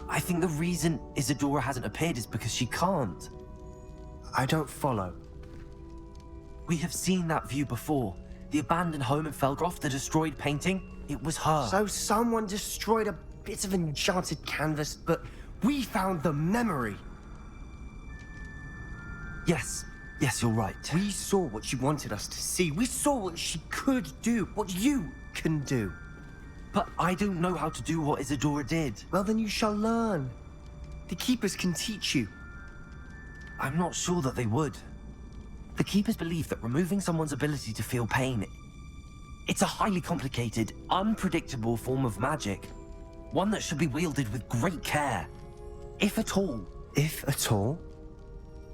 I think the reason Isadora hasn't appeared is because she can't. I don't follow. We have seen that view before. The abandoned home in Felgroth, the destroyed painting, it was her. So someone destroyed a bit of enchanted canvas, but we found the memory. Yes, you're right. We saw what she wanted us to see. We saw what she could do, what you can do. But I don't know how to do what Isadora did. Well, then you shall learn. The Keepers can teach you. I'm not sure that they would. The Keepers believe that removing someone's ability to feel pain, it's a highly complicated, unpredictable form of magic. One that should be wielded with great care. If at all. If at all?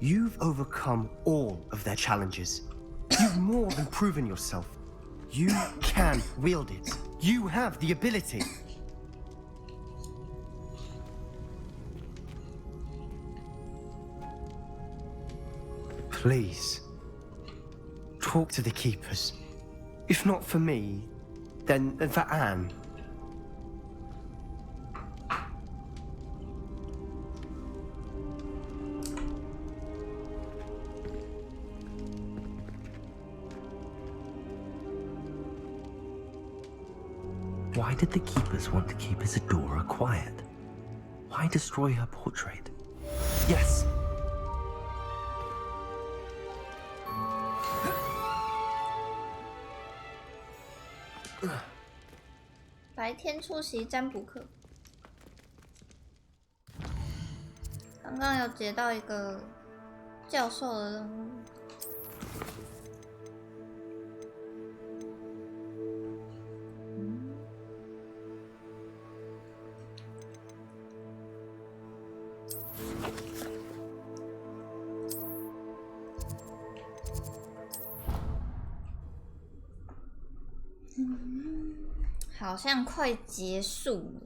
You've overcome all of their challenges. You've more than proven yourself. You can wield it. You have the ability. Please, talk to the Keepers. If not for me, then for Anne. Why did the Keepers want to keep Isadora quiet? Why destroy her portrait? Yes! 白天出席占卜课。刚刚有接到一个教授的任务。好像快结束了。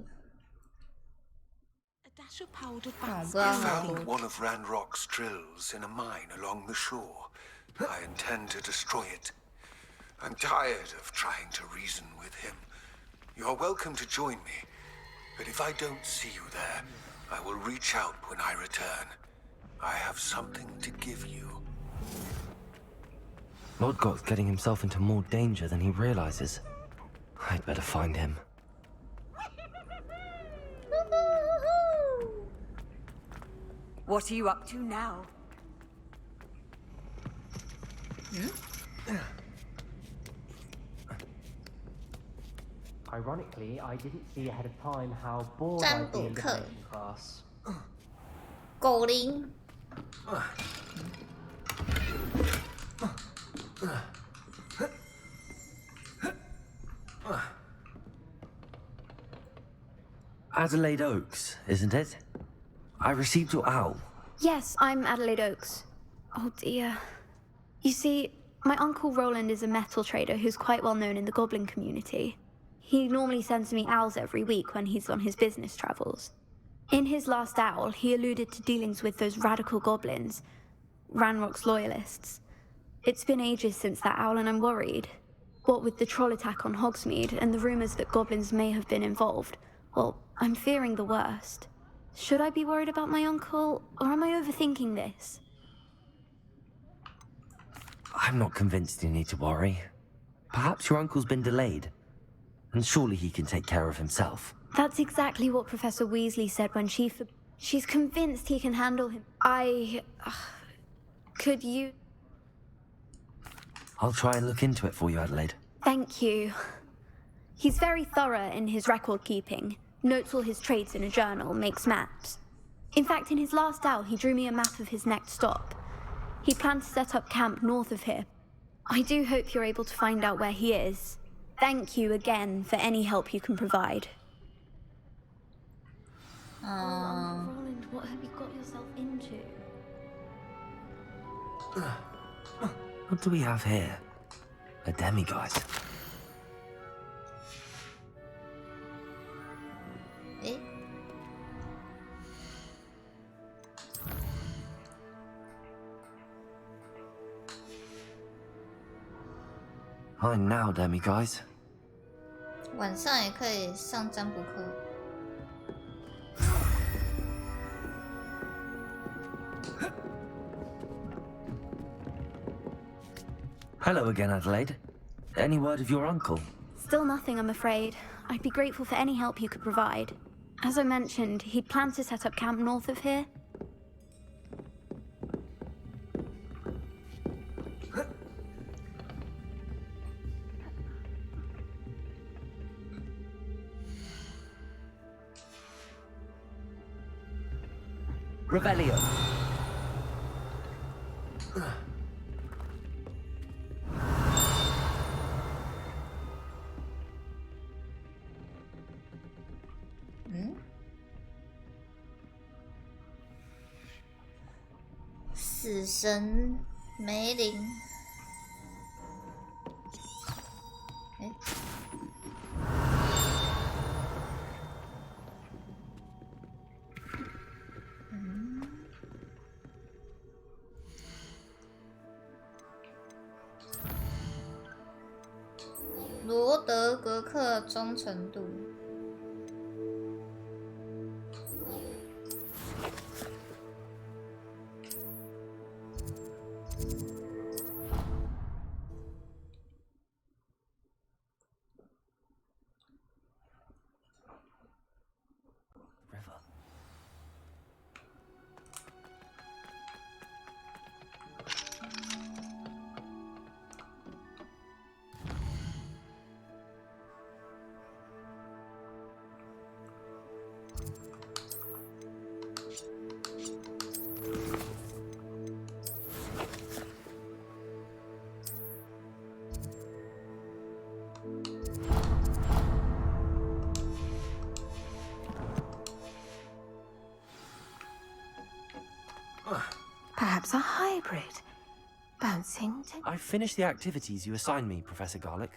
我不知道 I 还有 found 多 one of Ranrock's drills in a mine along the shore. I intend to destroy it. I'm tired of trying to reason with him. You're welcome to join me, but if I don't see you there, I will reach out when I return. I have something to give you. Lodgok's getting himself into more danger than he realizes. I'd better find him. What are you up to now? Ironically, I didn't see ahead of time how bored 占 I'd be 卜 in 课 the class. 狗灵。 Adelaide Oaks, isn't it? I received your owl. Yes, I'm Adelaide Oaks. Oh dear. You see, my uncle Roland is a metal trader who's quite well known in the goblin community. He normally sends me owls every week when he's on his business travels. In his last owl, he alluded to dealings with those radical goblins, Ranrock's loyalists. It's been ages since that owl, and I'm worried. What with the troll attack on Hogsmeade and the rumours that goblins may have been involved, well, I'm fearing the worst. Should I be worried about my uncle, or am I overthinking this? I'm not convinced you need to worry. Perhaps your uncle's been delayed, and surely he can take care of himself. That's exactly what Professor Weasley said when she's convinced he can handle him. Could you... I'll try and look into it for you, Adelaide. Thank you. He's very thorough in his record keeping, notes all his trades in a journal, makes maps. In fact, in his last owl, he drew me a map of his next stop. He planned to set up camp north of here. I do hope you're able to find out where he is. Thank you again for any help you can provide. Roland, what have you got yourself into? What do we have here? A demiguise. Eh? Mine now, demiguise. 晚上也可以上占卜课。Hello again, Adelaide. Any word of your uncle? Still nothing, I'm afraid. I'd be grateful for any help you could provide. As I mentioned, he'd planned to set up camp north of here. Revelio.死神梅林，哎，罗德格克忠诚度。Perhaps a hybrid. Bouncing to... I've finished the activities you assigned me, Professor Garlick.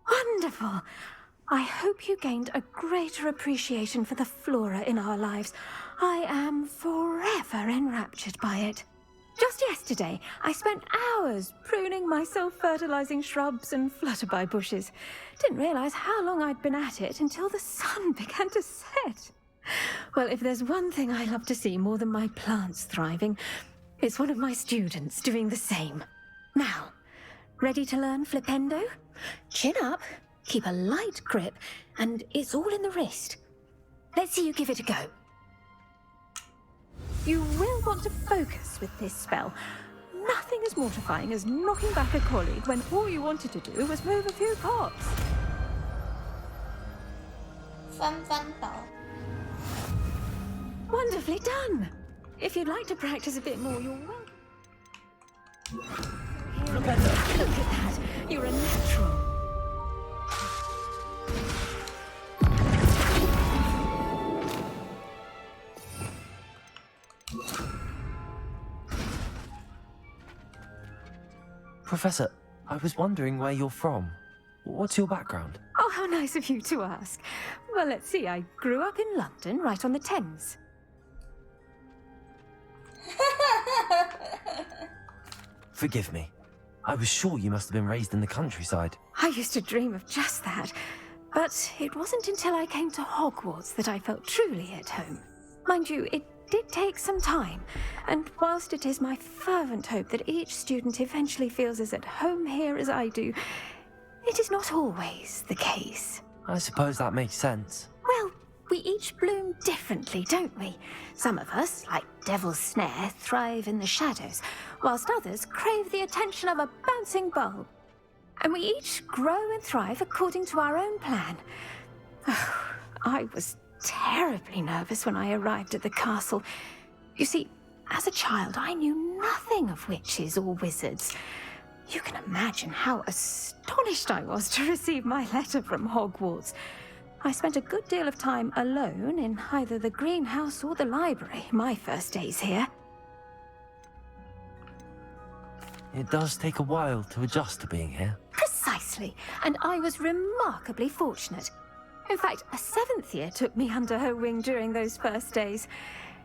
Wonderful! I hope you gained a greater appreciation for the flora in our lives. I am forever enraptured by it. Just yesterday, I spent hours pruning my self-fertilizing shrubs and flutterby bushes. Didn't realize how long I'd been at it until the sun began to set. Well, if there's one thing I love to see more than my plants thriving, it's one of my students doing the same. Now, ready to learn Flipendo? Chin up, keep a light grip, and it's all in the wrist. Let's see you give it a go. You will want to focus with this spell. Nothing as mortifying as knocking back a colleague when all you wanted to do was move a few pots. 翻翻倒。 Wonderfully done. If you'd like to practice a bit more, you're welcome. Look at that. You're a natural. Professor, I was wondering where you're from. What's your background? Oh, Oh, how nice of you to ask. Well, let's see. I grew up in London, right on the Thames. Forgive me. I was sure you must have been raised in the countryside. I used to dream of just that. But it wasn't until I came to Hogwarts that I felt truly at home. Mind you, it did take some time, and whilst it is my fervent hope that each student eventually feels as at home here as I do, it is not always the case. I suppose that makes sense. Well, we each bloom differently, don't we? Some of us, like Devil's Snare, thrive in the shadows, whilst others crave the attention of a bouncing bulb. And we each grow and thrive according to our own plan. I was terribly nervous when I arrived at the castle. You see, as a child, I knew nothing of witches or wizards. You can imagine how astonished I was to receive my letter from Hogwarts. I spent a good deal of time alone in either the greenhouse or the library my first days here. It does take a while to adjust to being here. Precisely, and I was remarkably fortunate. In fact, a 7th year took me under her wing during those first days.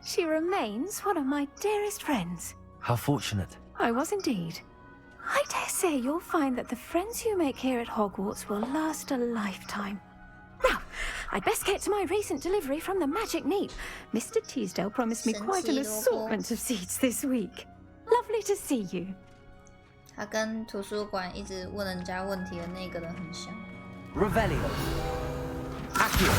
She remains one of my dearest friends. How fortunate. I was indeed. I dare say you'll find that the friends you make here at Hogwarts will last a lifetime. Now, I'd best get to my recent delivery from the Magic Neep. Mr. Teasdale promised me quite an assortment of seeds this week. Lovely to see you. 他跟图书馆一直问人家问题的那个人很像。Revelio. Accio.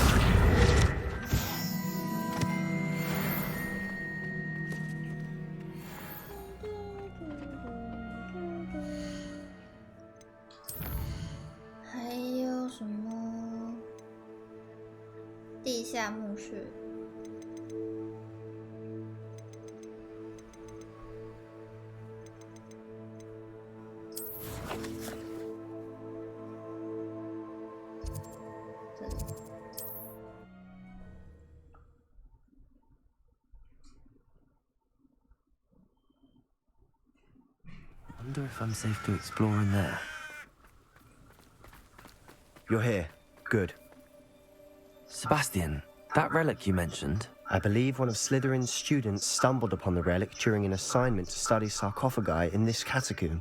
还有什么？地下墓穴。I wonder if I'm safe to explore in there. You're here. Good. Sebastian, that relic you mentioned. I believe one of Slytherin's students stumbled upon the relic during an assignment to study sarcophagi in this catacomb.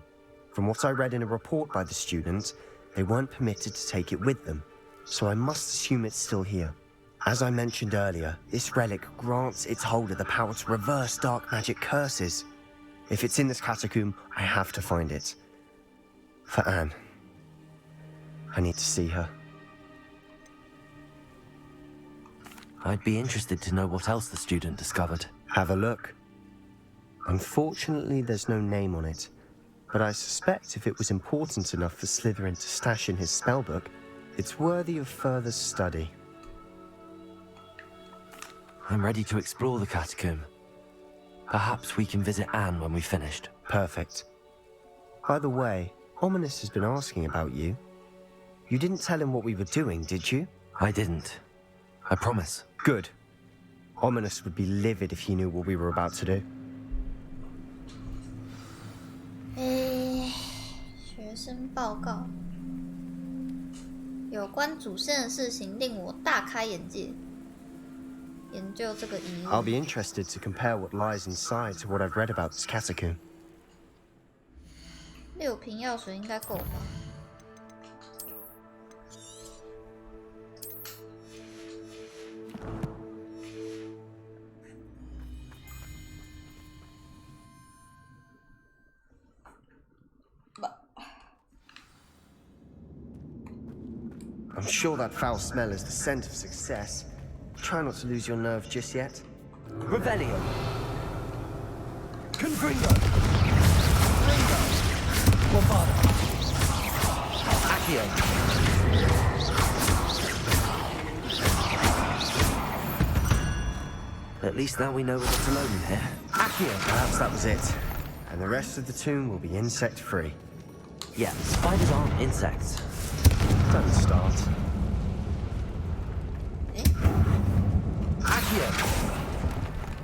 From what I read in a report by the student, they weren't permitted to take it with them, so I must assume it's still here. As I mentioned earlier, this relic grants its holder the power to reverse dark magic curses. If it's in this catacomb, I have to find it. For Anne. I need to see her. I'd be interested to know what else the student discovered. Have a look. Unfortunately, there's no name on it, but I suspect if it was important enough for Slytherin to stash in his spellbook, it's worthy of further study. I'm ready to explore the catacomb. Perhaps we can visit Anne when we've finished. Perfect. By the way, Ominous has been asking about you. You didn't tell him what we were doing, did you? I didn't. I promise. Good. Ominous would be livid if he knew what we were about to do. 学生报告。有关主线的事情令我大开眼界。研究这个遗物。I'll be interested to compare what lies inside to what I've read about this catacomb. 6瓶药水应该够吧？I'm sure that foul smell is the scent of success. Try not to lose your nerve just yet. Revelio. Confringo. Ringo. Guavada. Accio. At least now we know we're not alone in here. Accio. Perhaps that was it. And the rest of the tomb will be insect-free. Yeah, spiders aren't insects. Don't start.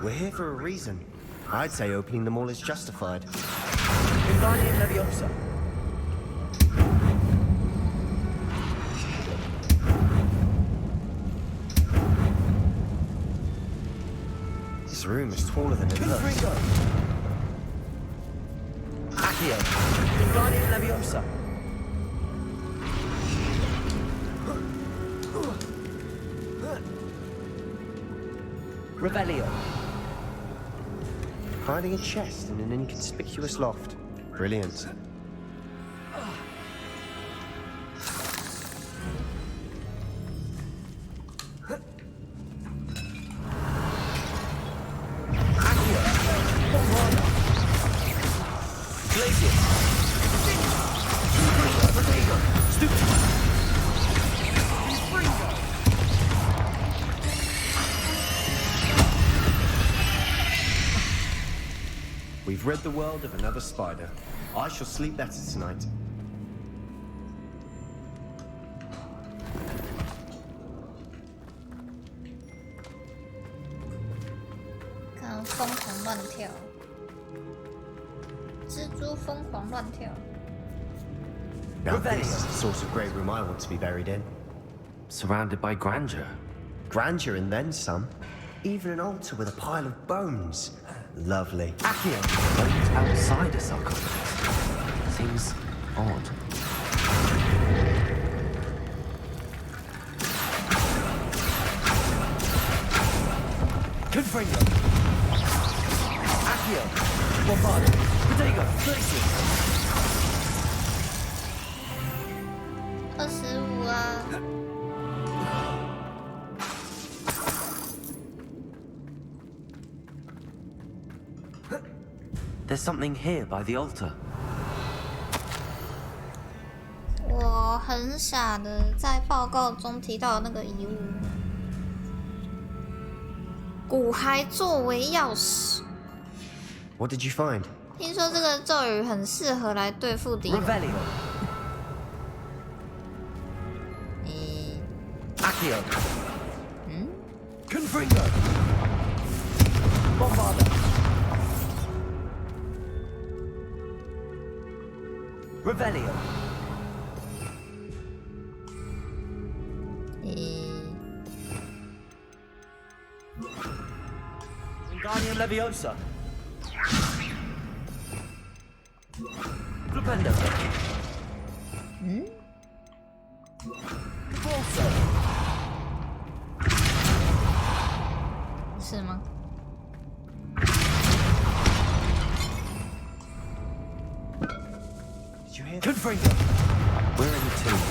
We're here for a reason. I'd say opening them all is justified. Wingardium Leviosa. This room is taller than it looks. Accio! Wingardium Leviosa! Revelio! Hiding a chest in an inconspicuous loft. Brilliant. We've rid the world of another spider. I shall sleep better tonight. 看疯狂乱跳，蜘蛛疯狂乱跳。 Now this is the sort of great room I want to be buried in. Surrounded by grandeur. Grandeur and then some. Even an altar with a pile of bones. Lovely. Accio! Bones outside a sarcophagus. Seems odd. Confringo! Accio! Bombardo! Protego! Glacius! 25啊。 There's something here by the altar. 我很傻的在报告中提到的那个遗物，骨骸作为钥匙。 What did you find? 听说这个咒语很适合来对付敌人。 Revelio. Accio. Confringo. Bombardo. Revelio. Wingardium Leviosa. Flipendo. Convulso. 是吗？ Did you hear that? Confringo. We're in the tomb.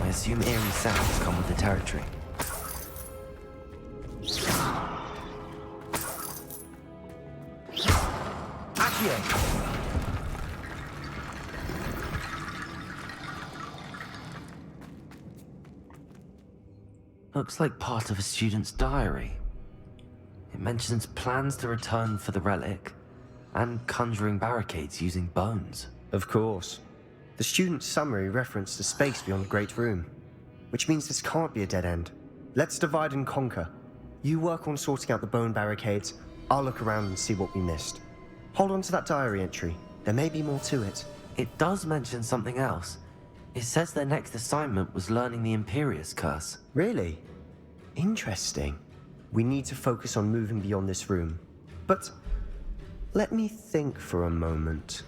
I assume eerie sounds come with the territory. Accio. Looks like part of a student's diary. It mentions plans to return for the relic and conjuring barricades using bones. Of course. The student's summary referenced a space beyond the Great Room, which means this can't be a dead end. Let's divide and conquer. You work on sorting out the bone barricades, I'll look around and see what we missed. Hold on to that diary entry. There may be more to it. It does mention something else. It says their next assignment was learning the Imperius Curse. Really? Interesting. We need to focus on moving beyond this room. But let me think for a moment.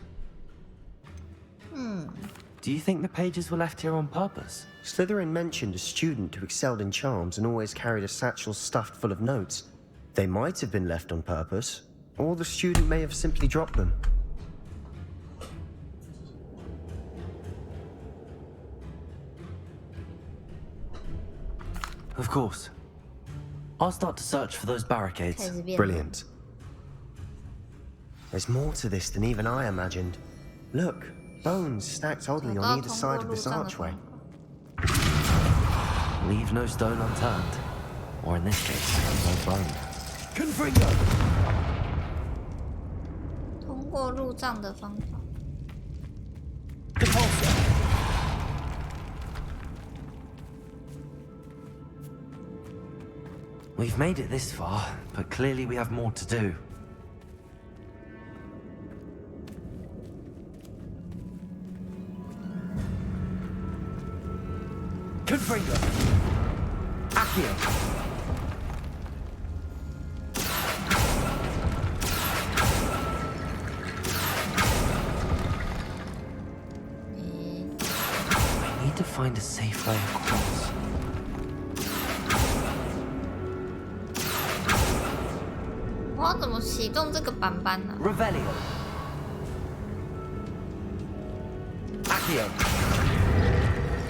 Do you think the pages were left here on purpose? Slytherin mentioned a student who excelled in charms and always carried a satchel stuffed full of notes. They might have been left on purpose, or the student may have simply dropped them. Of course. I'll start to search for those barricades. Brilliant. There's more to this than even I imagined. Look, bones stacked oddly on either side of this archway. Leave no stone unturned. Or in this case, no bone. Confringo! 通过入账的方法。 We've made it this far, but clearly we have more to do. Confringo! Accio! to find a safe way across. Revelio. 我要怎么启动这个板板呢？Accio.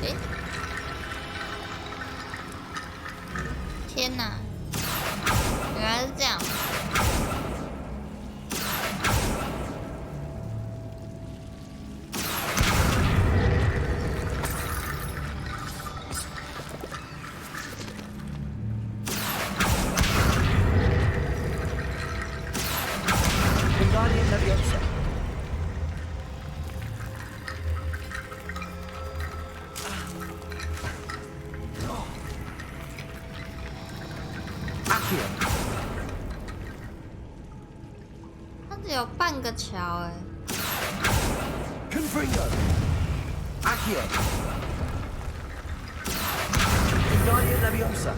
诶，天哪，原来是这样。它只有半个桥哎。Confringo. Accio. Wingardium Leviosa.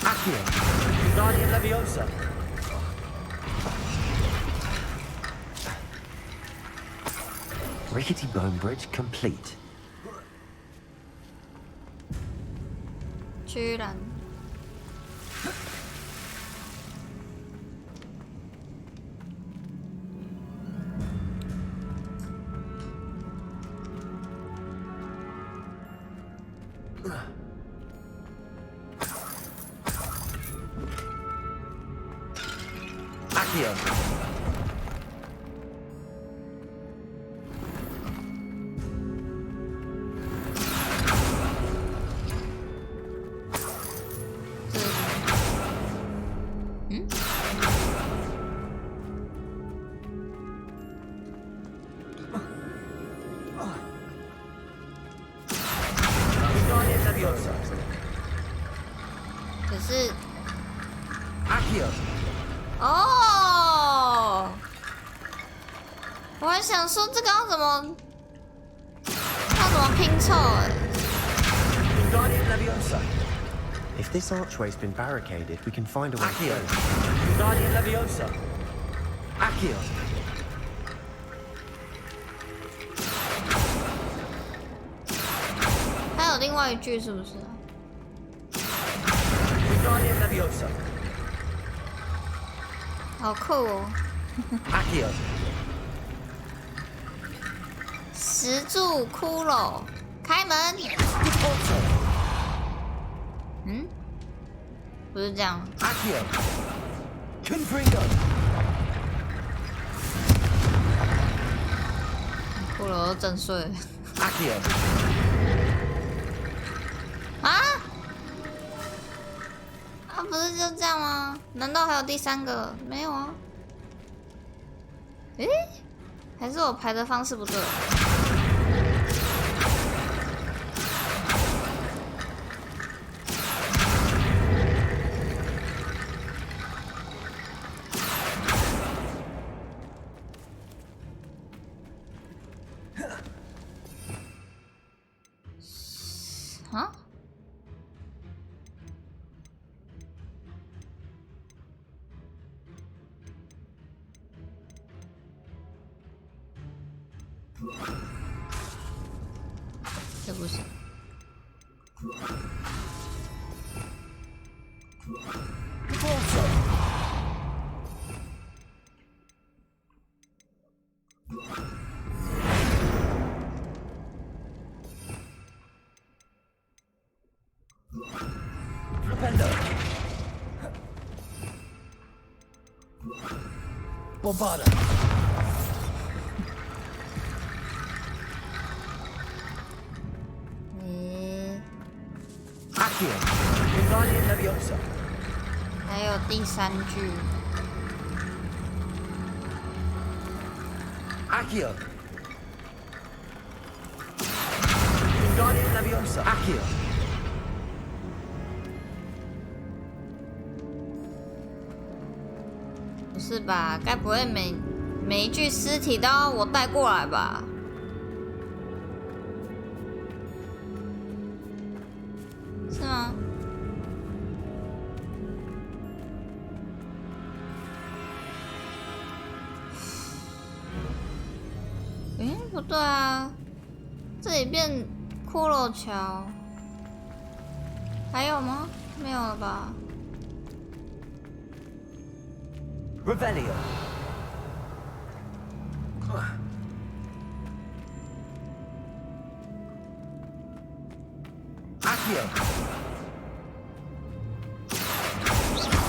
Accio. Wingardium Leviosa. Rickety Bone Bridge complete. 居然。Accio. Wingardium Leviosa. 可是 Accio. 哦，我还想说这个要怎么拼凑哎。Wingardium Leviosa. If this archway's been barricaded, we can find a way Accio. through. Wingardium Leviosa. Accio. 还有另外一句是不是？ Wingardium Leviosa. 好酷哦！ Accio. 石柱骷髅，开门。嗯，不是这样。Accio. Confringo. 骷髅都震碎了。Accio. 啊？啊，不是就这样吗？难道还有第三个？没有啊。诶？还是我排的方式不对？啊？这不是。Bombarda. Accio. Wingardium Leviosa. 还有第三句。Accio. Wingardium Leviosa. Accio. 不是吧？该不会每一具尸体都要我带过来吧？是吗？诶，不对啊，这里变骷髅桥，还有吗？没有了吧 Revelio. Accio.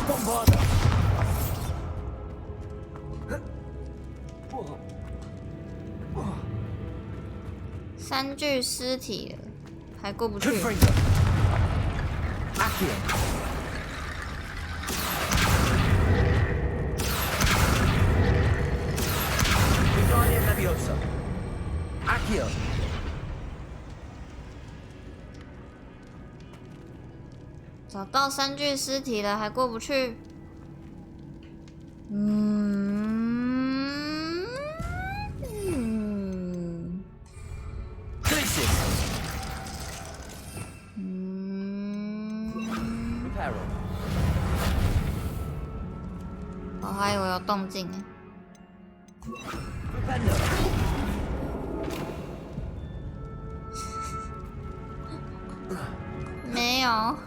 Bombarda. 3具尸体了，还过不去。Accio. Wingardium Leviosa. Accio. 找到3具尸体了，还过不去。我还以为有动静呢。没有。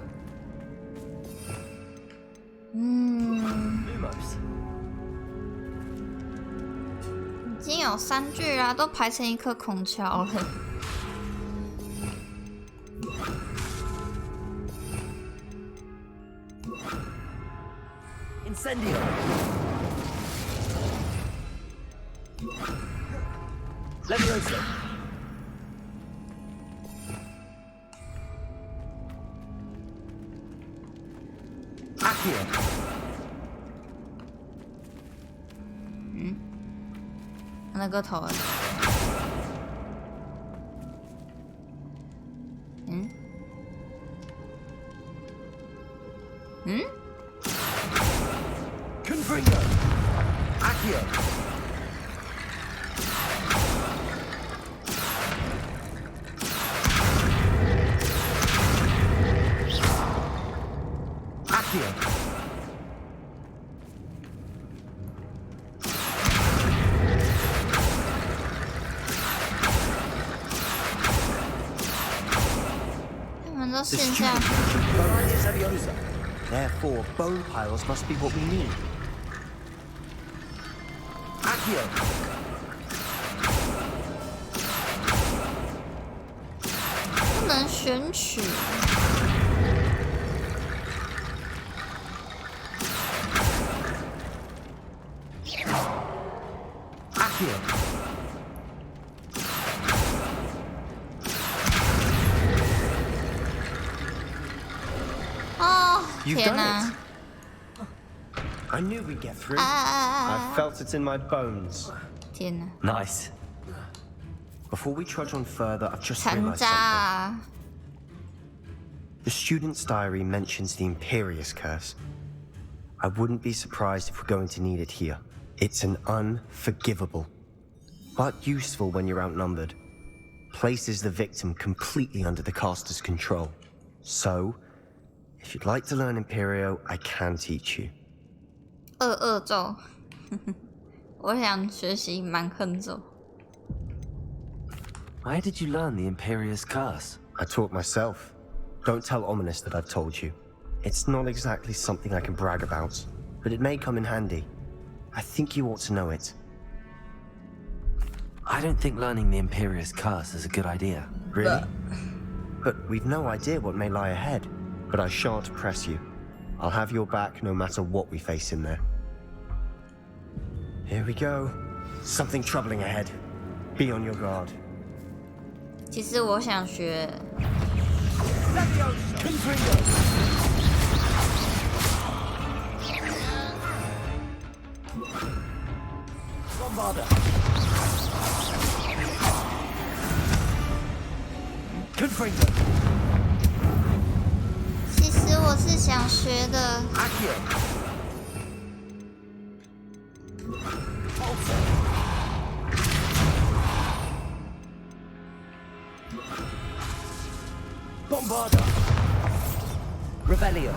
已经有3具啊，都排成一颗孔桥了。Incendio. Leviosa. Accio. 那个头。Confringo. Accio. Accio. The student Leviosa. Therefore, bone piles must be what we need. Accio. 不能选取。Accio. You've 天 done 哪 it. I knew we'd get through. I felt it in my bones. 天哪 Nice. Before we trudge on further, I've just 残 realized 渣 something. 啊！ The student's diary mentions the Imperious Curse. I wouldn't be surprised if we're going to need it here. It's an unforgivable, but useful when you're outnumbered. Places the victim completely under the caster's control. So, if you'd like to learn Imperio, I can teach you. 恶咒，我想学习蛮横咒。 Where did you learn the Imperious Curse? I taught myself. Don't tell Ominous that I've told you. It's not exactly something I can brag about, but it may come in handy. I think you ought to know it. I don't think learning the Imperious Curse is a good idea. Really? But we've no idea what may lie ahead. But I shan't press you. I'll have your back no matter what we face in there. Here we go. Something troubling ahead. Be on your guard. 其实我想学。 Bombarda. Confringo. 其实我是想学的。 Accio. Bombarda. Revelio.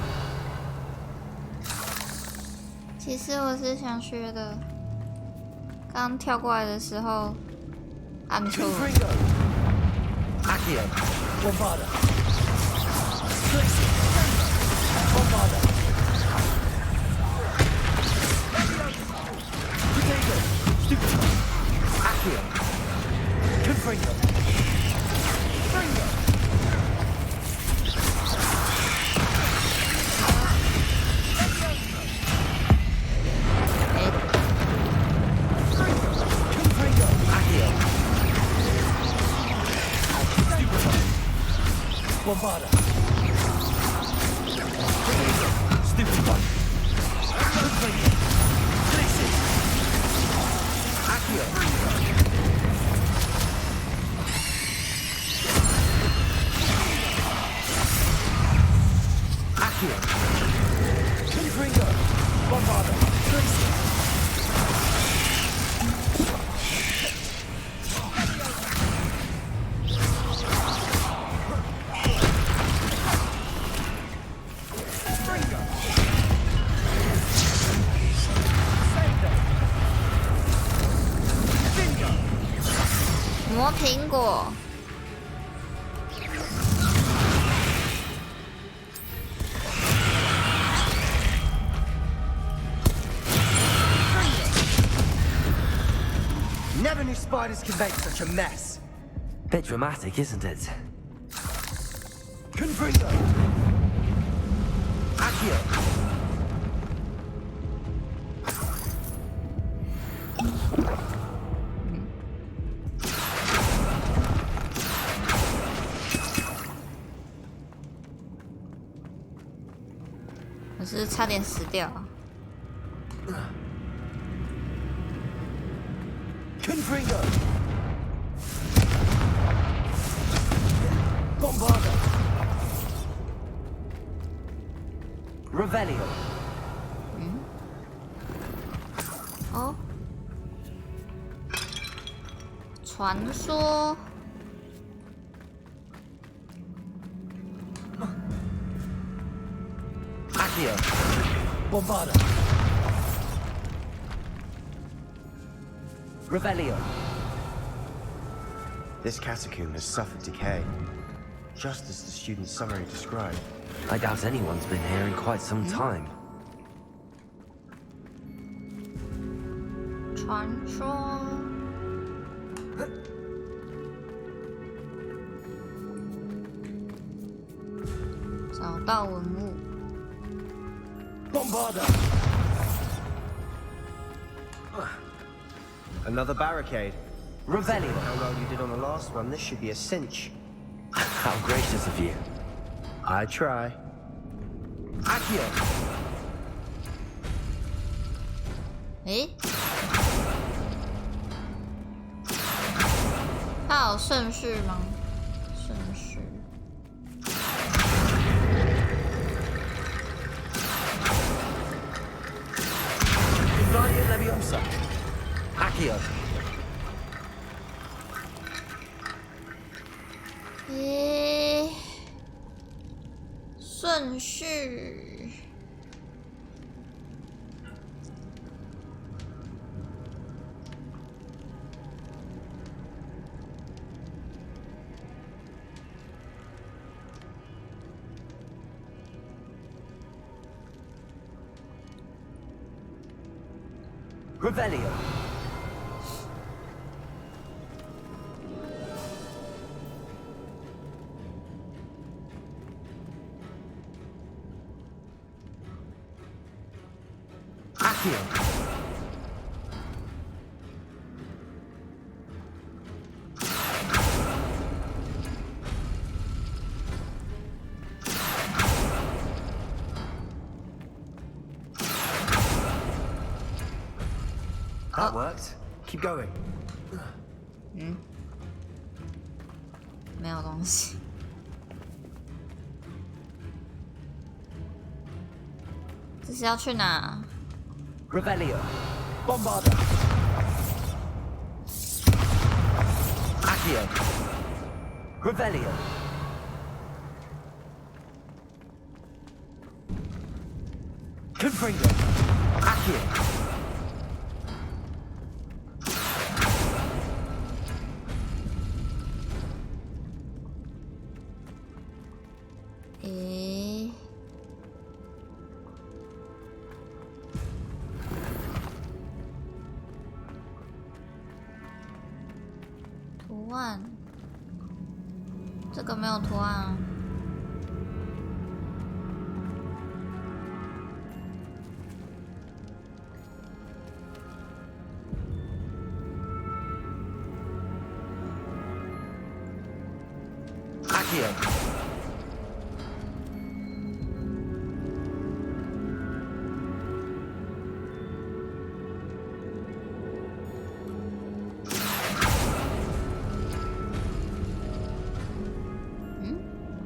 其实我是想学的。刚跳过来的时候按错了。Accio. Bombarda. Tracy. Bombarda. Potato. Stupid. Accio. Confringo. Fringo. Bombarda. Stupid one. Tracy. Accio. Accio. Confringo. Bombarda. Tracy.磨苹果。Never knew spiders could make such a mess. Bit dramatic, isn't it? Confringo. Accio.我是差点死掉。Confringo. Bombarda. Revelio. 哦，传说。Accio. Bombarda. Revelio. This catacomb has suffered decay, just as the student's summary described. I doubt anyone's been here in quite some time. 传说。找到文物。Bombarda. Another barricade. Revelio. How well you did on the last one, this should be a cinch. How gracious of you. I try. Accio. 诶，它有顺序吗？顺序。Wingardium Leviosa. Accio. 诶，顺序。Revelio. Accio. That worked. Keep going. 没有东西。这是要去哪？ Revelio. Bombarda. Accio. Revelio. Confringo. Accio. 图案，这个没有图案啊。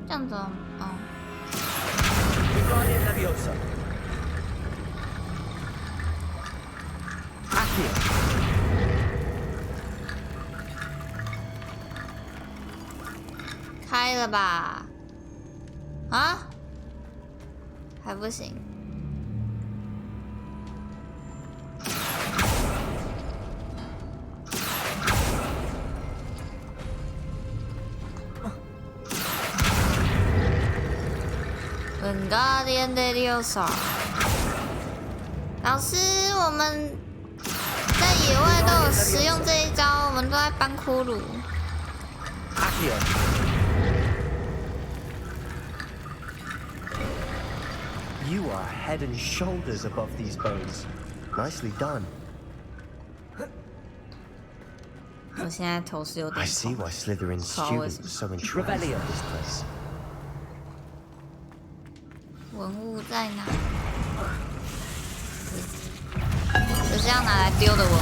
这样子哦。开了吧？啊？还不行。Guardian de Diosa， 老师，我们在野外都有使用这一招，我们都在搬骷髅。You are head and shoulders above these bones. Nicely done. 我现在头是有点 I see why Slytherin's students are so entranced by this place. 文物在哪？这是要拿来丢的文物。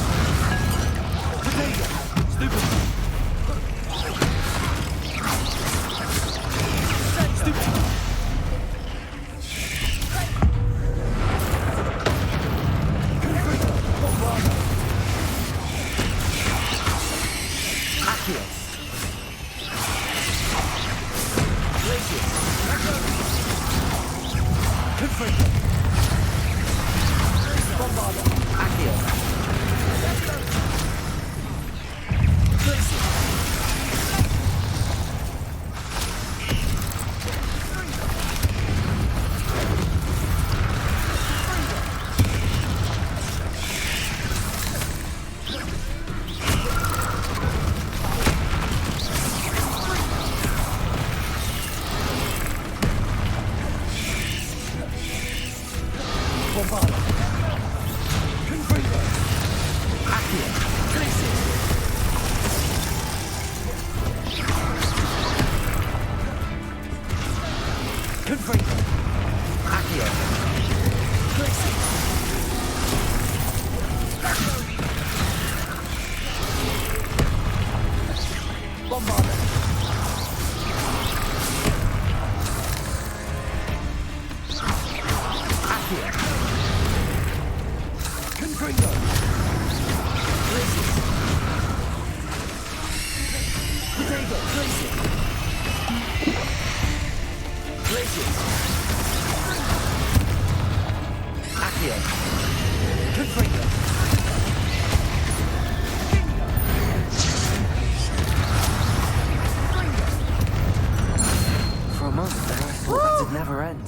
For a moment there, I thought that'd never end.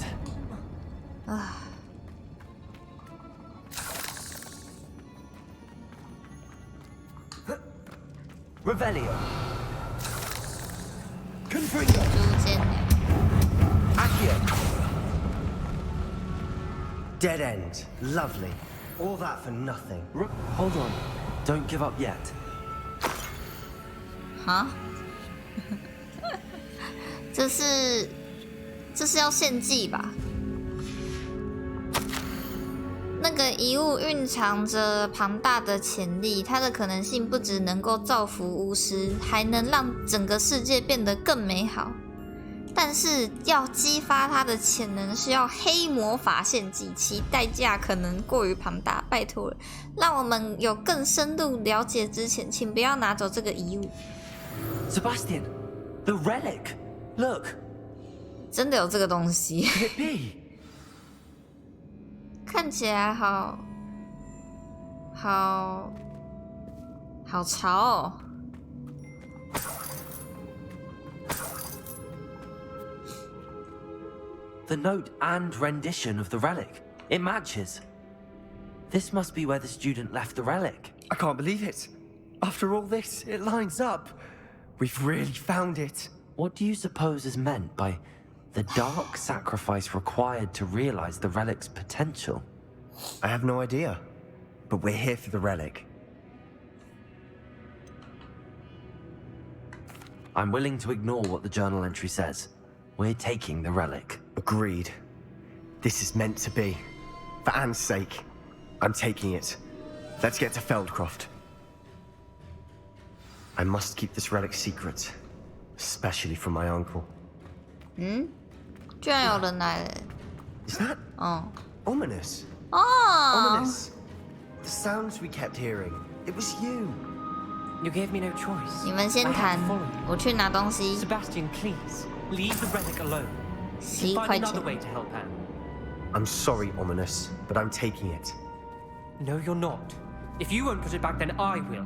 Revelio. Confringo. Accio. Dead end. Lovely. All that for nothing. Hold on. Don't give up yet. 哈？这是要献祭吧？那个遗物蕴藏着庞大的潜力，它的可能性不只能够造福巫师，还能让整个世界变得更美好。但是要激发它的潜能，需要黑魔法献祭，其代价可能过于庞大。拜托了，让我们有更深度了解之前，请不要拿走这个遗物。Sebastian, the relic. Look. 真的有这个东西。 Could it be? 看起来好潮哦。The note and rendition of the relic. It matches. This must be where the student left the relic. I can't believe it. After all this, it lines up. We've really found it. What do you suppose is meant by the dark sacrifice required to realize the relic's potential? I have no idea, but we're here for the relic. I'm willing to ignore what the journal entry says. We're taking the relic. Agreed. This is meant to be. For Anne's sake, I'm taking it. Let's get to Feldcroft. I must keep this relic secret, especially from my uncle. 居然有人来了。 Is that ominous? 哦 Ominous. The sounds we kept hearing. It was you. You gave me no choice. 你们先 I had 谈 to follow you. 我去拿东西。 Sebastian, please, leave the relic alone. 11 Find 块 another 钱。 way to help Anne. I'm sorry, Ominous, but I'm taking it. No, you're not. If you won't put it back, then I will.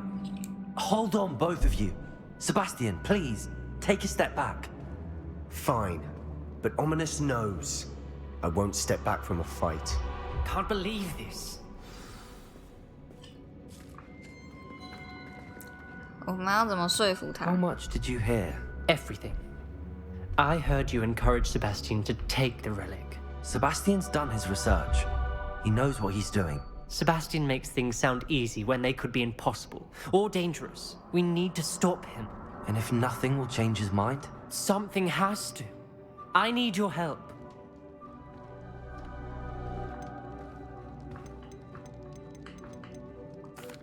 Hold on, both of you. Sebastian, please, take a step back. Fine, but Ominous knows I won't step back from a fight. Can't believe this. 我们要怎么说服他 How much did you hear? Everything. I heard you encourage Sebastian to take the relic. Sebastian's done his research. He knows what he's doing. Sebastian makes things sound easy when they could be impossible or dangerous. We need to stop him. And if nothing will change his mind? Something has to. I need your help.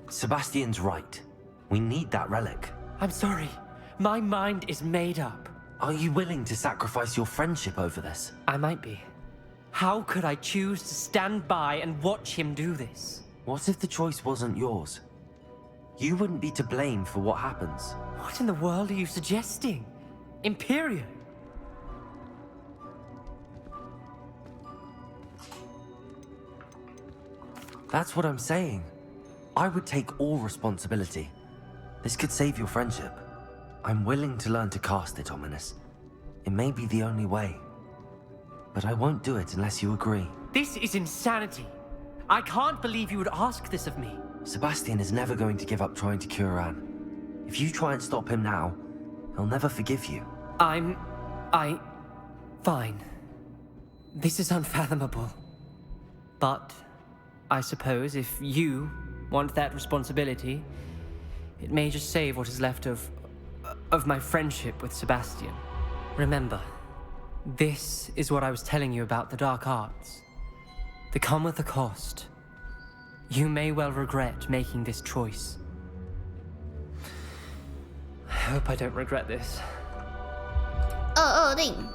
Sebastian's right. We need that relic. I'm sorry. My mind is made up. Are you willing to sacrifice your friendship over this? I might be. How could I choose to stand by and watch him do this? What if the choice wasn't yours? You wouldn't be to blame for what happens. What in the world are you suggesting? Imperio? That's what I'm saying. I would take all responsibility. This could save your friendship. I'm willing to learn to cast it, Ominous. It may be the only way. But I won't do it unless you agree. This is insanity. I can't believe you would ask this of me. Sebastian is never going to give up trying to cure Anne. If you try and stop him now, he'll never forgive you. Fine. This is unfathomable. But I suppose if you want that responsibility, it may just save what is left of my friendship with Sebastian. Remember, this is what I was telling you about the dark arts. They come with a cost. You may well regret making this choice. I hope I don't regret this. 220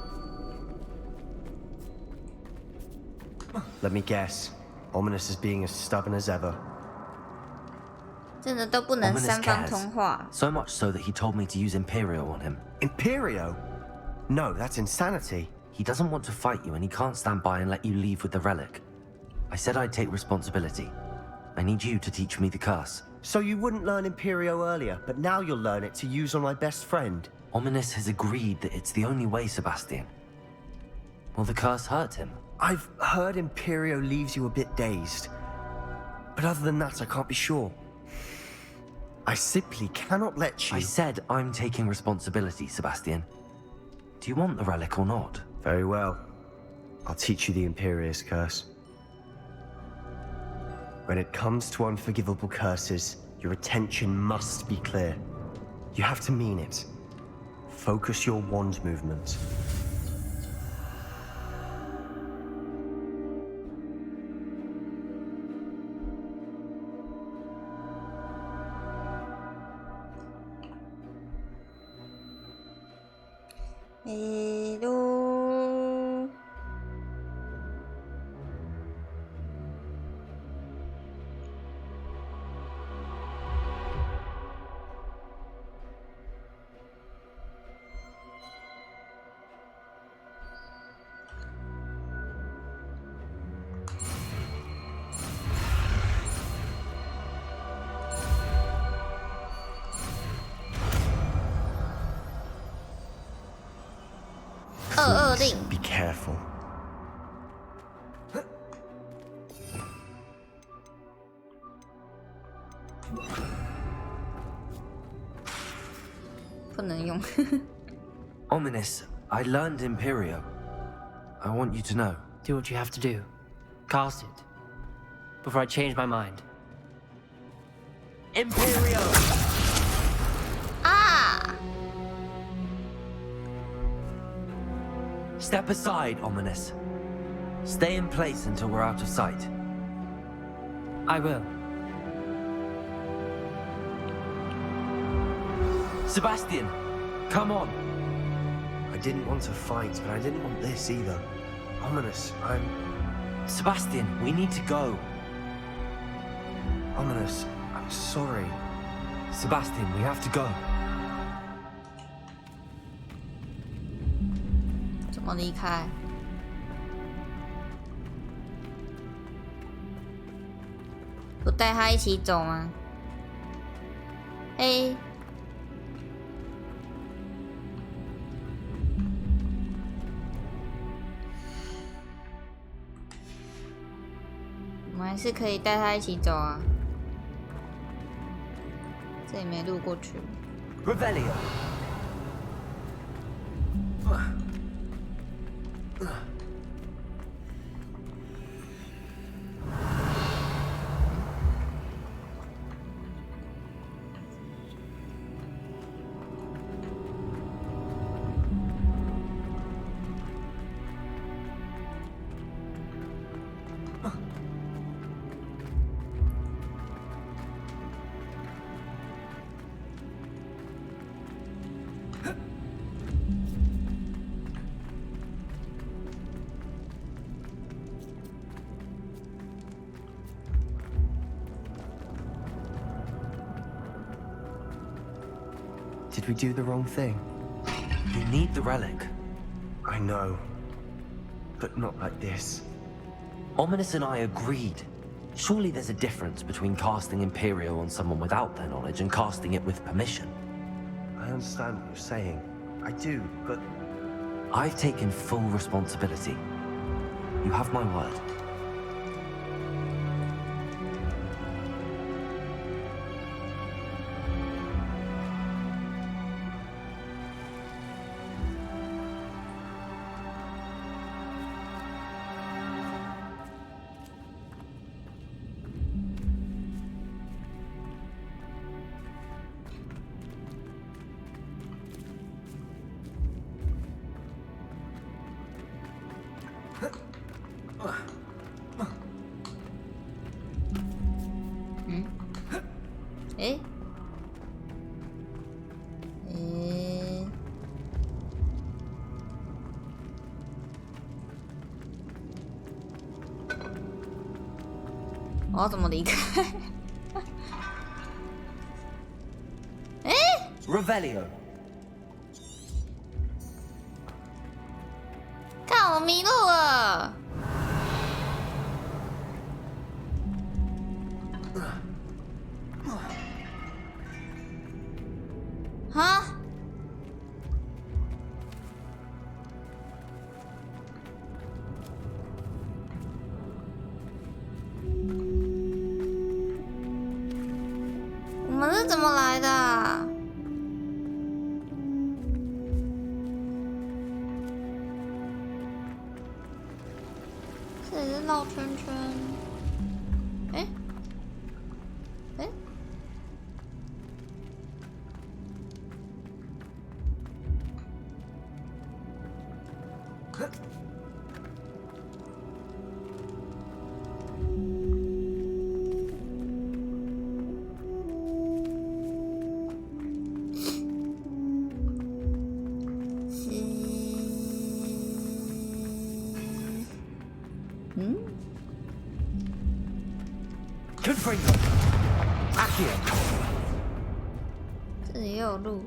Let me guess. Ominous is being as stubborn as ever. 真的都不能 Ominous 三方 cares. 通话。 So much so that he told me to use Imperio on him. Imperio? No, that's insanity. He doesn't want to fight you and he can't stand by and let you leave with the relic. I said I'd take responsibility. I need you to teach me the curse. So you wouldn't learn Imperio earlier, but now you'll learn it to use on my best friend. Ominous has agreed that it's the only way, Sebastian. Will the curse hurt him? I've heard Imperio leaves you a bit dazed. But other than that, I can't be sure. I simply cannot let you... I said I'm taking responsibility, Sebastian. Do you want the relic or not? Very well. I'll teach you the Imperio's curse. When it comes to unforgivable curses, your attention must be clear. You have to mean it. Focus your wand movement. Hello. 220 Be careful. 不不能用。Ominous, I learned Imperio. I want you to know. Do what you have to do. Cast it. Before I change my mind. Imperio! Ah! Step aside, Ominous. Stay in place until we're out of sight. I will. Sebastian, come on. I didn't want to fight, but I didn't want this either. Ominous, Sebastian, we need to go. Ominous, I'm sorry. Sebastian, we have to go. 怎么离开？不带他一起走吗？嘿。我们还是可以带他一起走啊。这里没路过去。Revelio. Did we do the wrong thing? You need the relic. I know. But not like this. Ominous and I agreed. Surely there's a difference between casting Imperio on someone without their knowledge and casting it with permission. I understand what you're saying. I do, but... I've taken full responsibility. You have my word.我要怎么离开？哎 Revelio. 看我迷路了。哈？我们是怎么来的啊？这里是绕圈圈。哎，哎，Confringo. Accio. 这里也有路。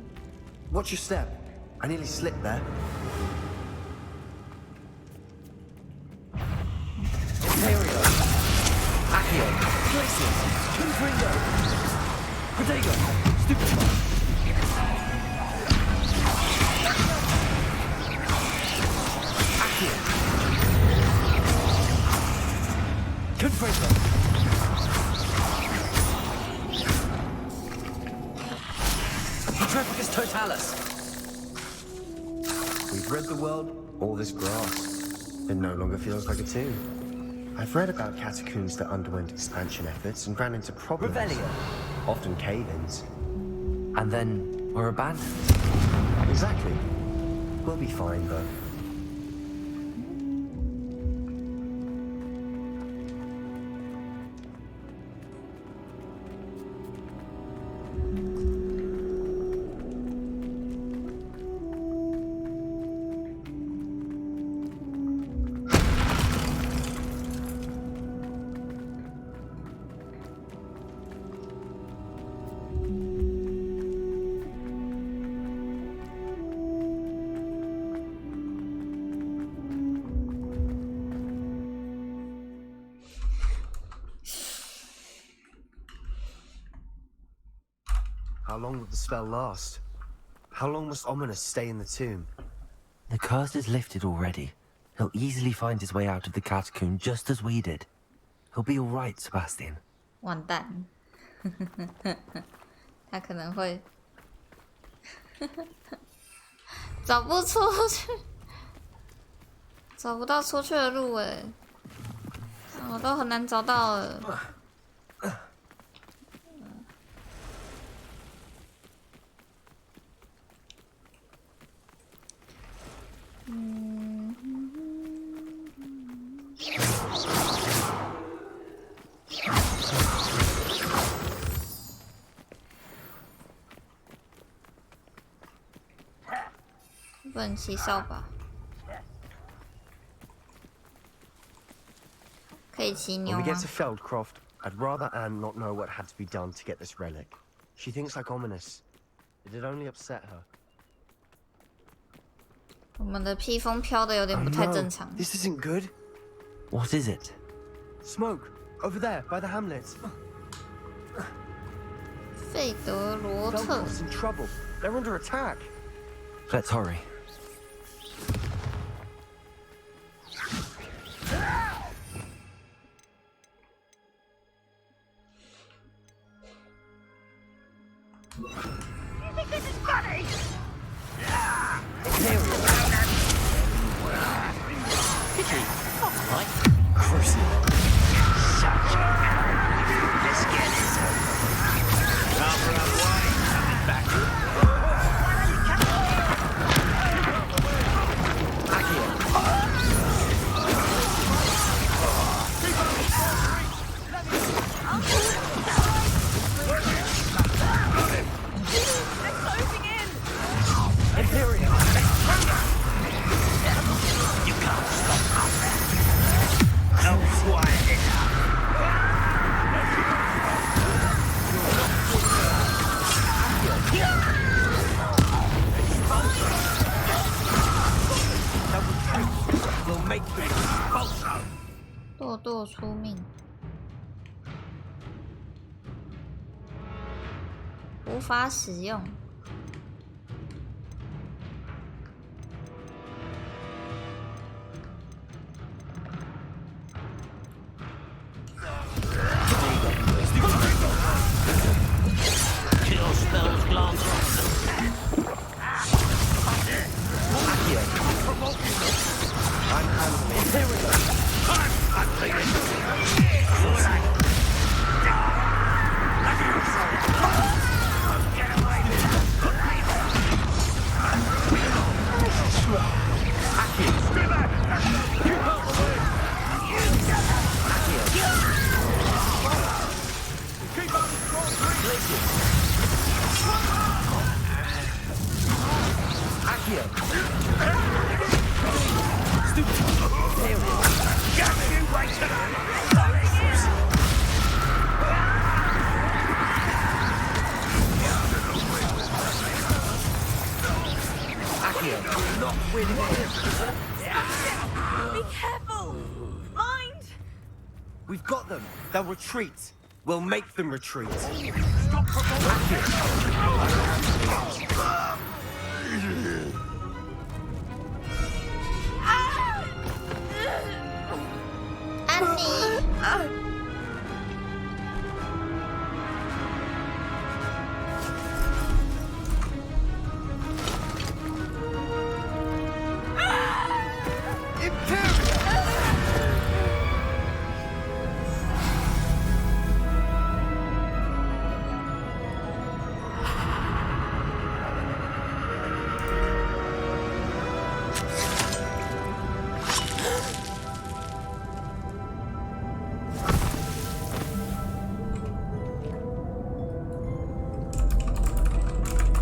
Watch your step. I nearly slipped there. Imperio. Accio. Glacius. Confringo. Protego. Stupid. Accio. Confringo. Petrificus Totalis. read the world, all this grass. It no longer feels like a tomb. I've read about catacombs that underwent expansion efforts and ran into problems. Revelio. Often cave-ins. And then were abandoned. Exactly. We'll be fine, though. How long will the spell last? How long must Ominous stay in the tomb? The curse is lifted already. He'll easily find his way out of the catacomb just as we did. He'll be all right, Sebastian. 完蛋，他可能会找不出去，找不到出去的路哎，我都很难找到了。不能骑扫把，可以骑牛 When we 吗 get to Feldcroft, I'd rather Anne not know what had to be done to get this relic. She thinks like Ominous. It'd only upset her. 我们的披风飘的有点不太正常。 This isn't good. What is it? Smoke over there by the hamlet. 费德罗特 Feldcroft's in trouble. They're under attack. Let's hurry. You think this is funny? Pity. Right. Crucible. Such a Let's get this over. Rather unwise coming back. Imperium. You can't stop us. No quiet We'll make you expulso. 咄咄出命，无法使用。Kill spells glance I'm handling Imperium. Be careful! Mind! We've got them. They'll retreat. We'll make them retreat.安妮，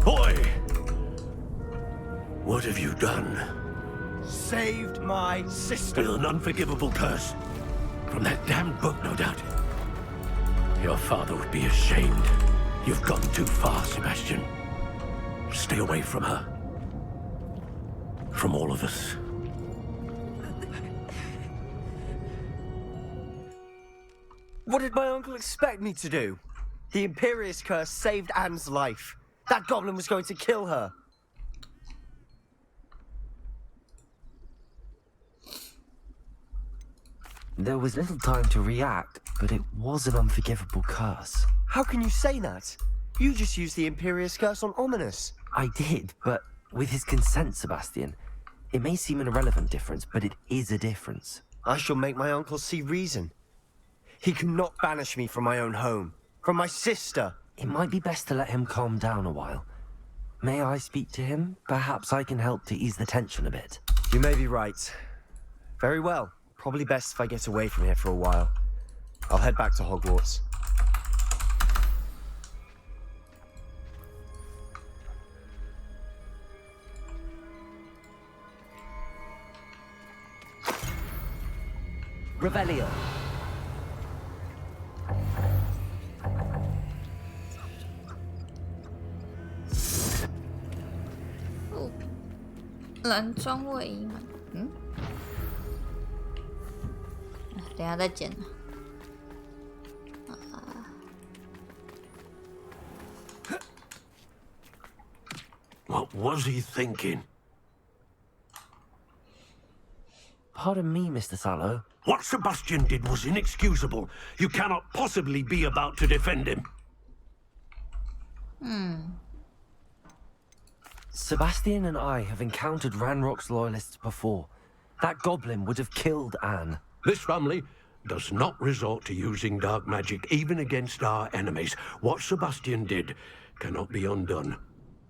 Boy! What have you done? Saved my sister. With an unforgivable curse. From that damned book, no doubt. Your father would be ashamed. You've gone too far, Sebastian. Stay away from her. From all of us. What did my uncle expect me to do? The Imperious curse saved Anne's life. That goblin was going to kill her. There was little time to react, but it was an unforgivable curse. How can you say that? You just used the Imperious curse on Ominous. I did, but with his consent, Sebastian. It may seem an irrelevant difference, but it is a difference. I shall make my uncle see reason. He cannot banish me from my own home, from my sister. It might be best to let him calm down a while. May I speak to him? Perhaps I can help to ease the tension a bit. You may be right. Very well. Probably best if I get away from here for a while. I'll head back to Hogwarts. Revelio.哦，蓝装卫衣嘛，等一下再剪。What was he thinking? Pardon me, Mr. Sallow. What Sebastian did was inexcusable. You cannot possibly be about to defend him. Sebastian and I have encountered Ranrock's loyalists before. That goblin would have killed Anne. This family does not resort to using dark magic even against our enemies. What Sebastian did cannot be undone.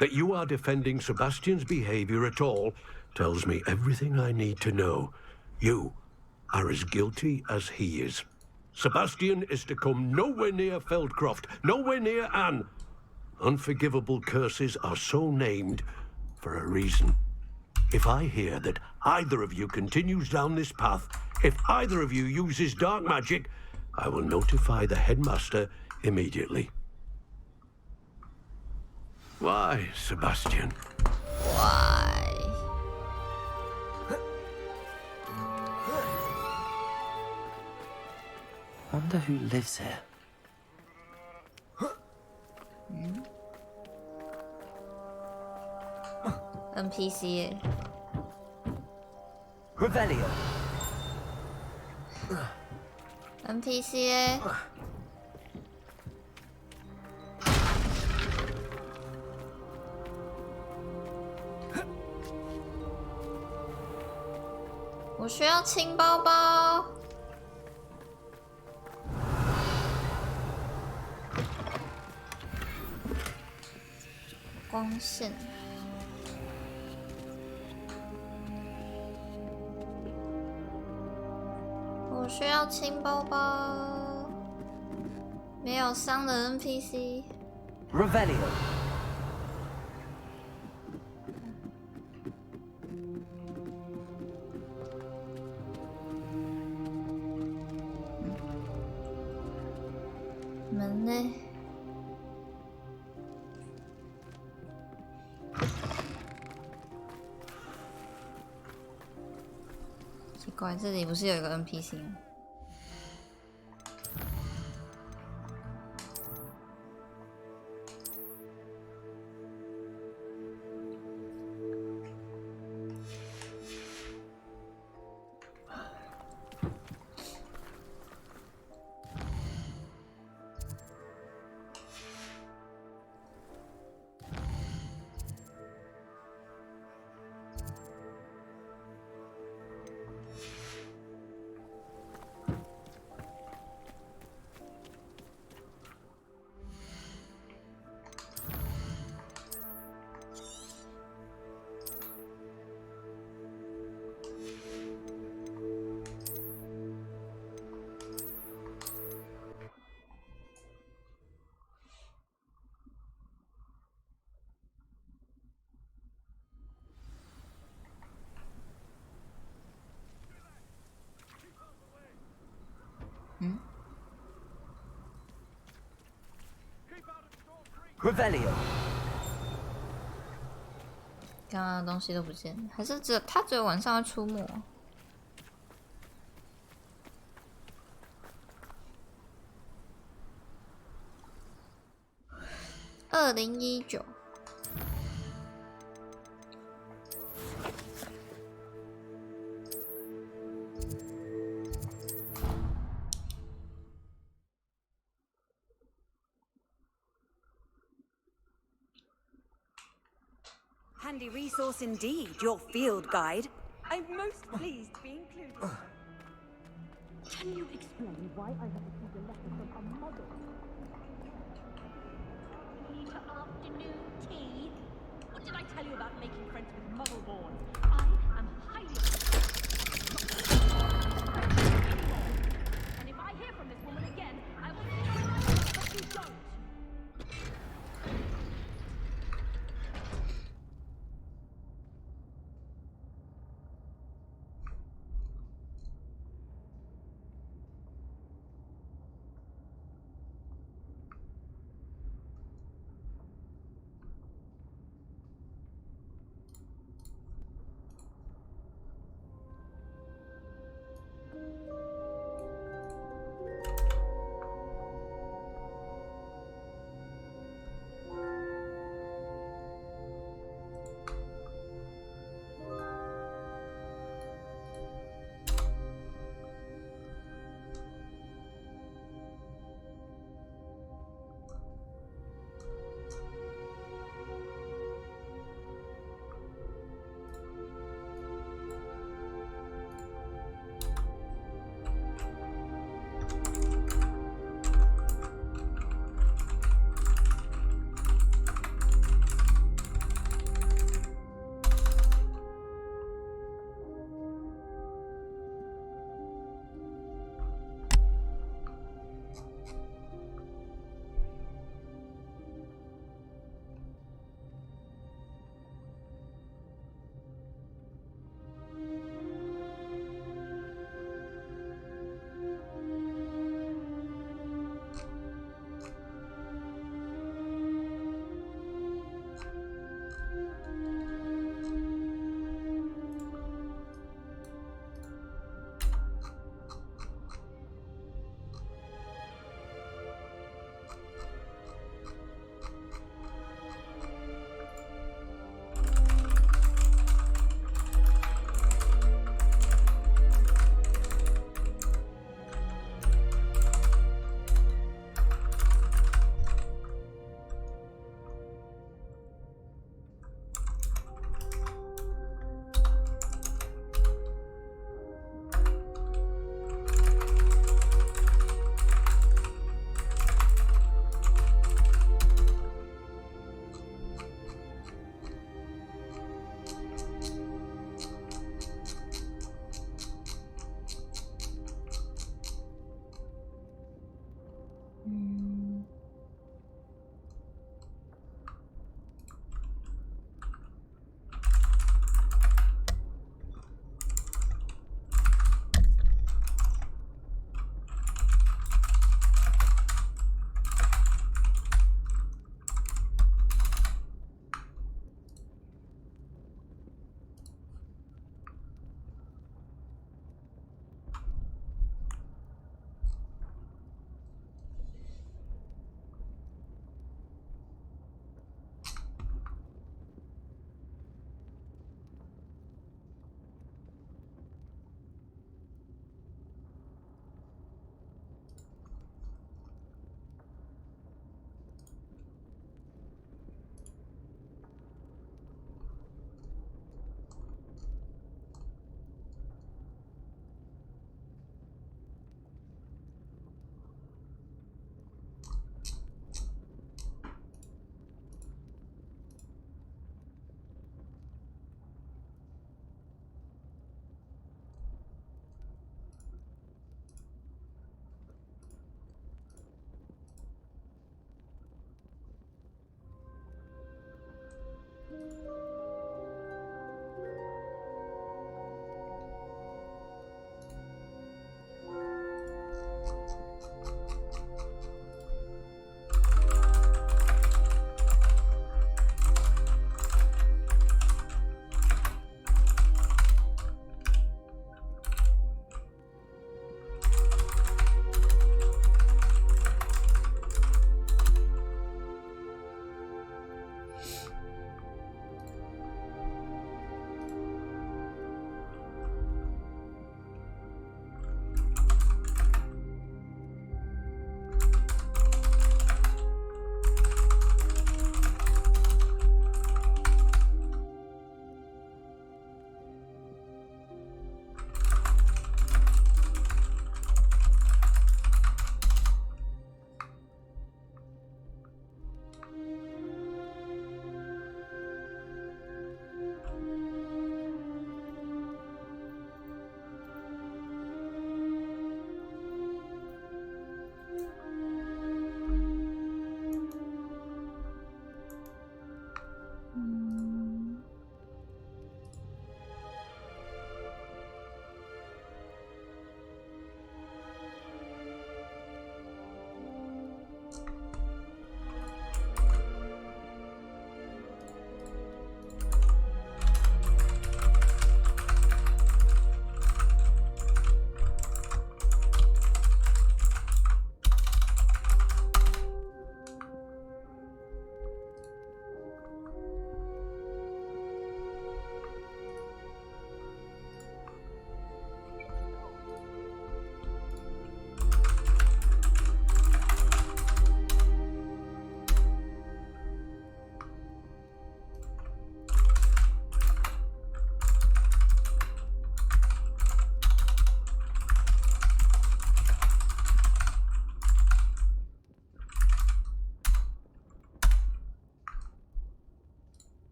That you are defending Sebastian's behavior at all tells me everything I need to know. You are as guilty as he is. Sebastian is to come nowhere near Feldcroft, nowhere near Anne. Unforgivable curses are so named for a reason. If I hear that either of you continues down this path, if either of you uses dark magic, I will notify the headmaster immediately. Why, Sebastian? Why? Wonder who lives here. NPC 耶。Revelio. NPC 耶。我需要轻包包。光线。我需要轻包包。没有伤的 NPC。Revelio.门呢？奇怪，这里不是有一个 NPC 吗？ Revelio. 刚刚的东西都不见了，还是他只有晚上会出没。2019。Handy resource indeed, your field guide. I'm most pleased to be included. Can you explain why I have received a letter from a mother? Tea to afternoon tea? What did I tell you about making friends with mother-borns? I am highly anymore. And if I hear from this woman again, I will see her in my house, but you don't.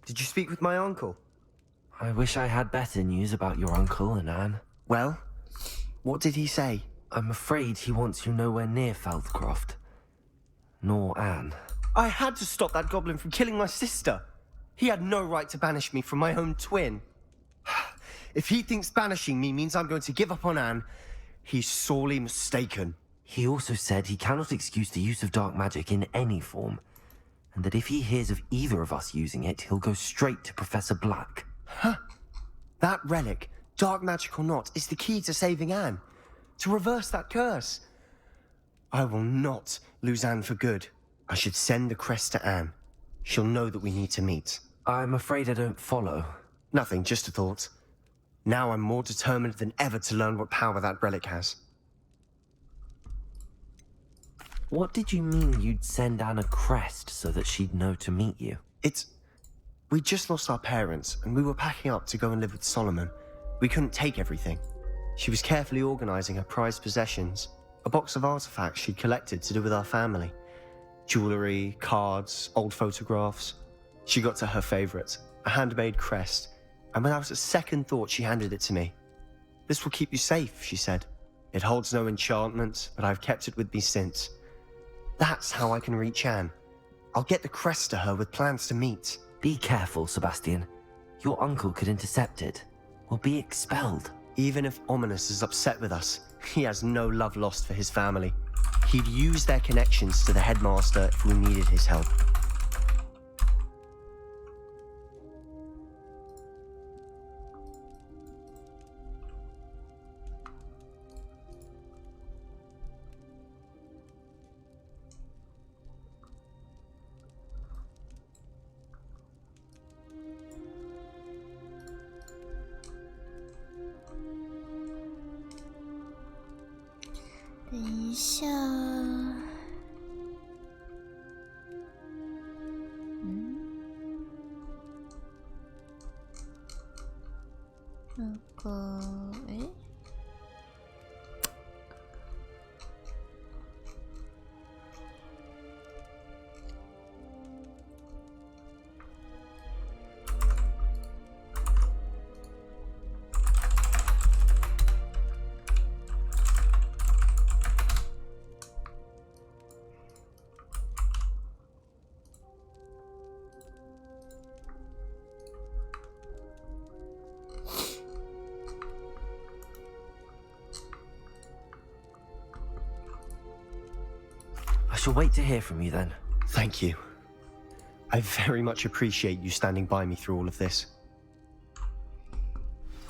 Did you speak with my uncle? I wish I had better news about your uncle and Anne. Well, what did he say? I'm afraid he wants you nowhere near Feldcroft. Nor Anne. I had to stop that goblin from killing my sister. He had no right to banish me from my own twin. If he thinks banishing me means I'm going to give up on Anne, he's sorely mistaken. He also said he cannot excuse the use of dark magic in any form, and that if he hears of either of us using it, he'll go straight to Professor Black. Huh. That relic, dark magic or not, is the key to saving Anne. To reverse that curse. I will not lose Anne for good. I should send the crest to Anne. She'll know that we need to meet. I'm afraid I don't follow. Nothing, just a thought. Now I'm more determined than ever to learn what power that relic has. What did you mean you'd send Anne a crest so that she'd know to meet you? We just lost our parents, and we were packing up to go and live with Solomon. We couldn't take everything. She was carefully organizing her prized possessions, a box of artifacts she'd collected to do with our family. Jewelry, cards, old photographs. She got to her favorite, a handmade crest, and when I was at second thought, she handed it to me. "This will keep you safe," she said. "It holds no enchantment, but I've kept it with me since. That's how I can reach Anne. I'll get the crest to her with plans to meet." Be careful, Sebastian. Your uncle could intercept it, or be expelled. Even if Ominous is upset with us, he has no love lost for his family. He'd use their connections to the headmaster if we needed his help. I shall wait to hear from you then. Thank you. I very much appreciate you standing by me through all of this.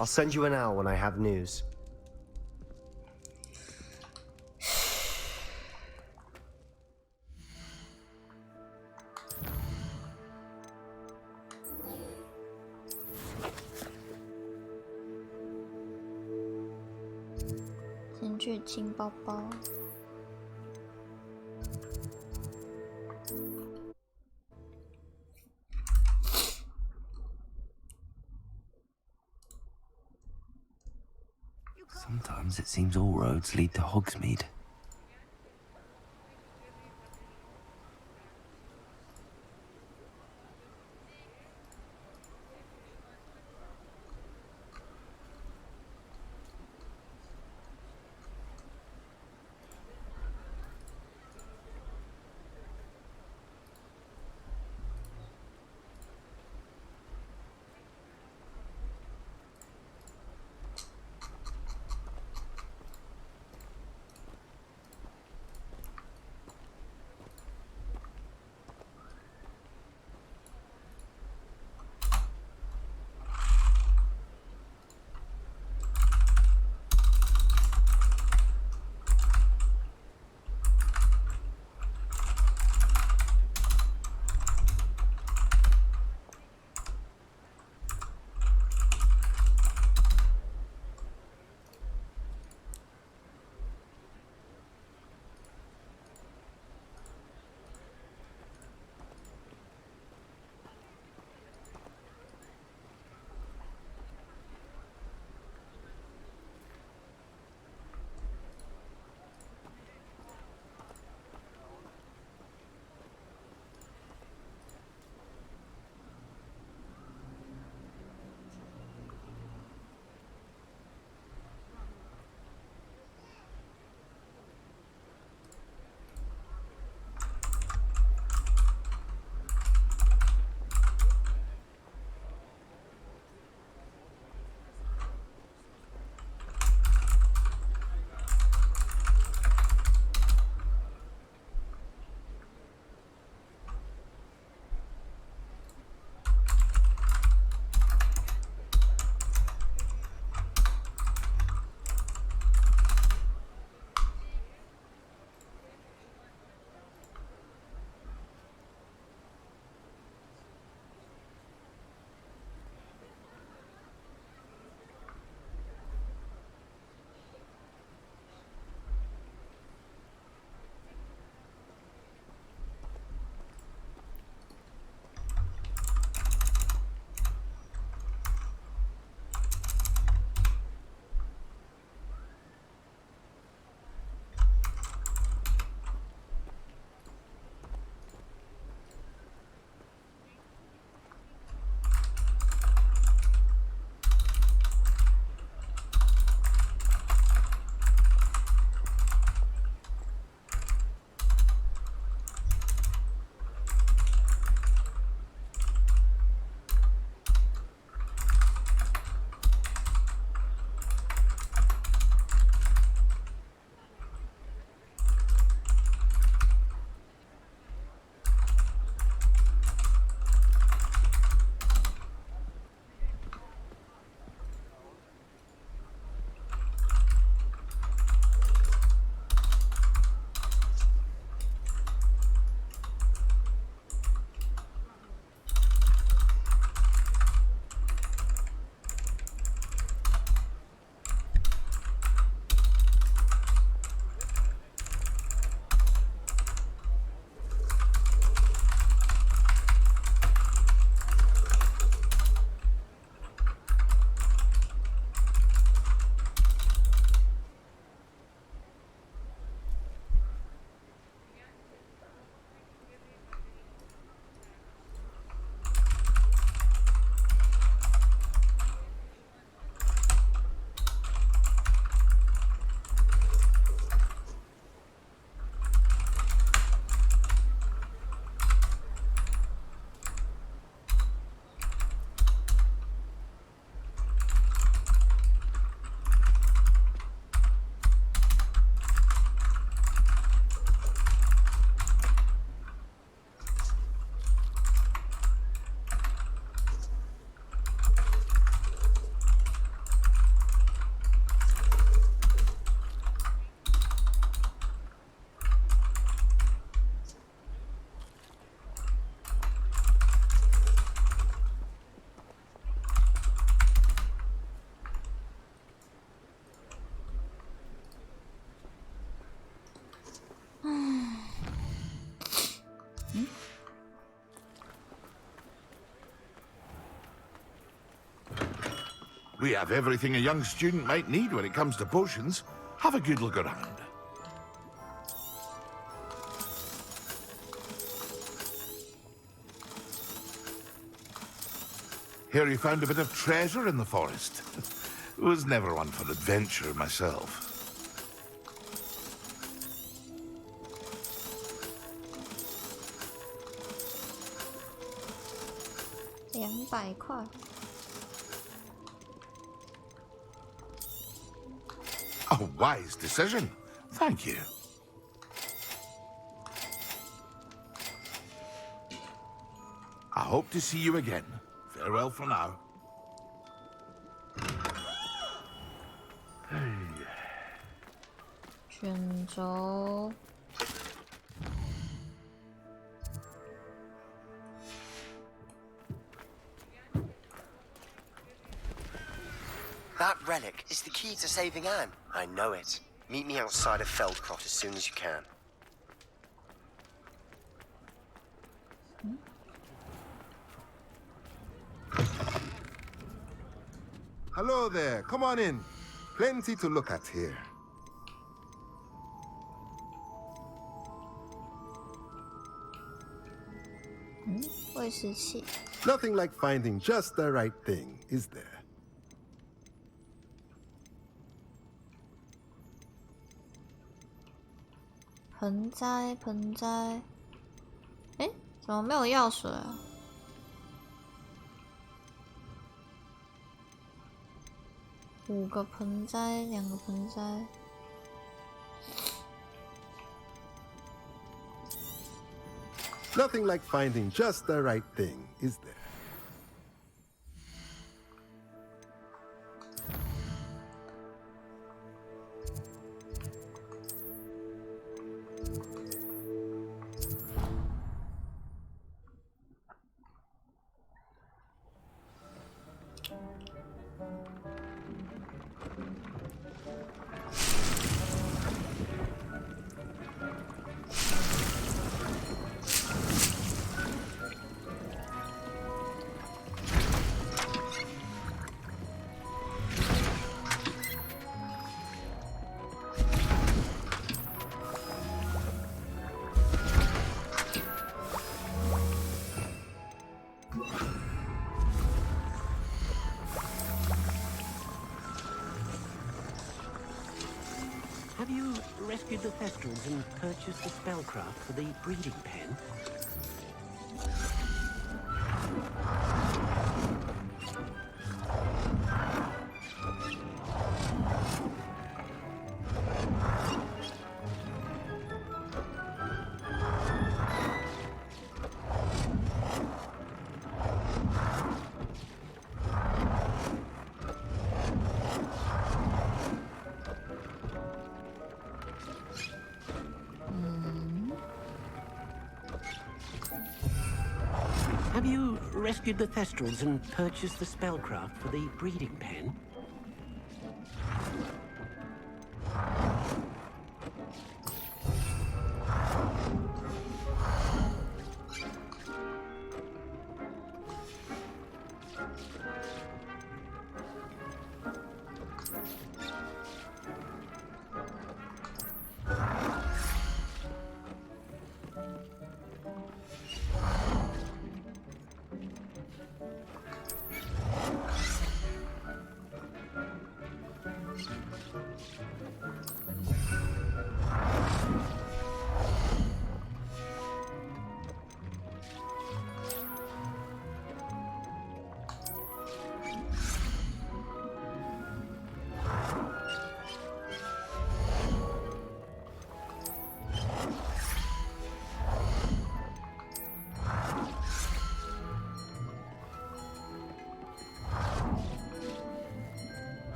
I'll send you an owl when I have news. 剧情包包。Sometimes it seems all roads lead to Hogsmeade. We have everything a young student might need when it comes to potions. Have a good look around. Hear you found a bit of treasure in the forest. Was never one for adventure myself. 200块。A wise decision. Thank you. I hope to see you again. Farewell for now. Hey. 卷轴。 That relic is the key to saving Anne. I know it. Meet me outside of Feldcroft as soon as you can. Hello there. Come on in. Plenty to look at here. Nothing like finding just the right thing, is there? 盆栽，盆栽，哎，怎么没有药水啊？五个盆栽，2个盆栽。 Nothing like finding just the right thing, is there? Have you rescued the Thestrals and purchased the spellcraft for the breeding pen? Have you rescued the Thestrals and purchased the spellcraft for the breeding pen?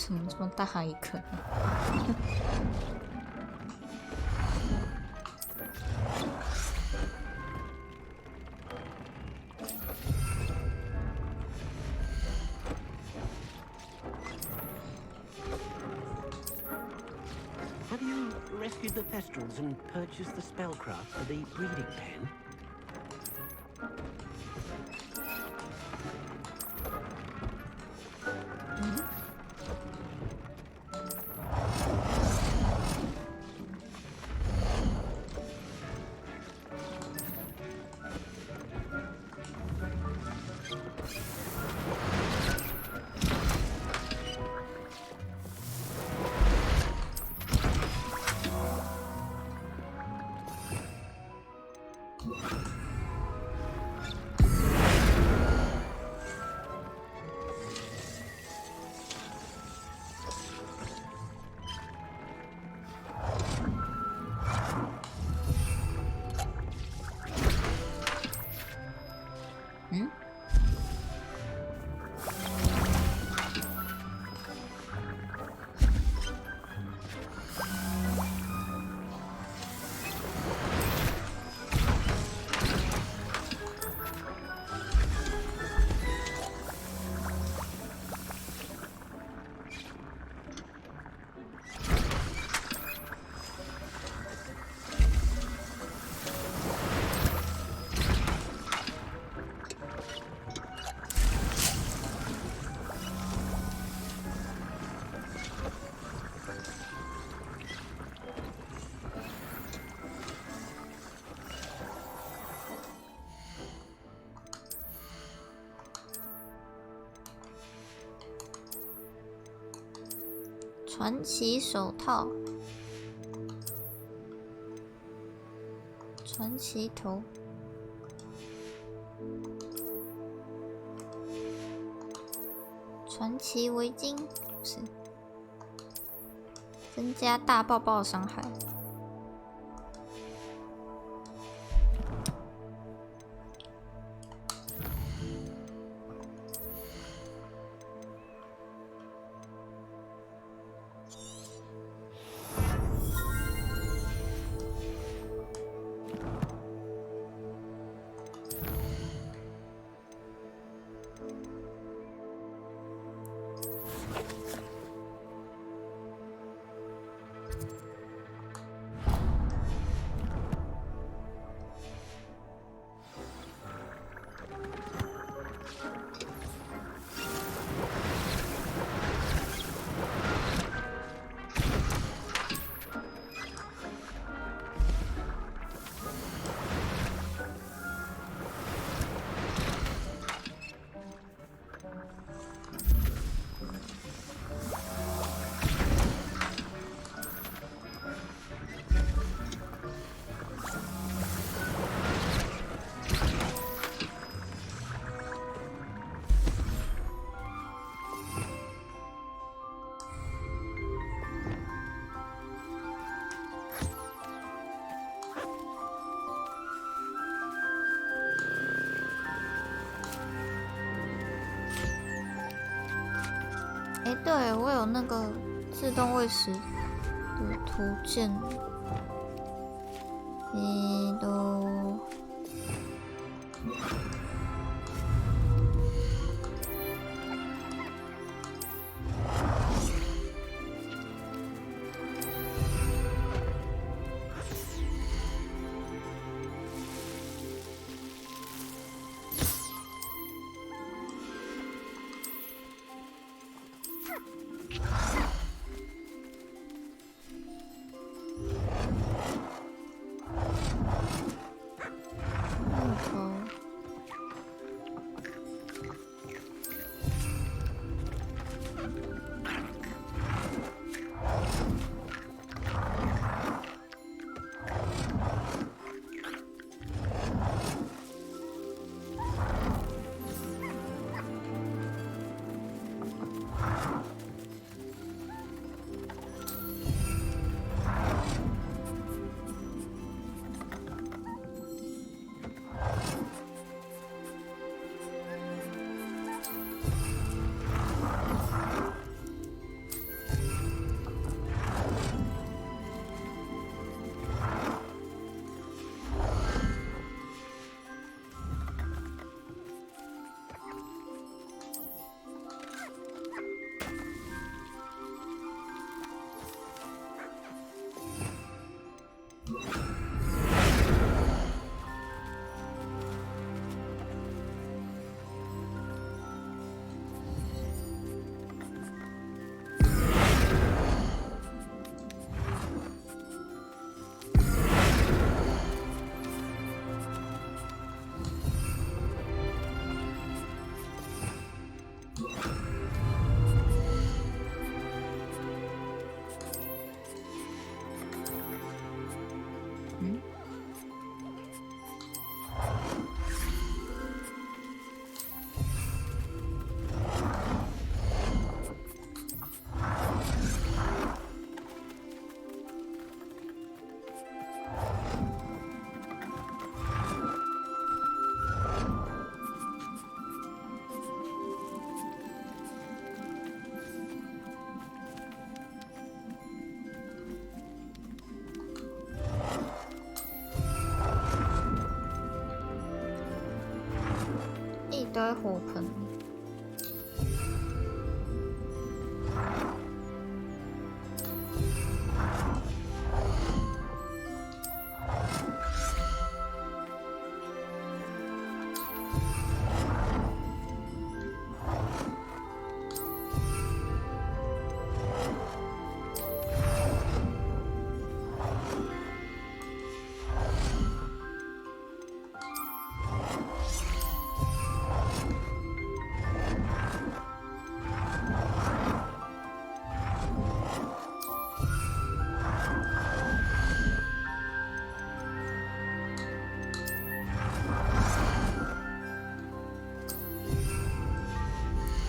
怎么这么大一颗？Have you rescued the Thestrals and purchased the spellcraft for the breeding pen?传奇手套，传奇头，传奇围巾，不是，增加大爆爆伤害。对，我有那个自动喂食的图鉴。都丢在火盆里。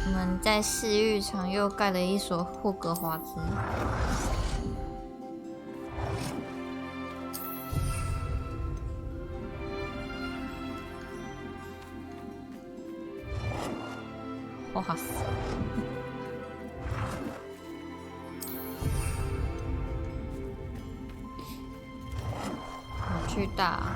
我们在市浴场又盖了一所霍格华兹。哇塞！好巨大啊！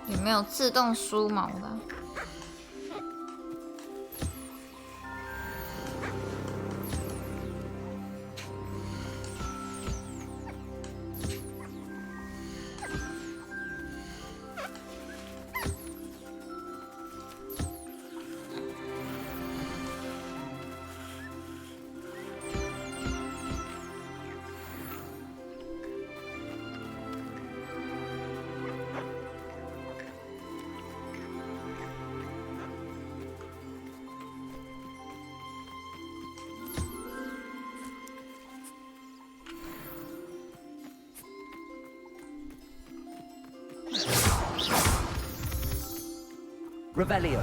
有没有自动梳毛的啊？Revelio.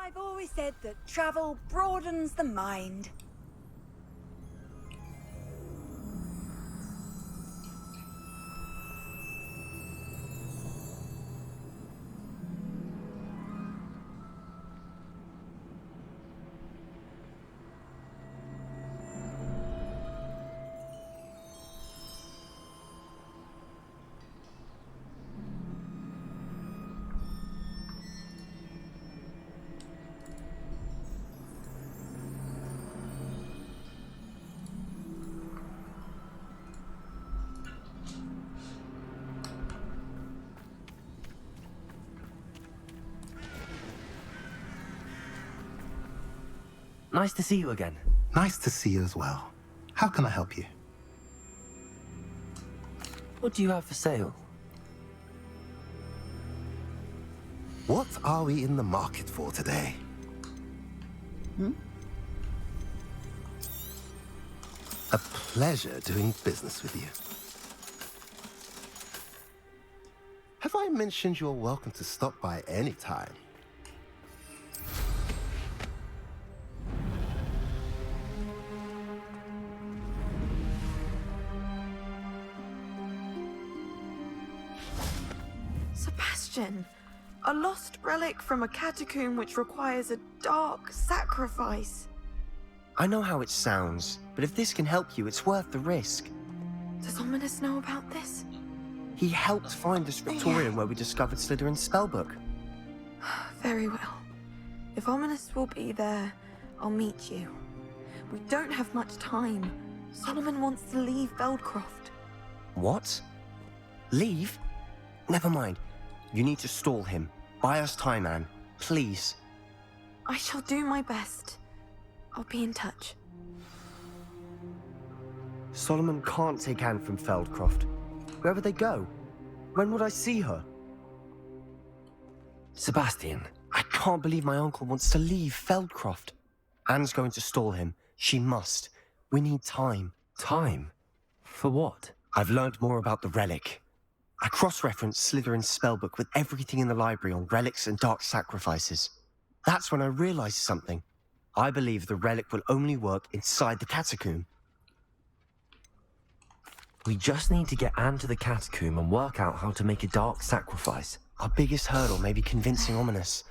I've always said that travel broadens the mind. Nice to see you again. Nice to see you as well. How can I help you? What do you have for sale? What are we in the market for today? A pleasure doing business with you. Have I mentioned you're welcome to stop by any time? Sebastian, a lost relic from a catacomb which requires a dark sacrifice. I know how it sounds, but if this can help you, it's worth the risk. Does Ominous know about this? He helped find the scriptorium where we discovered Slytherin's spellbook. Very well. If Ominous will be there, I'll meet you. We don't have much time. Solomon wants to leave Feldcroft. What? Leave? Never mind. You need to stall him. Buy us time, Anne. Please. I shall do my best. I'll be in touch. Solomon can't take Anne from Feldcroft. Where would they go? When would I see her? Sebastian. I can't believe my uncle wants to leave Feldcroft. Anne's going to stall him. She must. We need time. Time? For what? I've learned more about the relic. I cross-referenced Slytherin's spellbook with everything in the library on relics and dark sacrifices. That's when I realized something. I believe the relic will only work inside the catacomb. We just need to get Anne to the catacomb and work out how to make a dark sacrifice. Our biggest hurdle may be convincing Ominous.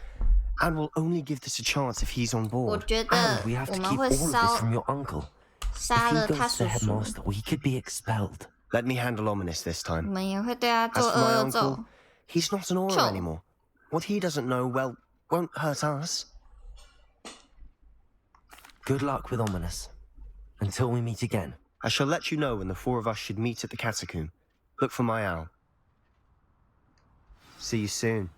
Anne will only give this a chance if he's on board. And we have to keep all of this from your uncle. If he goes to the headmaster, we could be expelled. Let me handle Ominous this time. 我们也会对他 As 做 for my 恶咒。 uncle, he's not an aura anymore. What he doesn't know, well, won't hurt us. Good luck with Ominous. Until we meet again. I shall let you know when the four of us should meet at the catacomb. Look for my owl. See you soon.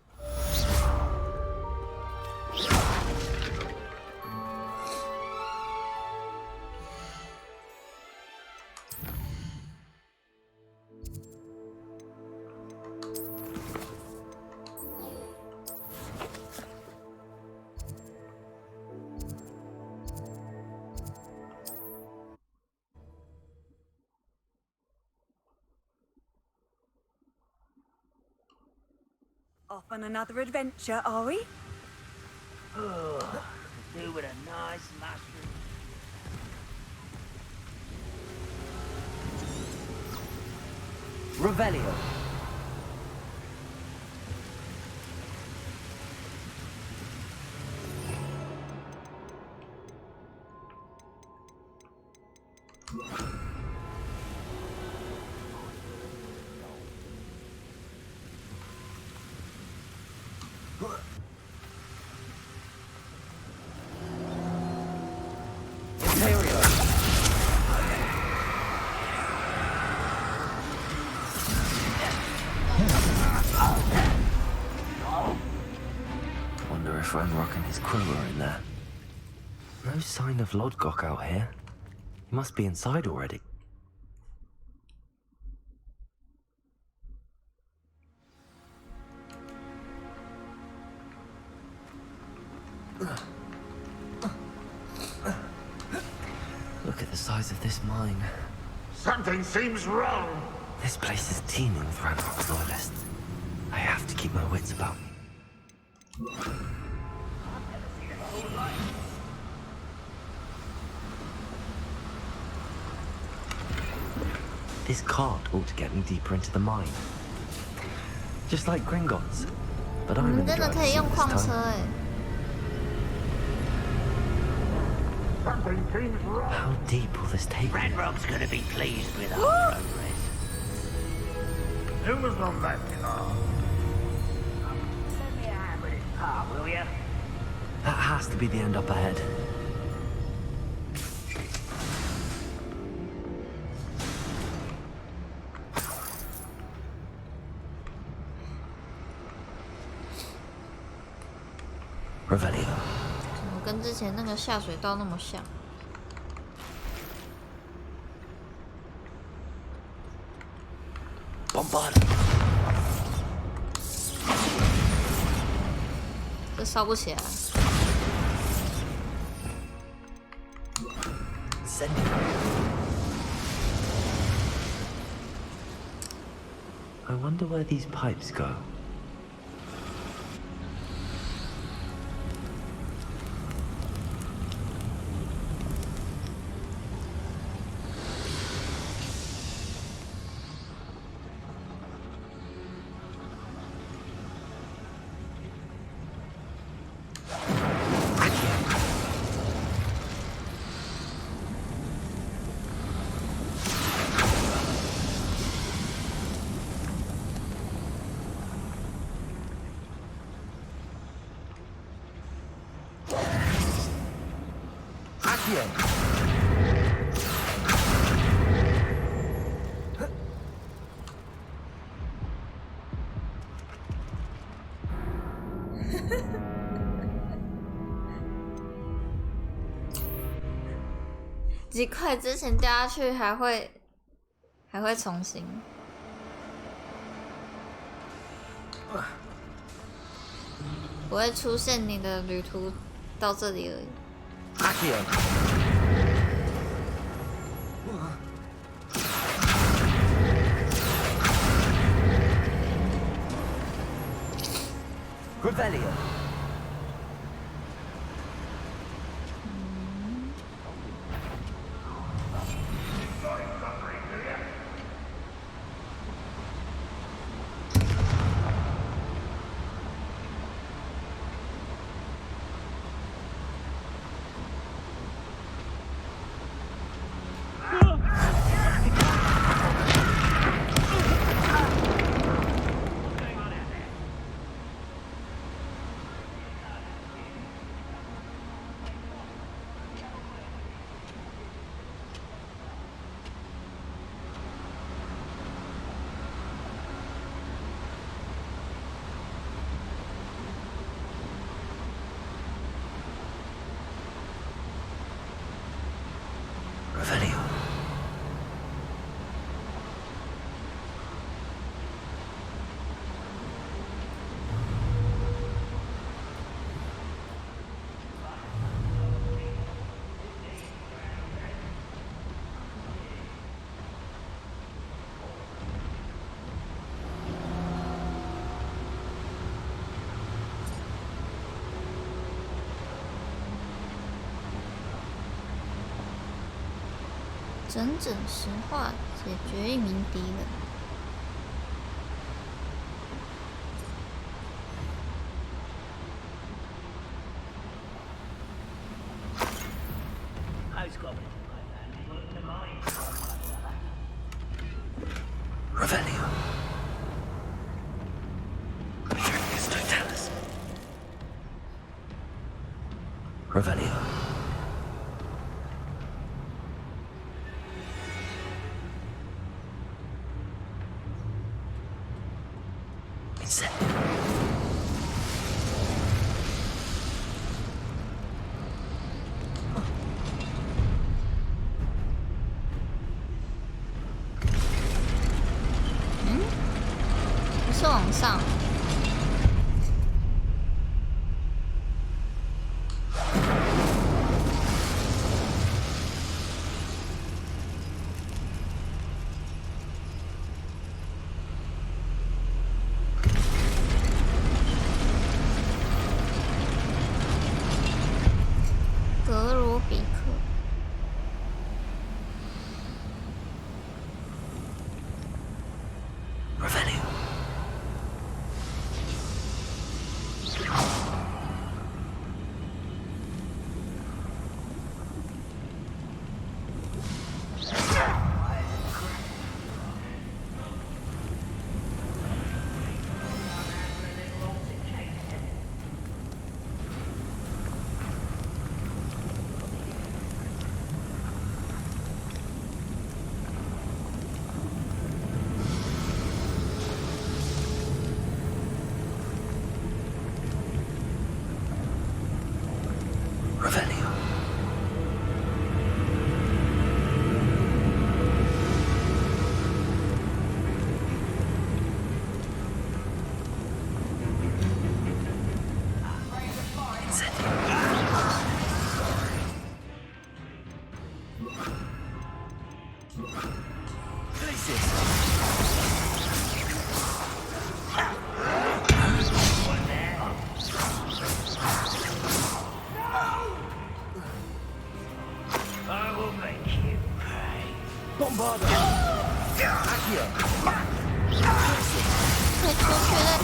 Off on another adventure, are we? Oh, do with a nice mushroom. Revelio. Wonder if Ranrock and his crew are in there. No sign of Lodgok out here. He must be inside already. Look at the size of this mine. Something seems wrong. This place is teeming with Ranrock's loyalists. I have to keep my wits about me. This cart ought to get me deeper into the mine. Just like Gringotts. But I'm in the 真的 driver's 可以 seat 用 this 矿车 time. 哎。 Something seems wrong. How deep will this take me? Ranrock's gonna be pleased with our progress. Who was on that car? Lend me a hand with this car, will you? That has to be the end up ahead. Revelio. 跟之前那个下水道那么像？这烧不起来。I wonder where these pipes go. Accio! 几块之前掉下去还会重新。不会出现你的旅途到这里而已。Revelio. Revelio.《整整实话》解决一名敌人。Revelio. Revelio. Incendio. 不是往上。格罗比克。Revelio.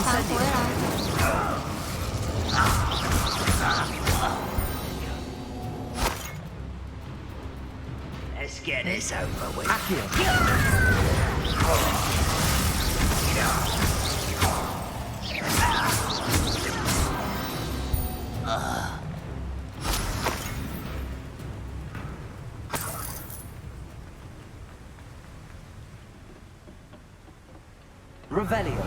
返回来。Let's get this over with. Revelio.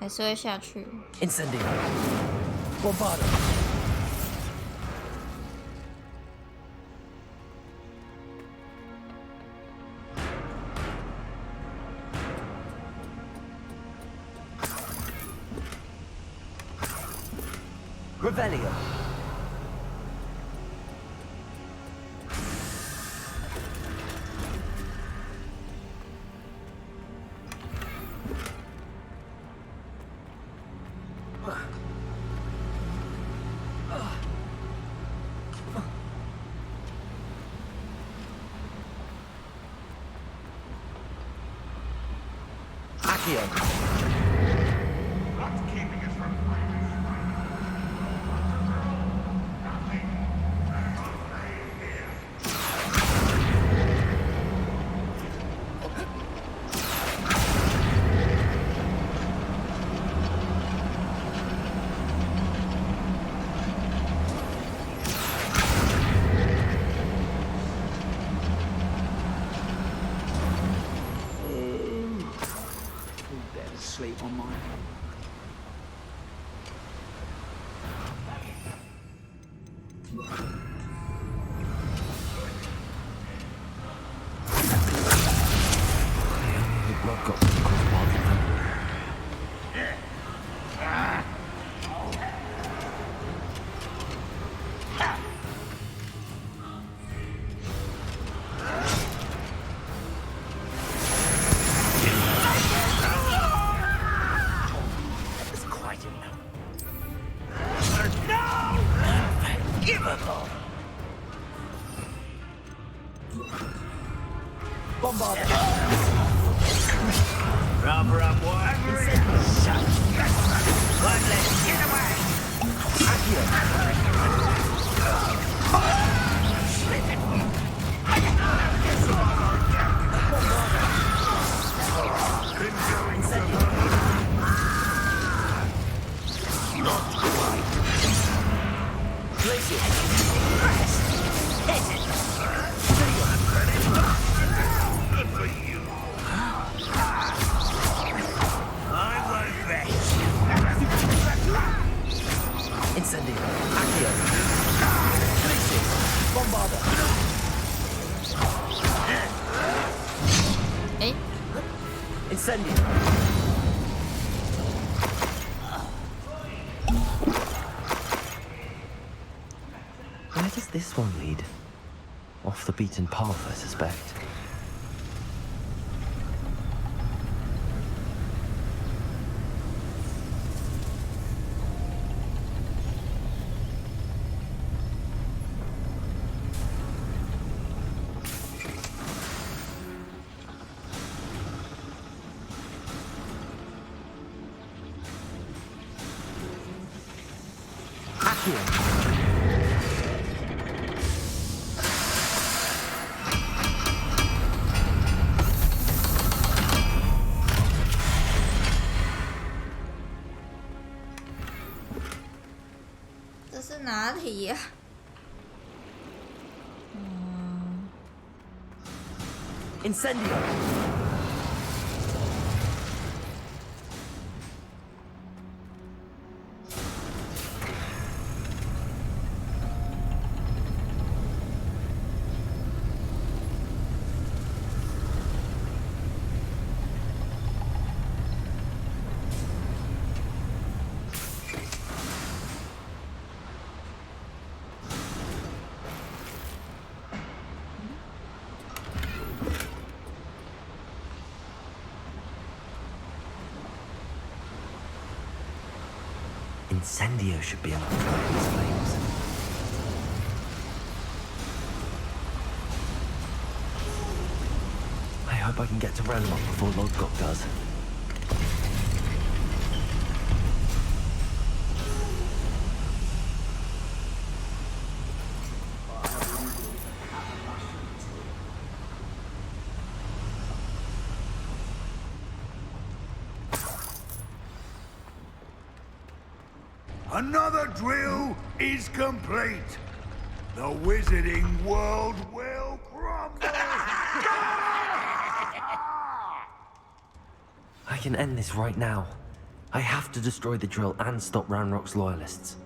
还是会下去。Incendio. Bombardo. Revelio. Sleep on mine. I've got to cross paths with him. Rather unwise. One less. Get away. Not quite. Place it. Press. Hit it. Good for you. I won't rest. Incendio. Accio. Places. Bombarda. Eh? Incendio. Where does this one lead? Off the beaten path, I suspect.这是哪里呀、Incendio. Incendio should be enough to light these flames. I hope I can get to Ranrock before Lodgok does. Another drill is complete. The wizarding world will crumble. I can end this right now. I have to destroy the drill and stop Ranrock's loyalists.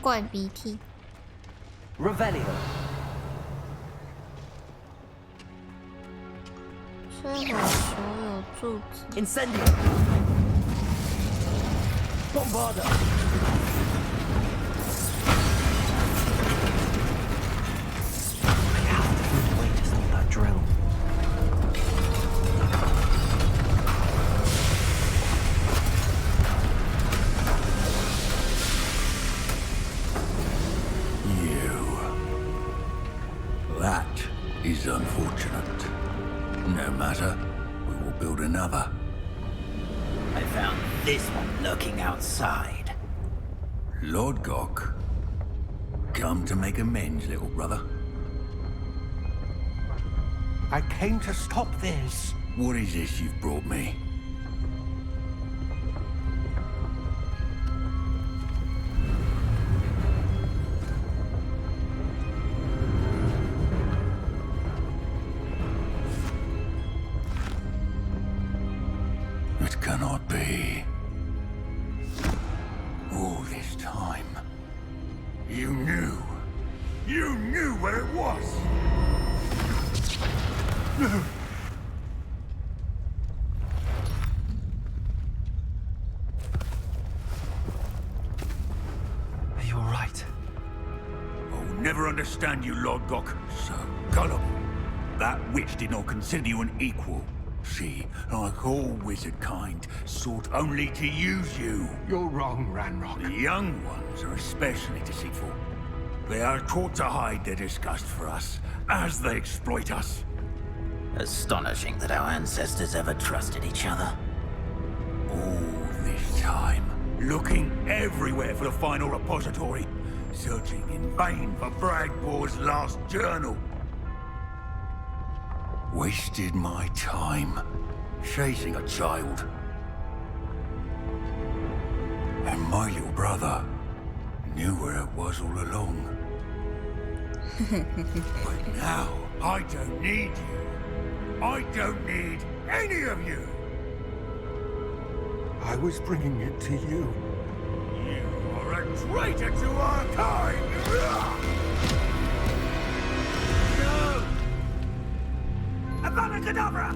怪鼻涕。Revelio。摧毁所有柱子。Incendio。Bombarda! I have to find a way to stop that drill. That is unfortunate. No matter, we will build another. I found this one lurking outside. Lord Gok, come to make amends, little brother. I came to stop this. What is this you've brought me? It cannot be. All this time, you knew. You knew where it was! Are you alright? I'll never understand you, Lord Gok. So gullible. That witch did not consider you an equal. She, like all wizard kind, sought only to use you. You're wrong, Ranrock. The young ones are especially deceitful. They are taught to hide their disgust for us, as they exploit us. Astonishing that our ancestors ever trusted each other. All this time, looking everywhere for the final repository, searching in vain for Bragbor's last journal. Wasted my time, chasing a child. And my little brother knew where it was all along. But now, I don't need you. I don't need any of you. I was bringing it to you. You are a traitor to our kind! No! Avada Kedavra!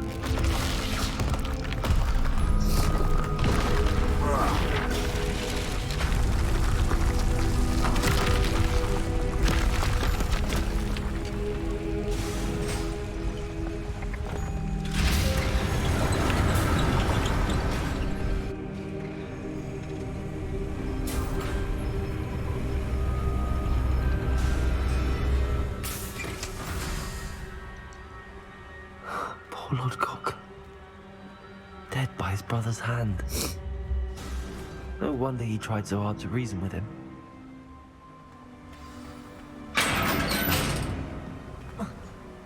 Poor Lord Cock. Dead by his brother's hand. No wonder he tried so hard to reason with him.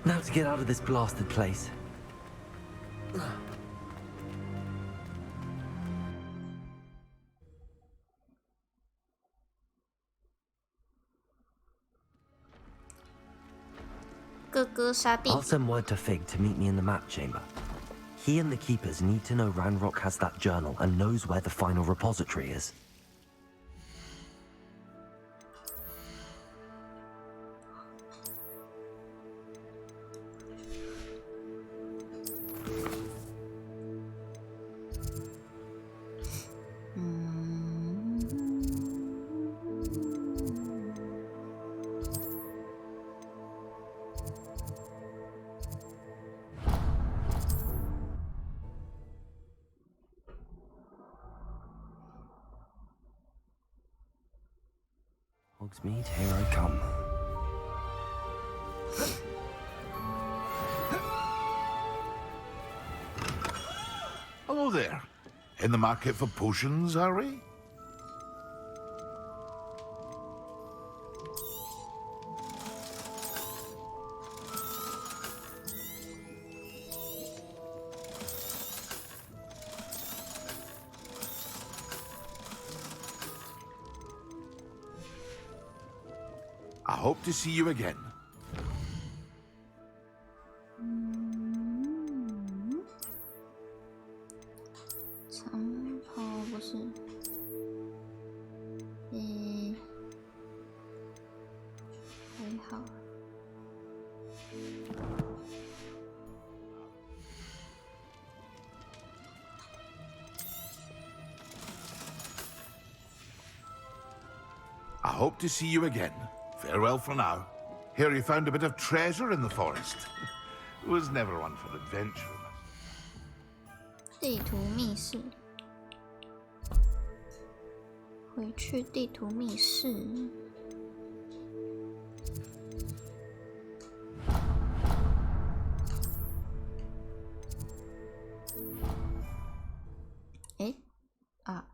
Now to get out of this blasted place. I'll send word to Fig to meet me in the map chamber. He and the Keepers need to know Ranrock has that journal and knows where the final repository is. Hogsmeade, here I come. Hello there. In the market for potions, are we? I hope to see you again. 长跑不是，还好。I hope to see you again. Farewell for now. Here you found a bit of treasure in the forest. Was never one for adventure. 地图密室，回去地图密室。诶，啊。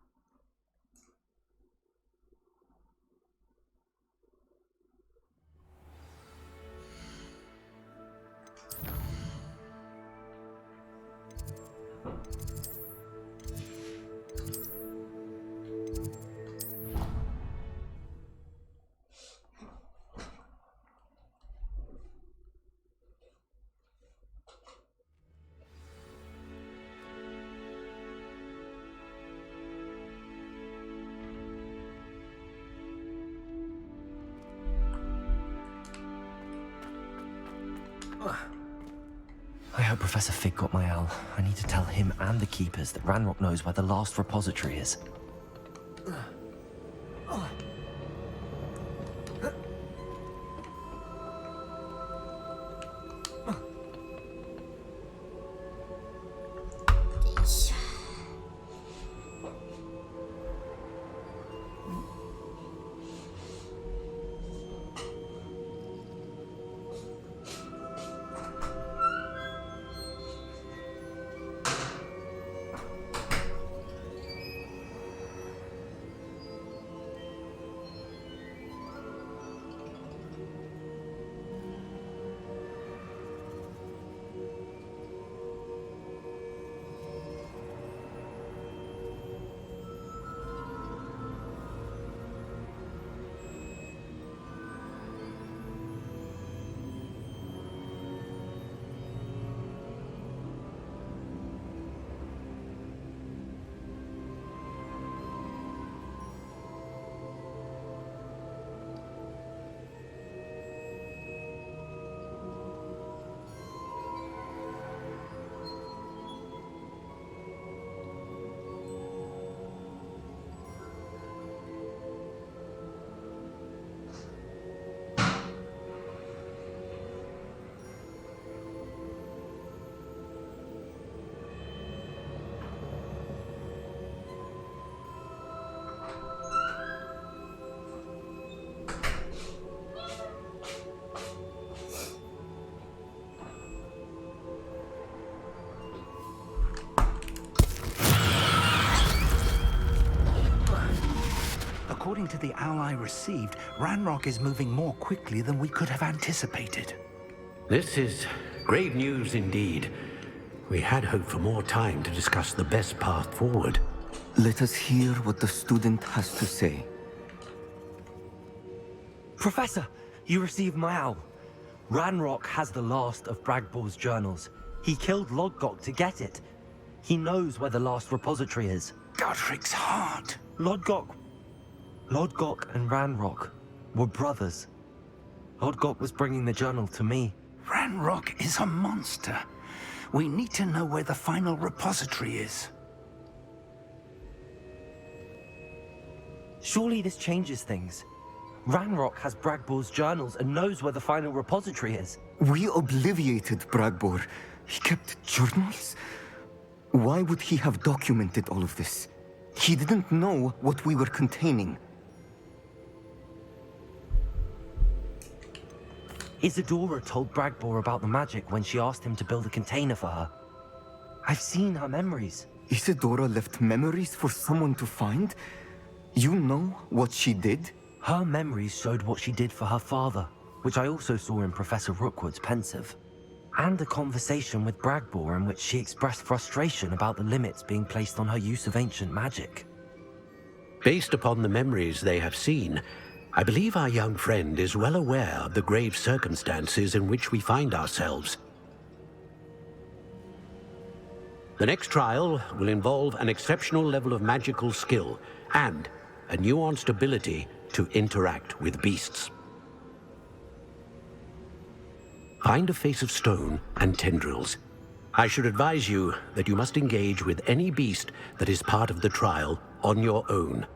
I hope Professor Fig got my owl. I need to tell him and the keepers that Ranrock knows where the last repository is. According to the owl I received, Ranrock is moving more quickly than we could have anticipated. This is grave news indeed. We had hoped for more time to discuss the best path forward. Let us hear what the student has to say. Professor, you received my owl. Ranrock has the last of Bragbor's journals. He killed Lodgok to get it. He knows where the last repository is. Godric's heart. Lodgok and Ranrock were brothers. Lodgok was bringing the journal to me. Ranrock is a monster. We need to know where the final repository is. Surely this changes things. Ranrock has Bragbor's journals and knows where the final repository is. We obliviated Bragbor. He kept journals? Why would he have documented all of this? He didn't know what we were containing. Isadora told Bragbor about the magic when she asked him to build a container for her. I've seen her memories. Isadora left memories for someone to find? You know what she did? Her memories showed what she did for her father, which I also saw in Professor Rookwood's pensive. And a conversation with Bragbor in which she expressed frustration about the limits being placed on her use of ancient magic. Based upon the memories they have seen, I believe our young friend is well aware of the grave circumstances in which we find ourselves. The next trial will involve an exceptional level of magical skill and a nuanced ability to interact with beasts. Find a face of stone and tendrils. I should advise you that you must engage with any beast that is part of the trial on your own.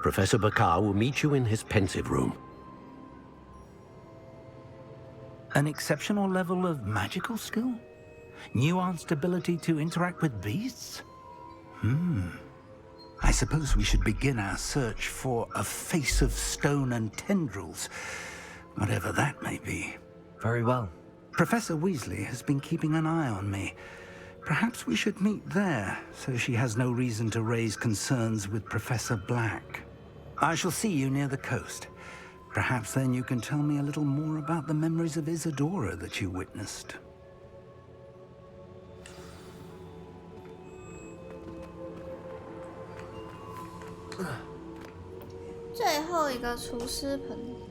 Professor Bakar will meet you in his pensive room. An exceptional level of magical skill? Nuanced ability to interact with beasts? I suppose we should begin our search for a face of stone and tendrils, whatever that may be. Very well. Professor Weasley has been keeping an eye on me. Perhaps we should meet there, so she has no reason to raise concerns with Professor Black. I shall see you near the coast. Perhaps then you can tell me a little more about the memories of Isadora that you witnessed. 最后一个厨师盆。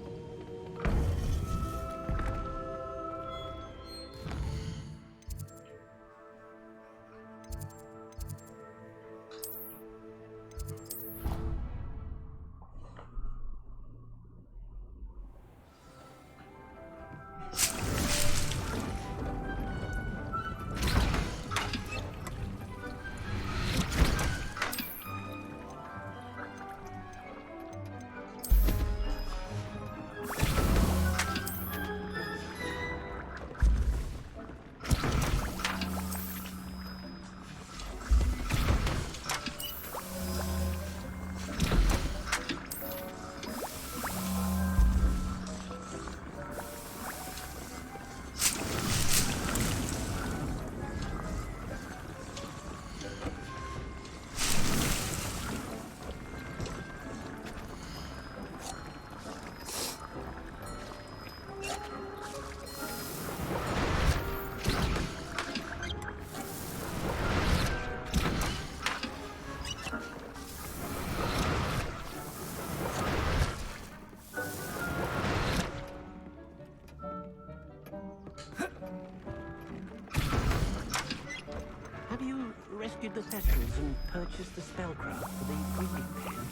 Have you rescued the Thestrals and purchased the spellcraft for the breeding mission?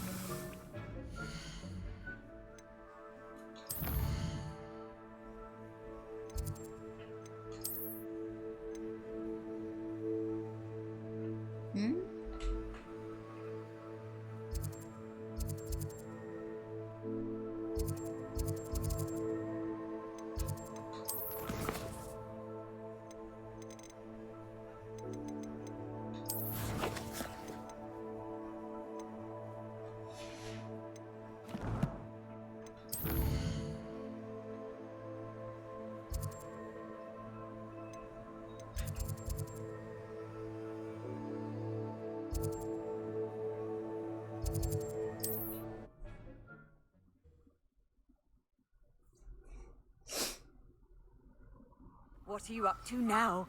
What are you up to now?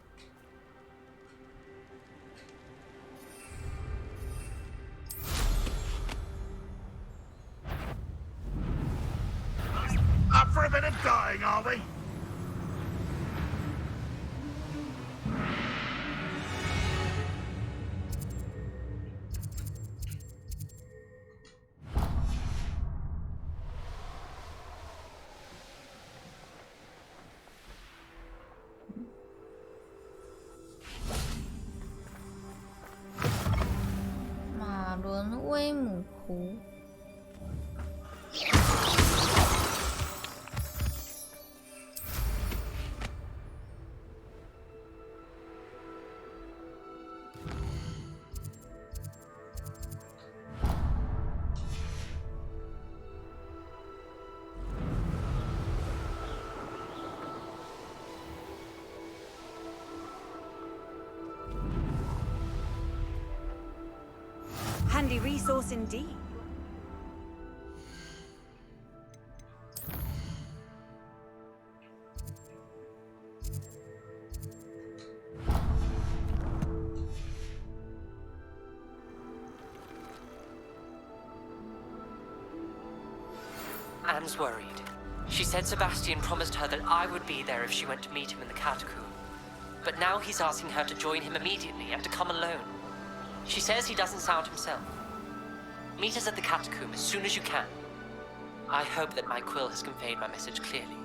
Up for a bit of dying, are we?马伦威姆湖。Handy resource indeed. Anne's worried. She said Sebastian promised her that I would be there if she went to meet him in the catacomb. But now he's asking her to join him immediately and to come alone. She says he doesn't sound himself. Meet us at the catacomb as soon as you can. I hope that my quill has conveyed my message clearly.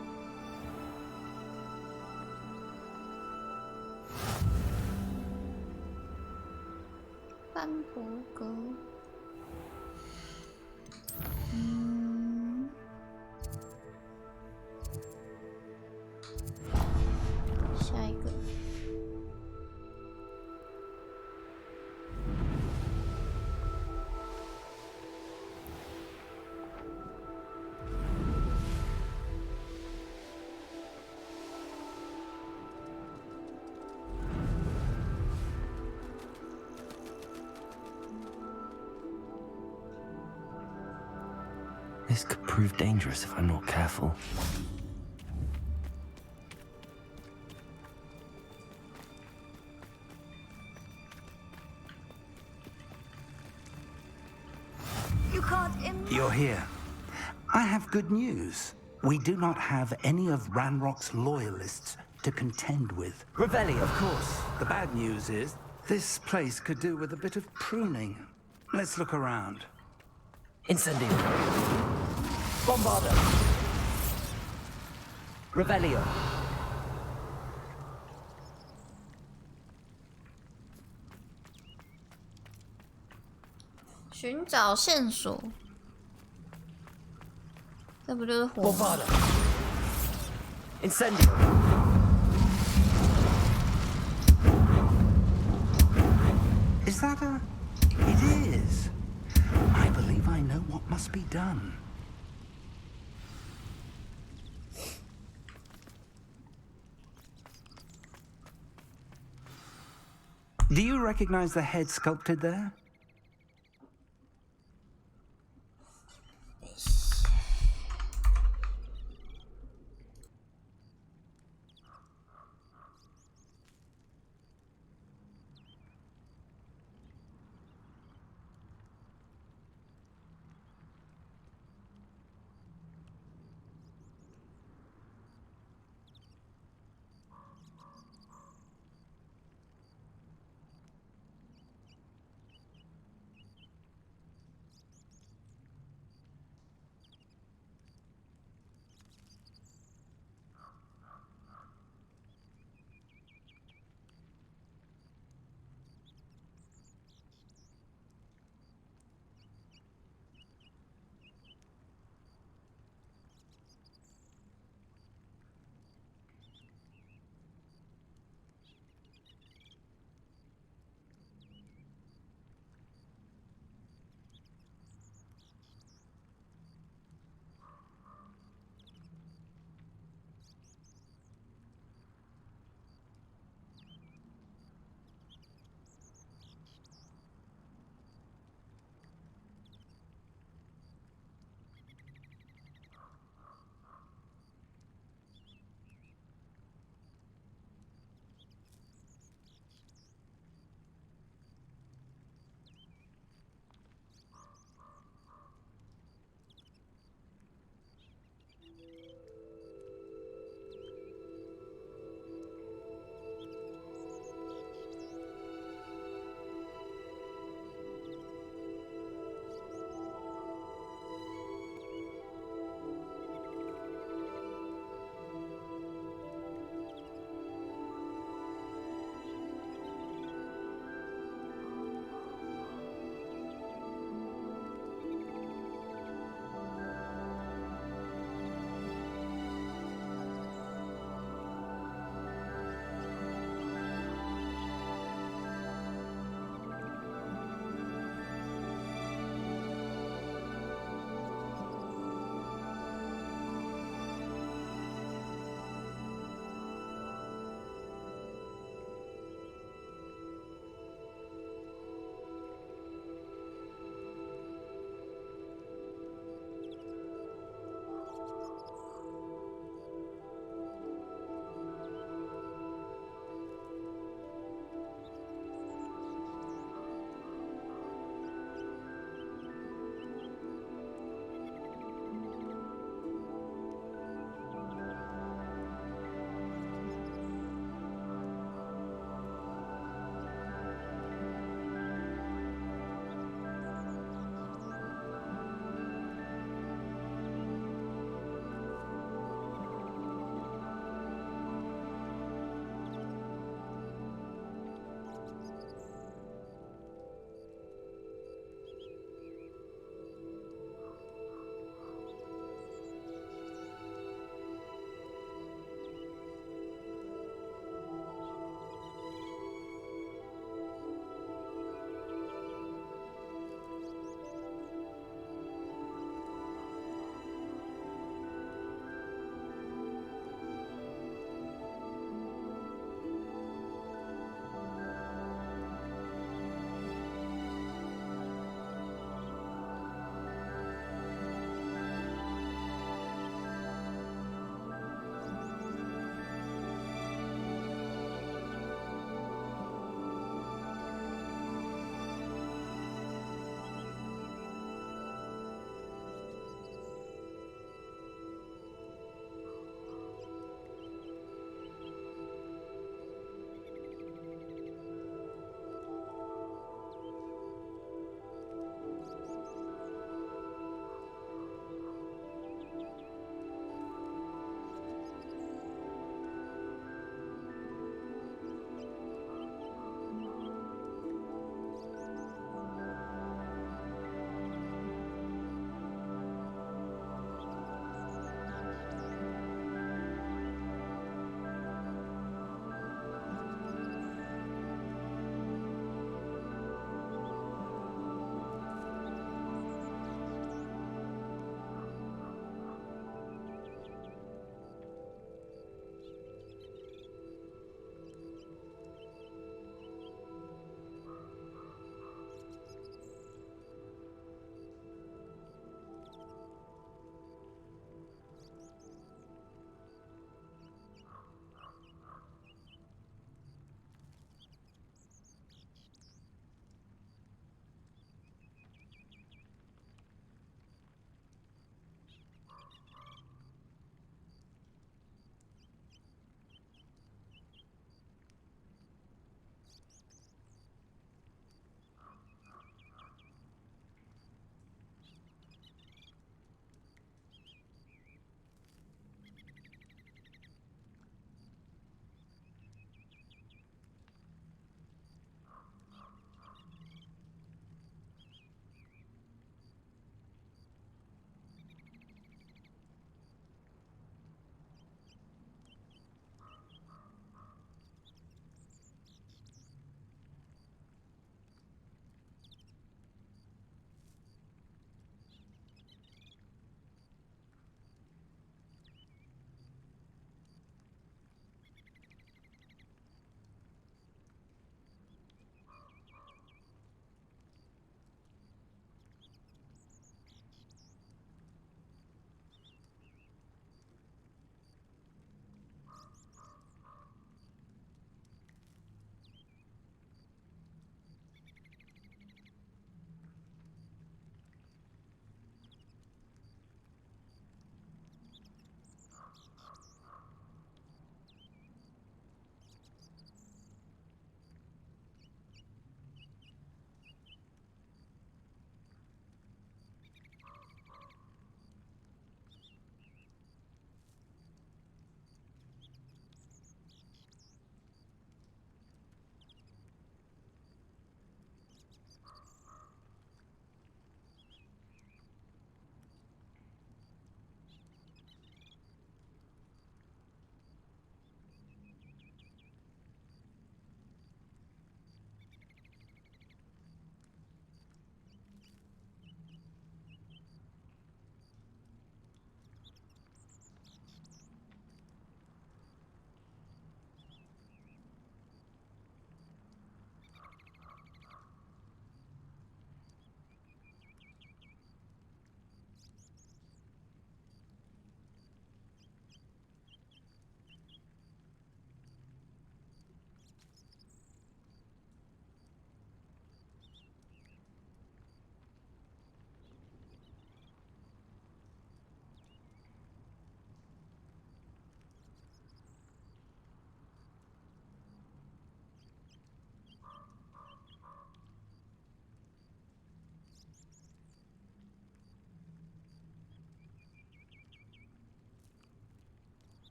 This could prove dangerous if I'm not careful. You can't You're here. I have good news. We do not have any of Ranrock's loyalists to contend with. Revelli, of course. The bad news is, this place could do with a bit of pruning. Let's look around. Incendio. Bombardo. Revelio. 寻找线索，这不就是火吗？ Bombardo. Incendio. Is that a... It is. I believe I know what must be done. Do you recognize the head sculpted there?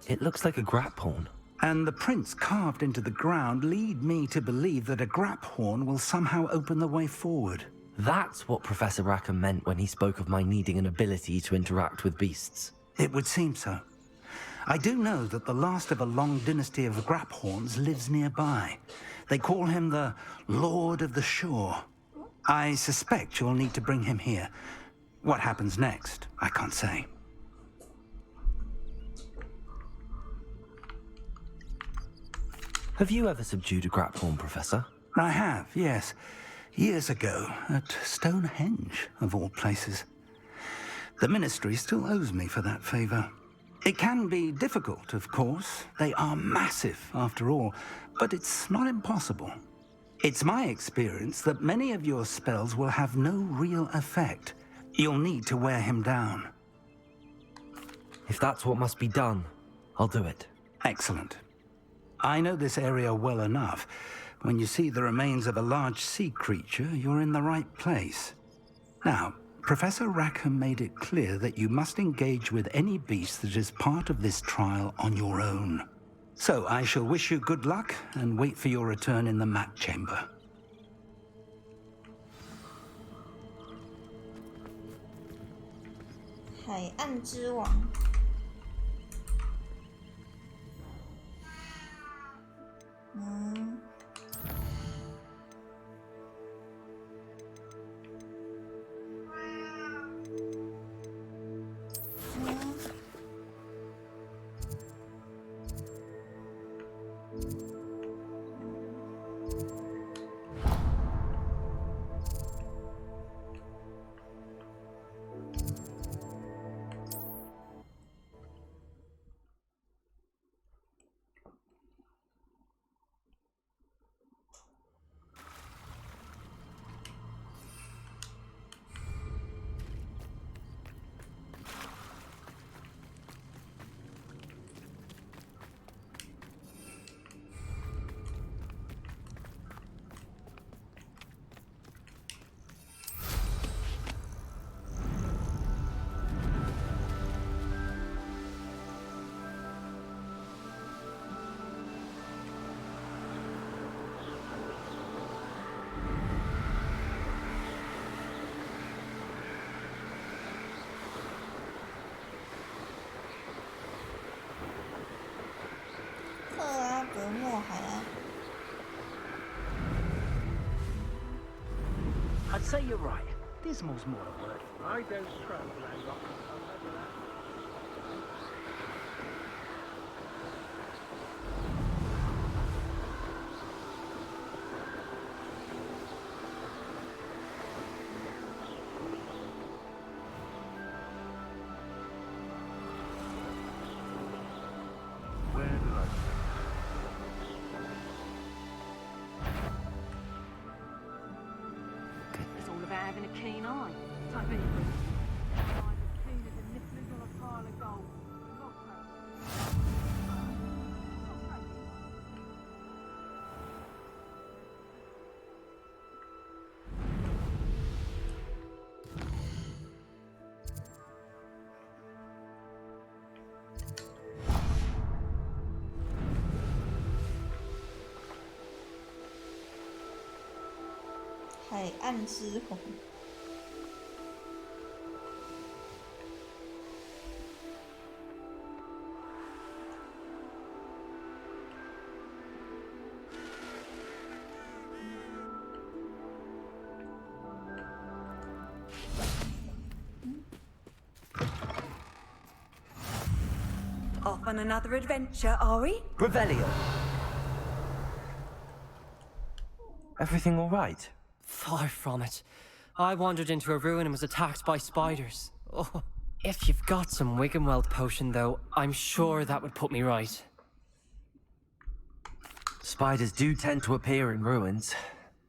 It looks like a grap horn. And the prints carved into the ground lead me to believe that a grap horn will somehow open the way forward. That's what Professor Rackham meant when he spoke of my needing an ability to interact with beasts. It would seem so. I do know that the last of a long dynasty of grap horns lives nearby. They call him the Lord of the Shore. I suspect you'll need to bring him here. What happens next, I can't say. Have you ever subdued a grap horn, Professor? I have, yes. Years ago, at Stonehenge, of all places. The Ministry still owes me for that favor. It can be difficult, of course. They are massive, after all, but it's not impossible. It's my experience that many of your spells will have no real effect. You'll need to wear him down. If that's what must be done, I'll do it. Excellent. I know this area well enough. When you see the remains of a large sea creature, you're in the right place. Now, Professor Rackham made it clear that you must engage with any beast that is part of this trial on your own. So I shall wish you good luck and wait for your return in the mat chamber. 海岸之王。嗯。格莫海岸。I'd say you're right. Dismal's more a word. I don't trust Landlockers. Having a keen eye. Type anything. Eyes as keen as a nifflers on a pile of gold.《海岸之魂》。Off on another adventure, are we? Revelio! Everything all right? Far from it. I wandered into a ruin and was attacked by spiders. Oh, if you've got some Wiggenweld potion, though, I'm sure that would put me right. Spiders do tend to appear in ruins.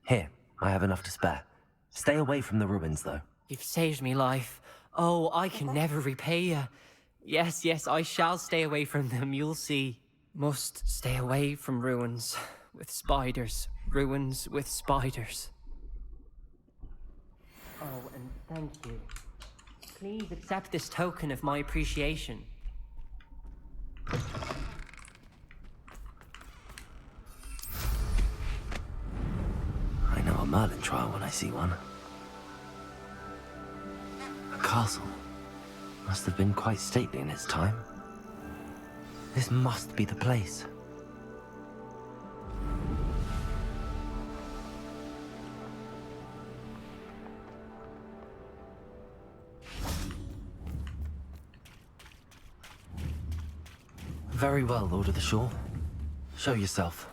Here, I have enough to spare. Stay away from the ruins, though. You've saved me life. Oh, I can never repay you. Yes, yes, I shall stay away from them, you'll see. Must stay away from ruins with spiders. Ruins with spiders. Oh, and thank you. Please accept this token of my appreciation. Merlin trial when I see one. A castle. Must have been quite stately in its time. This must be the place. Very well, Lord of the Shore. Show yourself.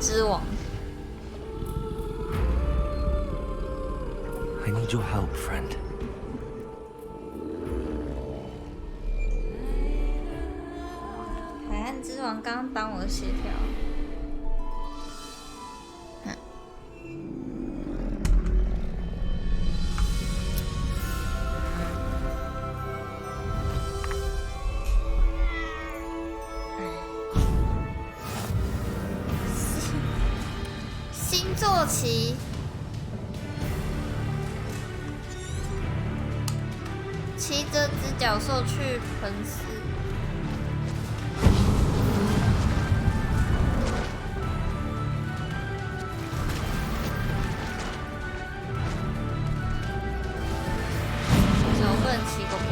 之王 I need your help, friend. 海岸之王刚刚挡我的协调。坐骑，骑着只角兽去盆寺。为什么不能骑狗狗？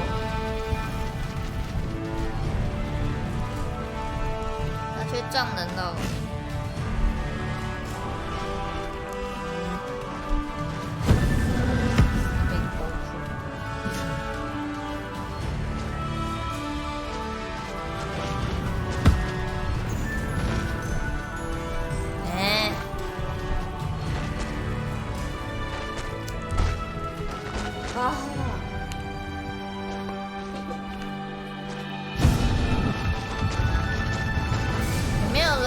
要去撞人喽！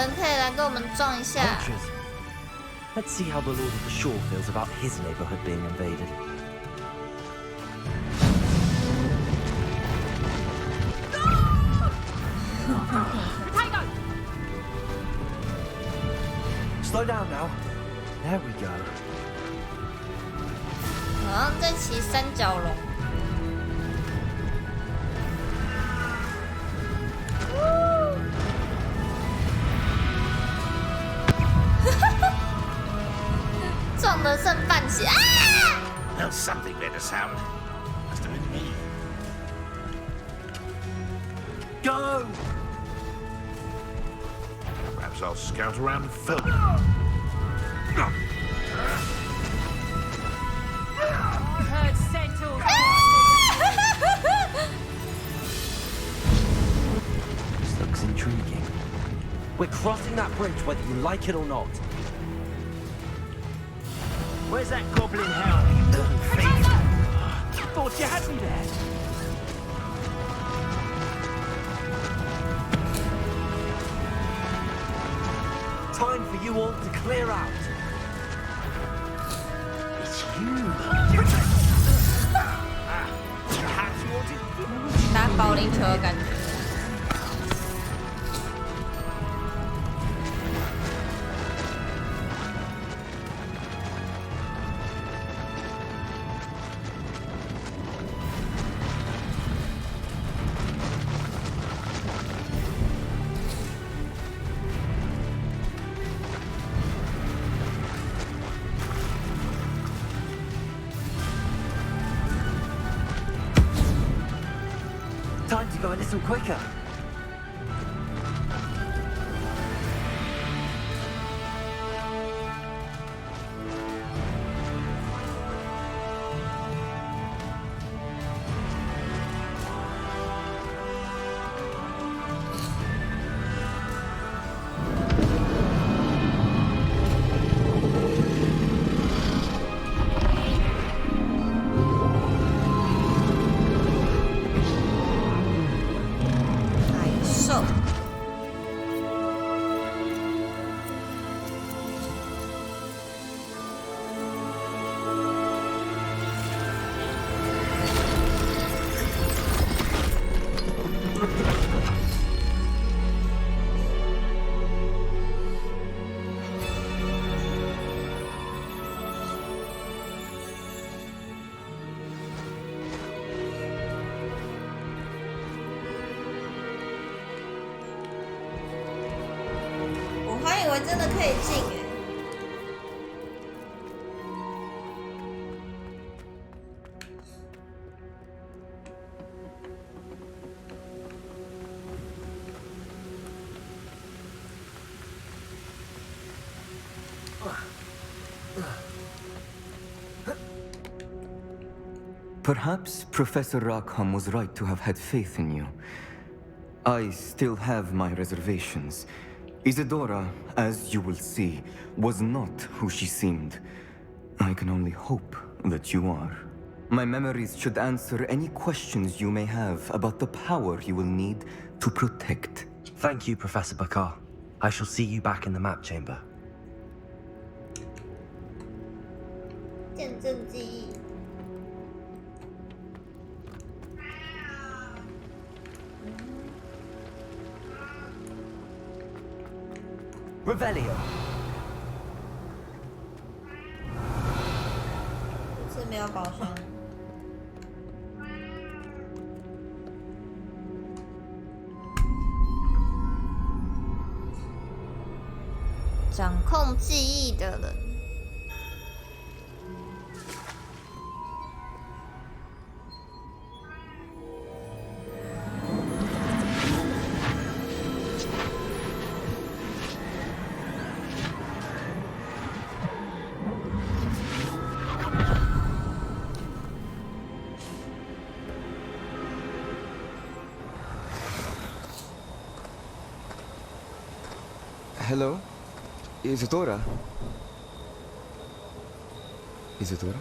人可以来跟我们撞一下。 Vultures. Let's see how the Lord of the Shore feels about his neighborhood being invaded. Slow down now. There we go. 好像在骑三角龙。撞得剩半血啊！ Well, something made a sound. Must have been me. Go! Perhaps I'll scout around further. Herd settled. This looks intriguing. We're crossing that bridge whether you like it or not. Where's that goblin hell? Thought you had me there. Time for you all to clear out. It's you. 打保龄球的感觉。Time to go a little quicker.我还以为真的可以进诶。Perhaps Professor Rackham was right to have had faith in you. I still have my reservations. Isadora, as you will see, was not who she seemed. I can only hope that you are. My memories should answer any questions you may have about the power you will need to protect. Thank you, Professor Bakar. I shall see you back in the map chamber. 见证记忆。 Revelio. 这次没有宝箱。掌控记忆的人。 Hello? Isadora? Isadora?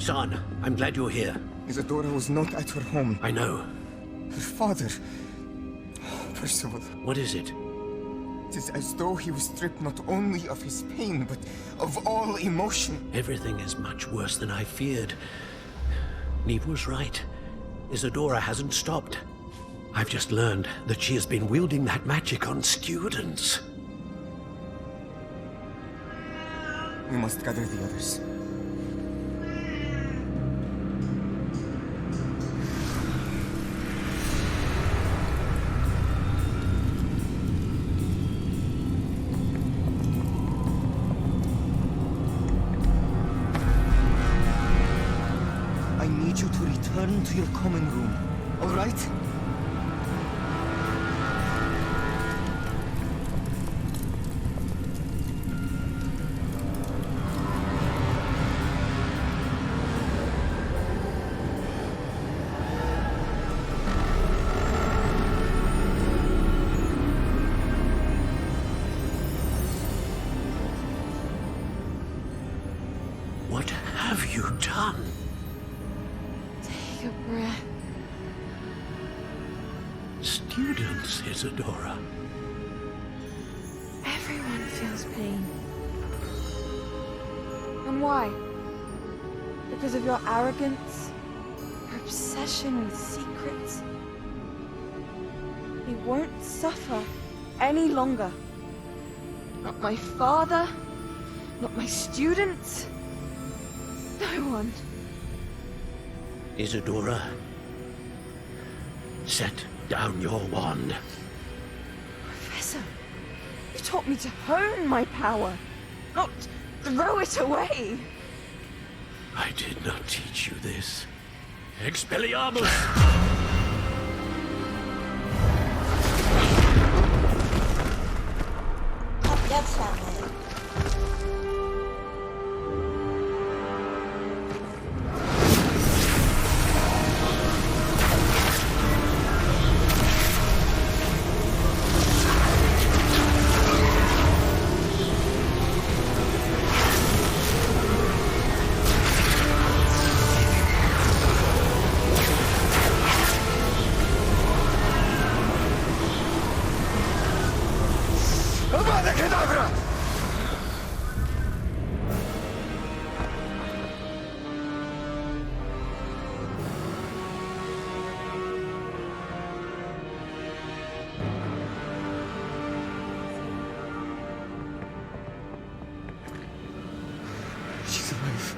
son. I'm glad you're here. Isadora was not at her home. I know. Her father... Percival. What is it? It is as though he was stripped not only of his pain, but of all emotion. Everything is much worse than I feared. Neve was right. Isadora hasn't stopped. I've just learned that she has been wielding that magic on students. We must gather the others. I need you to return to your common room, all right? What have you done? Take a breath. Students, Isadora. Everyone feels pain. And why? Because of your arrogance? Your obsession with secrets? He won't suffer any longer. Not my father, not my students, no one. Isadora, set down your wand. Professor, you taught me to hone my power, not throw it away. I did not teach you this. Expelliarmus! That's family. She's alive.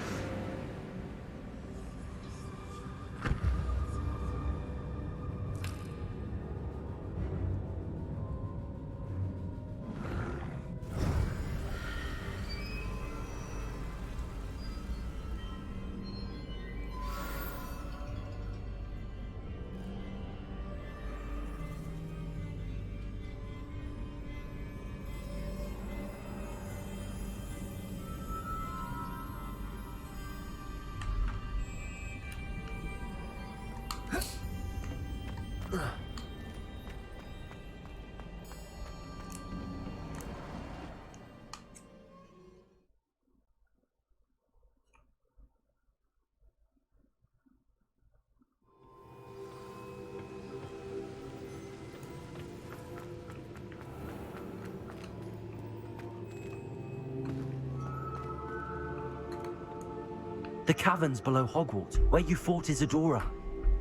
The caverns below Hogwarts, where you fought Isadora.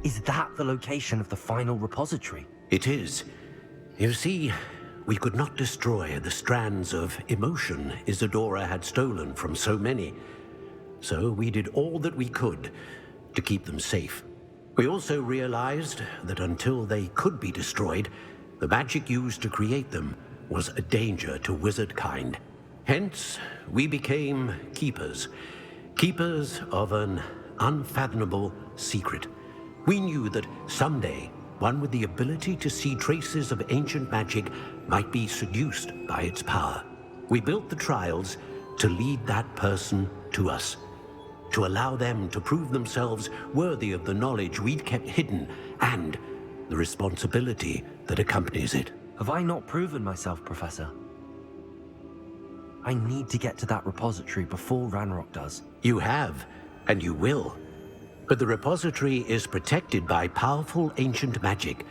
Is that the location of the final repository? It is. You see, we could not destroy the strands of emotion Isadora had stolen from so many. So we did all that we could to keep them safe. We also realized that until they could be destroyed, the magic used to create them was a danger to wizard kind. Hence, we became keepers. Keepers of an unfathomable secret. We knew that someday, one with the ability to see traces of ancient magic might be seduced by its power. We built the trials to lead that person to us, to allow them to prove themselves worthy of the knowledge we'd kept hidden and the responsibility that accompanies it. Have I not proven myself, Professor? I need to get to that repository before Ranrock does. You have, And you will. But the repository is protected by powerful ancient magic.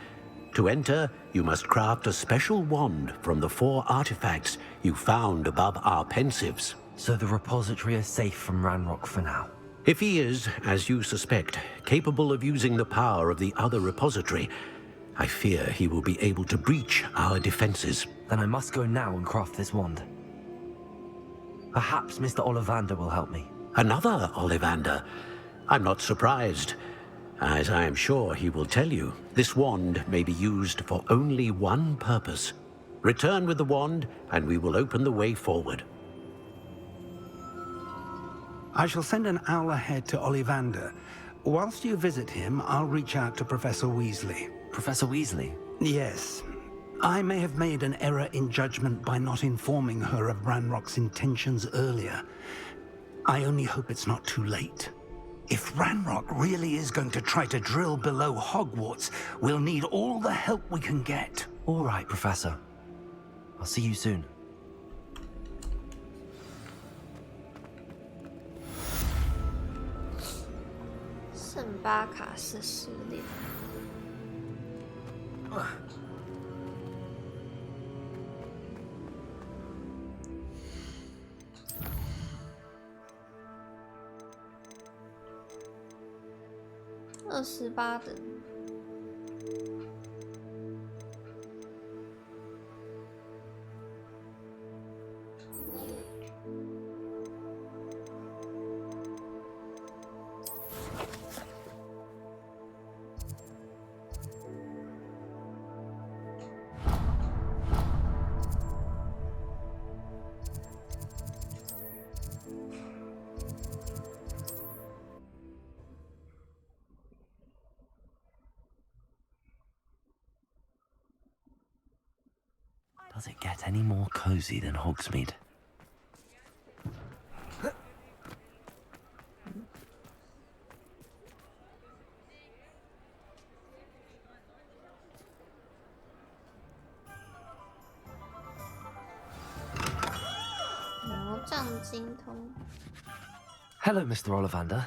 To enter, you must craft a special wand from the 4 artifacts you found above our pensives. So the repository is safe from Ranrock for now? If he is, as you suspect, capable of using the power of the other repository, I fear he will be able to breach our defenses. Then I must go now and craft this wand. Perhaps Mr. Ollivander will help me. Another Ollivander? I'm not surprised. As I am sure he will tell you, this wand may be used for only one purpose. Return with the wand, and we will open the way forward. I shall send an owl ahead to Ollivander. Whilst you visit him, I'll reach out to Professor Weasley. Professor Weasley? Yes. I may have made an error in judgment by not informing her of Ranrock's intentions earlier. I only hope it's not too late. If Ranrock really is going to try to drill below Hogwarts, we'll need all the help we can get. All right, Professor. I'll see you soon.圣巴卡斯失恋。28等。Does it get any more cozy than Hogsmeade? Hello, Mr. Ollivander.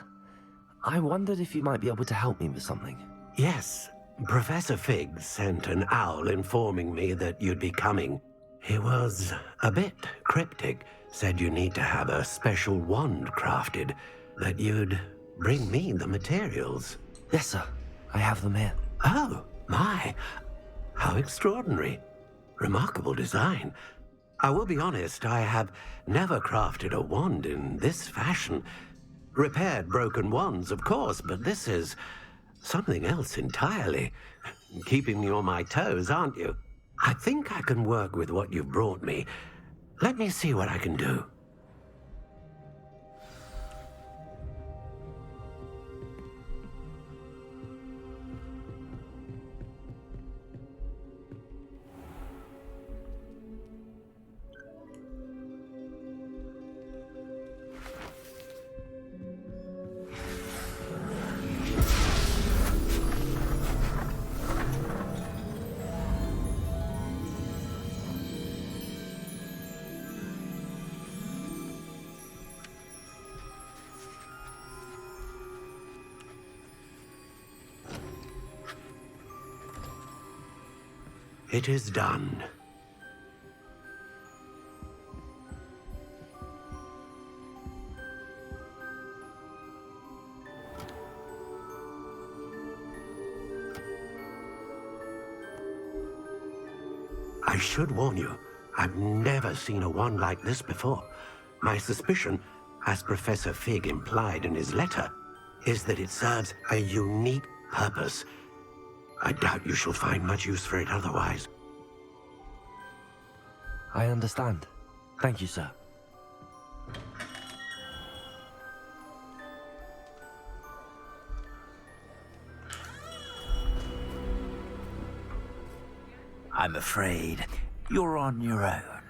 I wondered if you might be able to help me with something. Yes. Professor Fig sent an owl informing me that you'd be coming. He was a bit cryptic, said you need to have a special wand crafted, that you'd bring me the materials. Yes, sir. I have them here. Oh, my. How extraordinary. Remarkable design. I will be honest, I have never crafted a wand in this fashion. Repaired broken wands, of course, but this is something else entirely. Keeping me on my toes, aren't you? I think I can work with what you've brought me. Let me see what I can do. It is done. I should warn you, I've never seen a wand like this before. My suspicion, as Professor Fig implied in his letter, is that it serves a unique purpose. I doubt you shall find much use for it otherwise. I understand. Thank you, sir. I'm afraid you're on your own.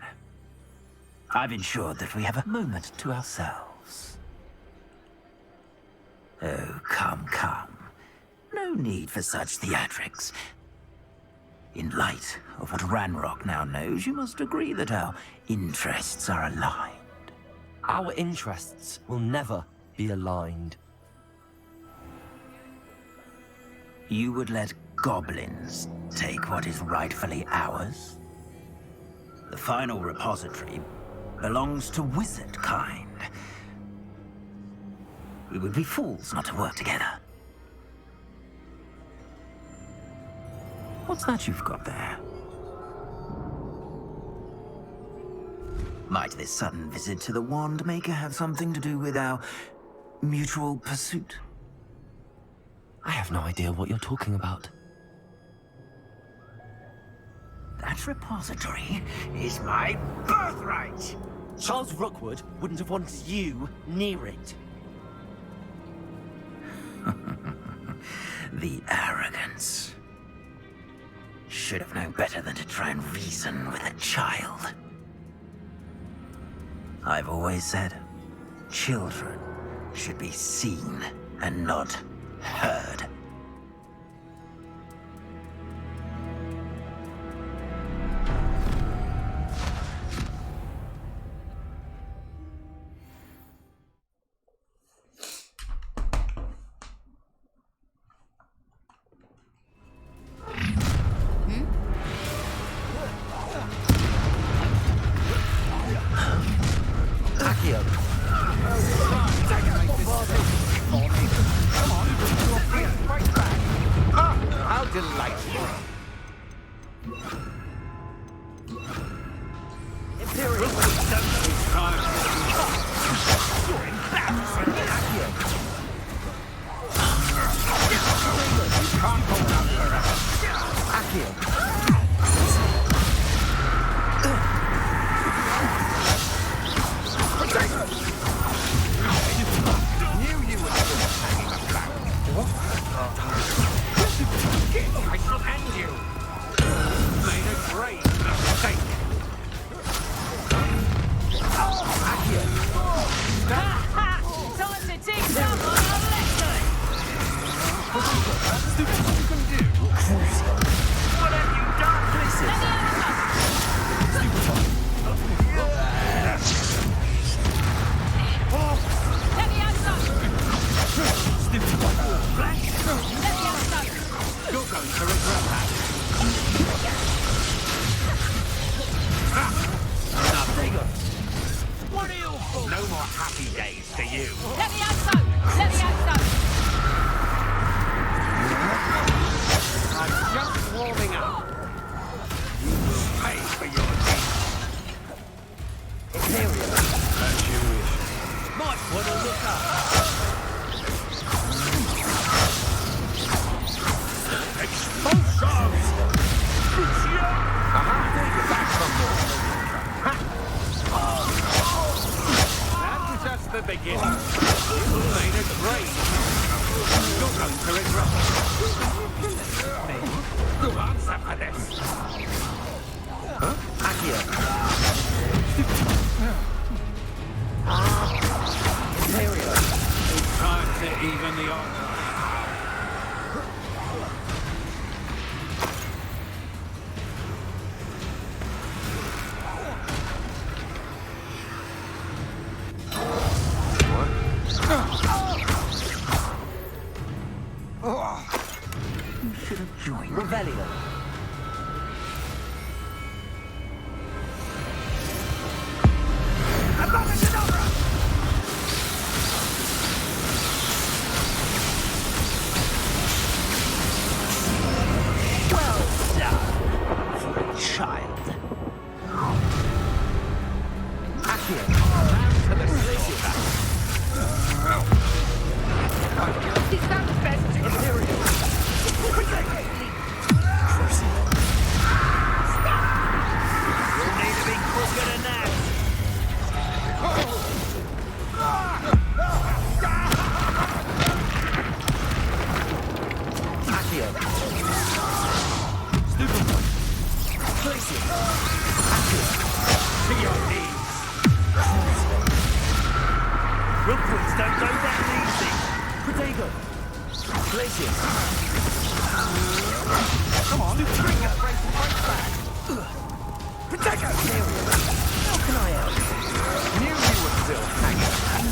I've ensured that we have a moment to ourselves. Oh, come, come. No need for such theatrics. In light of what Ranrock now knows, you must agree that our interests are aligned. Our interests will never be aligned. You would let goblins take what is rightfully ours? The final repository belongs to wizard kind. We would be fools not to work together. What's that you've got there? Might this sudden visit to the Wand Maker have something to do with our mutual pursuit? I have no idea what you're talking about. That repository is my birthright! Charles Rookwood wouldn't have wanted you near it. The arrogance. Should have known better than to try and reason with a child. I've always said, children should be seen and not heard. How delightful. Imperial You're embarrassing. Accio. You can't hold out forever. Accio. Knew you were still hanging about. I shall end you. Made a great mistake. Accio. Time to teach someone a lesson! That's the best you can do. What have you done? Let me out some! Let me out some! You're going to regret that. Nothing. What are you for? No more happy days for you. Let me out some! Let me out some! I'm just warming up. You will pay for your deeds. Imperial. As you wish. Might want to look up. Expulsion! Lucio! Aha! You're back from that's just the beginning. You made a grade. You're going to regret it. Good answer for this. Huh? Accio. Imperial. It's time to even the odds. You should have joined. Revelio. Well done for a child. Accio. Round to the slingshot. Is that the best Imperial? You'll need to be quicker than that. Accio. Stupid one. Place it. Accio. To your knees. Rookwoods don't go down easy. Protego. Glaciers. Come on. Bring your brace and break back. Protego. How can I help? Knew you were still hanging around.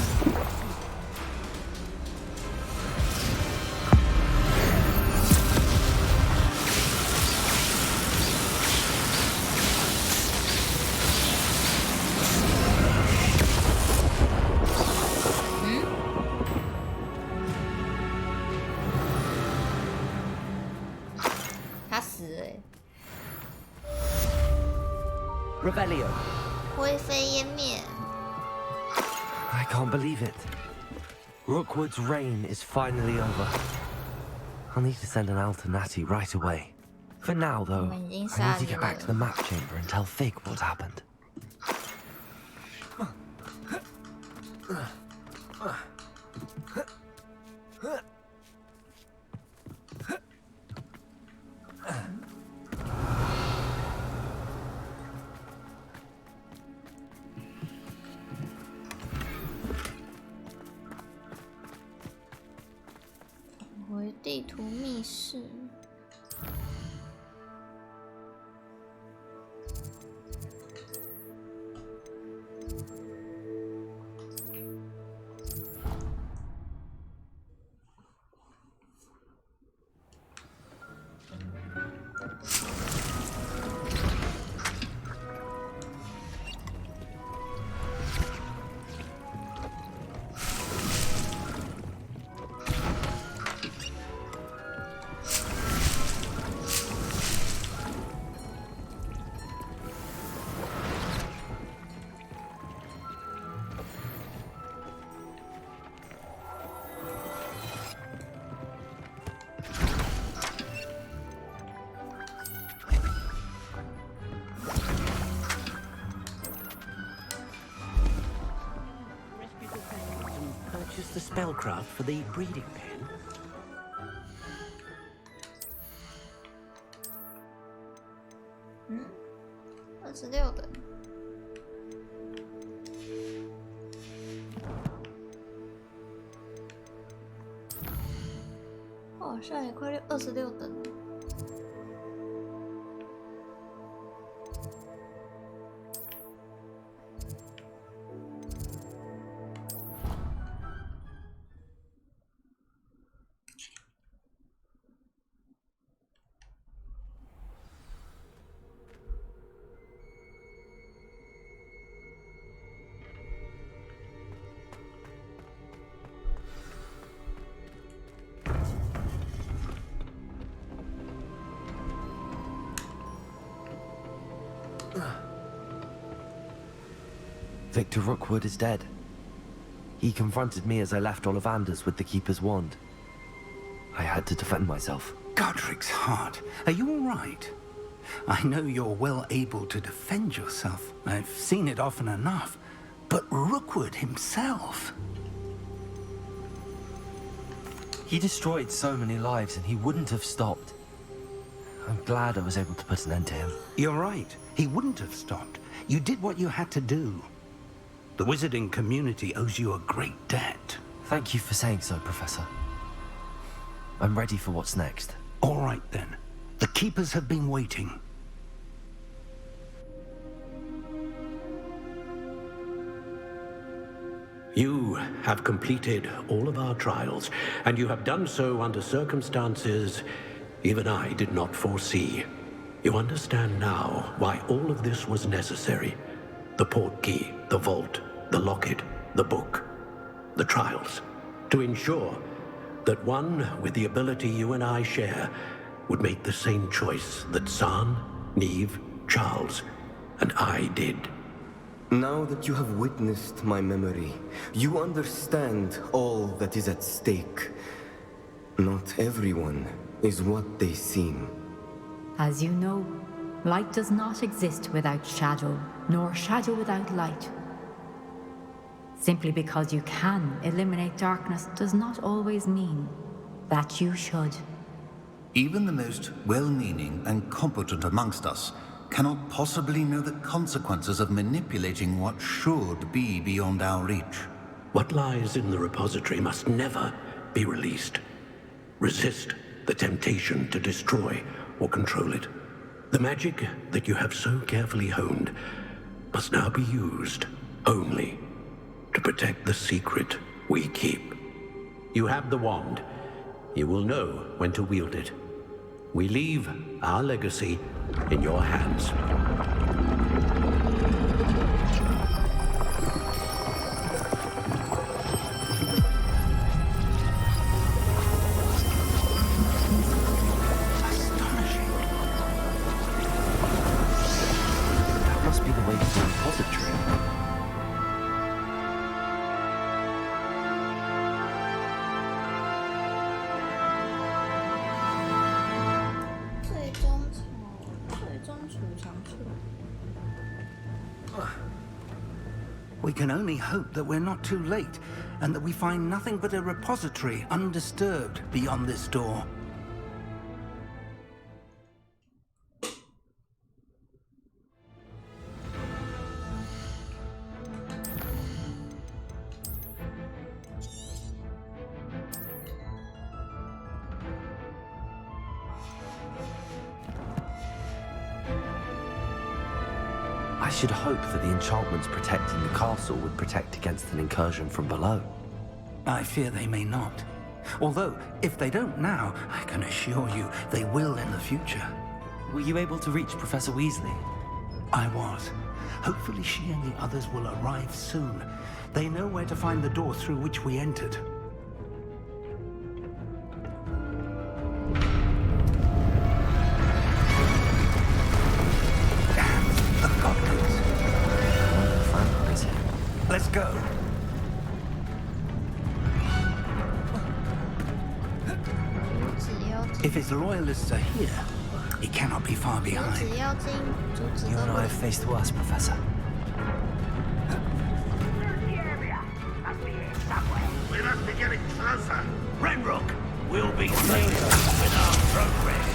Revelio. 灰飞烟灭。 I can't believe it. Rookwood's reign is finally over. I'll need to send an Alternati right away. For now, though, I need to get back to the map chamber and tell Fig what happened.回地图密室。Purchase the spellcraft for the breeding pen. 26等。哦，现在也快26等了。Victor Rookwood is dead. He confronted me as I left Ollivanders with the Keeper's wand. I had to defend myself. Godric's heart. Are you all right? I know you're well able to defend yourself. I've seen it often enough. But Rookwood himself... He destroyed so many lives and he wouldn't have stopped. I'm glad I was able to put an end to him. You're right. He wouldn't have stopped. You did what you had to do. The wizarding community owes you a great debt. Thank you for saying so, Professor. I'm ready for what's next. All right, then. The Keepers have been waiting. You have completed all of our trials, and you have done so under circumstances even I did not foresee. You understand now why all of this was necessary. The portkey, the vault, the locket, the book, the trials. To ensure that one with the ability you and I share would make the same choice that San, Neve, Charles, and I did. Now that you have witnessed my memory, you understand all that is at stake. Not everyone is what they seem. As you know, light does not exist without shadow, nor shadow without light. Simply because you can eliminate darkness does not always mean that you should. Even the most well-meaning and competent amongst us cannot possibly know the consequences of manipulating what should be beyond our reach. What lies in the repository must never be released. Resist the temptation to destroy or control it. The magic that you have so carefully honed must now be used only to protect the secret we keep. You have the wand. You will know when to wield it. We leave our legacy in your hands. That must be the way to the repository. 最终储藏处。 We can only hope that we're not too late, and that we find nothing but a repository undisturbed beyond this door. I should hope that the enchantments protecting the castle would protect against an incursion from below. I fear they may not. Although, if they don't now, I can assure you they will in the future. Were you able to reach Professor Weasley? I was. Hopefully she and the others will arrive soon. They know where to find the door through which we entered. Let's go. If his loyalists are here, he cannot be far behind. You and I have faced worse, Professor. We must be getting closer. Renrock will be safe with our progress.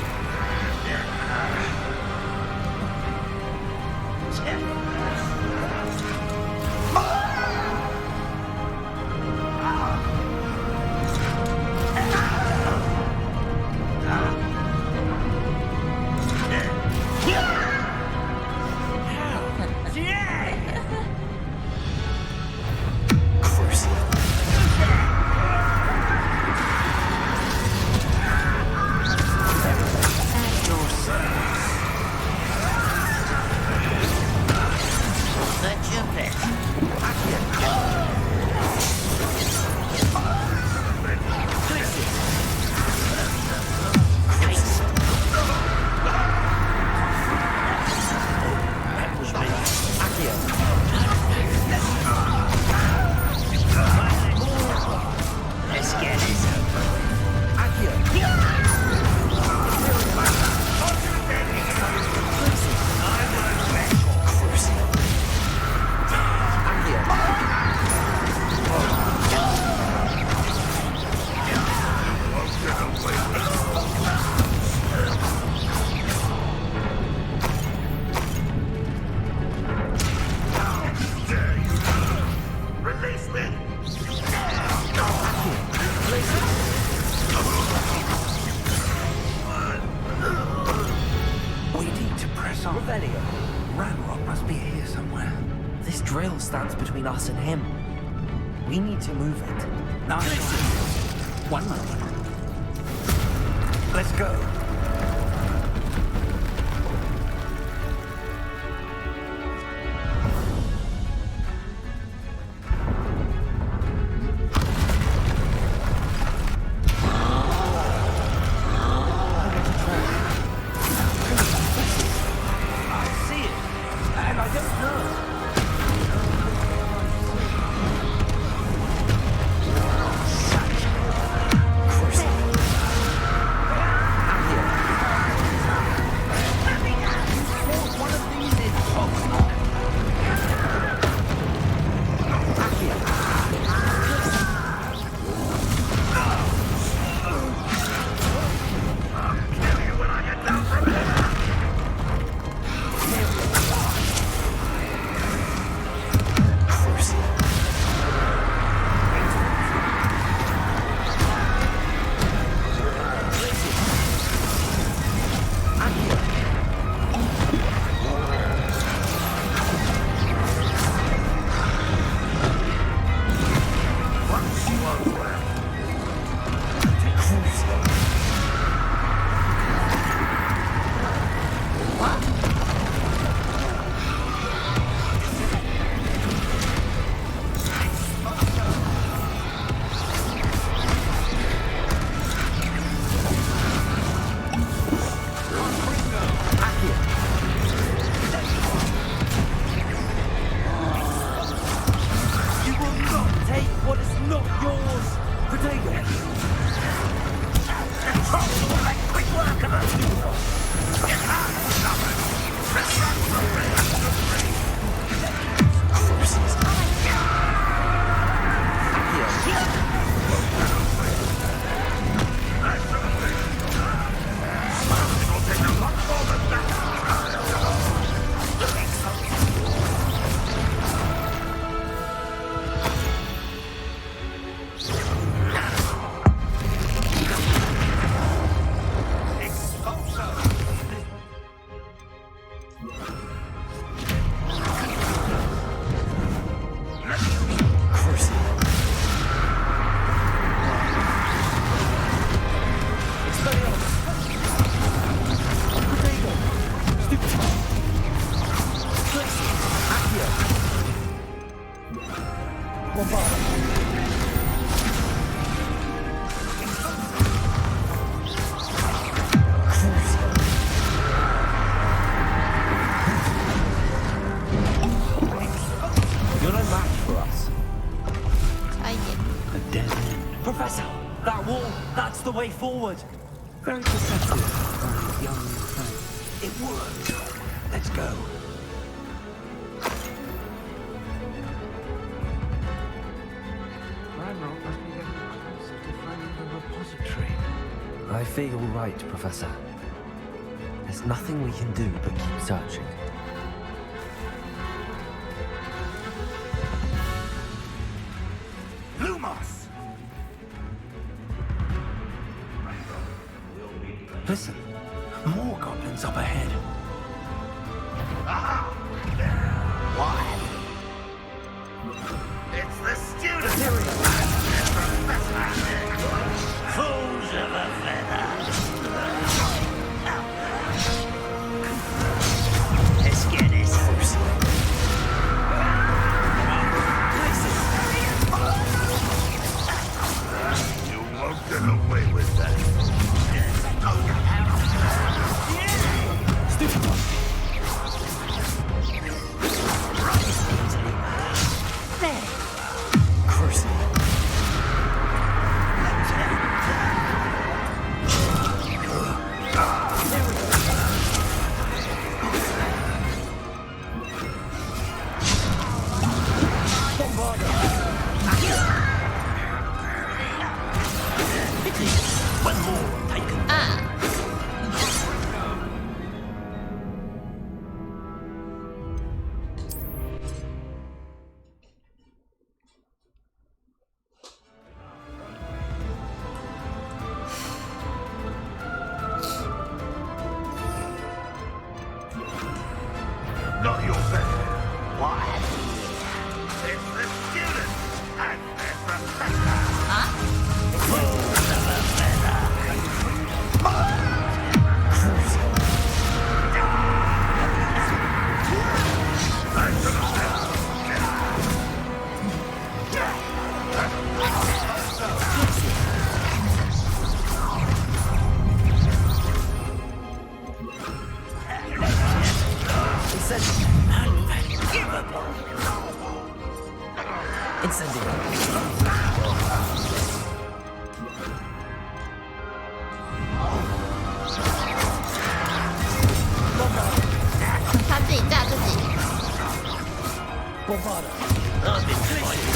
Ranrock must be here somewhere. This drill stands between us and him. We need to move it. Now, one moment. Let's go. Here. Yours! Protego! Quick work of it! Get out! Press that You're no match for us. A dead end. Professor, that wall, that's the way forward. Very perceptive by young friend. It worked. Let's go. Ranrock must be getting closer to finding the repository. I fear you're right, Professor. There's nothing we can do but keep searching. Lumos! Listen, more goblins up ahead. Why? It's the student! Fools of a feather! Let's get this. You won't get away with that. One more taken. Not your best. Why? It's the student and their professor. Fools of a feather.他自己炸自己。 I've been fighting.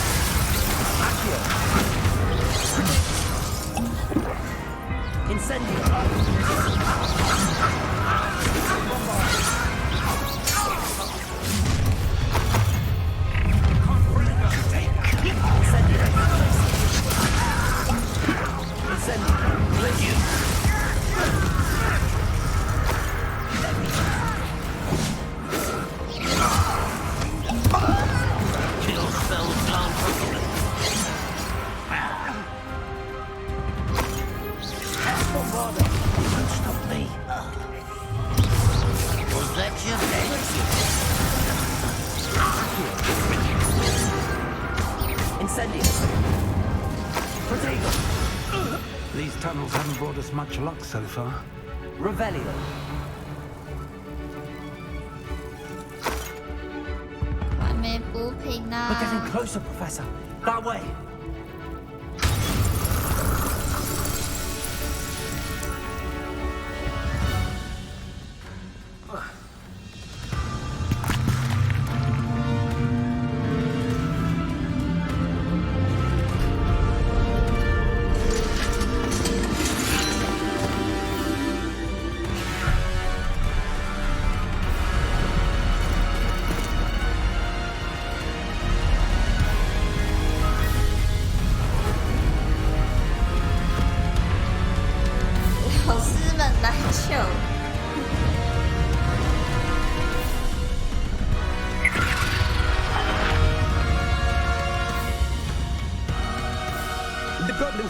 Kill spells gone properly. Don't stop me. Was that your Incendio. Protego. These tunnels haven't brought us much luck so far. Revelio.还没补品呢。 We're getting closer, Professor. That way.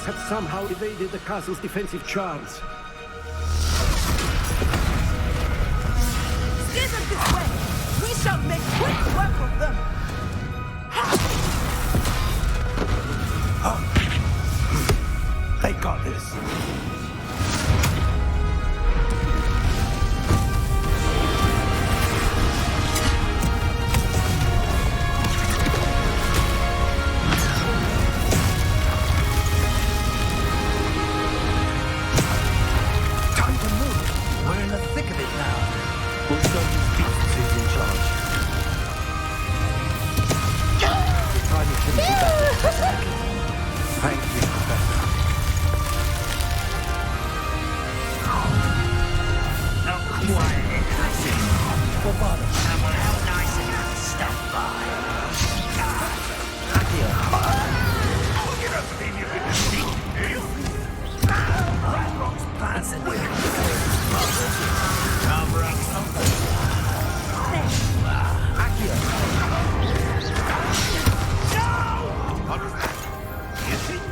rebels have somehow evaded the castle's defensive charms. Steer them this way! We shall make quick work of them! They got this. Time to move. We're in the thick of it now. We'll show these beasts who's in charge. The timing couldn't be better. Thank you, Professor. Not quite. Well, bother. How nice of you to stop by. You don't mean you can sneak, do you? Ranrock's plans and we're cover up something. Accio. No! You think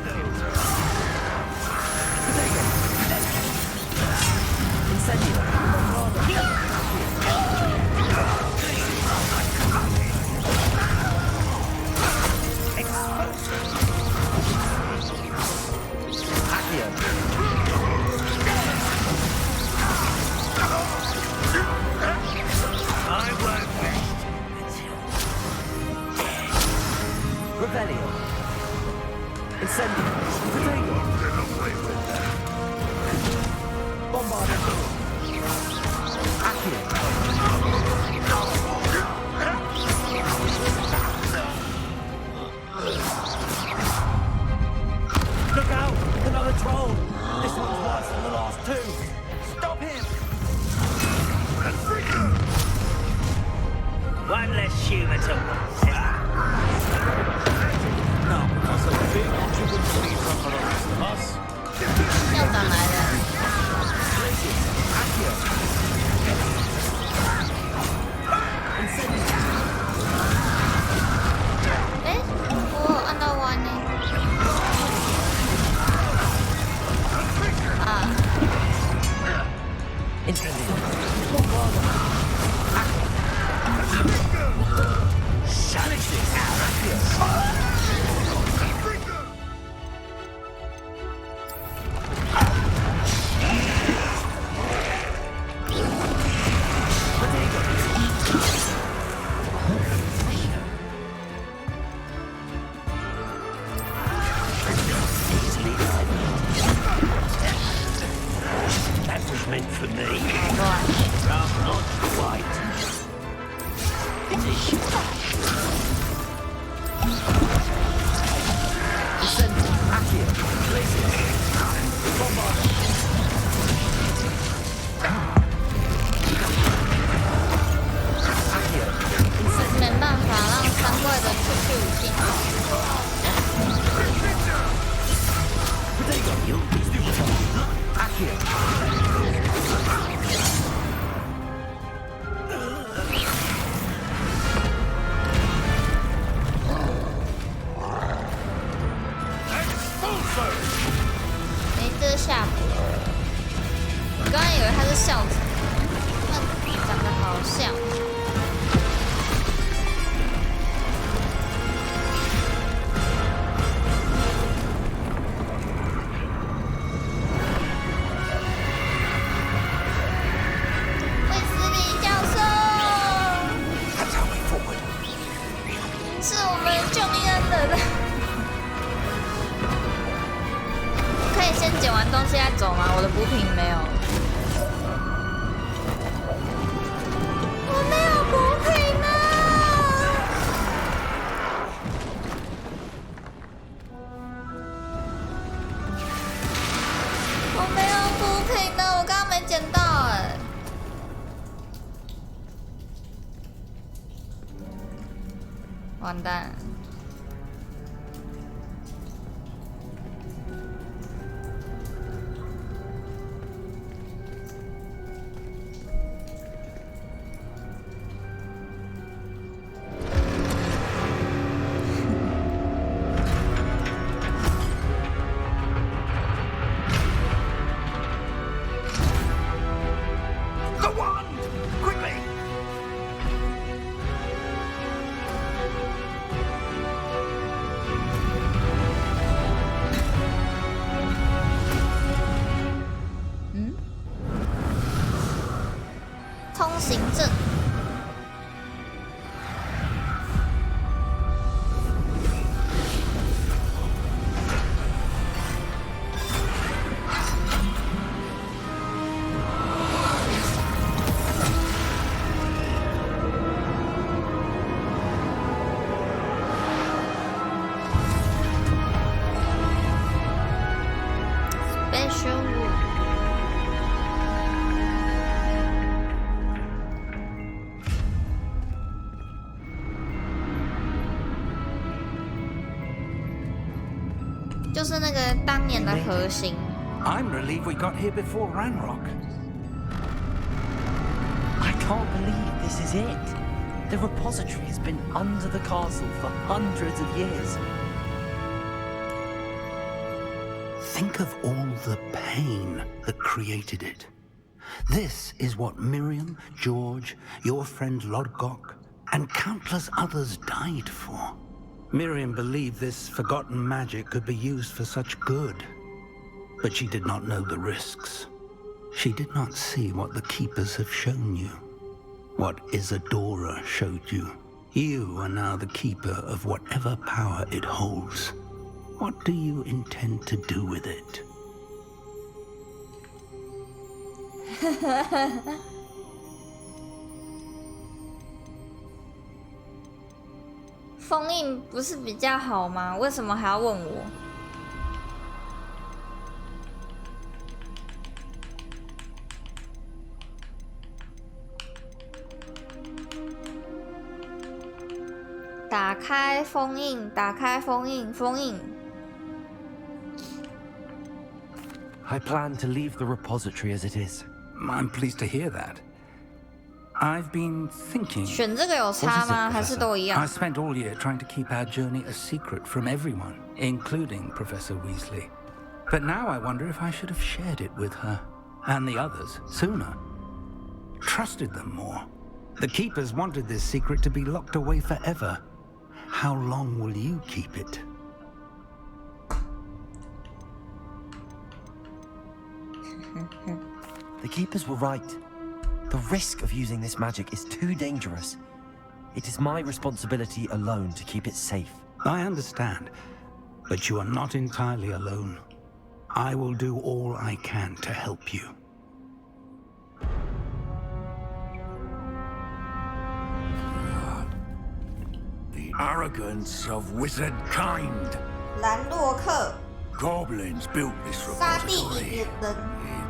Revelio. Incendio. Protego. Bombardo. Accio. Look out! Another troll! This one's worse than the last two! Stop him! One less human to No, because of the big occupancy from the rest of us. 又赶来了。哎，我有按到弯呢。啊。That was meant for me. Not quite.完蛋。就是那个当年的核心。I'm relieved we got here before Ranrock. I can't believe this is it. The repository has been under the castle for hundreds of years. Think of all the pain that created it. This is what Miriam, George, your friend Lodgok, and countless others died for. Miriam believed this forgotten magic could be used for such good. But she did not know the risks. She did not see what the Keepers have shown you. What Isadora showed you. You are now the Keeper of whatever power it holds. What do you intend to do with it? 封印不是比较好吗？为什么还要问我？打开封印，打开封印，封印。I plan to leave the repository as it is. I'm pleased to hear that. I've been thinking. 选这个有差吗？还是都一样 I spent all year trying to keep our journey a secret from everyone, including Professor Weasley. But now I wonder if I should have shared it with her and the others sooner. Trusted them more. The Keepers wanted this secret to be locked away forever. How long will you keep it? The Keepers were right. The risk of using this magic is too dangerous. It is my responsibility alone to keep it safe. I understand, but you are not entirely alone. I will do all I can to help you. The arrogance of wizard kind. 兰洛克 Goblins built this 沙地 repository. 蚁人。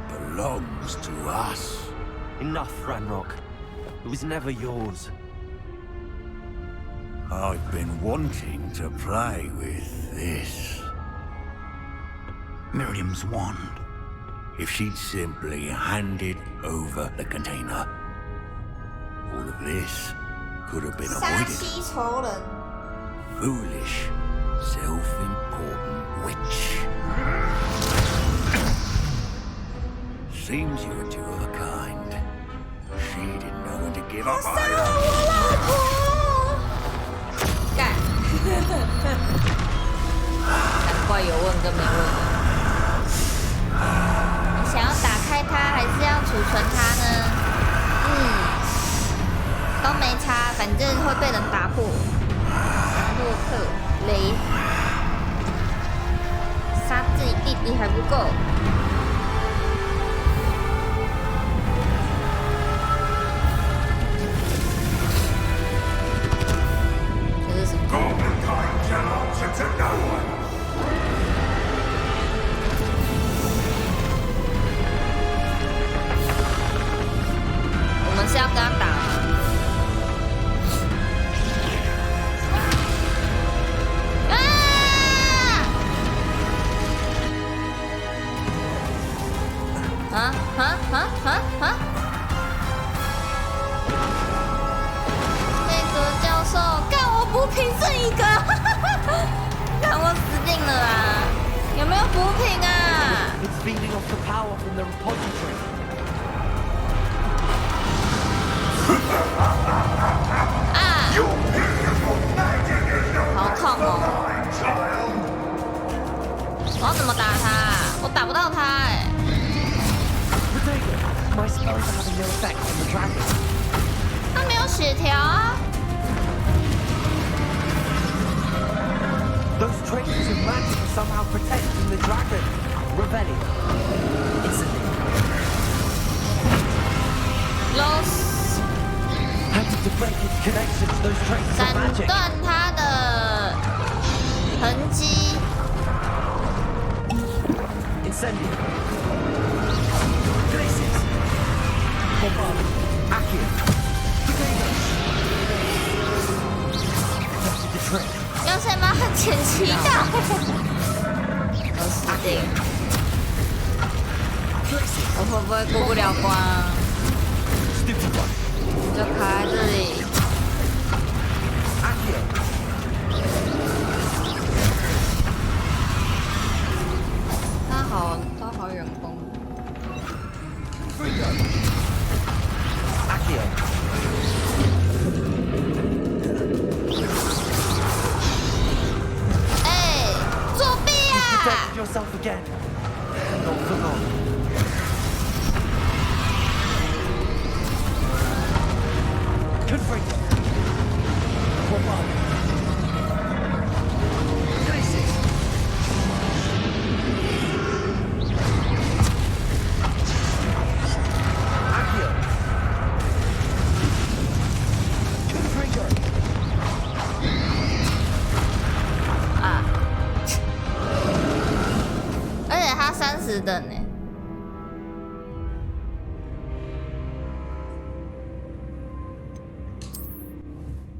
It belongs to us. Enough, Ranrock. It was never yours. I've been wanting to play with this. Miriam's wand. If she'd simply handed over the container, all of this could have been 杀 avoided. 妻仇人。 Foolish, self-important witch. Seems you were two of a kind. She didn't know when to give up 杀 either. 了我老婆！干！难怪有问跟没问。你想要打开它，还是要储存它呢？都没差，反正会被人打破。洛克雷，杀自己弟弟还不够。 我们是要跟他打吗？那个教授，干我补品剩一个，干我死定了啊！有没有补品啊？ It's feeding off the power from the repository. 啊！好痛哦！我要怎么打他？我打不到他哎！ My spells are having no effect on the dragon. 他没有血条啊！ Those traces of magic are somehow protecting the dragon. Revelio. Instantly. Los. I need to break its connection to those traces of 斩 magic. 断他的痕迹。 Incendio. Glacis. Bombard. Accio. Potatoes. That's the trick. 要先把它捡齐掉。定，我会不会过不了关啊？就卡在这里。他好远攻。哎，作弊啊！ yourself again. Not for long. Confringo. Places. Accio. Confringo. 啊！而且他30等呢。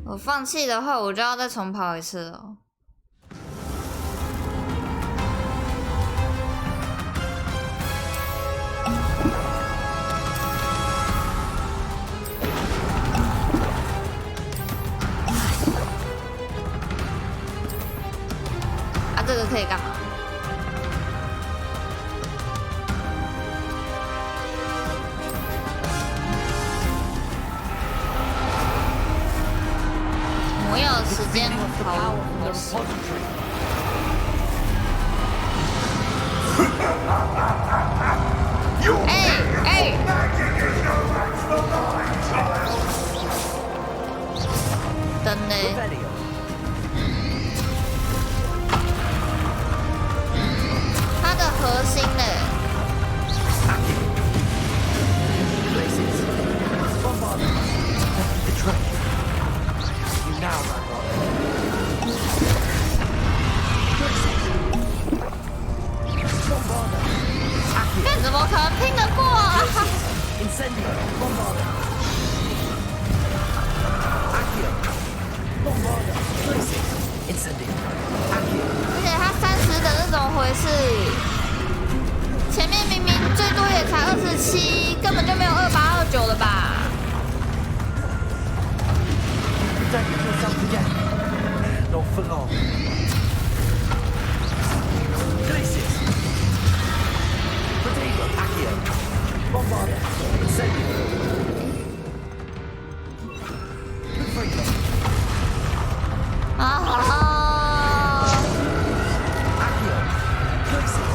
我放弃的话，我就要再重跑一次了。啊，这个可以干嘛？没有时间跑模式。灯呢？它的核心呢？怎么可能拼得过啊？而且他30等是怎么回事？前面明明最多也才27，根本就没有28、29了吧？Not for long. Places. Potato. Accio. Bombarda. Incendio. Confringo. 啊！ Accio. Places.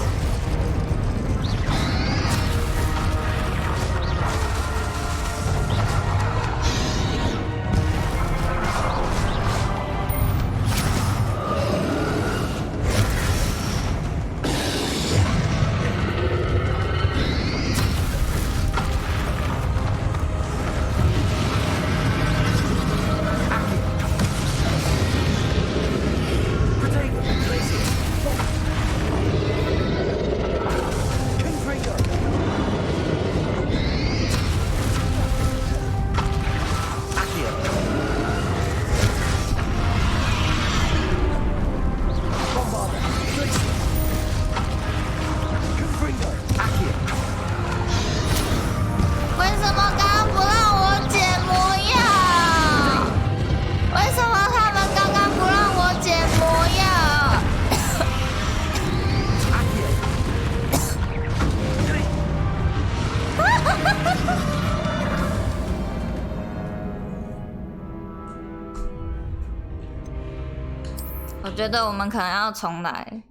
我觉得我们可能要重来，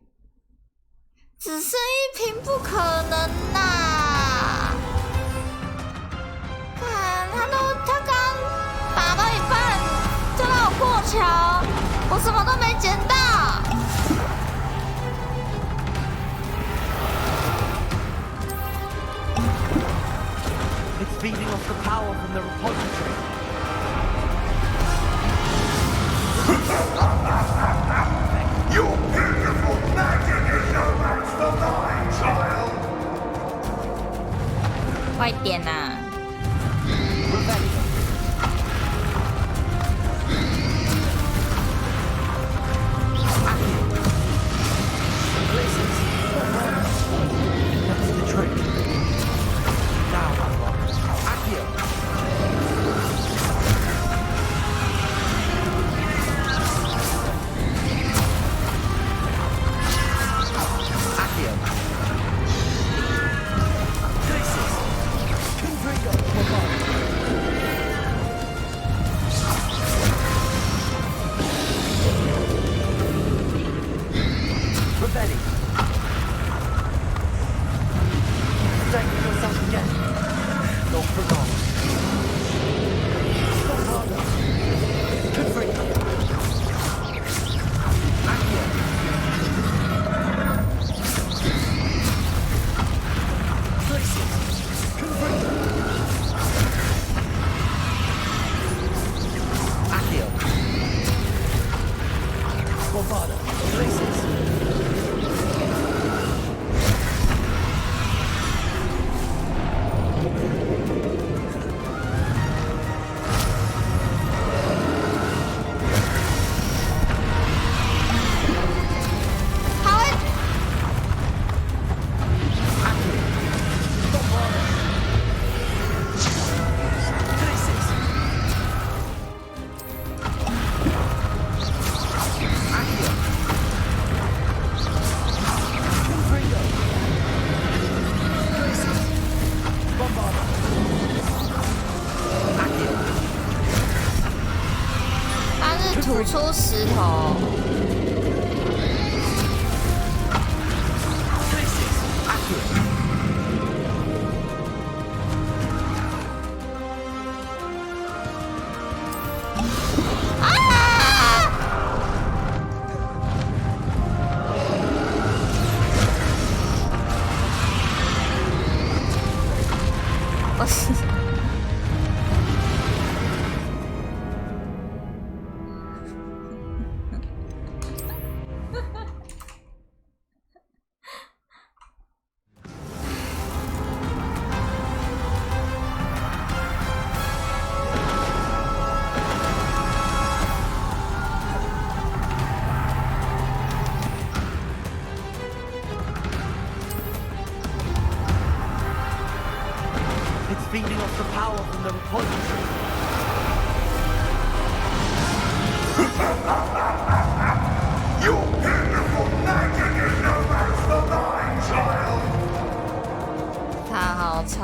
只剩1瓶不可能啦！看他刚打到一半就让我过桥，我什么都没捡到。It's feeding off the power from the repository. Your beautiful magic is no match for mine, child! 快点啊！ Places. Bombarda. Places.吐出石头。我是。Feeding off the power from the repository. Your beautiful magic is no match for mine, child. 他好吵。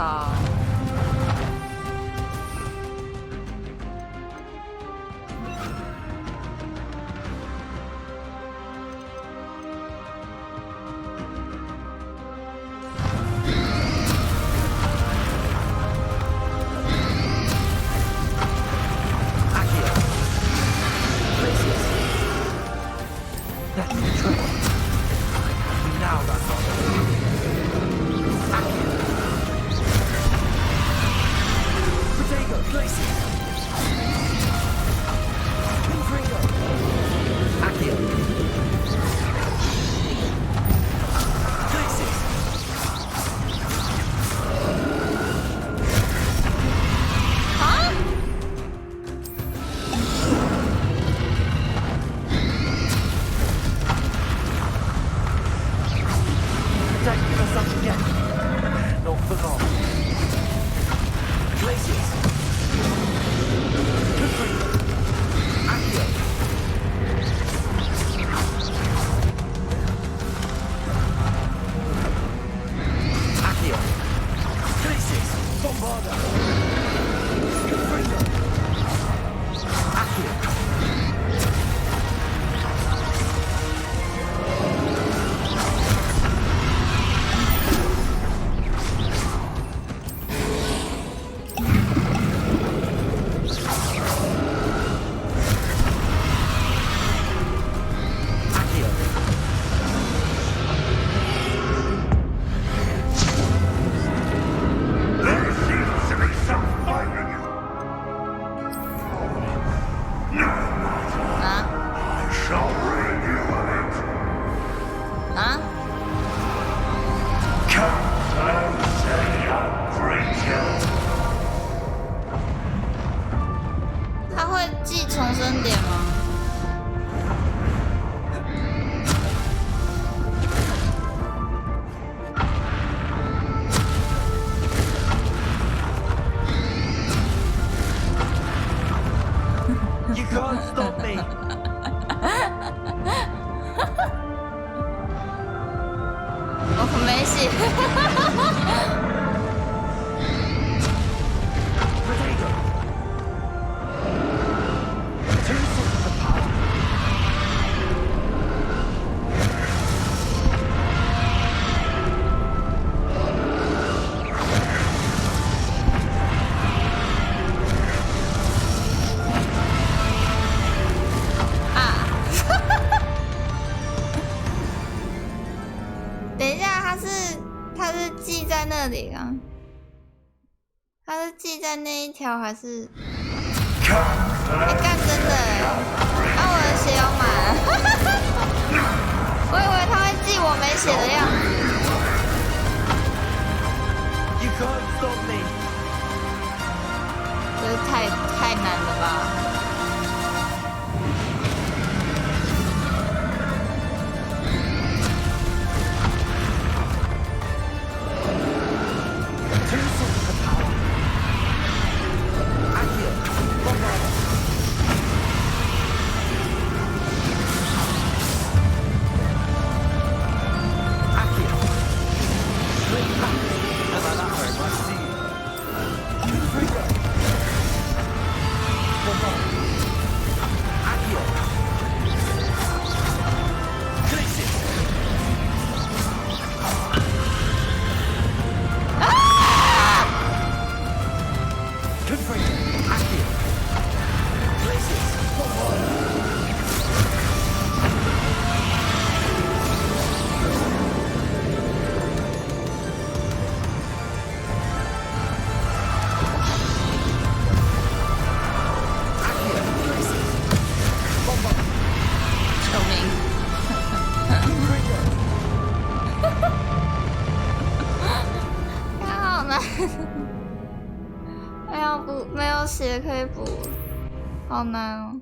他会记重生点吗？You can't stop me. 我没戏。它是记在那里啊？它是记在那一条还是？干真的哎！啊，我的血要满了。血可以补，好难哦。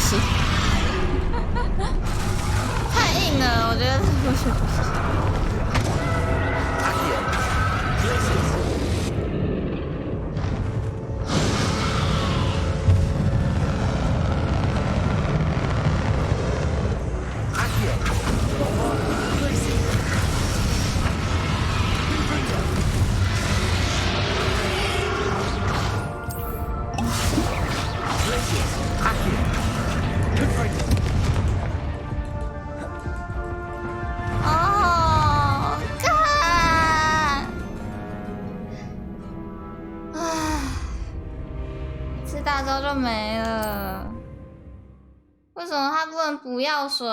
行，太硬了，我觉得不行不行。哦，看，唉，吃大招就没了。为什么他不能不要水？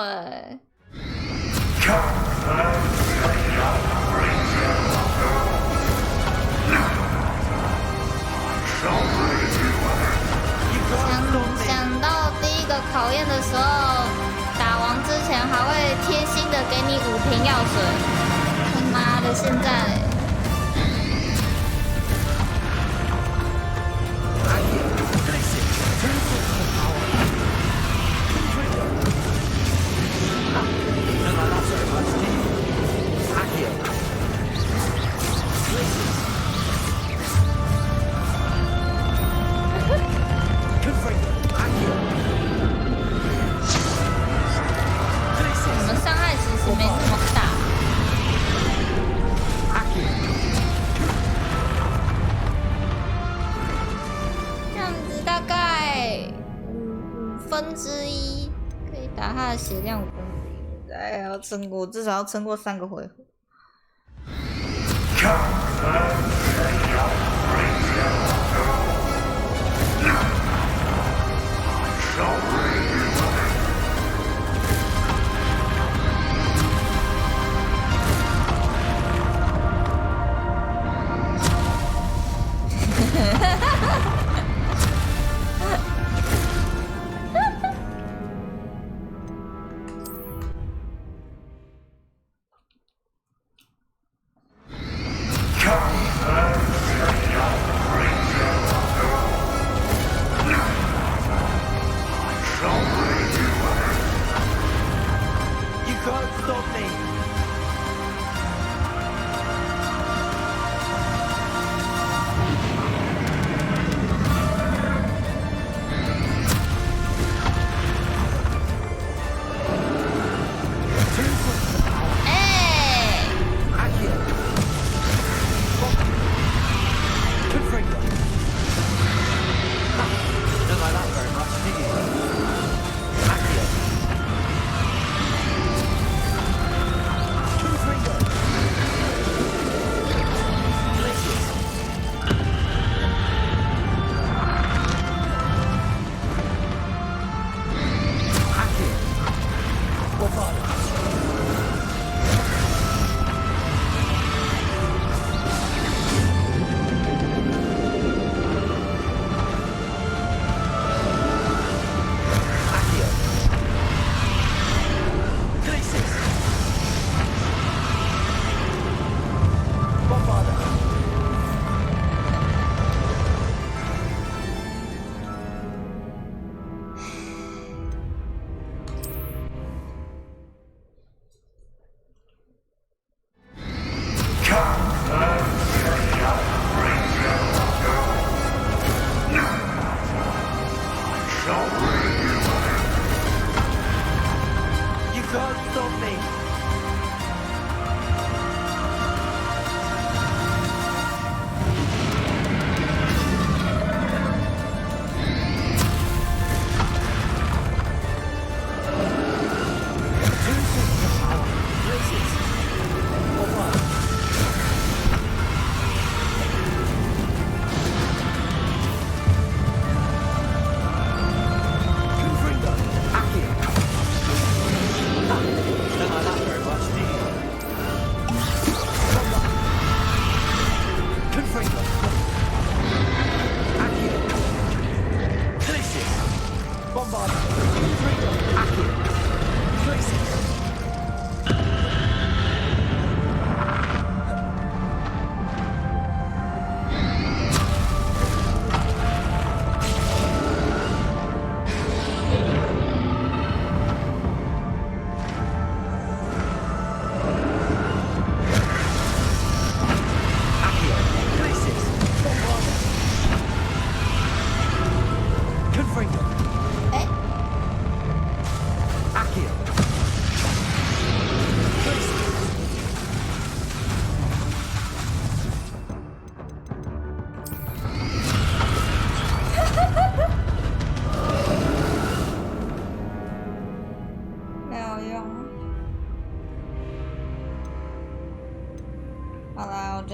想到第一个考验的时候，打王之前还会贴心的给你5瓶药水。他妈的，现在。你们伤害其实没那么大。这样子大概1/5可以打他的血量5公斤。哎，要撑过，至少要撑过3个回合。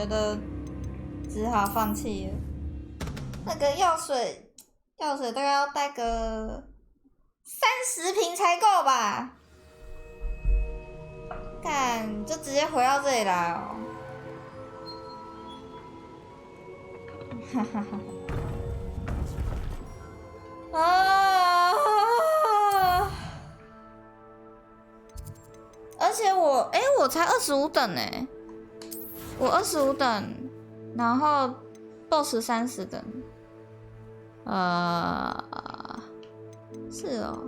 觉得只好放弃了。那个药水大概要带个30瓶才够吧？干，就直接回到这里来哦。哈哈哈。啊！而且我才25等哎，我25等，然后 BOSS 30等，是哦，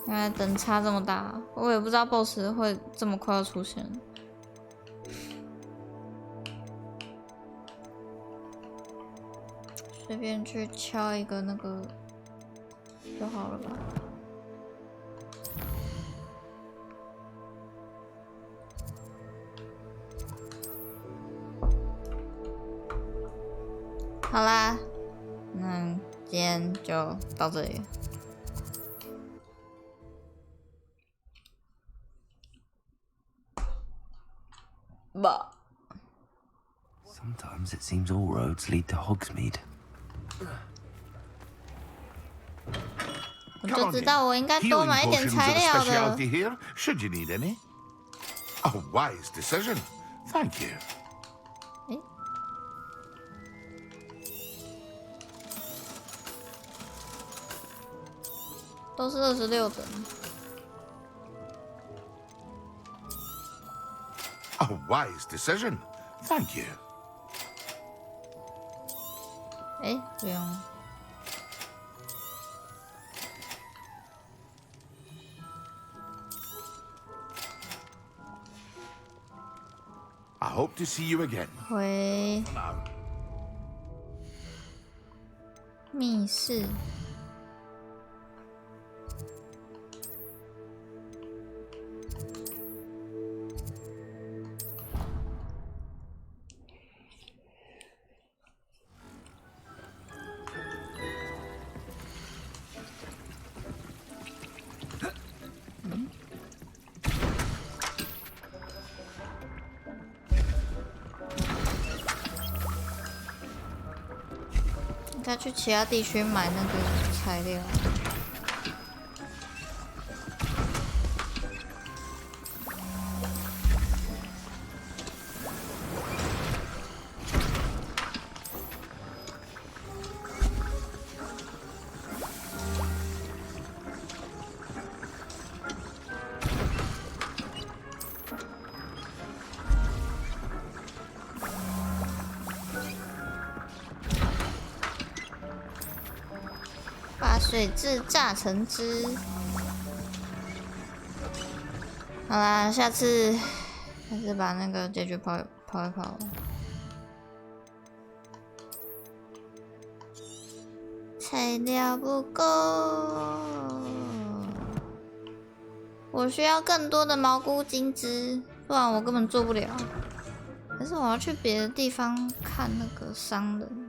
原来等差这么大，我也不知道 BOSS 会这么快要出现。随便去敲一个那个就好了吧。好啦，那今天就到这里。吧。Sometimes it seems all roads lead to Hogsmeade. 我就知道我应该多买一点材料的。 here, should you need any. A wise decision. Thank you. 都是26等。A wise decision. Thank you. 不用。I hope to see you again. 回密室。应该去其他地区买那个材料。把水蛭榨成汁。好啦，下次把那个结局跑一跑。材料不够，我需要更多的蘑菇精汁，不然我根本做不了。可是我要去别的地方看那个商人。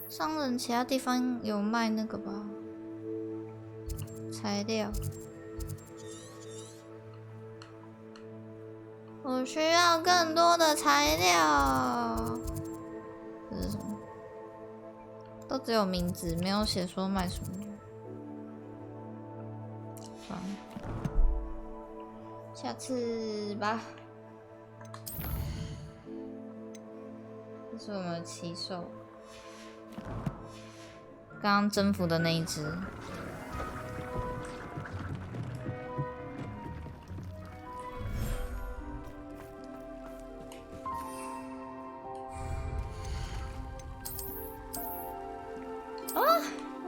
商人其他地方有卖那个吧？材料，我需要更多的材料。这是什么？都只有名字，没有写说卖什么。算了，下次吧。这是我们的奇兽。 刚刚征服的那一只，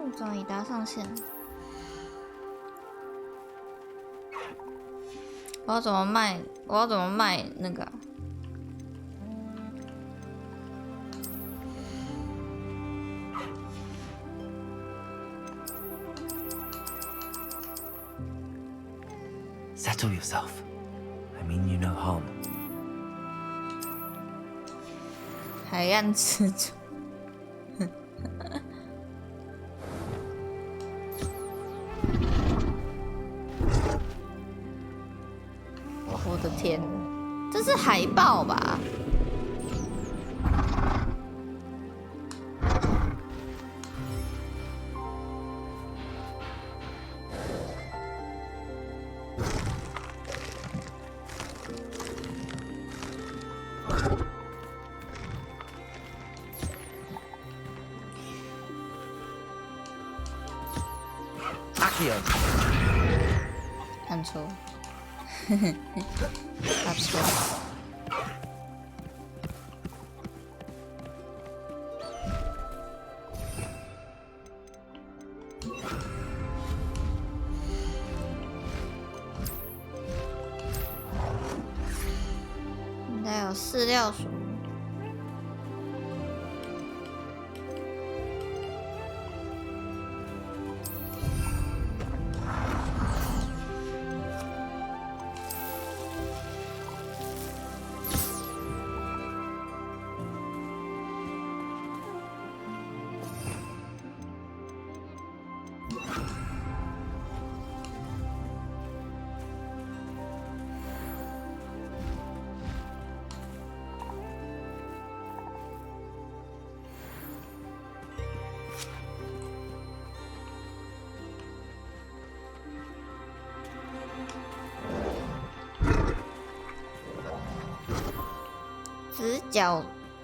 物种已达上限。我要怎么卖？我要怎么卖那个、啊？ Settle yourself. I mean you no harm. 海岸之主，我的天！是海豹吧？看错，看错。应该有饲料鼠。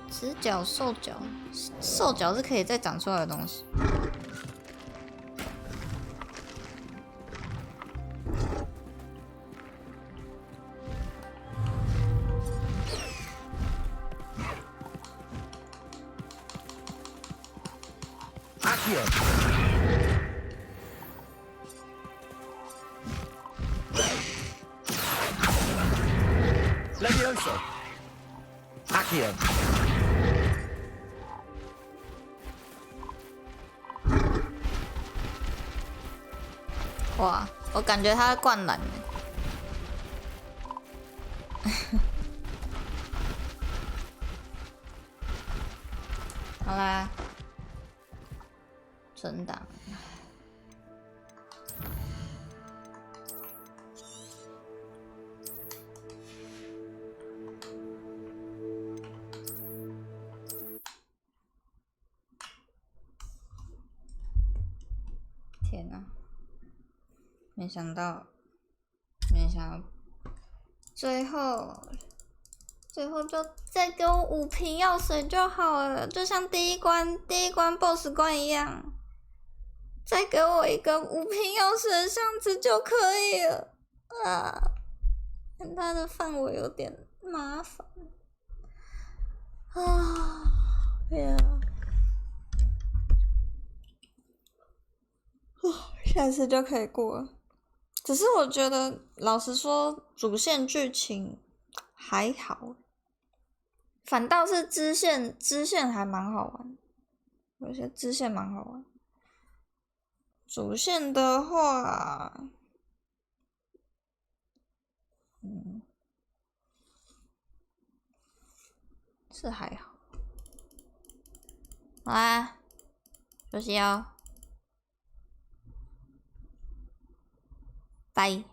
直角兽脚，兽脚是可以再长出来的东西。Levioso. Accio. 哇，我感觉他灌篮。好啦，存档。天哪！没想到，最后就再给我5瓶药水就好了，就像第一关 BOSS 关一样，再给我一个5瓶药水的箱子就可以了啊！但它的范围有点麻烦啊！对啊，下次就可以过了。只是我觉得，老实说，主线剧情还好，反倒是支线还蛮好玩，有些支线蛮好玩。主线的话，是还好。好啦，休息哦，拜。